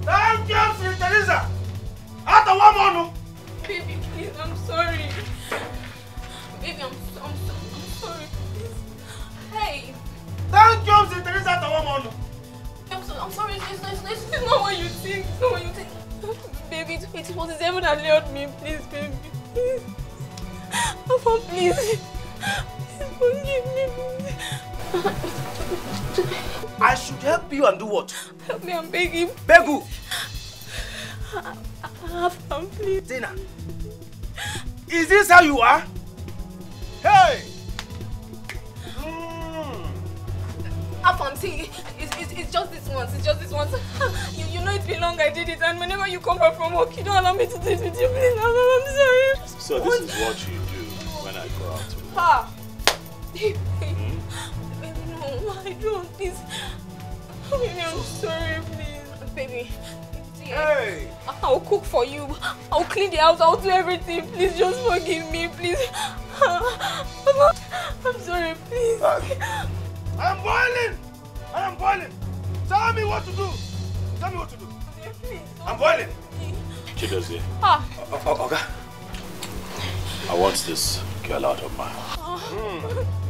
Thank you, Sister Teresa. After one more. Baby, please, I'm sorry. Baby, I'm sorry, please. Hey. Thank you, Sister Teresa. After one more. I'm sorry, it's not what you think. It's not what you think. Baby, it was heaven that lured me. Please, baby. Please. Papa, please. Please forgive me. I should help you and do what? Help me, I'm begging. Beg who? Afam, please. Tina. Is this how you are? Hey! Afam, see, it's just this once. It's just this once. You know it's been long I did it, and whenever you come back from work, you don't allow me to do it with you. Please, I'm sorry. So this is what you do when I go out to work. Pa! Baby, no, I don't. Please. Baby, I'm sorry, please. Baby. Hey! I'll cook for you. I'll clean the house. I'll do everything. Please just forgive me, please. I'm sorry, please. I'm boiling! Tell me what to do. Please, I'm boiling. Chidozie. Okay. I want this girl out of my house.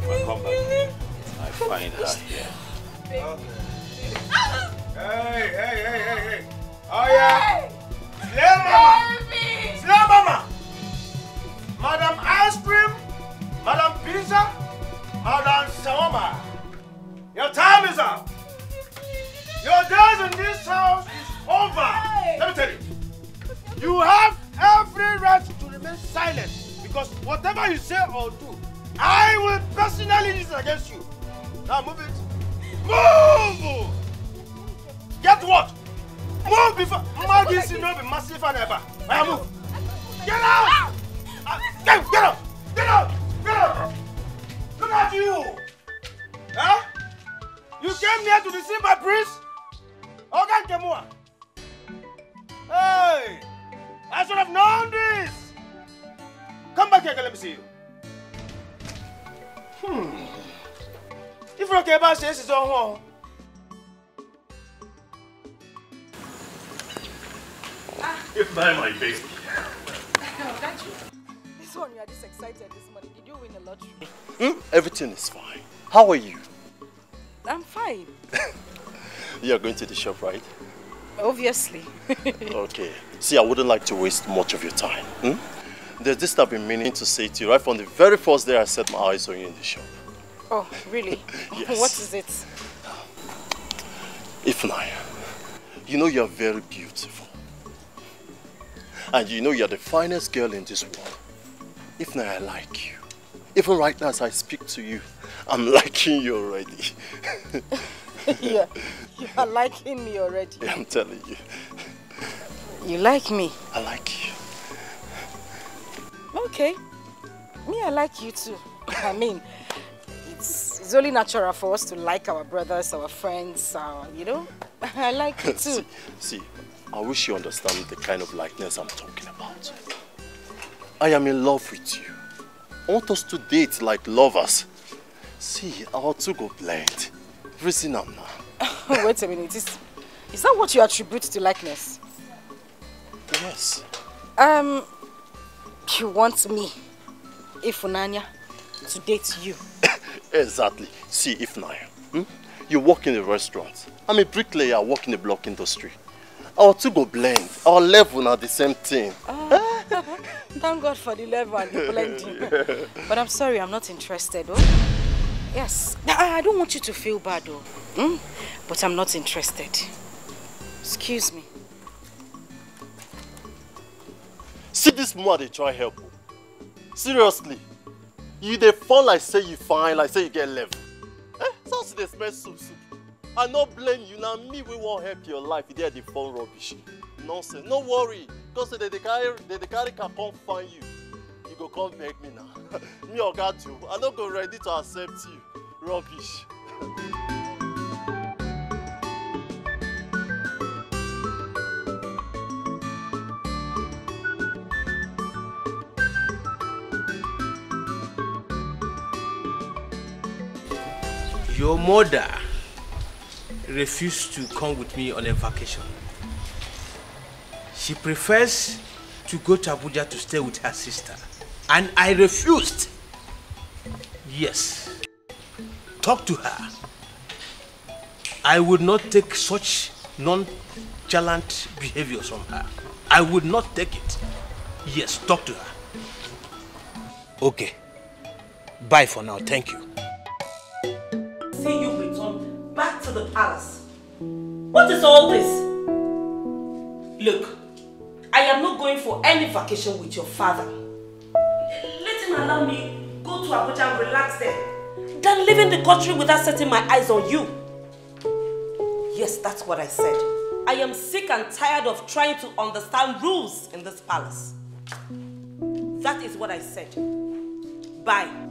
If I come back, I find her here. Hey. Oh yeah. Slay mama. Madam Ice Cream, Madam Pizza, Madam Shawarma. Your time is up. Your days in this house is over. Let me tell you. You have every right to remain silent because whatever you say or do, I will personally use it against you. Now move it. Move! Get what? Move before Maggie see no be massive and ever. I move. Get out! Get out! Look at you! Huh? You came here to deceive my prince? Ogan Kemua. Hey! I should have known this! Come back here, let me see you. If Rokeba says his own home. If not my baby. This one, you are this excited this morning. Did you win the lottery? Everything is fine. How are you? I'm fine. You are going to the shop, right? Obviously. Okay. See, I wouldn't like to waste much of your time. There's this I've been meaning to say to you right from the very first day I set my eyes on you in the shop. Oh, really? Yes. What is it? Ifunanya, you know you're very beautiful. And you know you're the finest girl in this world. Ifunanya, I like you. Even right now as I speak to you, I'm liking you already. You are liking me already. Yeah, I'm telling you. You like me? I like you. Okay. Me, I like you too. I mean, it's only natural for us to like our brothers, our friends, you know? I like you too. See, I wish you understand the kind of likeness I'm talking about. I am in love with you. I want us to date like lovers. See, our two go blend. Reason I'm now. Wait a minute, is that what you attribute to likeness? Yes. You want me, Ifunanya, to date you? Exactly. See, Ifunanya, you work in a restaurant. I'm a bricklayer, I work in the block industry. Our two go blend. Our level are the same thing. Thank God for the level and the blending. But I'm sorry, I'm not interested, oh? Yes. I don't want you to feel bad, though. But I'm not interested. Excuse me. See this man, they try help. Seriously. You they fall like say you fine, like say you get level. Sounds they smell soup. I not blame you, now me we won't help your life. You did the phone rubbish. Nonsense. No worry. Because they carry can come find you. You go come beg me now. Me or got you. I don't go ready to accept you. Rubbish. Your mother refused to come with me on a vacation. She prefers to go to Abuja to stay with her sister. And I refused. Yes. Talk to her. I would not take such nonchalant behaviors from her. I would not take it. Yes, talk to her. Okay. Bye for now. Thank you. See you return back to the palace. What is all this? Look, I am not going for any vacation with your father. Let him allow me go to Abuja and relax there, than leaving the country without setting my eyes on you. Yes, that's what I said. I am sick and tired of trying to understand rules in this palace. That is what I said. Bye.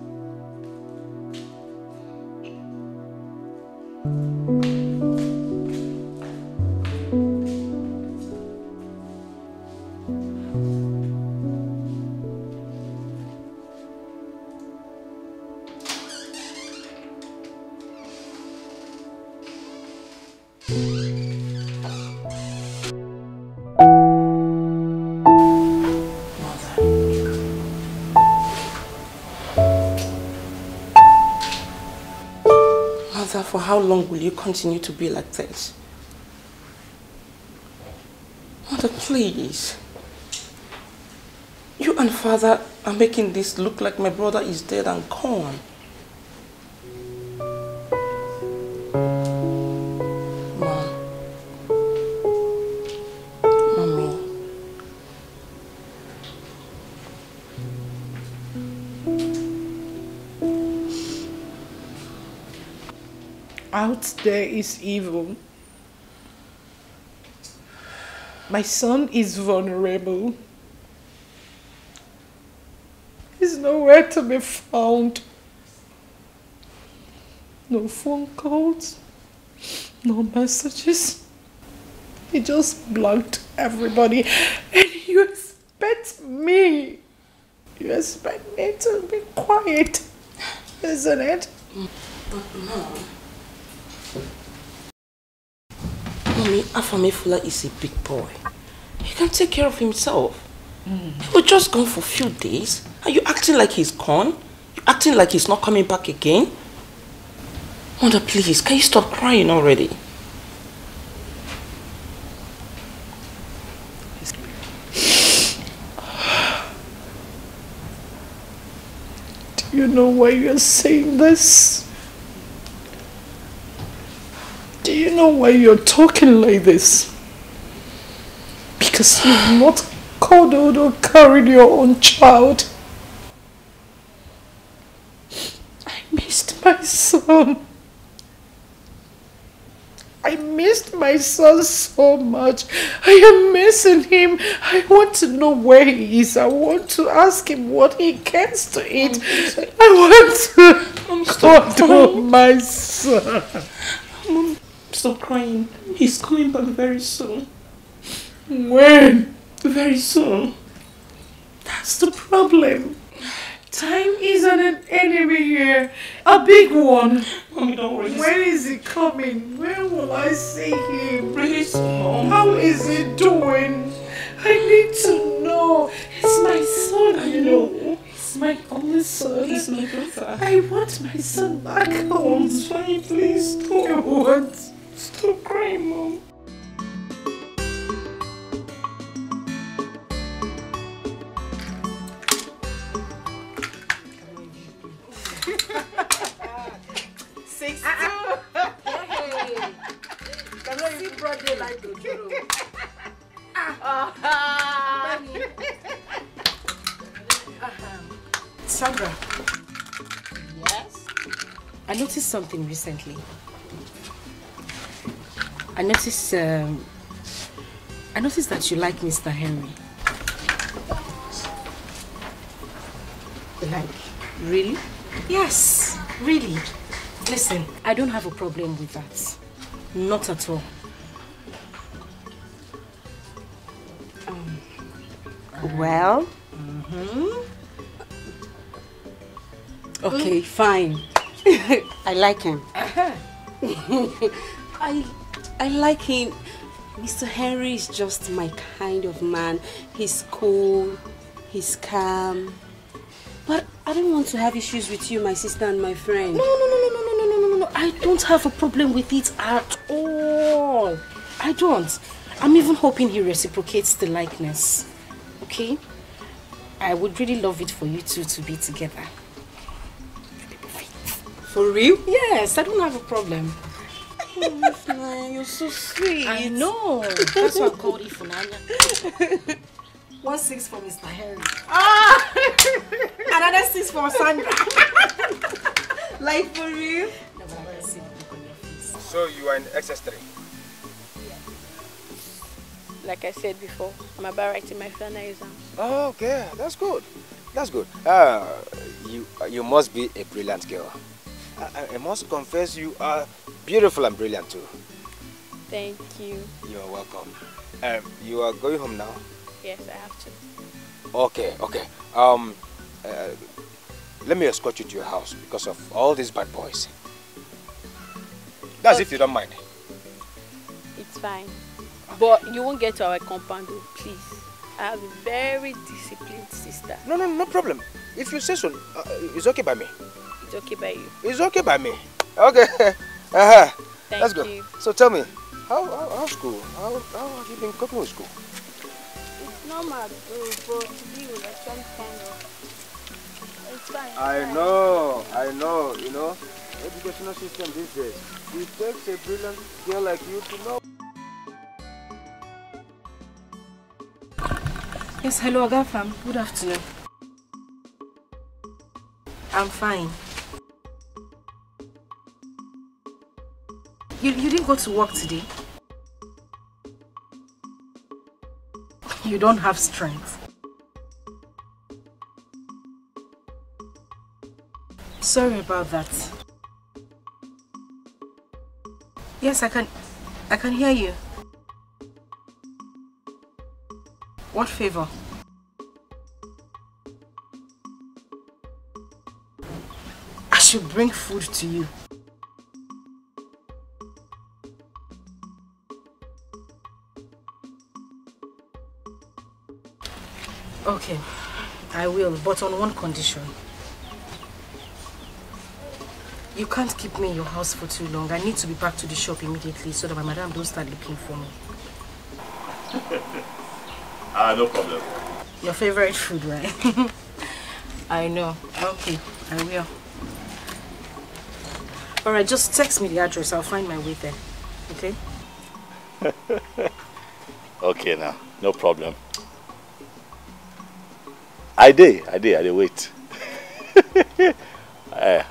For how long will you continue to be like this? Mother, please. You and father are making this look like my brother is dead and gone. Mom. Mommy. Out there is evil. My son is vulnerable. He's nowhere to be found. No phone calls, no messages. He just blocked everybody. And you expect me to be quiet, isn't it? But Mom, Mommy, Afamefula is a big boy. He can take care of himself. He was just gone for a few days. Are you acting like he's gone? You acting like he's not coming back again? Mother, please, can you stop crying already? Do you know why you're saying this? Do you know why you're talking like this? Because you've not cuddled or carried your own child. I missed my son. I missed my son so much. I am missing him. I want to know where he is. I want to ask him what he gets to eat. I want to hold my son. Mom, stop crying. He's coming back very soon. When? Very soon. That's the problem. Time isn't an enemy here. A big one. Mommy, don't worry. When is he coming? When will I see him? Really soon, Mom. How is he doing? I need to know. It's my son, I know. It's my only son. He's my brother. I want my son back home. It's fine, please. I want. Stop crying, Mom. Sandra. Yes? I noticed something recently. I noticed that you like Mr. Henry. Like, really? Yes, really. Listen, I don't have a problem with that. Not at all. Well? Okay, fine. I like him. I like him. Mr. Henry is just my kind of man. He's cool, he's calm. But I don't want to have issues with you, my sister and my friend. No. I don't have a problem with it at all. I don't. I'm even hoping he reciprocates the likeness. Okay? I would really love it for you two to be together. For real? Yes, I don't have a problem. Oh, you're so sweet. I know. That's why I called you Funanya. 1-6 for Mr. Henry. Another 6 for Sandra. Like for real? No, but I can see the look on your face. So you are in XS3? Like I said before, I'm about writing my final exams. Oh, okay, that's good. That's good. You must be a brilliant girl. I must confess you are beautiful and brilliant too. Thank you. You are welcome. You are going home now? Yes, I have to. Okay. Let me escort you to your house because of all these bad boys. That's if you don't mind. It's fine. But you won't get to our compound, please. I have a very disciplined sister. No problem. If you say so, it's okay by me. It's okay by you. It's okay by me. Okay. Let's go. You. So tell me, how's school? How have you been coping with school? It's normal, bro, but today was like some kind of... It's fine. I know. You know, educational system these days. It takes a brilliant girl like you to know. Yes, hello, Agafam. Good afternoon. I'm fine. You didn't go to work today? You don't have strength. Sorry about that. Yes, I can hear you. What favor? I should bring food to you. Okay, I will, but on one condition. You can't keep me in your house for too long. I need to be back to the shop immediately so that my madam don't start looking for me. No problem. Your favorite food, right? I know. Okay, I will. Alright, just text me the address. I'll find my way there. Okay? Okay now, no problem. I did wait.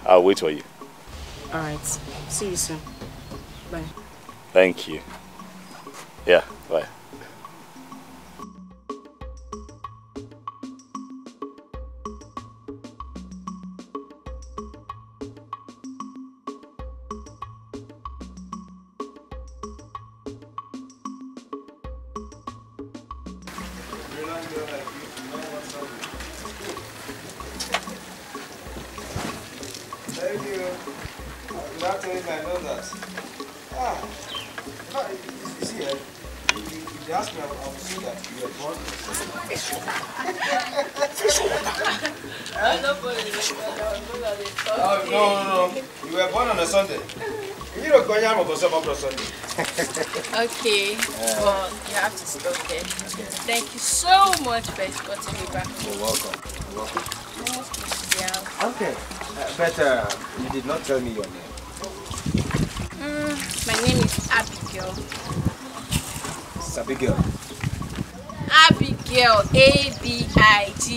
I'll wait for you. Alright, see you soon. Bye. Thank you. Yeah, bye. Thank you. Without telling me, I know that. You see, if they ask me, I will say that you are born. No. You were born on a Sunday. You don't go on a Sunday. Okay, well, you have to stop there. Thank you so much for escorting me back. You're welcome. You're welcome. Yeah. Okay, but you did not tell me your name. My name is Abigail. It's Abigail. Abigail, A-B-I-G-A-I-L.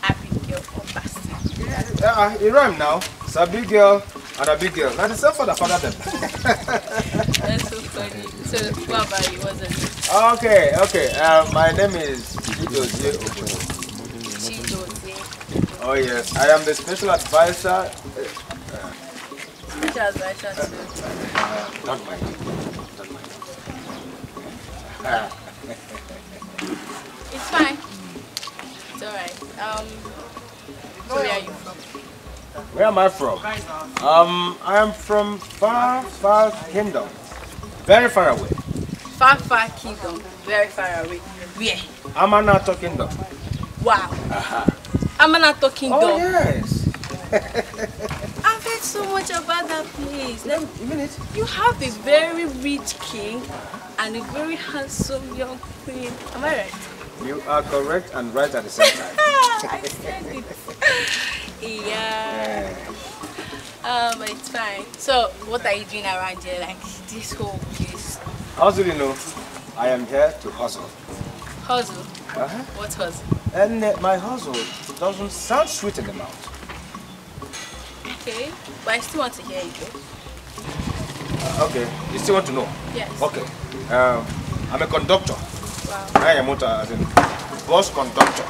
Abigail Obasi. You rhyme now. It's Abigail and Abigail. Now the same father them. That's so funny. So, what about you? What's your name? Okay. My name is Chidozie Okono. Chidozie. Oh yes, I am the special advisor. Special advisor to... Don't mind. It's fine. It's alright. Where are you from? Where am I from? I am from far kingdom. Very far away. Far kingdom. Very far away. Where? Amanato kingdom. Wow. Amanato kingdom. Oh yes. I've heard so much about that place. You have a very rich king and a very handsome young queen. Am I right? You are correct and right at the same time. I said it. Yeah. It's fine. So, what are you doing around here? Like this whole place? Hustle, you know. I am here to hustle. Hustle? What hustle? And my hustle doesn't sound sweet in the mouth. Okay, but I still want to hear you. Okay, you still want to know? Yes. Okay. I'm a conductor. Wow. I am as in bus conductor.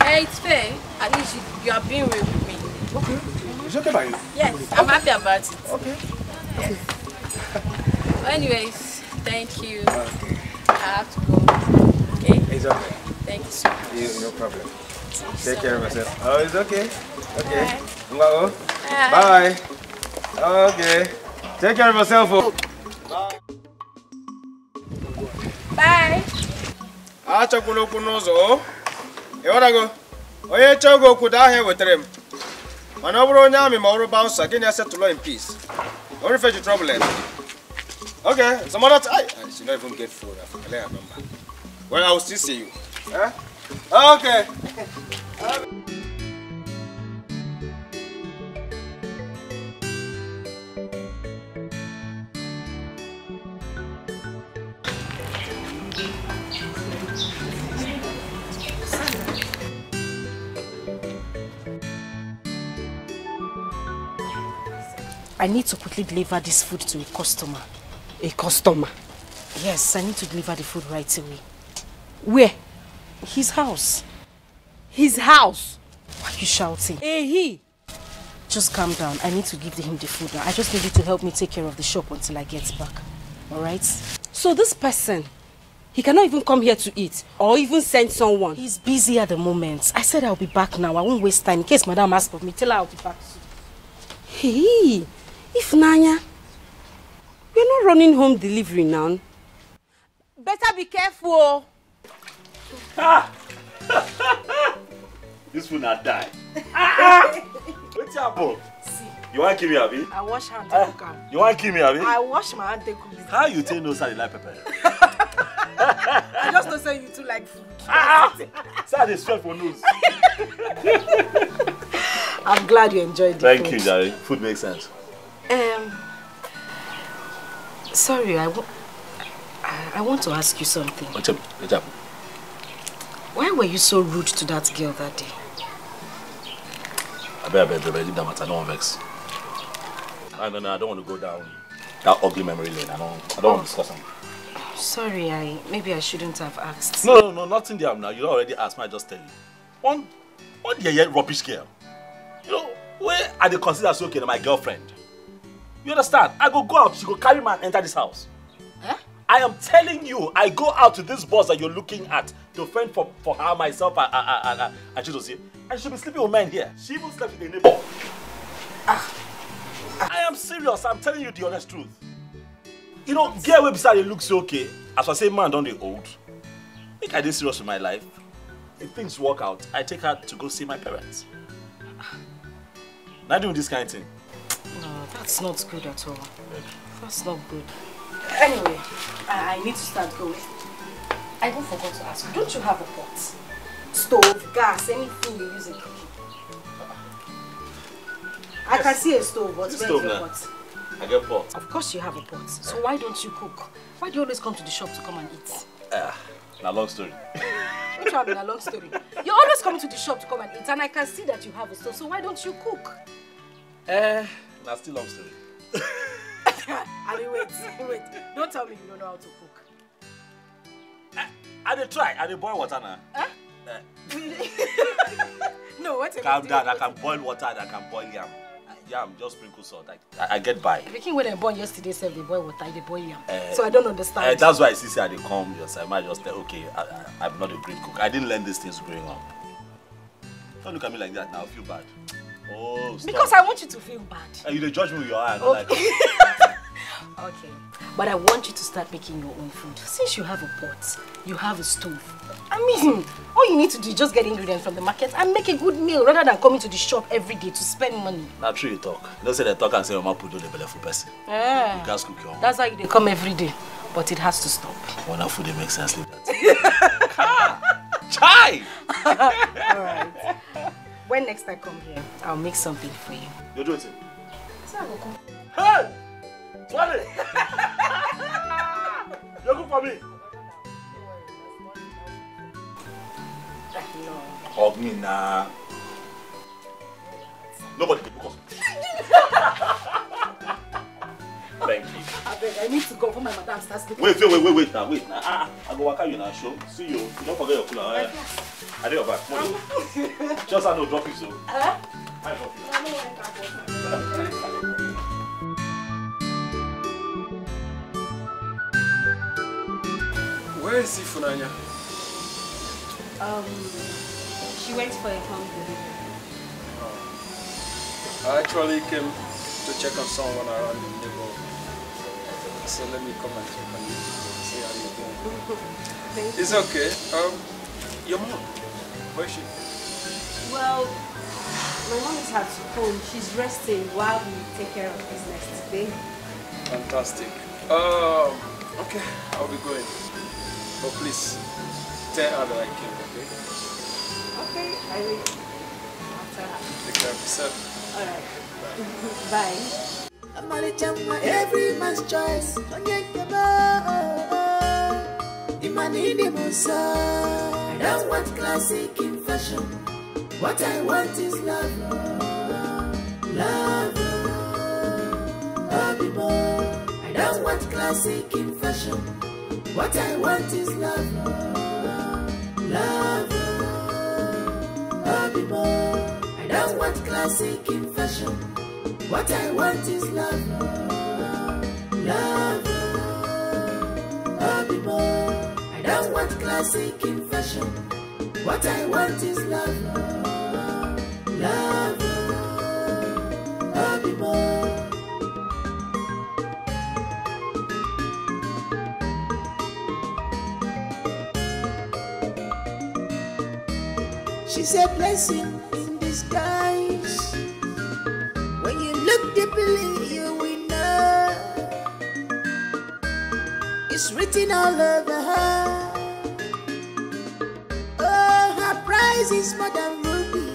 It's fair. At least you are being real with me. Okay. It's okay by you? Yes, I'm happy about it. Okay. Yes. Well, anyways, thank you. Okay. I have to go. Okay? It's okay. Thank you so much. No problem. Take so care of much. yourself. Oh, it's okay. Okay. Bye. Bye. Okay. Take care of yourself. Bye. Bye. Achakwulo kunozo. You wanna go? Onye chogo kuda here with him. Man, over on yami, ma bouncer. Again, I said to law in peace. Don't refer to trouble. Okay, some other time. I should not even get food. I forget her number. Well, I will still see you. Okay. I need to quickly deliver this food to a customer. A customer? Yes, I need to deliver the food right away. Where? His house. His house? Why are you shouting? He? Just calm down. I need to give him the food now. I just need you to help me take care of the shop until I get back. Alright? So this person, he cannot even come here to eat or even send someone? He's busy at the moment. I said I'll be back now. I won't waste time. In case Madam asks of me, tell her I'll be back soon. Hey, Ifnanya, you're not running home delivery now. Better be careful. This food not die. What's up? You want to kill me, Abi? I wash hand to cook. You want to kill me, Abi? I wash my hand to cook. How you tell no side like pepper? I just don't say you too like food. Sir, they sweat for nose. I'm glad you enjoyed the food. Thank you, Jerry. Food makes sense. Sorry, I want to ask you something. What's up? What's up? Why were you so rude to that girl that day? I bet, leave that matter. Don't vex. No, I don't want to go down That ugly memory lane. I don't want to discuss them. Sorry, maybe I shouldn't have asked. No, nothing there now. You already asked me, I just tell you. One rubbish girl. You know, where are they considered so okay, my girlfriend? You understand? I go out, she go carry man enter this house. Huh? I am telling you, I go out to this boss that you're looking at to fend for her, myself, and Chidozie. And she'll be sleeping with men here. She even slept with a neighbor. I am serious, I'm telling you the honest truth. You know, girl way beside it looks okay. As I say, man, don't they old? I think I did serious with my life. If things work out, I take her to go see my parents. Not doing this kind of thing. No, that's not good at all. That's not good. Anyway, I need to start going. I even forgot to ask you, don't you have a pot? Stove, gas, anything you use in cooking? I can see a stove, but where's your pot? I get pot. Of course you have a pot. So why don't you cook? Why do you always come to the shop to come and eat? A long story. Don't you have a long story? You always come to the shop to come and eat, and I can see that you have a stove. So why don't you cook? That's still long story. Ali, wait. Don't tell me you don't know how to cook. I dey try. I dey boil water now. Huh? No, what? Calm down. I can boil water and I can boil yam. Yam, just sprinkle salt. I get by. The king when I born yesterday said they boil water, they boil yam. So I don't understand. That's why I see I dey come. I might just tell, okay, I'm not a great cook. I didn't learn these things growing up. Don't look at me like that now. I feel bad. Oh, stop. Because I want you to feel bad. You dey judge me with your eye. I don't like it. Okay, but I want you to start making your own food. Since you have a pot, you have a stove. I mean, all you need to do is just get ingredients from the market and make a good meal rather than coming to the shop every day to spend money. Not true you talk. You don't say they talk and say, Mama, put on the belly for person. Yeah. You can't cook your own. That's why they come every day, but it has to stop. When our food, it makes sense like that. Chai! Alright. When next I come here, I'll make something for you. You do it. Hey! Swallow! You're good for me. Hug me now. Nobody can because. Thank you. I need to go for my madam starts looking. Wait now. I go work out you now. Show. See you. Don't forget your cooler. I do your back. Just I know drop you so. I drop you. Where is Ifunanya? She went for a home delivery. I actually came to check on someone around the neighborhood. So let me come and check on you. See how you're doing. It's okay. Your mom, where is she? Well, my mom is at home. She's resting while we take care of business today. Fantastic. Okay, I'll be going. But please, tell her that I came, okay? Okay, I will. After her. Take care of yourself. Alright. Bye. Every man's choice. I don't want classic in fashion. What I want is love. Love. I don't want classic in fashion. What I want is love. Love. I don't want classic in fashion. What I want is love. Love. I don't want classic in fashion. What I want is love. Love. She's a blessing in disguise. When you look deeply, you will know it's written all over her. Oh, her price is more than ruby.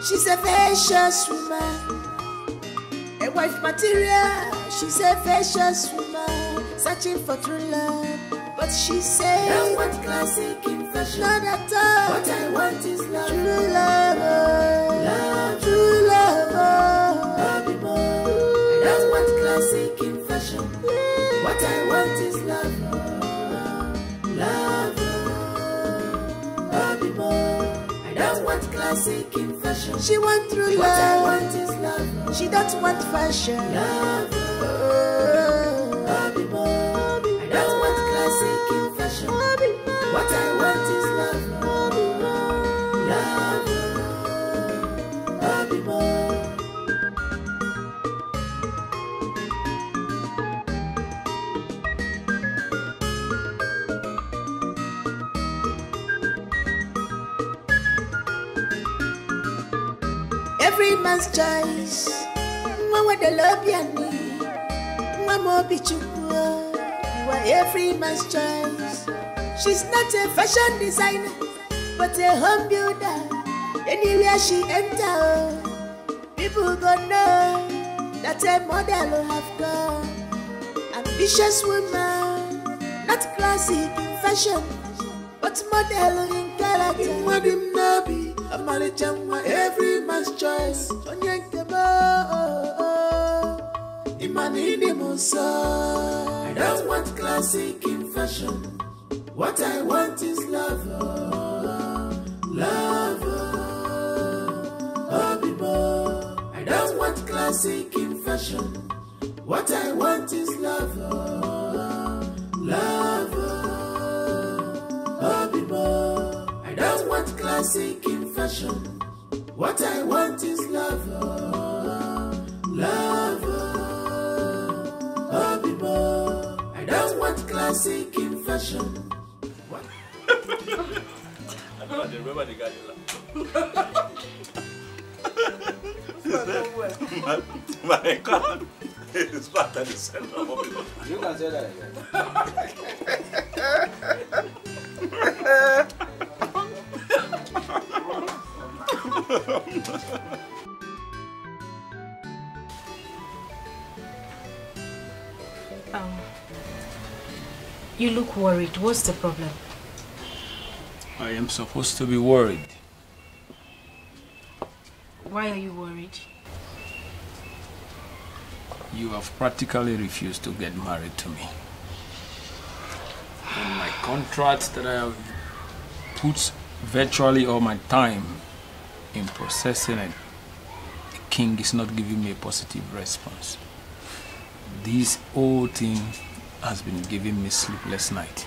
She's a vicious woman, a wife material. She's a vicious woman, searching for true love. But she says, I don't want classic in fashion. Not at all. What I want is love. True love. Love. True love. I classic in fashion. She want true love. What I want is love. She don't want fashion. Love. Bobby boy. I don't want classic in fashion. What I want is love. Love. Bobby boy. Every man's choice. Mama de love yani. Mama bichukua. You are every man's choice. She's not a fashion designer, but a home builder. Anywhere she enter, people gonna know that a model will have gone. Ambitious woman, not classic in fashion, but model in character. In Wadim Nabi, Amalichamwa, every man's choice. Onyankebo, Imanini Musa. I don't want classic in fashion. What I want is love. Love. I don't want classic in fashion. What I want is love. Love. I don't want classic in fashion. What I want is love. Love. I don't want classic in fashion. What? I don't remember the guy. My God is back at the center of it. You can say that again. You look worried. What's the problem? I am supposed to be worried. Why are you worried? You have practically refused to get married to me. And my contract that I have put virtually all my time in processing it, the king is not giving me a positive response. This whole thing has been giving me sleepless nights.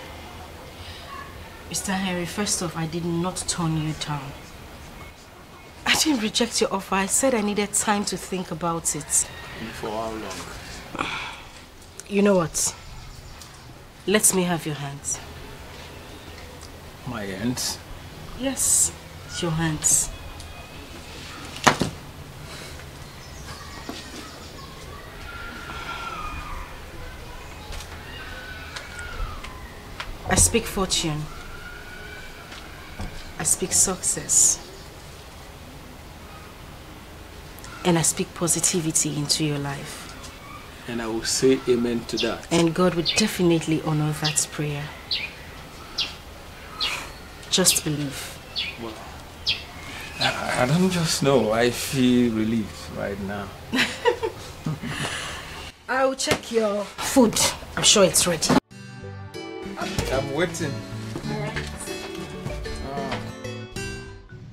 Mr. Henry, first off, I did not turn you down. I didn't reject your offer. I said I needed time to think about it. And for how long? You know what? Let me have your hands. My hands? Yes, your hands. I speak fortune. I speak success. And I speak positivity into your life. And I will say amen to that. And God will definitely honor that prayer. Just believe. Well, I don't just know. I feel relieved right now. I will check your food. I'm sure it's ready. I'm waiting.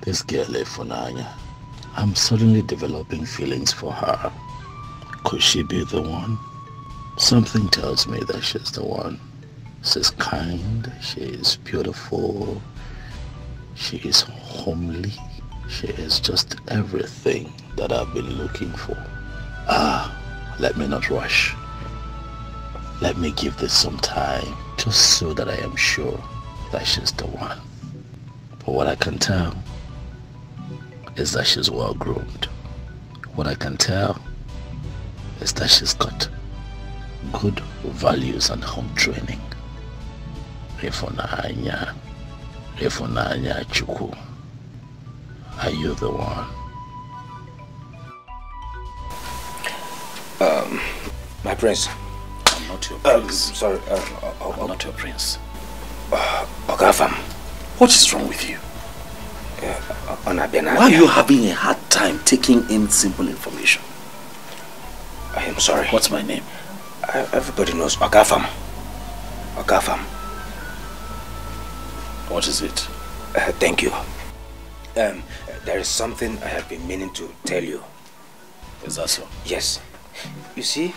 This girl, Efunanya, I'm suddenly developing feelings for her. Could she be the one? Something tells me that she's the one. She's kind, she is beautiful, she is homely, she is just everything that I've been looking for. Let me not rush. Let me give this some time, just so that I am sure that she's the one. But what I can tell is that she's well groomed. What I can tell is that she's got good values and home training. Efunanya Chukwu, are you the one? My prince. I'm not your prince. Sorry. I'm not your prince. Ogafam. What is wrong with you? Why are you having a hard time taking in simple information? I am sorry. What's my name? Everybody knows Ogafam. Ogafam. What is it? Thank you. there is something I have been meaning to tell you. Is that so? Yes. You see,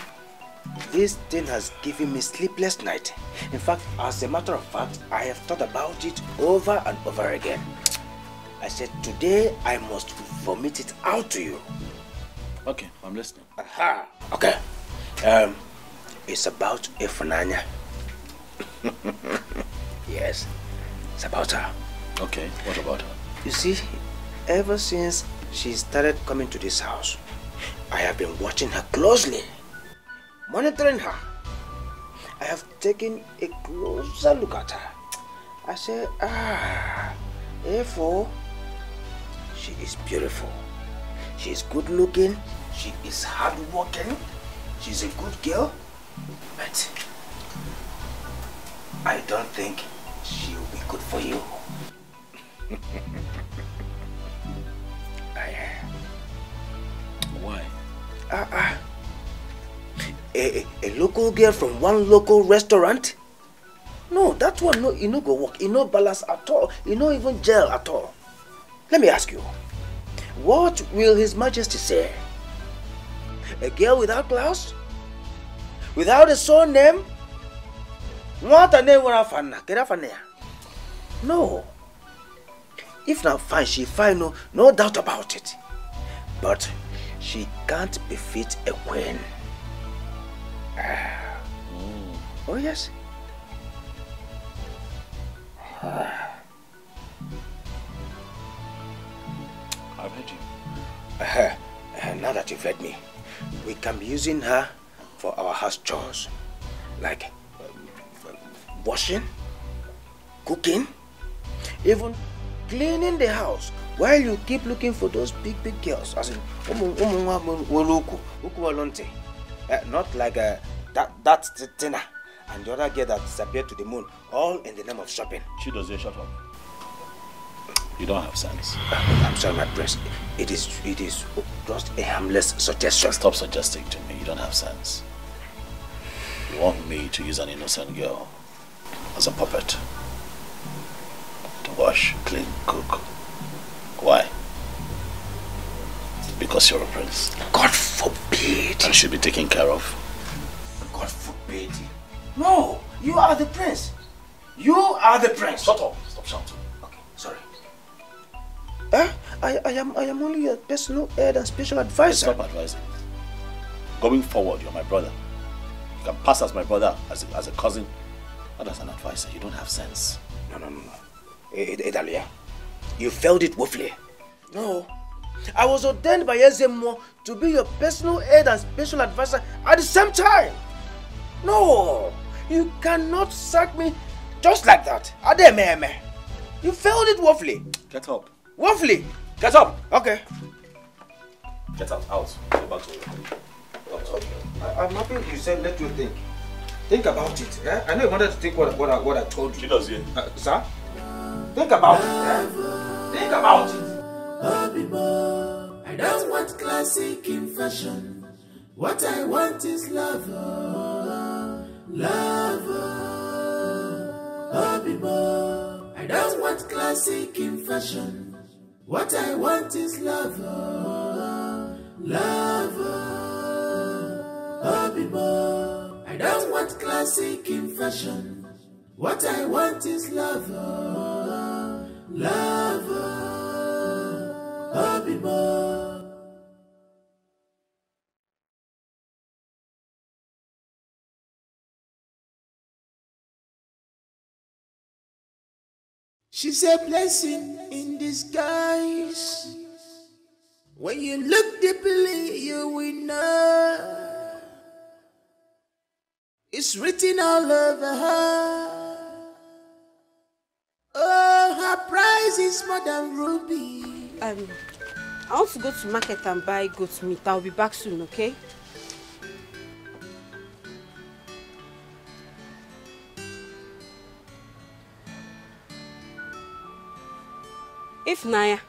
this thing has given me sleepless night. In fact, as a matter of fact, I have thought about it over and over again. I said, today I must vomit it out to you. Okay, I'm listening. Aha. Okay. It's about Ifunanya. Yes, it's about her. Okay, what about her? You see, ever since she started coming to this house, I have been watching her closely, monitoring her. I have taken a closer look at her. I said, therefore, she is beautiful. She is good looking. She is hardworking. She's a good girl. But I don't think she will be good for you. Why? A local girl from one local restaurant? No, that one, no, it no go work. It no balance at all. It no even gel at all. Let me ask you, what will His Majesty say? A girl without class? Without a surname? What a name No. If not fine, she fine, no doubt about it. But she can't befit a queen. Oh yes. I've heard you. Now that you've heard me, we can be using her for our house chores, like washing, cooking, even cleaning the house, while you keep looking for those big girls, as in not like that Tina and the other girl that disappeared to the moon, all in the name of shopping. She doesn't shut up. You don't have sense. I'm sorry, my prince. It is just a harmless suggestion. Stop suggesting to me. You don't have sense. You want me to use an innocent girl as a puppet to wash, clean, cook. Why? Because you're a prince. God forbid. And should be taken care of. God forbid. No, you are the prince. You are the prince. Shut up. Stop shouting. Okay, sorry. I am only your personal head and special advisor. Stop advising. Going forward, you're my brother. You can pass as my brother, as a cousin, not as an advisor. You don't have sense. No. Edalia, you failed it woefully. No. I was ordained by Ezemo to be your personal head and special advisor at the same time. No, you cannot sack me just like that. Adememe. You failed it woefully. Get up. Woefully. Get up. Okay. Get out. Go back to your room. I'm happy you said let you think. Think about it. Yeah? I know you wanted to think what I told you. She does, yeah. Sir? Think about it. Yeah? Think about it. I don't want classic in fashion. What I want is love. I don't want classic in fashion. What I want is love. I don't want classic in fashion. What I want is love. She's a blessing in disguise. When you look deeply, you will know. It's written all over her. Oh, her price is more than ruby. I want to go to market and buy goat meat. I'll be back soon, okay? Ifunanya.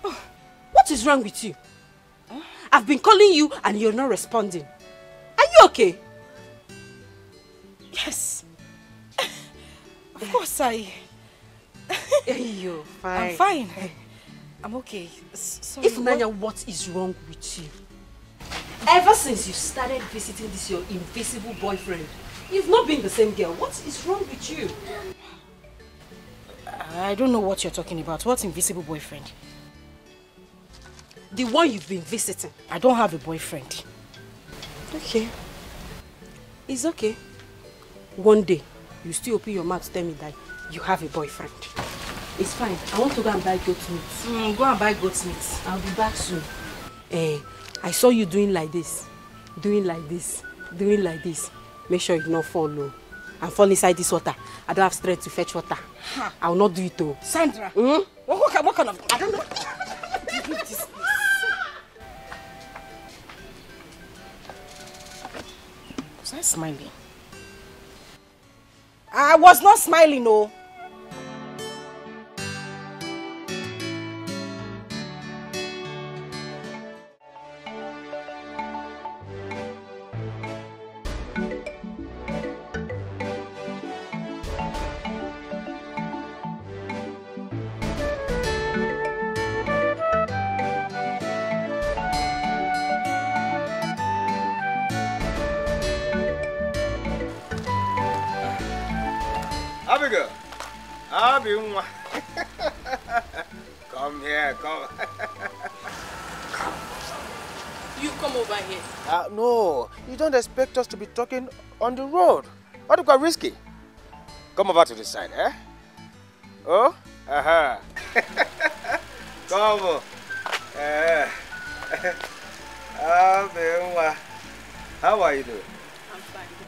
Oh, what is wrong with you? I've been calling you and you're not responding. Are you okay? Of course I... You're fine. I'm fine. I'm okay. Sorry, If Nanya, what is wrong with you? Ever since you started visiting this your invisible boyfriend, you've not been the same girl. What is wrong with you? I don't know what you're talking about. What's invisible boyfriend? The one you've been visiting. I don't have a boyfriend. Okay. It's okay. One day, you still open your mouth to tell me that you have a boyfriend. It's fine. I want to go and buy goat meat. Go and buy goat meat. I'll be back soon. I saw you doing like this. Doing like this. Doing like this. Make sure you not fall low. And fall inside this water. I don't have strength to fetch water. Huh. I will not do it though. Sandra! What kind of... I don't know. This was I smiling? I was not smiling, no. Abigail, Abimwa. Come here, come. You come over here. No, you don't expect us to be talking on the road. What if it's risky? Come over to this side, eh? Oh? Aha. Come. Abimwa. How are you doing?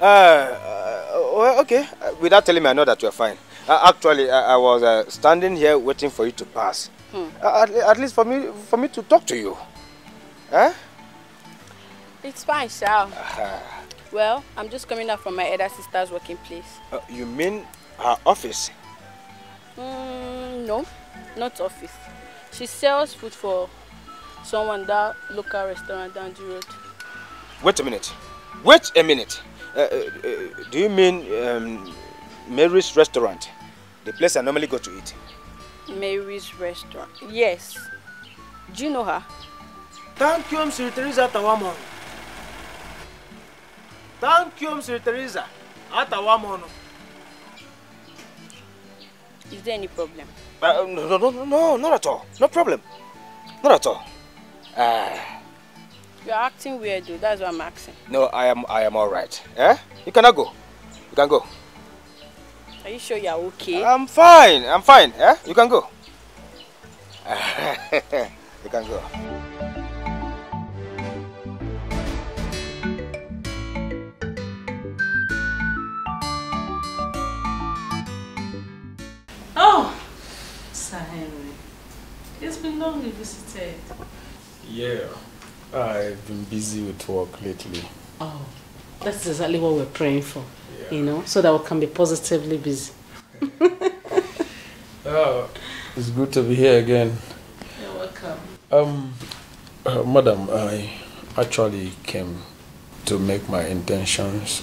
Well, okay. Without telling me, I know that you're fine. Actually, I was standing here waiting for you to pass. At least for me to talk to you. Huh? It's fine, Shao. Well, I'm just coming out from my elder sister's working place. You mean her office? No, not office. She sells food for someone that local restaurant down the road. Wait a minute. Wait a minute. Do you mean Mary's restaurant? The place I normally go to eat. Mary's restaurant? Yes. Do you know her? Thank you, Mr. Teresa Tawamon. Thank you, Mr. Teresa Atawamon. Is there any problem? No, not at all. No problem. Not at all. You're acting weird, though. That's what I'm asking. No, I am all right. Eh? You cannot go. You can go. Are you sure you're okay? I'm fine. I'm fine. Eh? You can go. You can go. Oh, Sir Henry. It's been long you visited. Yeah. I've been busy with work lately. Oh, that's exactly what we're praying for, yeah. You know, so that we can be positively busy. Oh, it's good to be here again. You're welcome. Madam, I actually came to make my intentions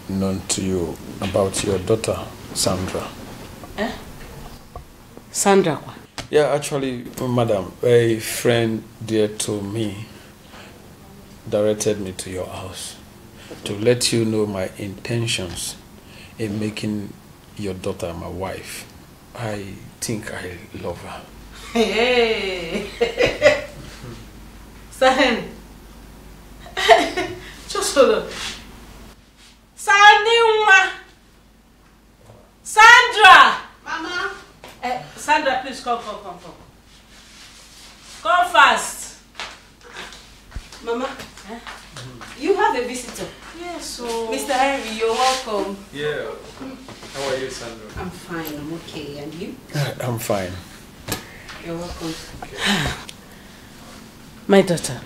known to you about your daughter, Sandra. Eh? Sandra? Yeah, actually, madam, a friend dear to me directed me to your house to let you know my intentions in making your daughter my wife. I think I love her. Hey! Sahen! Just hold on. Sandra! Mama! Sandra, please come. Come fast. Mama, you have a visitor. Yes, so... Mr. Henry, you're welcome. Yeah. How are you, Sandra? I'm fine, I'm okay. And you? I'm fine. You're welcome. My daughter,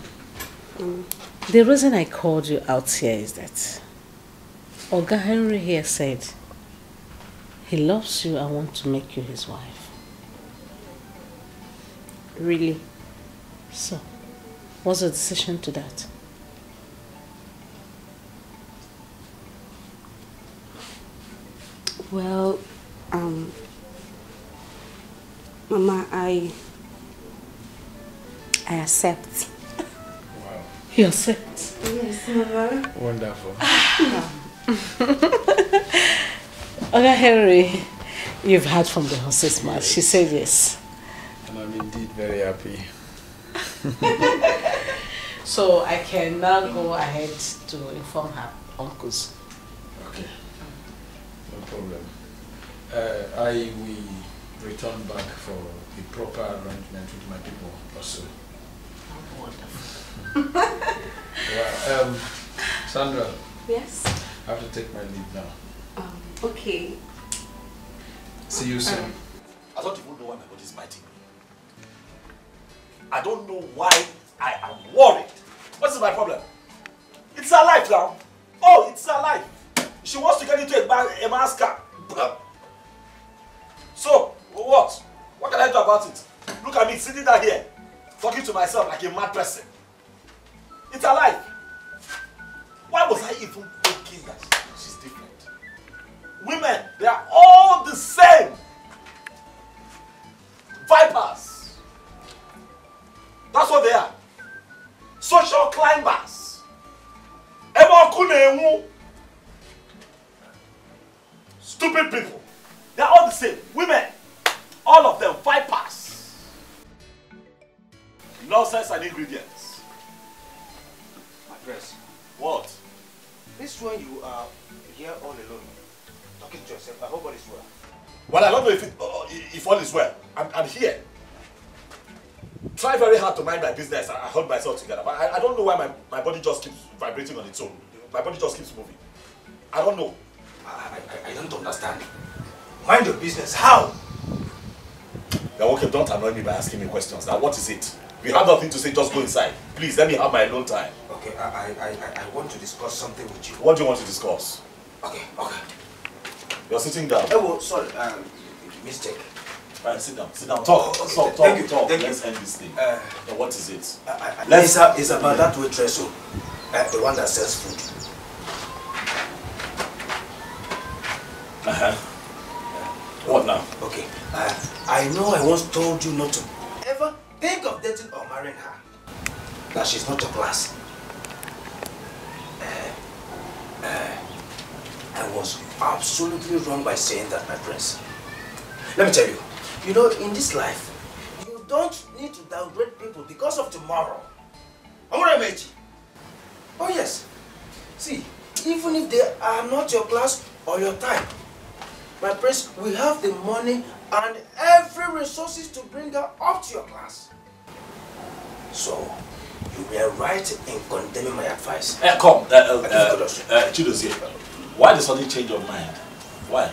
the reason I called you out here is that Oga Henry here said he loves you and wants to make you his wife. Really? So, what's the decision to that? Well, Mama, I accept. Wow. You accept? Yes, Mama. Wonderful. Oga Henry, you've heard from the horse's mouth. She said yes. And I'm indeed very happy. So I can now go ahead to inform her uncles. Okay. No problem. I will return back for the proper arrangement with my people also. Wonderful. Well, Sandra. Yes? I have to take my leave now. Okay. See you soon. I don't even know why my body is biting me. I don't know why I am worried. What is my problem? It's her life now. Oh, it's her life. She wants to get into a man's car. So, what? What can I do about it? Look at me sitting down here, talking to myself like a mad person. It's her life. Why was I even thinking that she's different? Women, they are all the same. Vipers. That's what they are. Social climbers. Stupid people. They are all the same. Women. All of them vipers. Nonsense and ingredients. My dress. What? This one you are here all alone, talking to yourself. I hope all is well. Well, I don't know if all is well. I'm here. Try very hard to mind my business. I hold myself together. But I don't know why my body just keeps vibrating on its own. My body just keeps moving. I don't know. I don't understand. Mind your business. How? Now, okay, don't annoy me by asking me questions. Now, what is it? We have nothing to say, just go inside. Please, let me have my alone time. Okay, I want to discuss something with you. What do you want to discuss? Okay. You're sitting down. Oh, sorry, mistake. Fine, sit down. Talk. Talk. Thank you. Let's end this thing. Now, what is it? It's about that waitress, the one that sells food. What now? Okay. I know I once told you not to ever think of dating or marrying her. That she's not your class. I was absolutely wrong by saying that, my prince. Let me tell you, you know, in this life, you don't need to downgrade people because of tomorrow. Amuremeji. Oh yes. See, even if they are not your class or your type, my prince, we have the money and every resources to bring her up to your class. So, you were right in condemning my advice. Come, Chidozie, why the sudden change of mind? Why?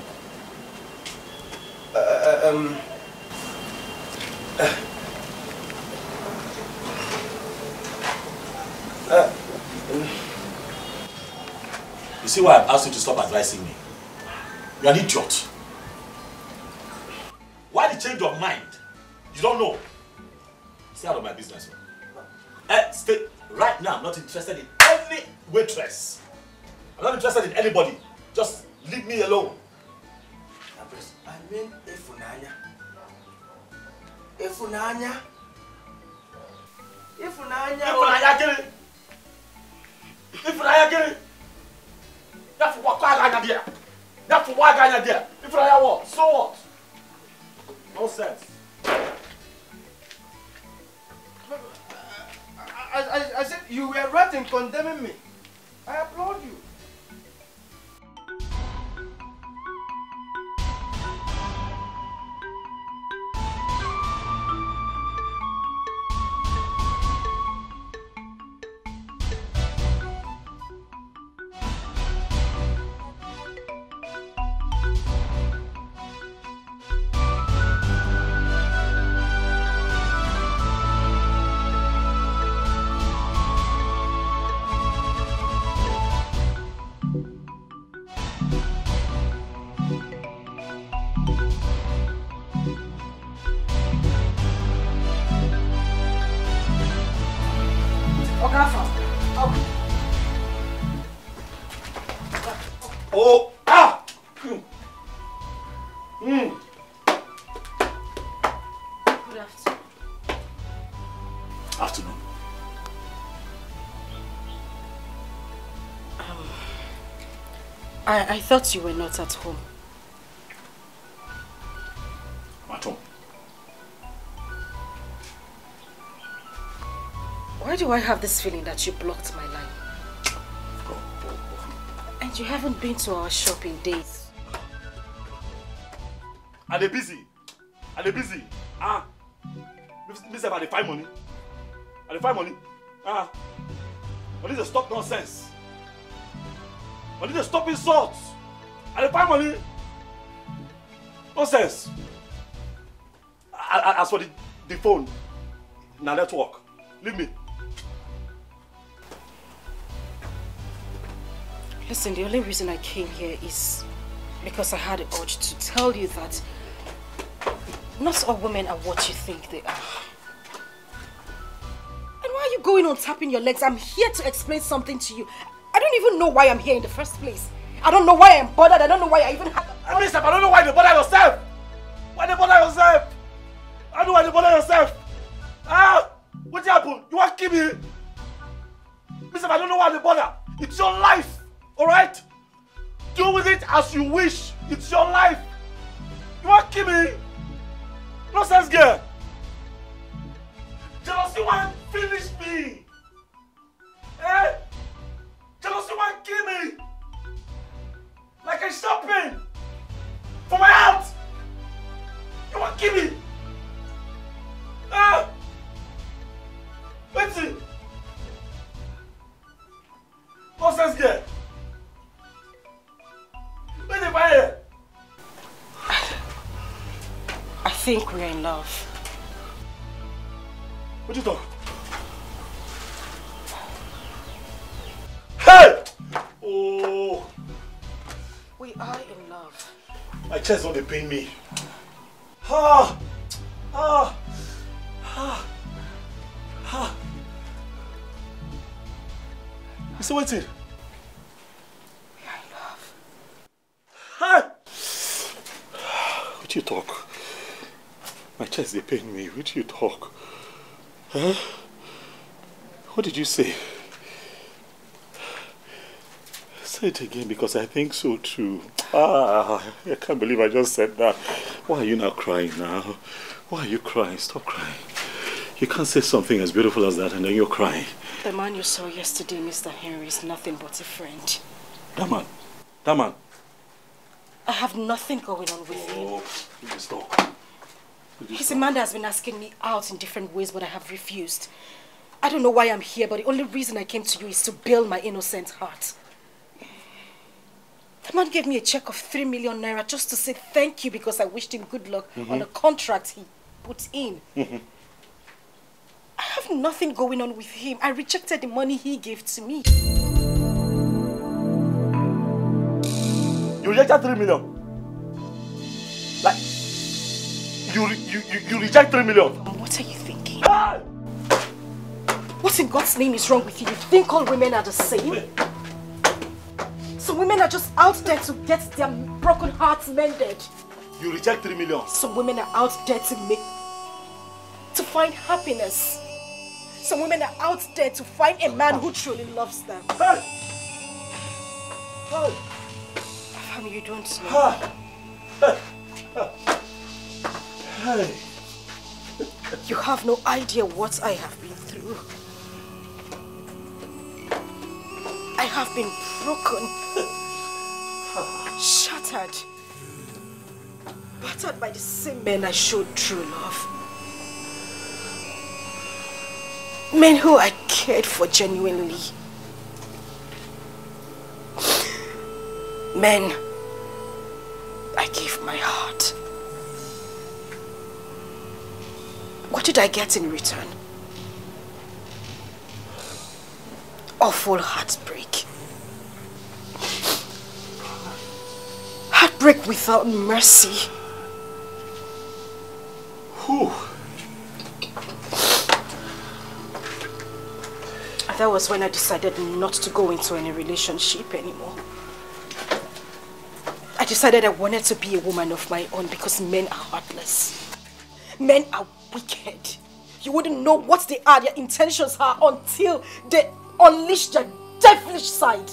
You see why I've asked you to stop advising me? You're an idiot. Why the change of mind? You don't know. Stay out of my business. Stay right now. I'm not interested in any waitress. I'm not interested in anybody. Just leave me alone. I mean, Ifunanya. That's why I got there. If I what? So what? No sense. I said you were right in condemning me. I applaud you. Good afternoon. Afternoon. I thought you were not at home. I'm at home. Why do I have this feeling that you blocked my line? And you haven't been to our shop in days. Are they busy? Are they busy? Ah. Miss about the find money. Are they find money? Ah. I need to stop nonsense. I need to stop insults. Are they find money? Nonsense. As for the phone, now let's walk. Leave me. Listen, the only reason I came here is because I had an urge to tell you that not all women are what you think they are. And why are you going on tapping your legs? I'm here to explain something to you. I don't even know why I'm here in the first place. I don't know why I'm bothered. I don't know why I even have... I don't know why you bother yourself. Why you bother yourself? I don't know why you bother yourself. Ah! What happened? You want to kill me? Mister, I don't know why you bother. It's your life. Alright? Do with it as you wish. It's your life. You want to kill me? Nonsense girl. Jealousy want to finish me. Eh? Jealousy want to kill me. Like a shopping. For my heart. You want to kill me? Ah! Wait it. Nonsense girl. Where's the fire? I think we're in love. What you talk? Hey! Oh! We are in love. My chest don't pain me. Ah! Ah! Ah! Ah! So what's it? We are in love. Hey! What you talk? My chest they pain me. What you talk? Huh? What did you say? Say it again because I think so too. Ah, I can't believe I just said that. Why are you now crying now? Why are you crying? Stop crying. You can't say something as beautiful as that and then you're crying. The man you saw yesterday, Mr. Henry, is nothing but a friend. That man. That man. I have nothing going on with him. Oh, please stop. He's a man that has been asking me out in different ways, but I have refused. I don't know why I'm here, but the only reason I came to you is to bail my innocent heart. The man gave me a check of 3 million naira just to say thank you because I wished him good luck on a contract he put in. I have nothing going on with him. I rejected the money he gave to me. You rejected 3 million? Like, you reject 3 million? What are you thinking? Ah! What in God's name is wrong with you? You think all women are the same? Some women are just out there to get their broken hearts mended. You reject 3 million? Some women are out there to find happiness. Some women are out there to find a man who truly loves them. Hey! Hey! Afam, you don't know. Hey! You have no idea what I have been through. I have been broken, shattered, battered by the same men I showed true love. Men who I cared for genuinely. Men I gave my heart. What did I get in return? Awful heartbreak. Heartbreak without mercy. Whew. That was when I decided not to go into any relationship anymore. I I decided I wanted to be a woman of my own because men are heartless. Men are wicked. You wouldn't know what they are, their intentions are, until they unleash their devilish side.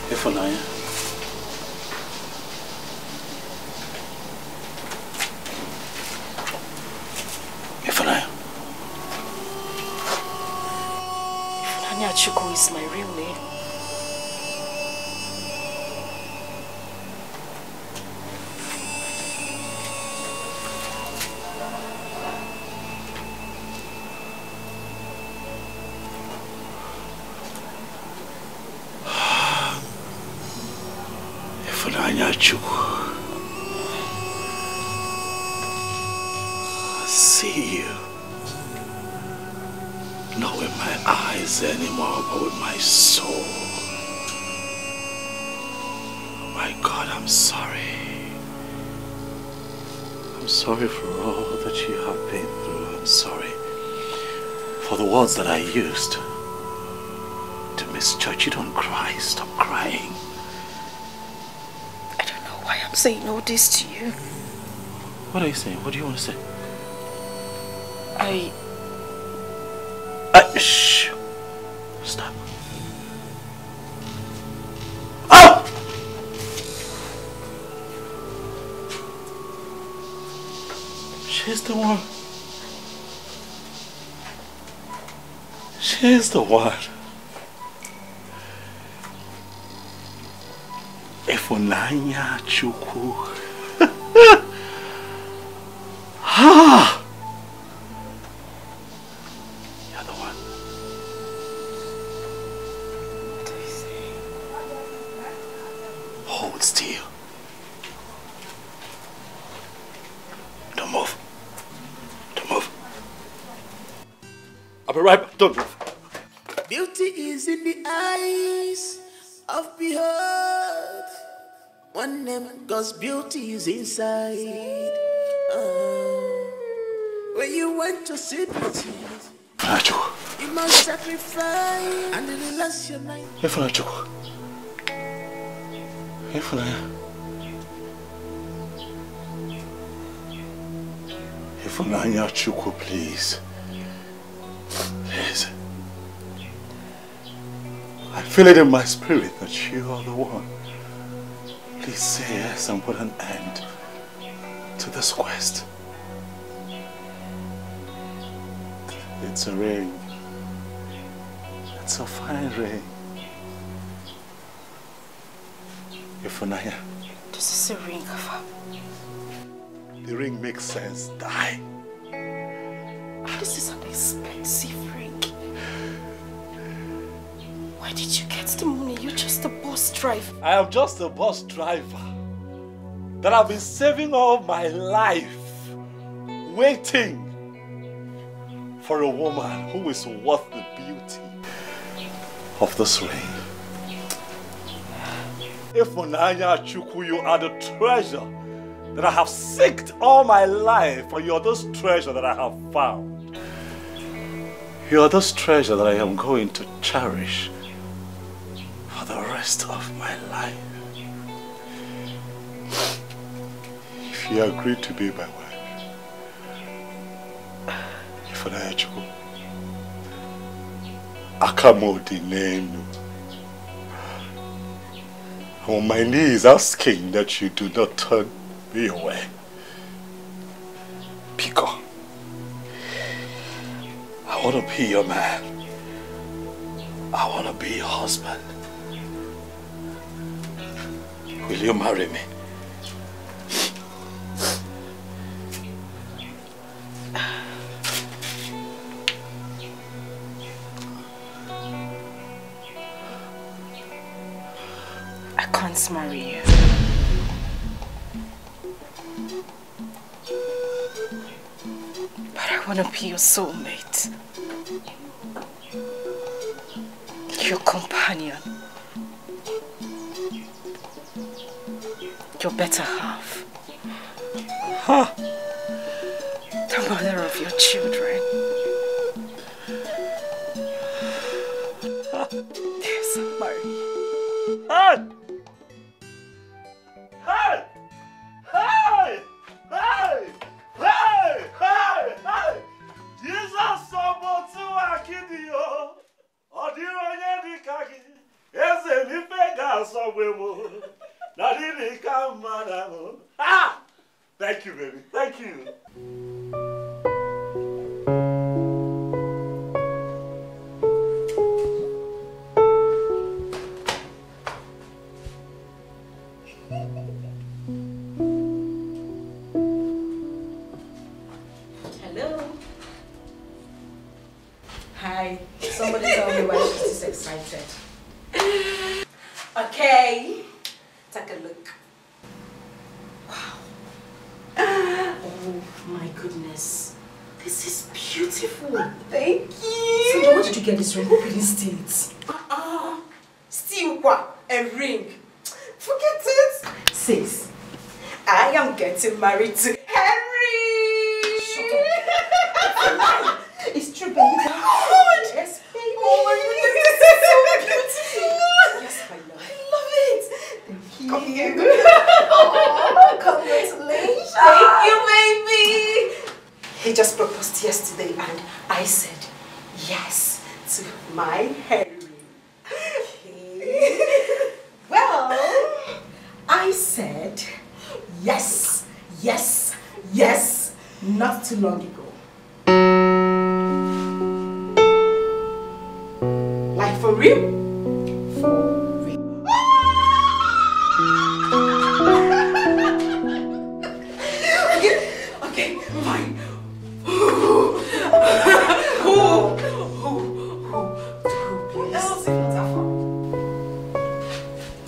Ifunanya. Ifunanya. Ifunanya Chukwu is my real name. Ifunanya Chukwu. I see you. Not with my eyes anymore, but with my soul. Oh my God, I'm sorry. I'm sorry for all that you have been through. I'm sorry for the words that I used to misjudge you. Don't cry. Stop crying. I don't know why I'm saying all this to you. What are you saying? What do you want to say? Shh. Stop. Oh! She's the one. She's the one. Ifunanya Chukwu. Ah! Hold still. Don't move. Don't move. I'll be right back. Don't move. Beauty is in the eyes of behold. One name, God's beauty is inside. When you want to see beauty, you must sacrifice and then last your night. Ifunanya Chukwu, please. Please. I feel it in my spirit that you are the one. Please say yes and put an end to this quest. It's a ring. It's a fine ring. Ifunanya. This is a ring, Afa. The ring makes sense. Die. This is an expensive ring. Where did you get the money? You're just a bus driver. I am just a bus driver that I've been saving all my life, waiting for a woman who is worth the beauty of this ring. Ifunanya Chukwu, you are the treasure that I have sought all my life, and you are this treasure that I have found. You are this treasure that I am going to cherish for the rest of my life. If you agree to be my wife, Ifunanya Chukwu, Akamodi Nenu. I'm on my knees asking that you do not turn me away. Pico, I want to be your man. I want to be your husband. Will you marry me? I can't marry you. But I want to be your soulmate. Your companion. Your better half. Huh? I'm mother of your children. There's Mary. Hey! Hey! Hey! Hey! Hey! Hey! Hey! Jesus somotu akidio. Odiro yedi kaki. Eze ni pega sobwemo. Nadiri kamadamo. Ah! Thank you, baby. Thank you. Hello. Hi. Somebody tell me why she's this excited. Okay. Take a look. Wow. Oh my goodness. This is beautiful. Thank you. So where did you get this ring? Who didn't steal it? Steal what? A ring. Forget it. Sis, I am getting married to Henry. Shut up. It's true, baby. Oh, yes, baby. Oh my goodness, this is so beautiful. Yes, my love. I love it. Thank you. Oh, congratulations. Thank you, baby. He just proposed yesterday and I said yes to my Henry. Okay. Well, I said yes, yes, yes, not too long ago. Like for real? For real. Okay, fine.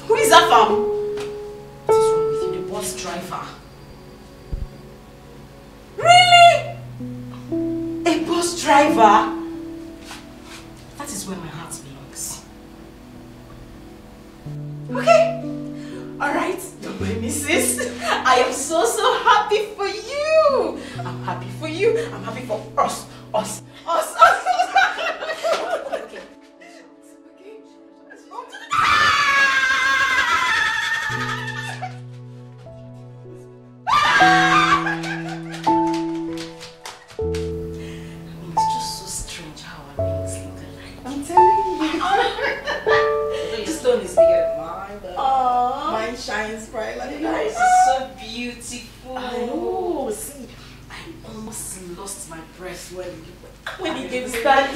Who is that from? What is wrong with you, the bus driver? Really? A bus driver? That is where my heart belongs. Okay. Alright, don't blame me, sis. I am so happy for you. I'm happy for you. I'm happy for us. Us. Okay. It's just so strange how our rings look alike. I'm telling you. This stone is bigger than mine, but mine shines bright like that. This is so beautiful. I know. See, I almost lost my breath when he gave me that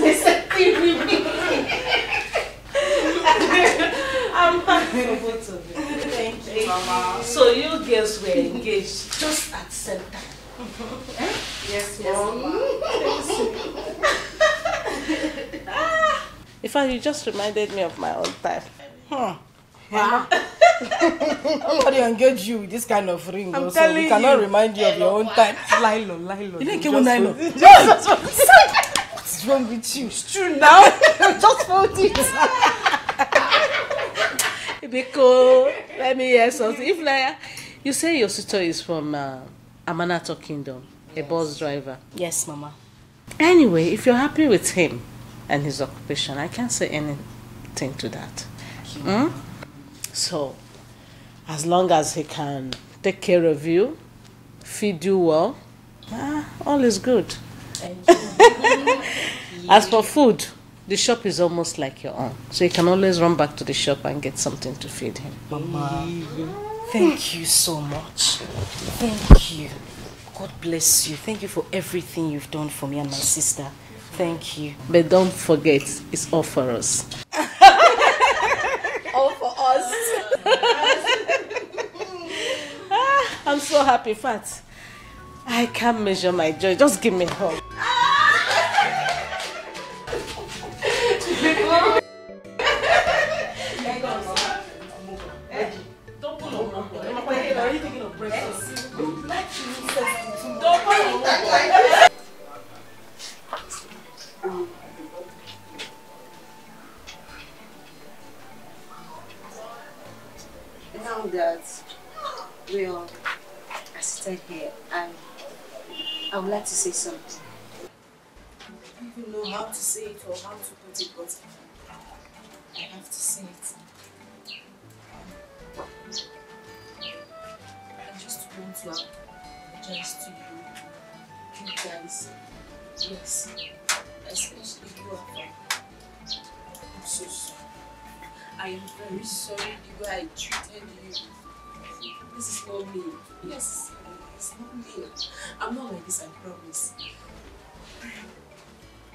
I'm happy for both of you. Thank you, Mama. So you girls were engaged just at the same time? Yes, Mom. In fact, you just reminded me of my own time. Wow. Nobody engage you with this kind of ring. I'm also. telling We cannot you. remind you of your own time. Lilo. You didn't give me nylon. Yes. What's wrong with you? It's true now. Just fold it. Because let me hear something. If like you say your sister is from Amanato Kingdom, a bus driver. Yes, Mama. Anyway, if you're happy with him and his occupation, I can't say anything to that. So, as long as he can take care of you, feed you well, all is good. As for food, the shop is almost like your own. So you can always run back to the shop and get something to feed him. Mama, thank you so much. Thank you. God bless you. Thank you for everything you've done for me and my sister. Thank you. But don't forget, it's all for us. All for us. I'm so happy, Fat. I can't measure my joy. Just give me a hug. Don't pull on. Are you thinking of breakfast? Now that we are seated here, I would like to say something. I don't even know how to say it or how to put it, but I have to say it. I just want to apologize to you guys. Yes, especially you, Afam. I'm so sorry. I am very sorry the way I treated you. This is not me. Yes, it's not me. I'm not like this, I promise.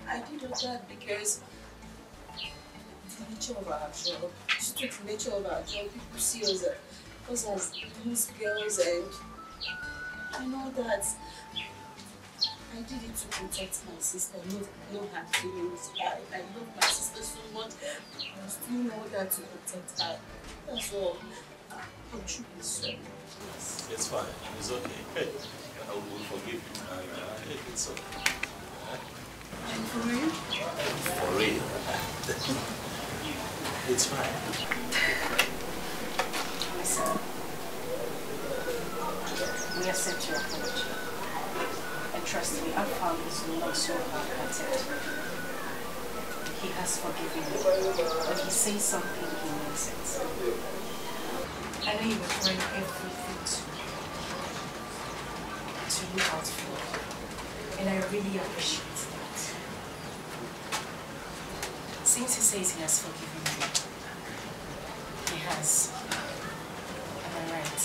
I did all that because the nature of our job, just the nature of our job, people see us as loose girls and all that. I did it to protect my sister, no hard feelings. I love my sister so much. I was doing all that to protect her. That's all. I'm truly sorry. Yes. It's fine. It's okay. I will forgive you. It's okay. For real? For real. It's fine. Listen. We accept your apology. And trust me, Afam is not so hard-hearted. He has forgiven you. When he says something, he means it. I know you were trying everything to look out for you. And I really appreciate that. Since he says he has forgiven you, he has. Am I right?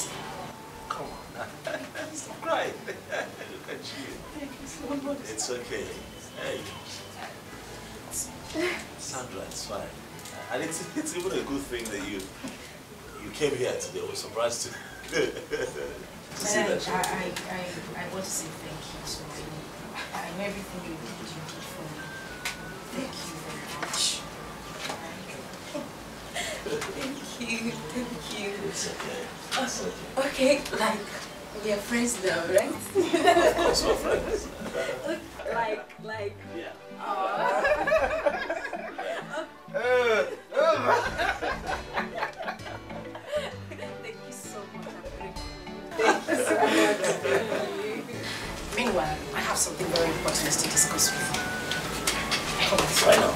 Come on. Stop crying. Look at you. Thank you so much. It's okay. Hey. Sandra, it's fine. And it's even a good thing that you came here today. I was surprised to see that. I want to say thank you so much. I know everything you did for me. Thank you very much. Thank you. It's okay. It's okay. Okay, like, we are friends now, right? Of course, we're friends. Like. Yeah. Thank you so much. Thank you so much. Meanwhile, I have something very important to discuss with you. Come on. Right now.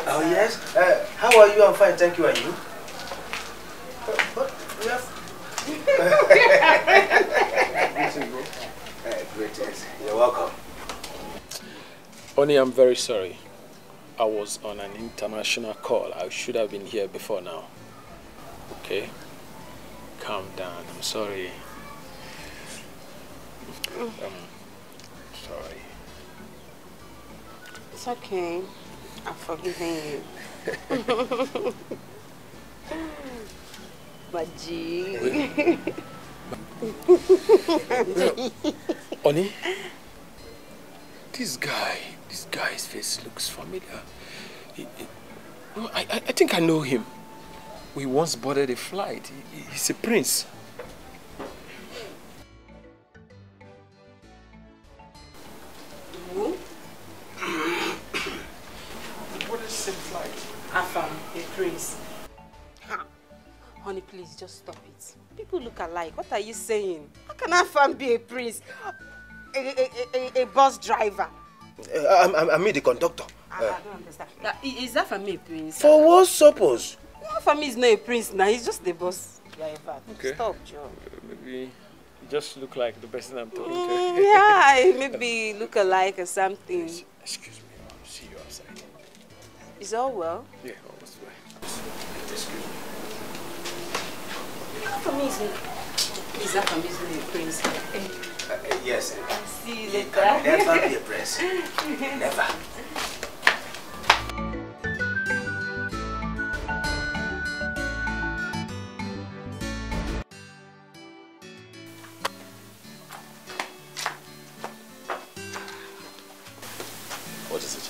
Oh yes. How are you? I'm fine, thank you. And you? But we have. Greetings. You're welcome. Oni, I'm very sorry. I was on an international call. I should have been here before now. Okay? Calm down. I'm sorry. Sorry. It's okay. I'm forgiving you. Baji. Oni, this guy's face looks familiar. I think I know him. We once boarded a flight. He's a prince. Who? What is the same flight? Afam, a prince. Honey, please just stop it. People look alike. What are you saying? How can Afam be a prince? A bus driver? I mean the conductor. I don't understand. Is Afam a prince? For what purpose? Afam is not a prince now. He's just a bus driver. Okay. Stop, Joe. Maybe you just look like the person I'm talking to. Yeah, maybe look alike or something. Excuse me, I'll see you outside. Is all well? Yeah, almost well. Excuse me. Is Afam a prince? Yes. See you He later. can never be a prince. Never. What is it?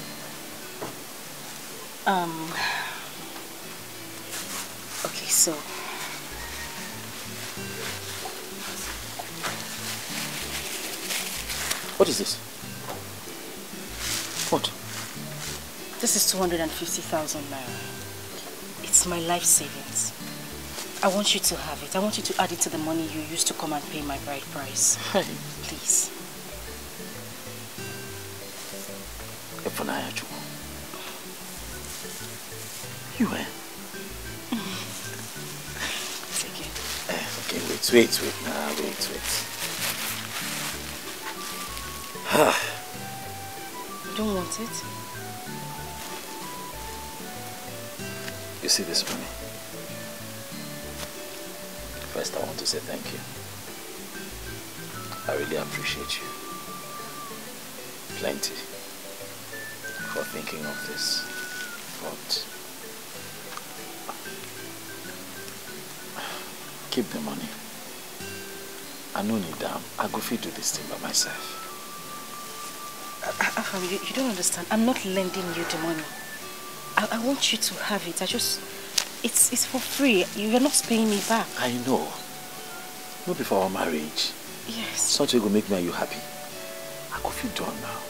Okay, so What is this? This is 250,000 naira. It's my life savings. I want you to have it. I want you to add it to the money you used to come and pay my bride price. Please. You eh? Take it. Okay, wait. Nah, wait. You don't want it? You see this money? First, I want to say thank you. I really appreciate you. Plenty. For thinking of this. But keep the money. I no need them. I go fit do this thing by myself. Afam, you don't understand. I'm not lending you the money. I want you to have it. It's for free. You're not paying me back. I know. Not before our marriage. Yes. Something will make me and you happy. I go feel done now.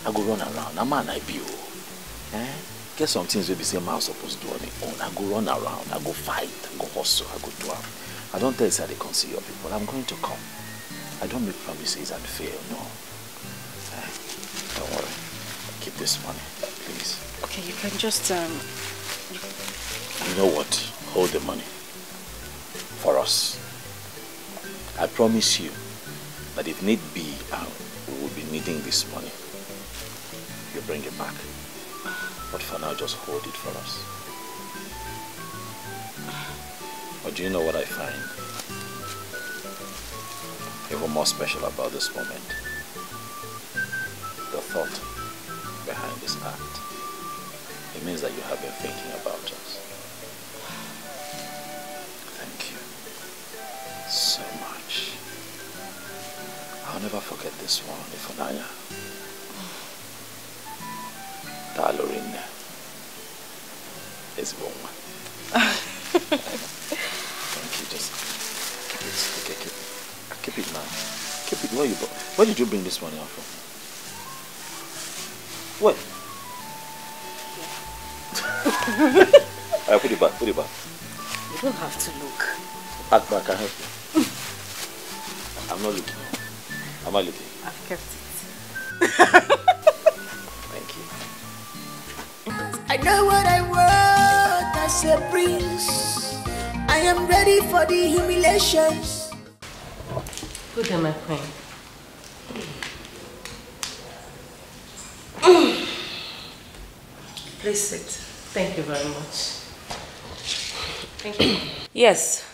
I go run around. I'm an IBO. Get some things we be saying I'm supposed to do on my own. I go run around. I go fight. I go hustle. I go do them. I don't tell you that they can see your people. I'm going to come. I don't make promises and fail. No. Don't worry. Keep this money, please. Okay, you can just You know what? Hold the money. For us. I promise you that if need be, we will be needing this money. You bring it back. But for now, just hold it for us. But do you know what I find even more special about this moment? The thought behind this act. It means that you have been thinking about us. Thank you so much. I'll never forget this one, Ifunanya. Dalorine is one. Thank you. Just keep it now. Keep it. Where did you bring this money out from? What? Put it back. You don't have to look. Back, I can help you. I'm not looking. Am I looking? I've kept it. Thank you. I know what I want as a prince. I am ready for the humiliations. Good day, my queen. Please sit. Thank you very much. Thank you. Yes,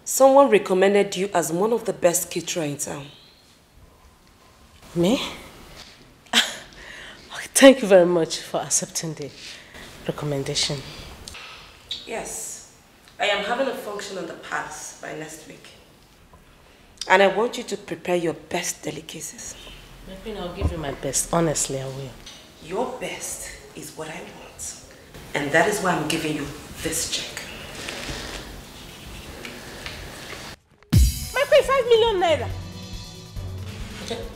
someone recommended you as one of the best caterers in town. Me? Thank you very much for accepting the recommendation. Yes, I am having a function on the palace by next week. And I want you to prepare your best delicacies. My queen, I'll give you my best. Honestly, I will. Your best is what I want. And that is why I'm giving you this check. My queen, 5 million naira.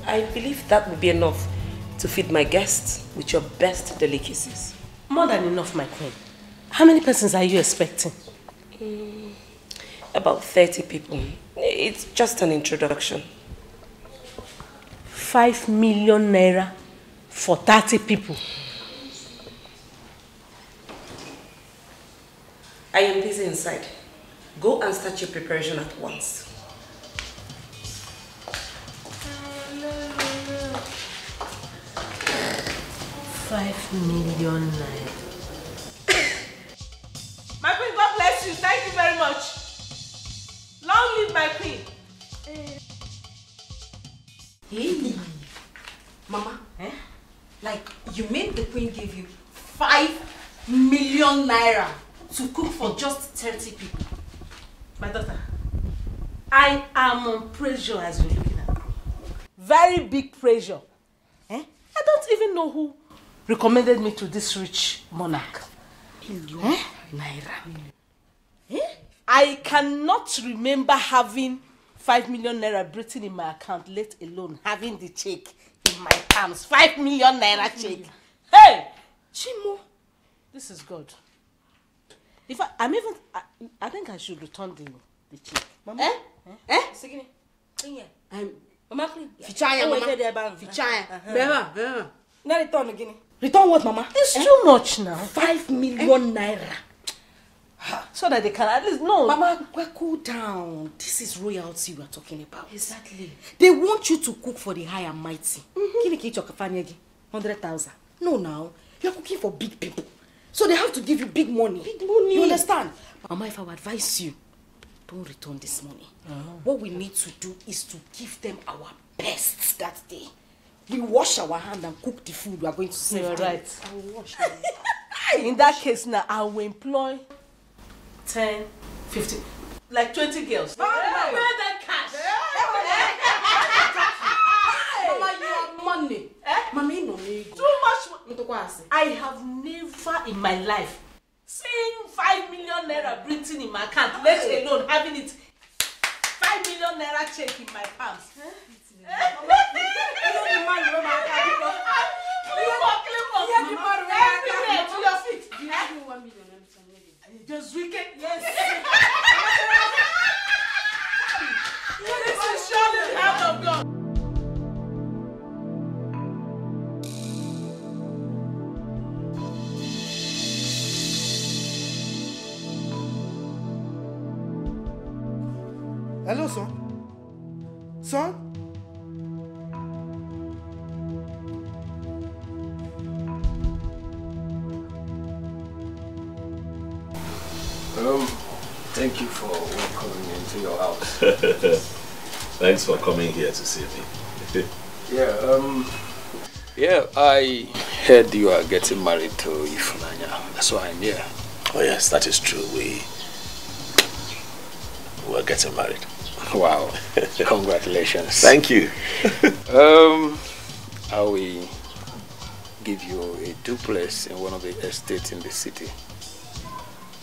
I believe that will be enough to feed my guests with your best delicacies. More than enough, my queen. How many persons are you expecting? About 30 people. It's just an introduction. 5 million naira for 30 people. I am busy inside. Go and start your preparation at once. $5 million naira. My queen, God bless you. Thank you very much. Long live my queen. Hey, Mama, like you mean the queen gave you 5 million naira to cook for just 30 people? My daughter, I am on pressure as you're looking at me. Very big pressure. I don't even know who recommended me to this rich monarch. Naira. I cannot remember having 5 million naira written in my account, let alone having the check in my palms. 5 million naira check. Hey! Chimo! This is good. If I think I should return the check. Mama? Sigini. Mama, Fichaya, Mama. Fichaya. Bema. Now return again. Return what, Mama? It's too much now. 5 million naira. So that they can at least know. Mama, cool down. This is royalty we are talking about. Exactly. They want you to cook for the high and mighty. Kini ki chokafanyegi 100,000. No, now you're cooking for big people, so they have to give you big money. Big money. You understand? Mama, if I would advise you, don't return this money. What we need to do is to give them our best that day. We wash our hand and cook the food we are going to serve. You're right. I will wash them. In that case now, I will employ 10, 15, like 20 girls. Pay them cash. Mama, you have money. Mama, you know me. Too much. I have never in my life seen 5 million naira printing in my account, let alone having it 5 million naira check in my palms. Everywhere to your feet. You 1 million. Just wicked, yes. This is surely the hand of God. Hello, son. Son? Thank you for welcoming me into your house. Thanks for coming here to see me. Yeah, I heard you are getting married to Ifunanya. That's why I'm here. Oh yes, that is true. We're getting married. Wow. Congratulations. Thank you. I will give you a duplex in one of the estates in the city.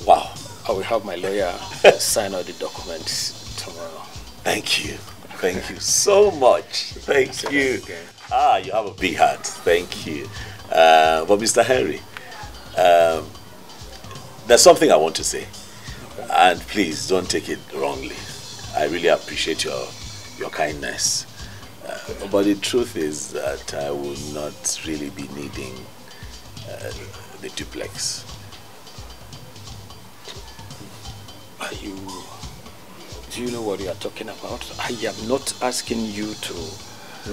Wow. I will have my lawyer sign all the documents tomorrow. Thank you. Thank you so much. Thank you. You have a big heart. Thank you. But Mr. Henry, there's something I want to say. And please don't take it wrongly. I really appreciate your kindness. But the truth is that I will not really be needing the duplex. Do you know what you are talking about? I am not asking you to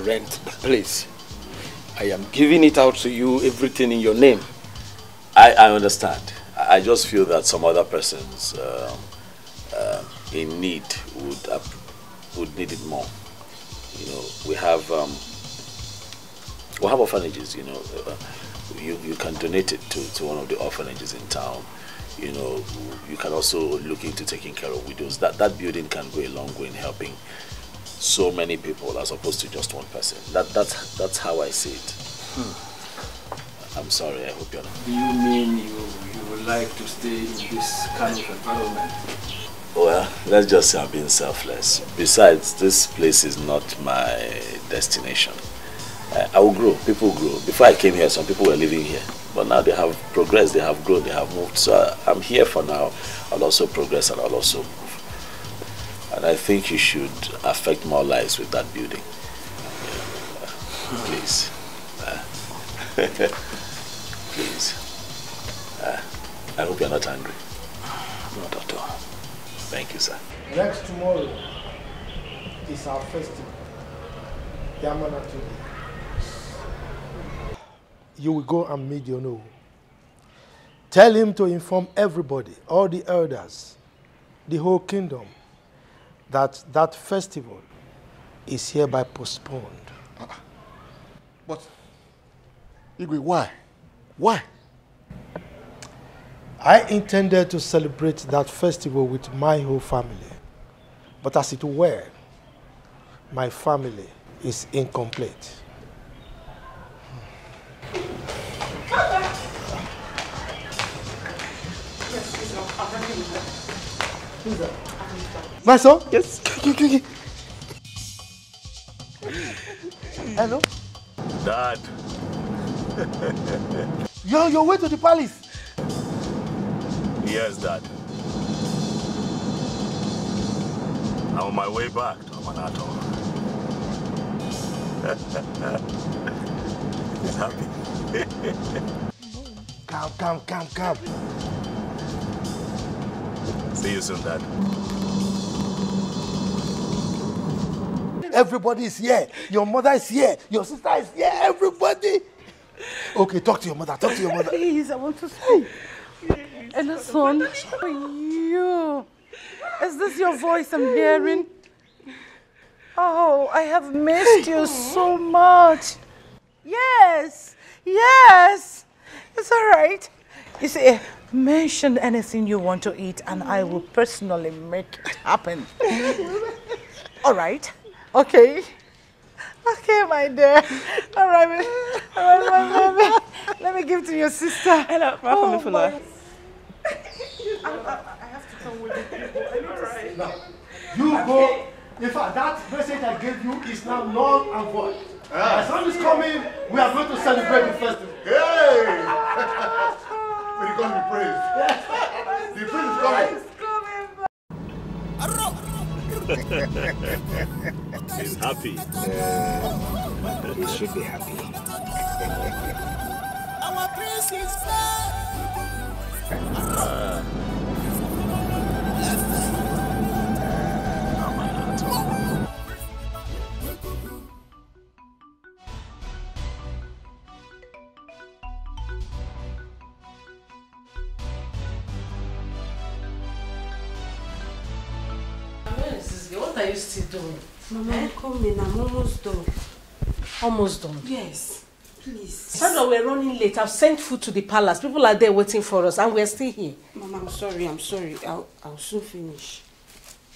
rent the place. I am giving it out to you, everything in your name. I understand. I just feel that some other persons in need would need it more. You know, we have orphanages. You know, you can donate it to one of the orphanages in town. You know, you can also look into taking care of widows. That building can go a long way in helping so many people as opposed to just one person. That's how I see it. I'm sorry, I hope you're not. Do you mean you would like to stay in this kind of environment? Well, let's just say I'm being selfless. Besides, this place is not my destination. I will grow, people grow. Before I came here, some people were living here. But now they have progressed, they have grown, they have moved. So I'm here for now. I'll also progress and I'll also move. And I think you should affect more lives with that building. Please. Please. I hope you're not angry. Not at all. Thank you, sir. Next tomorrow is our festival. Yamana Today. You will go and meet Yono. Tell him to inform everybody, all the elders, the whole kingdom, that that festival is hereby postponed. But, Igwe, why? Why? I intended to celebrate that festival with my whole family. But as it were, my family is incomplete. My son? Yes. Dad. You're on your way to the palace? Yes, Dad. I'm on my way back to Amanato. He's happy. Come. See you soon, Dad. Everybody is here. Your mother is here. Your sister is here. Everybody. Okay, talk to your mother. Please, I want to speak. Hello, son. How are you? Is this your voice I'm hearing? Oh, I have missed you so much. Yes. It's all right. You see, mention anything you want to eat and I will personally make it happen. All right. Okay, my dear. All right. Let me give to your sister. Hello, I have to come with you. Right. Now, you go. In fact, that message I gave you is now null and void. As sun is coming, we are going to celebrate the festival. Hey! May God be praised. The prince is coming. He's happy. He should be happy. Our prince is What are you still doing? Mama, I'm coming. I'm almost done. Almost done? Yes. Please. Sandra, we're running late. I've sent food to the palace. People are there waiting for us and we're still here. Mama, I'm sorry. I'll soon finish.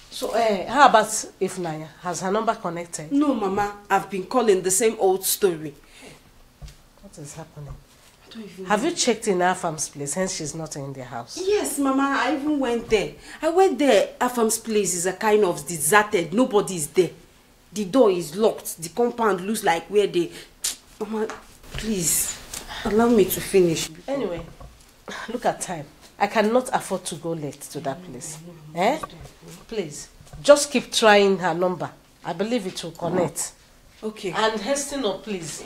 So, how about if Naya? Has her number connected? No, Mama. I've been calling the same old story. What is happening? I don't even Have know. you checked in Afam's place, hence she's not in the house? Yes, Mama. I even went there. Afam's place is a kind of deserted. Nobody is there. The door is locked. The compound looks like where they... Mama, please, allow me to finish. Anyway, look at time. I cannot afford to go late to that place. Please, just keep trying her number. I believe it will connect. Okay. And hasten up, please.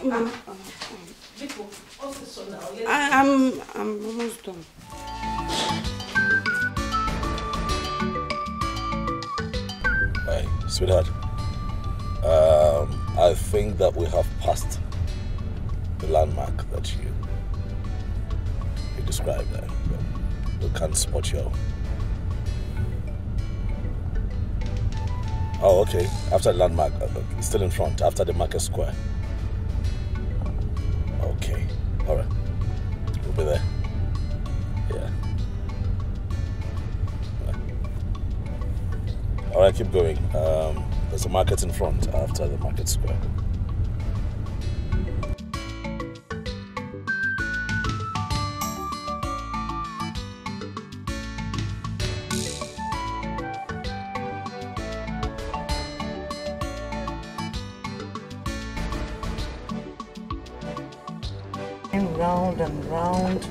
I'm almost done. Hey, sweetheart. I think that we have passed the landmark that you described there. But we can't spot you. Oh, okay. After the landmark, it's still in front, after the market square. Okay. All right. We'll be there. Yeah. All right, keep going. There's a market in front after the market square. Round and round.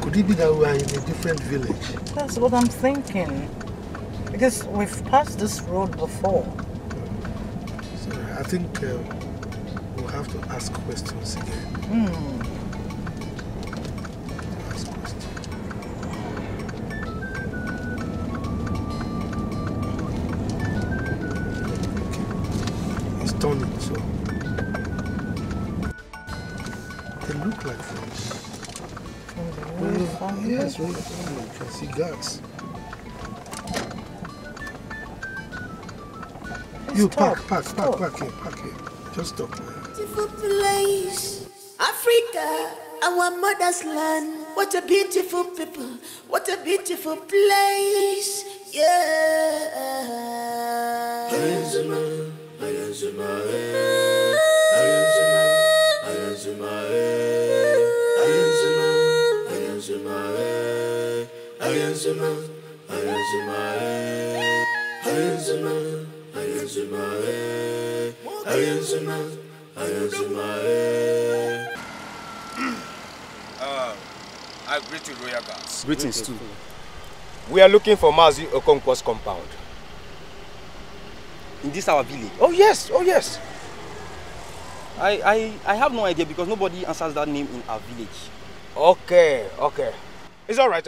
Could it be that we are in a different village? That's what I'm thinking. Because we've passed this road before. So I think we'll have to ask questions again. Ask questions. Okay. It's turning, so they look like friends. Yes, you can see guards. You park here. Just stop. Beautiful place, Africa, our mother's land. What a beautiful people, what a beautiful place, yeah. I greet you, Royal Guards. Greetings too. We are looking for Mazi Okonkwo's compound. In this our village? Oh yes, oh yes. I have no idea because nobody answers that name in our village. Okay, okay. It's all right.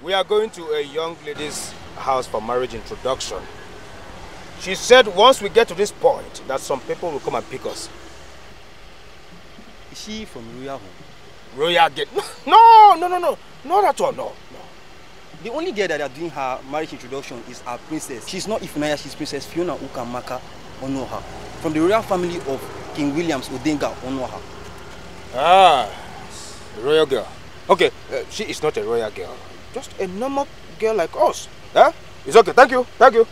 We are going to a young lady's house for marriage introduction. She said once we get to this point that some people will come and pick us. Is she from Royal Home? Royal Gate? No, no, no, no. Not at all, no. The only girl that are doing her marriage introduction is our princess. She's not Ifunanya, she's Princess Fiona Ukamaka Onoha. From the royal family of King Williams Odenga Onoha. Ah, royal girl. Okay, she is not a royal girl. Just a normal girl like us. Huh? It's okay, thank you, thank you.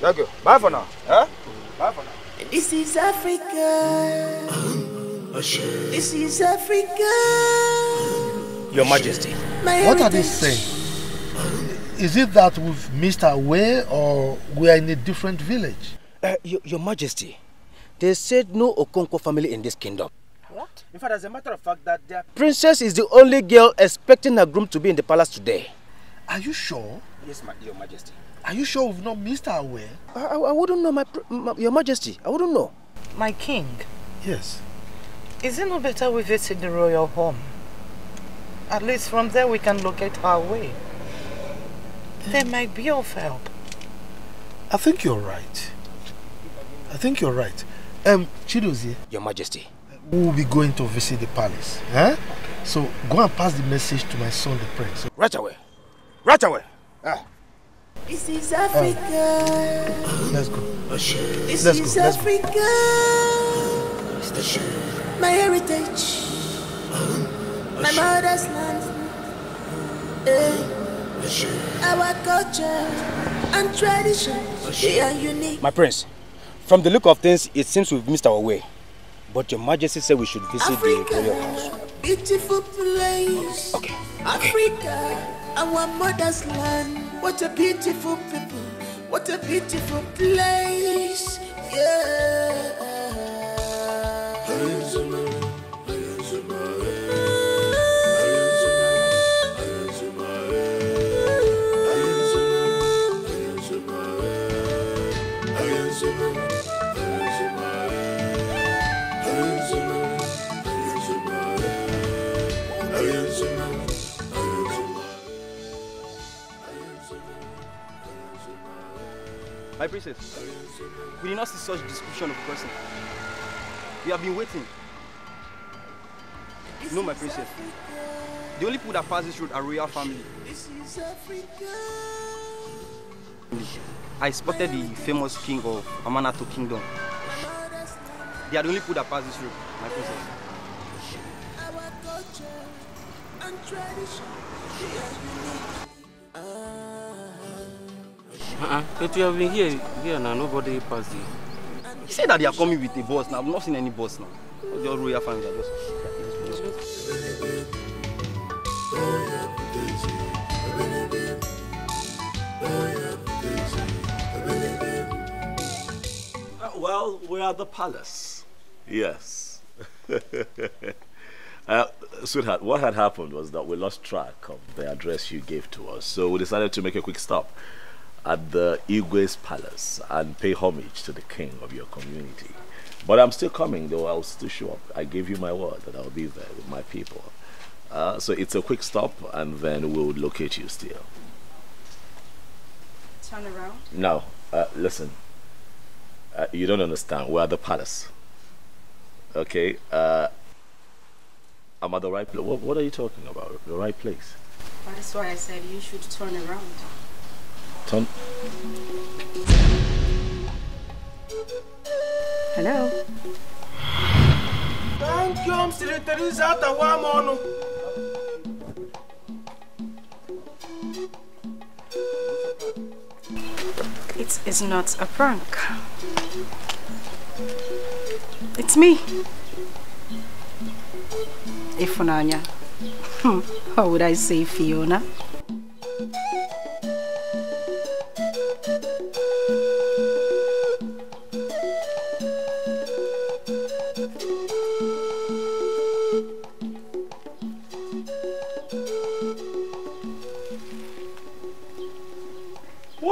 Thank you. Bye for now. Huh? Bye for now. This is Africa. This is Africa. Your Majesty. What are they saying? Is it that we've missed our way or we are in a different village? Your Majesty, they said no Okonkwo family in this kingdom. What? In fact, as a matter of fact, that their princess is the only girl expecting her groom to be in the palace today. Are you sure? Yes, Your Majesty. Are you sure we've not missed our way? I wouldn't know, Your Majesty. I wouldn't know. My king. Yes. Is it not better we visit the royal home? At least from there we can locate our way. They might be of help. I think you're right. I think you're right. Chidozie. Your Majesty. We will be going to visit the palace. Eh? So go and pass the message to my son, the prince. Right away. Right away. Ah. This is Africa. Let's go. This Let's is go. Let's Africa. My heritage. My mother's land. Our culture and traditions, they are unique. My prince, from the look of things, it seems we've missed our way. But Your Majesty said we should visit the royal house. Beautiful place. Okay. Africa, our mother's land. What a beautiful people. What a beautiful place. Yeah. My princess, we did not see such description of a person. We have been waiting. No, my princess. The only people that pass this road are royal family. I spotted the famous king of Amanato Kingdom. They are the only people that pass this road, my princess. But you have been here now, nobody passed you. He said that they are coming with a bus now. I've not seen any bus now. Your royal family are just... Well, we're at the palace. Yes. Sweetheart, what had happened was that we lost track of the address you gave to us, so we decided to make a quick stop at the Igwe's palace and pay homage to the king of your community. But I'm still coming, though. I'll still show up. I gave you my word that I'll be there with my people. So it's a quick stop, and then we'll locate you still. Turn around? No, listen. You don't understand. We're at the palace. Okay? I'm at the right place. What are you talking about? The right place? That is why I said you should turn around. Turn. Hello? Thank you, Mr. Teresa Tawamono. It is not a prank. It's me. Ifunanya. How would I say Fiona?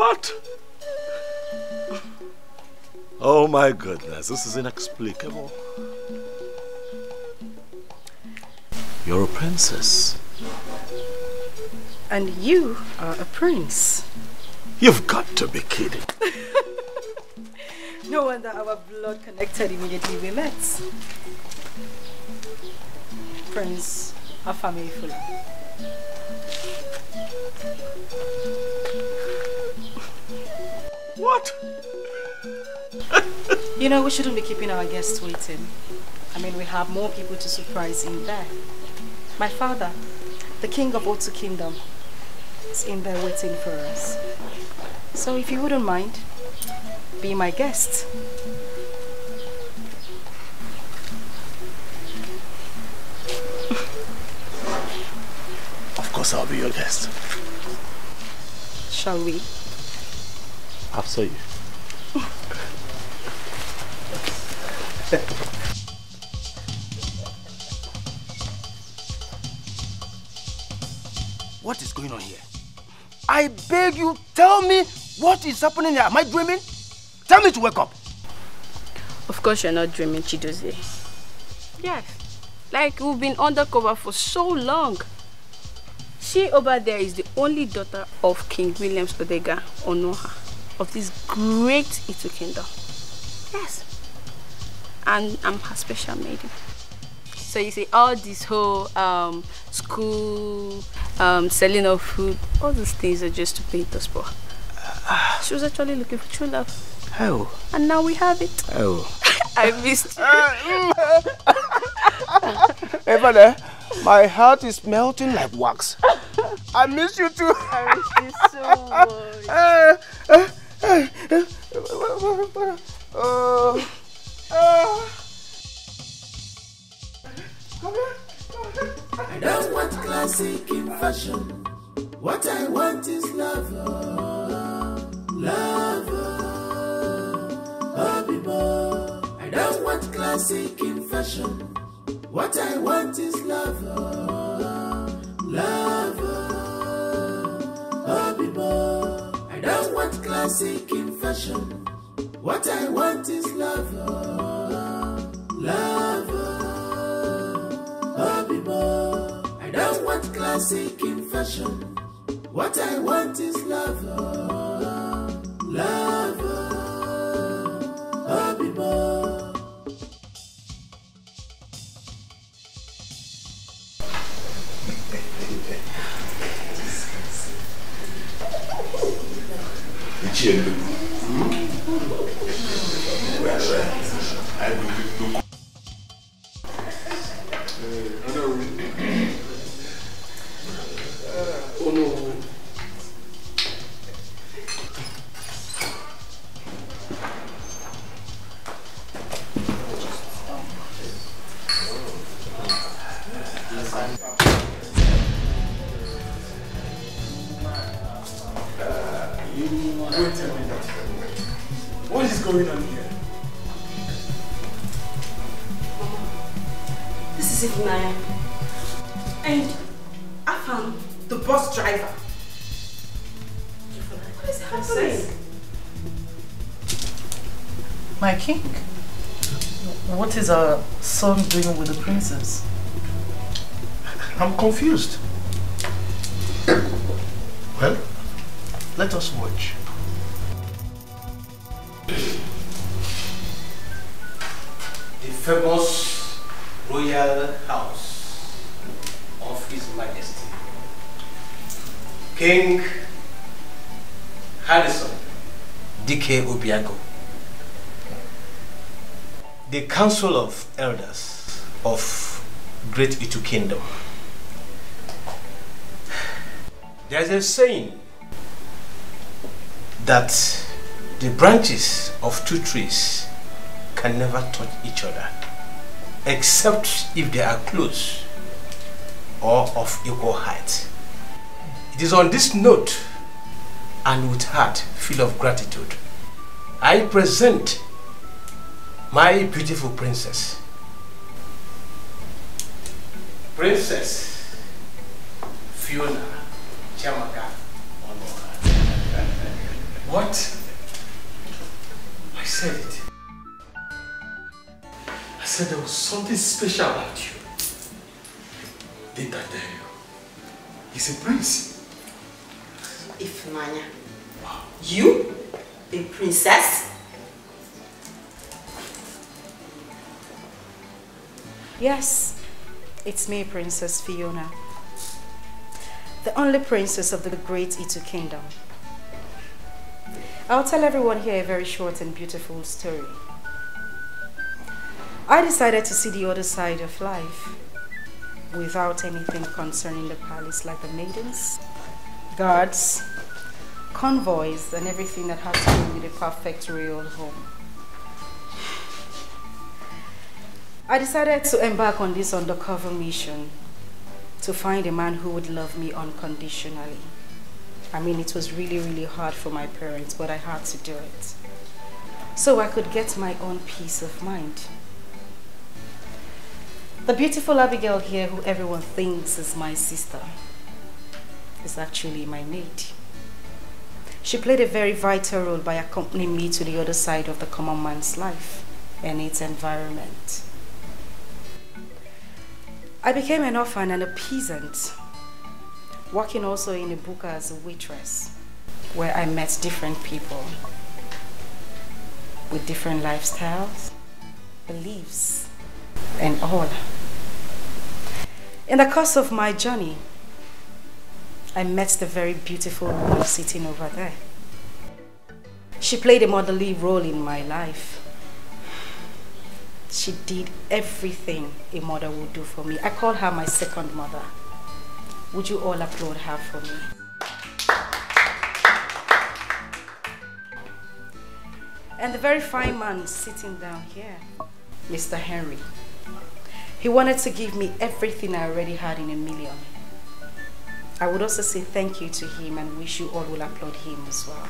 What? Oh my goodness, this is inexplicable. You're a princess. And you are a prince. You've got to be kidding. No wonder our blood connected immediately we met. Prince Afamefula. What? You know, we shouldn't be keeping our guests waiting. I mean, we have more people to surprise in there. My father, the king of Otu Kingdom, is in there waiting for us. So if you wouldn't mind, be my guest. Of course I'll be your guest. Shall we? After you. What is going on here? I beg you, tell me what is happening here. Am I dreaming? Tell me to wake up. Of course you're not dreaming, Chidozie. Yes. Like we've been undercover for so long. She over there is the only daughter of King Williams Odega Onoha of this great Itu kingdom. Yes. And I'm her special maiden. So you see, all this whole school, selling of food, all those things are just to paint us for. She was actually looking for true love. Oh. And now we have it. Oh. I missed you. Hey, brother, my heart is melting like wax. I miss you too. I miss you so much. I don't want classic in fashion. What I want is love. Love. I don't want classic in fashion. What I want is love. Love. I don't want classic in fashion. What I want is love. Love. I don't want classic in fashion. What I want is love. Love. Oh no. Wait a minute. What is going on here? This is Ifunanya. And Afam, the bus driver. What is happening? My king, what is our son doing with the princess? I'm confused. Well, let us watch. The famous royal house of His Majesty, King Harrison D.K. Obiago, the Council of Elders of Great Itu Kingdom. There's a saying that the branches of two trees can never touch each other, except if they are close or of equal height. It is on this note and with heart full of gratitude, I present my beautiful princess, Princess Fiona Chiamaka Onoha. What? I said it. I said there was something special about you. Didn't I tell you? He's a prince. Ifunanya. You? A princess? Yes, it's me, Princess Fiona. The only princess of the great Itu kingdom. I'll tell everyone here a very short and beautiful story. I decided to see the other side of life without anything concerning the palace, like the maidens, guards, convoys, and everything that has to do with a perfect royal home. I decided to embark on this undercover mission to find a man who would love me unconditionally. I mean, it was really, really hard for my parents, but I had to do it so I could get my own peace of mind. The beautiful Abigail here, who everyone thinks is my sister, is actually my maid. She played a very vital role by accompanying me to the other side of the common man's life and its environment. I became an orphan and a peasant, working also in a buka as a waitress, where I met different people with different lifestyles, beliefs, and all. In the course of my journey, I met the very beautiful woman sitting over there. She played a motherly role in my life. She did everything a mother would do for me. I call her my second mother. Would you all applaud her for me? And the very fine man sitting down here, Mr. Henry, he wanted to give me everything I already had in a million. I would also say thank you to him and wish you all will applaud him as well.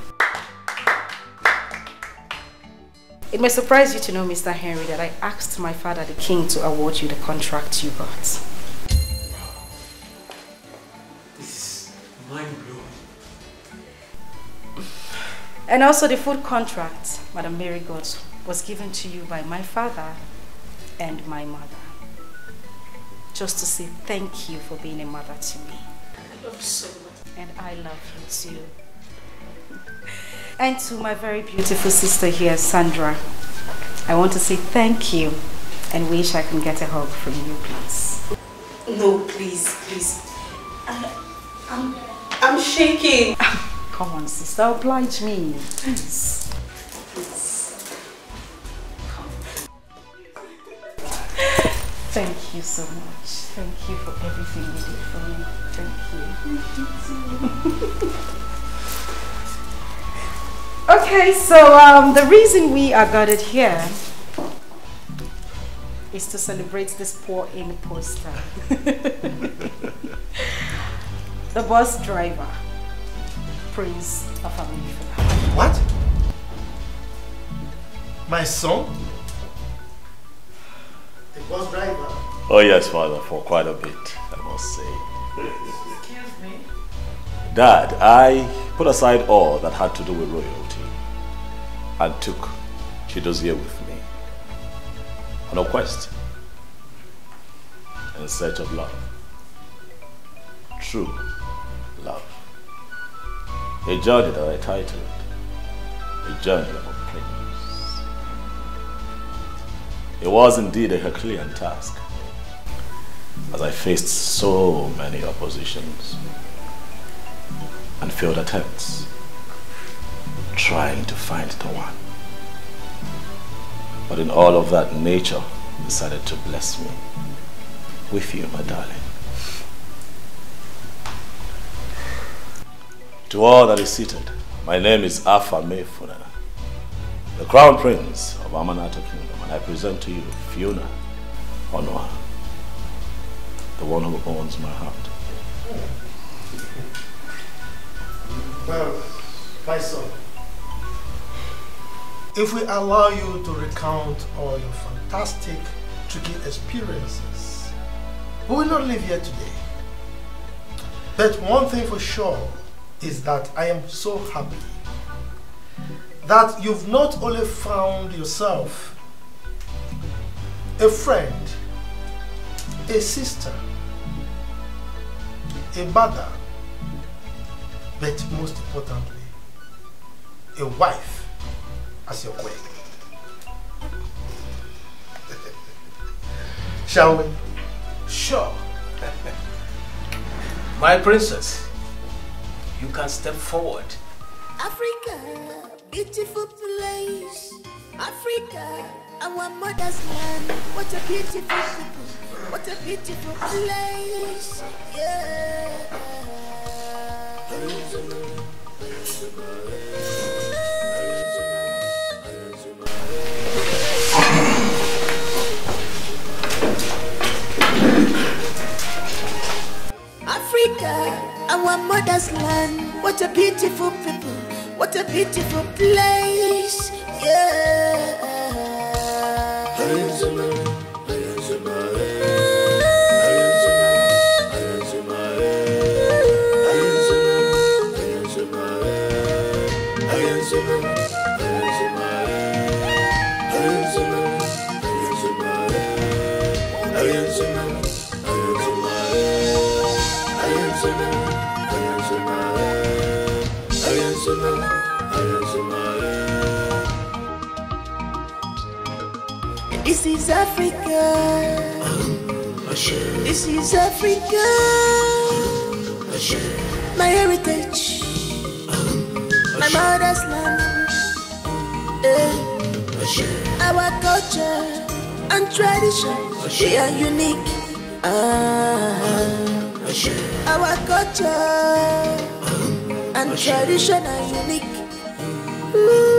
It may surprise you to know, Mr. Henry, that I asked my father, the king, to award you the contract you got. This is mind-blowing. And also the food contract, Madam Mary got, was given to you by my father and my mother. Just to say thank you for being a mother to me. I love you so much. And I love you too. And to my very beautiful sister here, Sandra, I want to say thank you and wish I can get a hug from you, please. No, please, please. I'm shaking. Come on, sister, oblige me, please. Thank you so much. Thank you for everything you did for me. Thank you. Okay, so the reason we are gathered here is to celebrate this poor imposter. The bus driver, Prince of America. What? My son? The bus driver? Oh yes, Father, for quite a bit, I must say. Excuse me? Dad, I put aside all that had to do with royalty and took Chidozie with me on a quest in search of love. True love. A journey that I titled A Journey of a Prince. It was indeed a Herculean task, as I faced so many oppositions and failed attempts trying to find the one. But in all of that, nature decided to bless me with you, my darling. To all that is seated, my name is Afa Mefuna, the Crown Prince of Amanato Kingdom, and I present to you Fiona Onwa, the one who owns my heart. Well, my son, if we allow you to recount all your fantastic, tricky experiences, we will not live here today. But one thing for sure is that I am so happy that you've not only found yourself a friend, a sister, a mother, but most importantly, a wife as your queen. Shall we? Sure. My princess, you can step forward. Africa, beautiful place. Africa, our mother's land. What a beautiful people. What a beautiful place. Yeah. Africa, our mother's land. What a beautiful people. What a beautiful place. Yeah. This is Africa. This is Africa. My heritage. My mother's land. Our culture and tradition, they are unique. Our culture and tradition are unique. Ooh.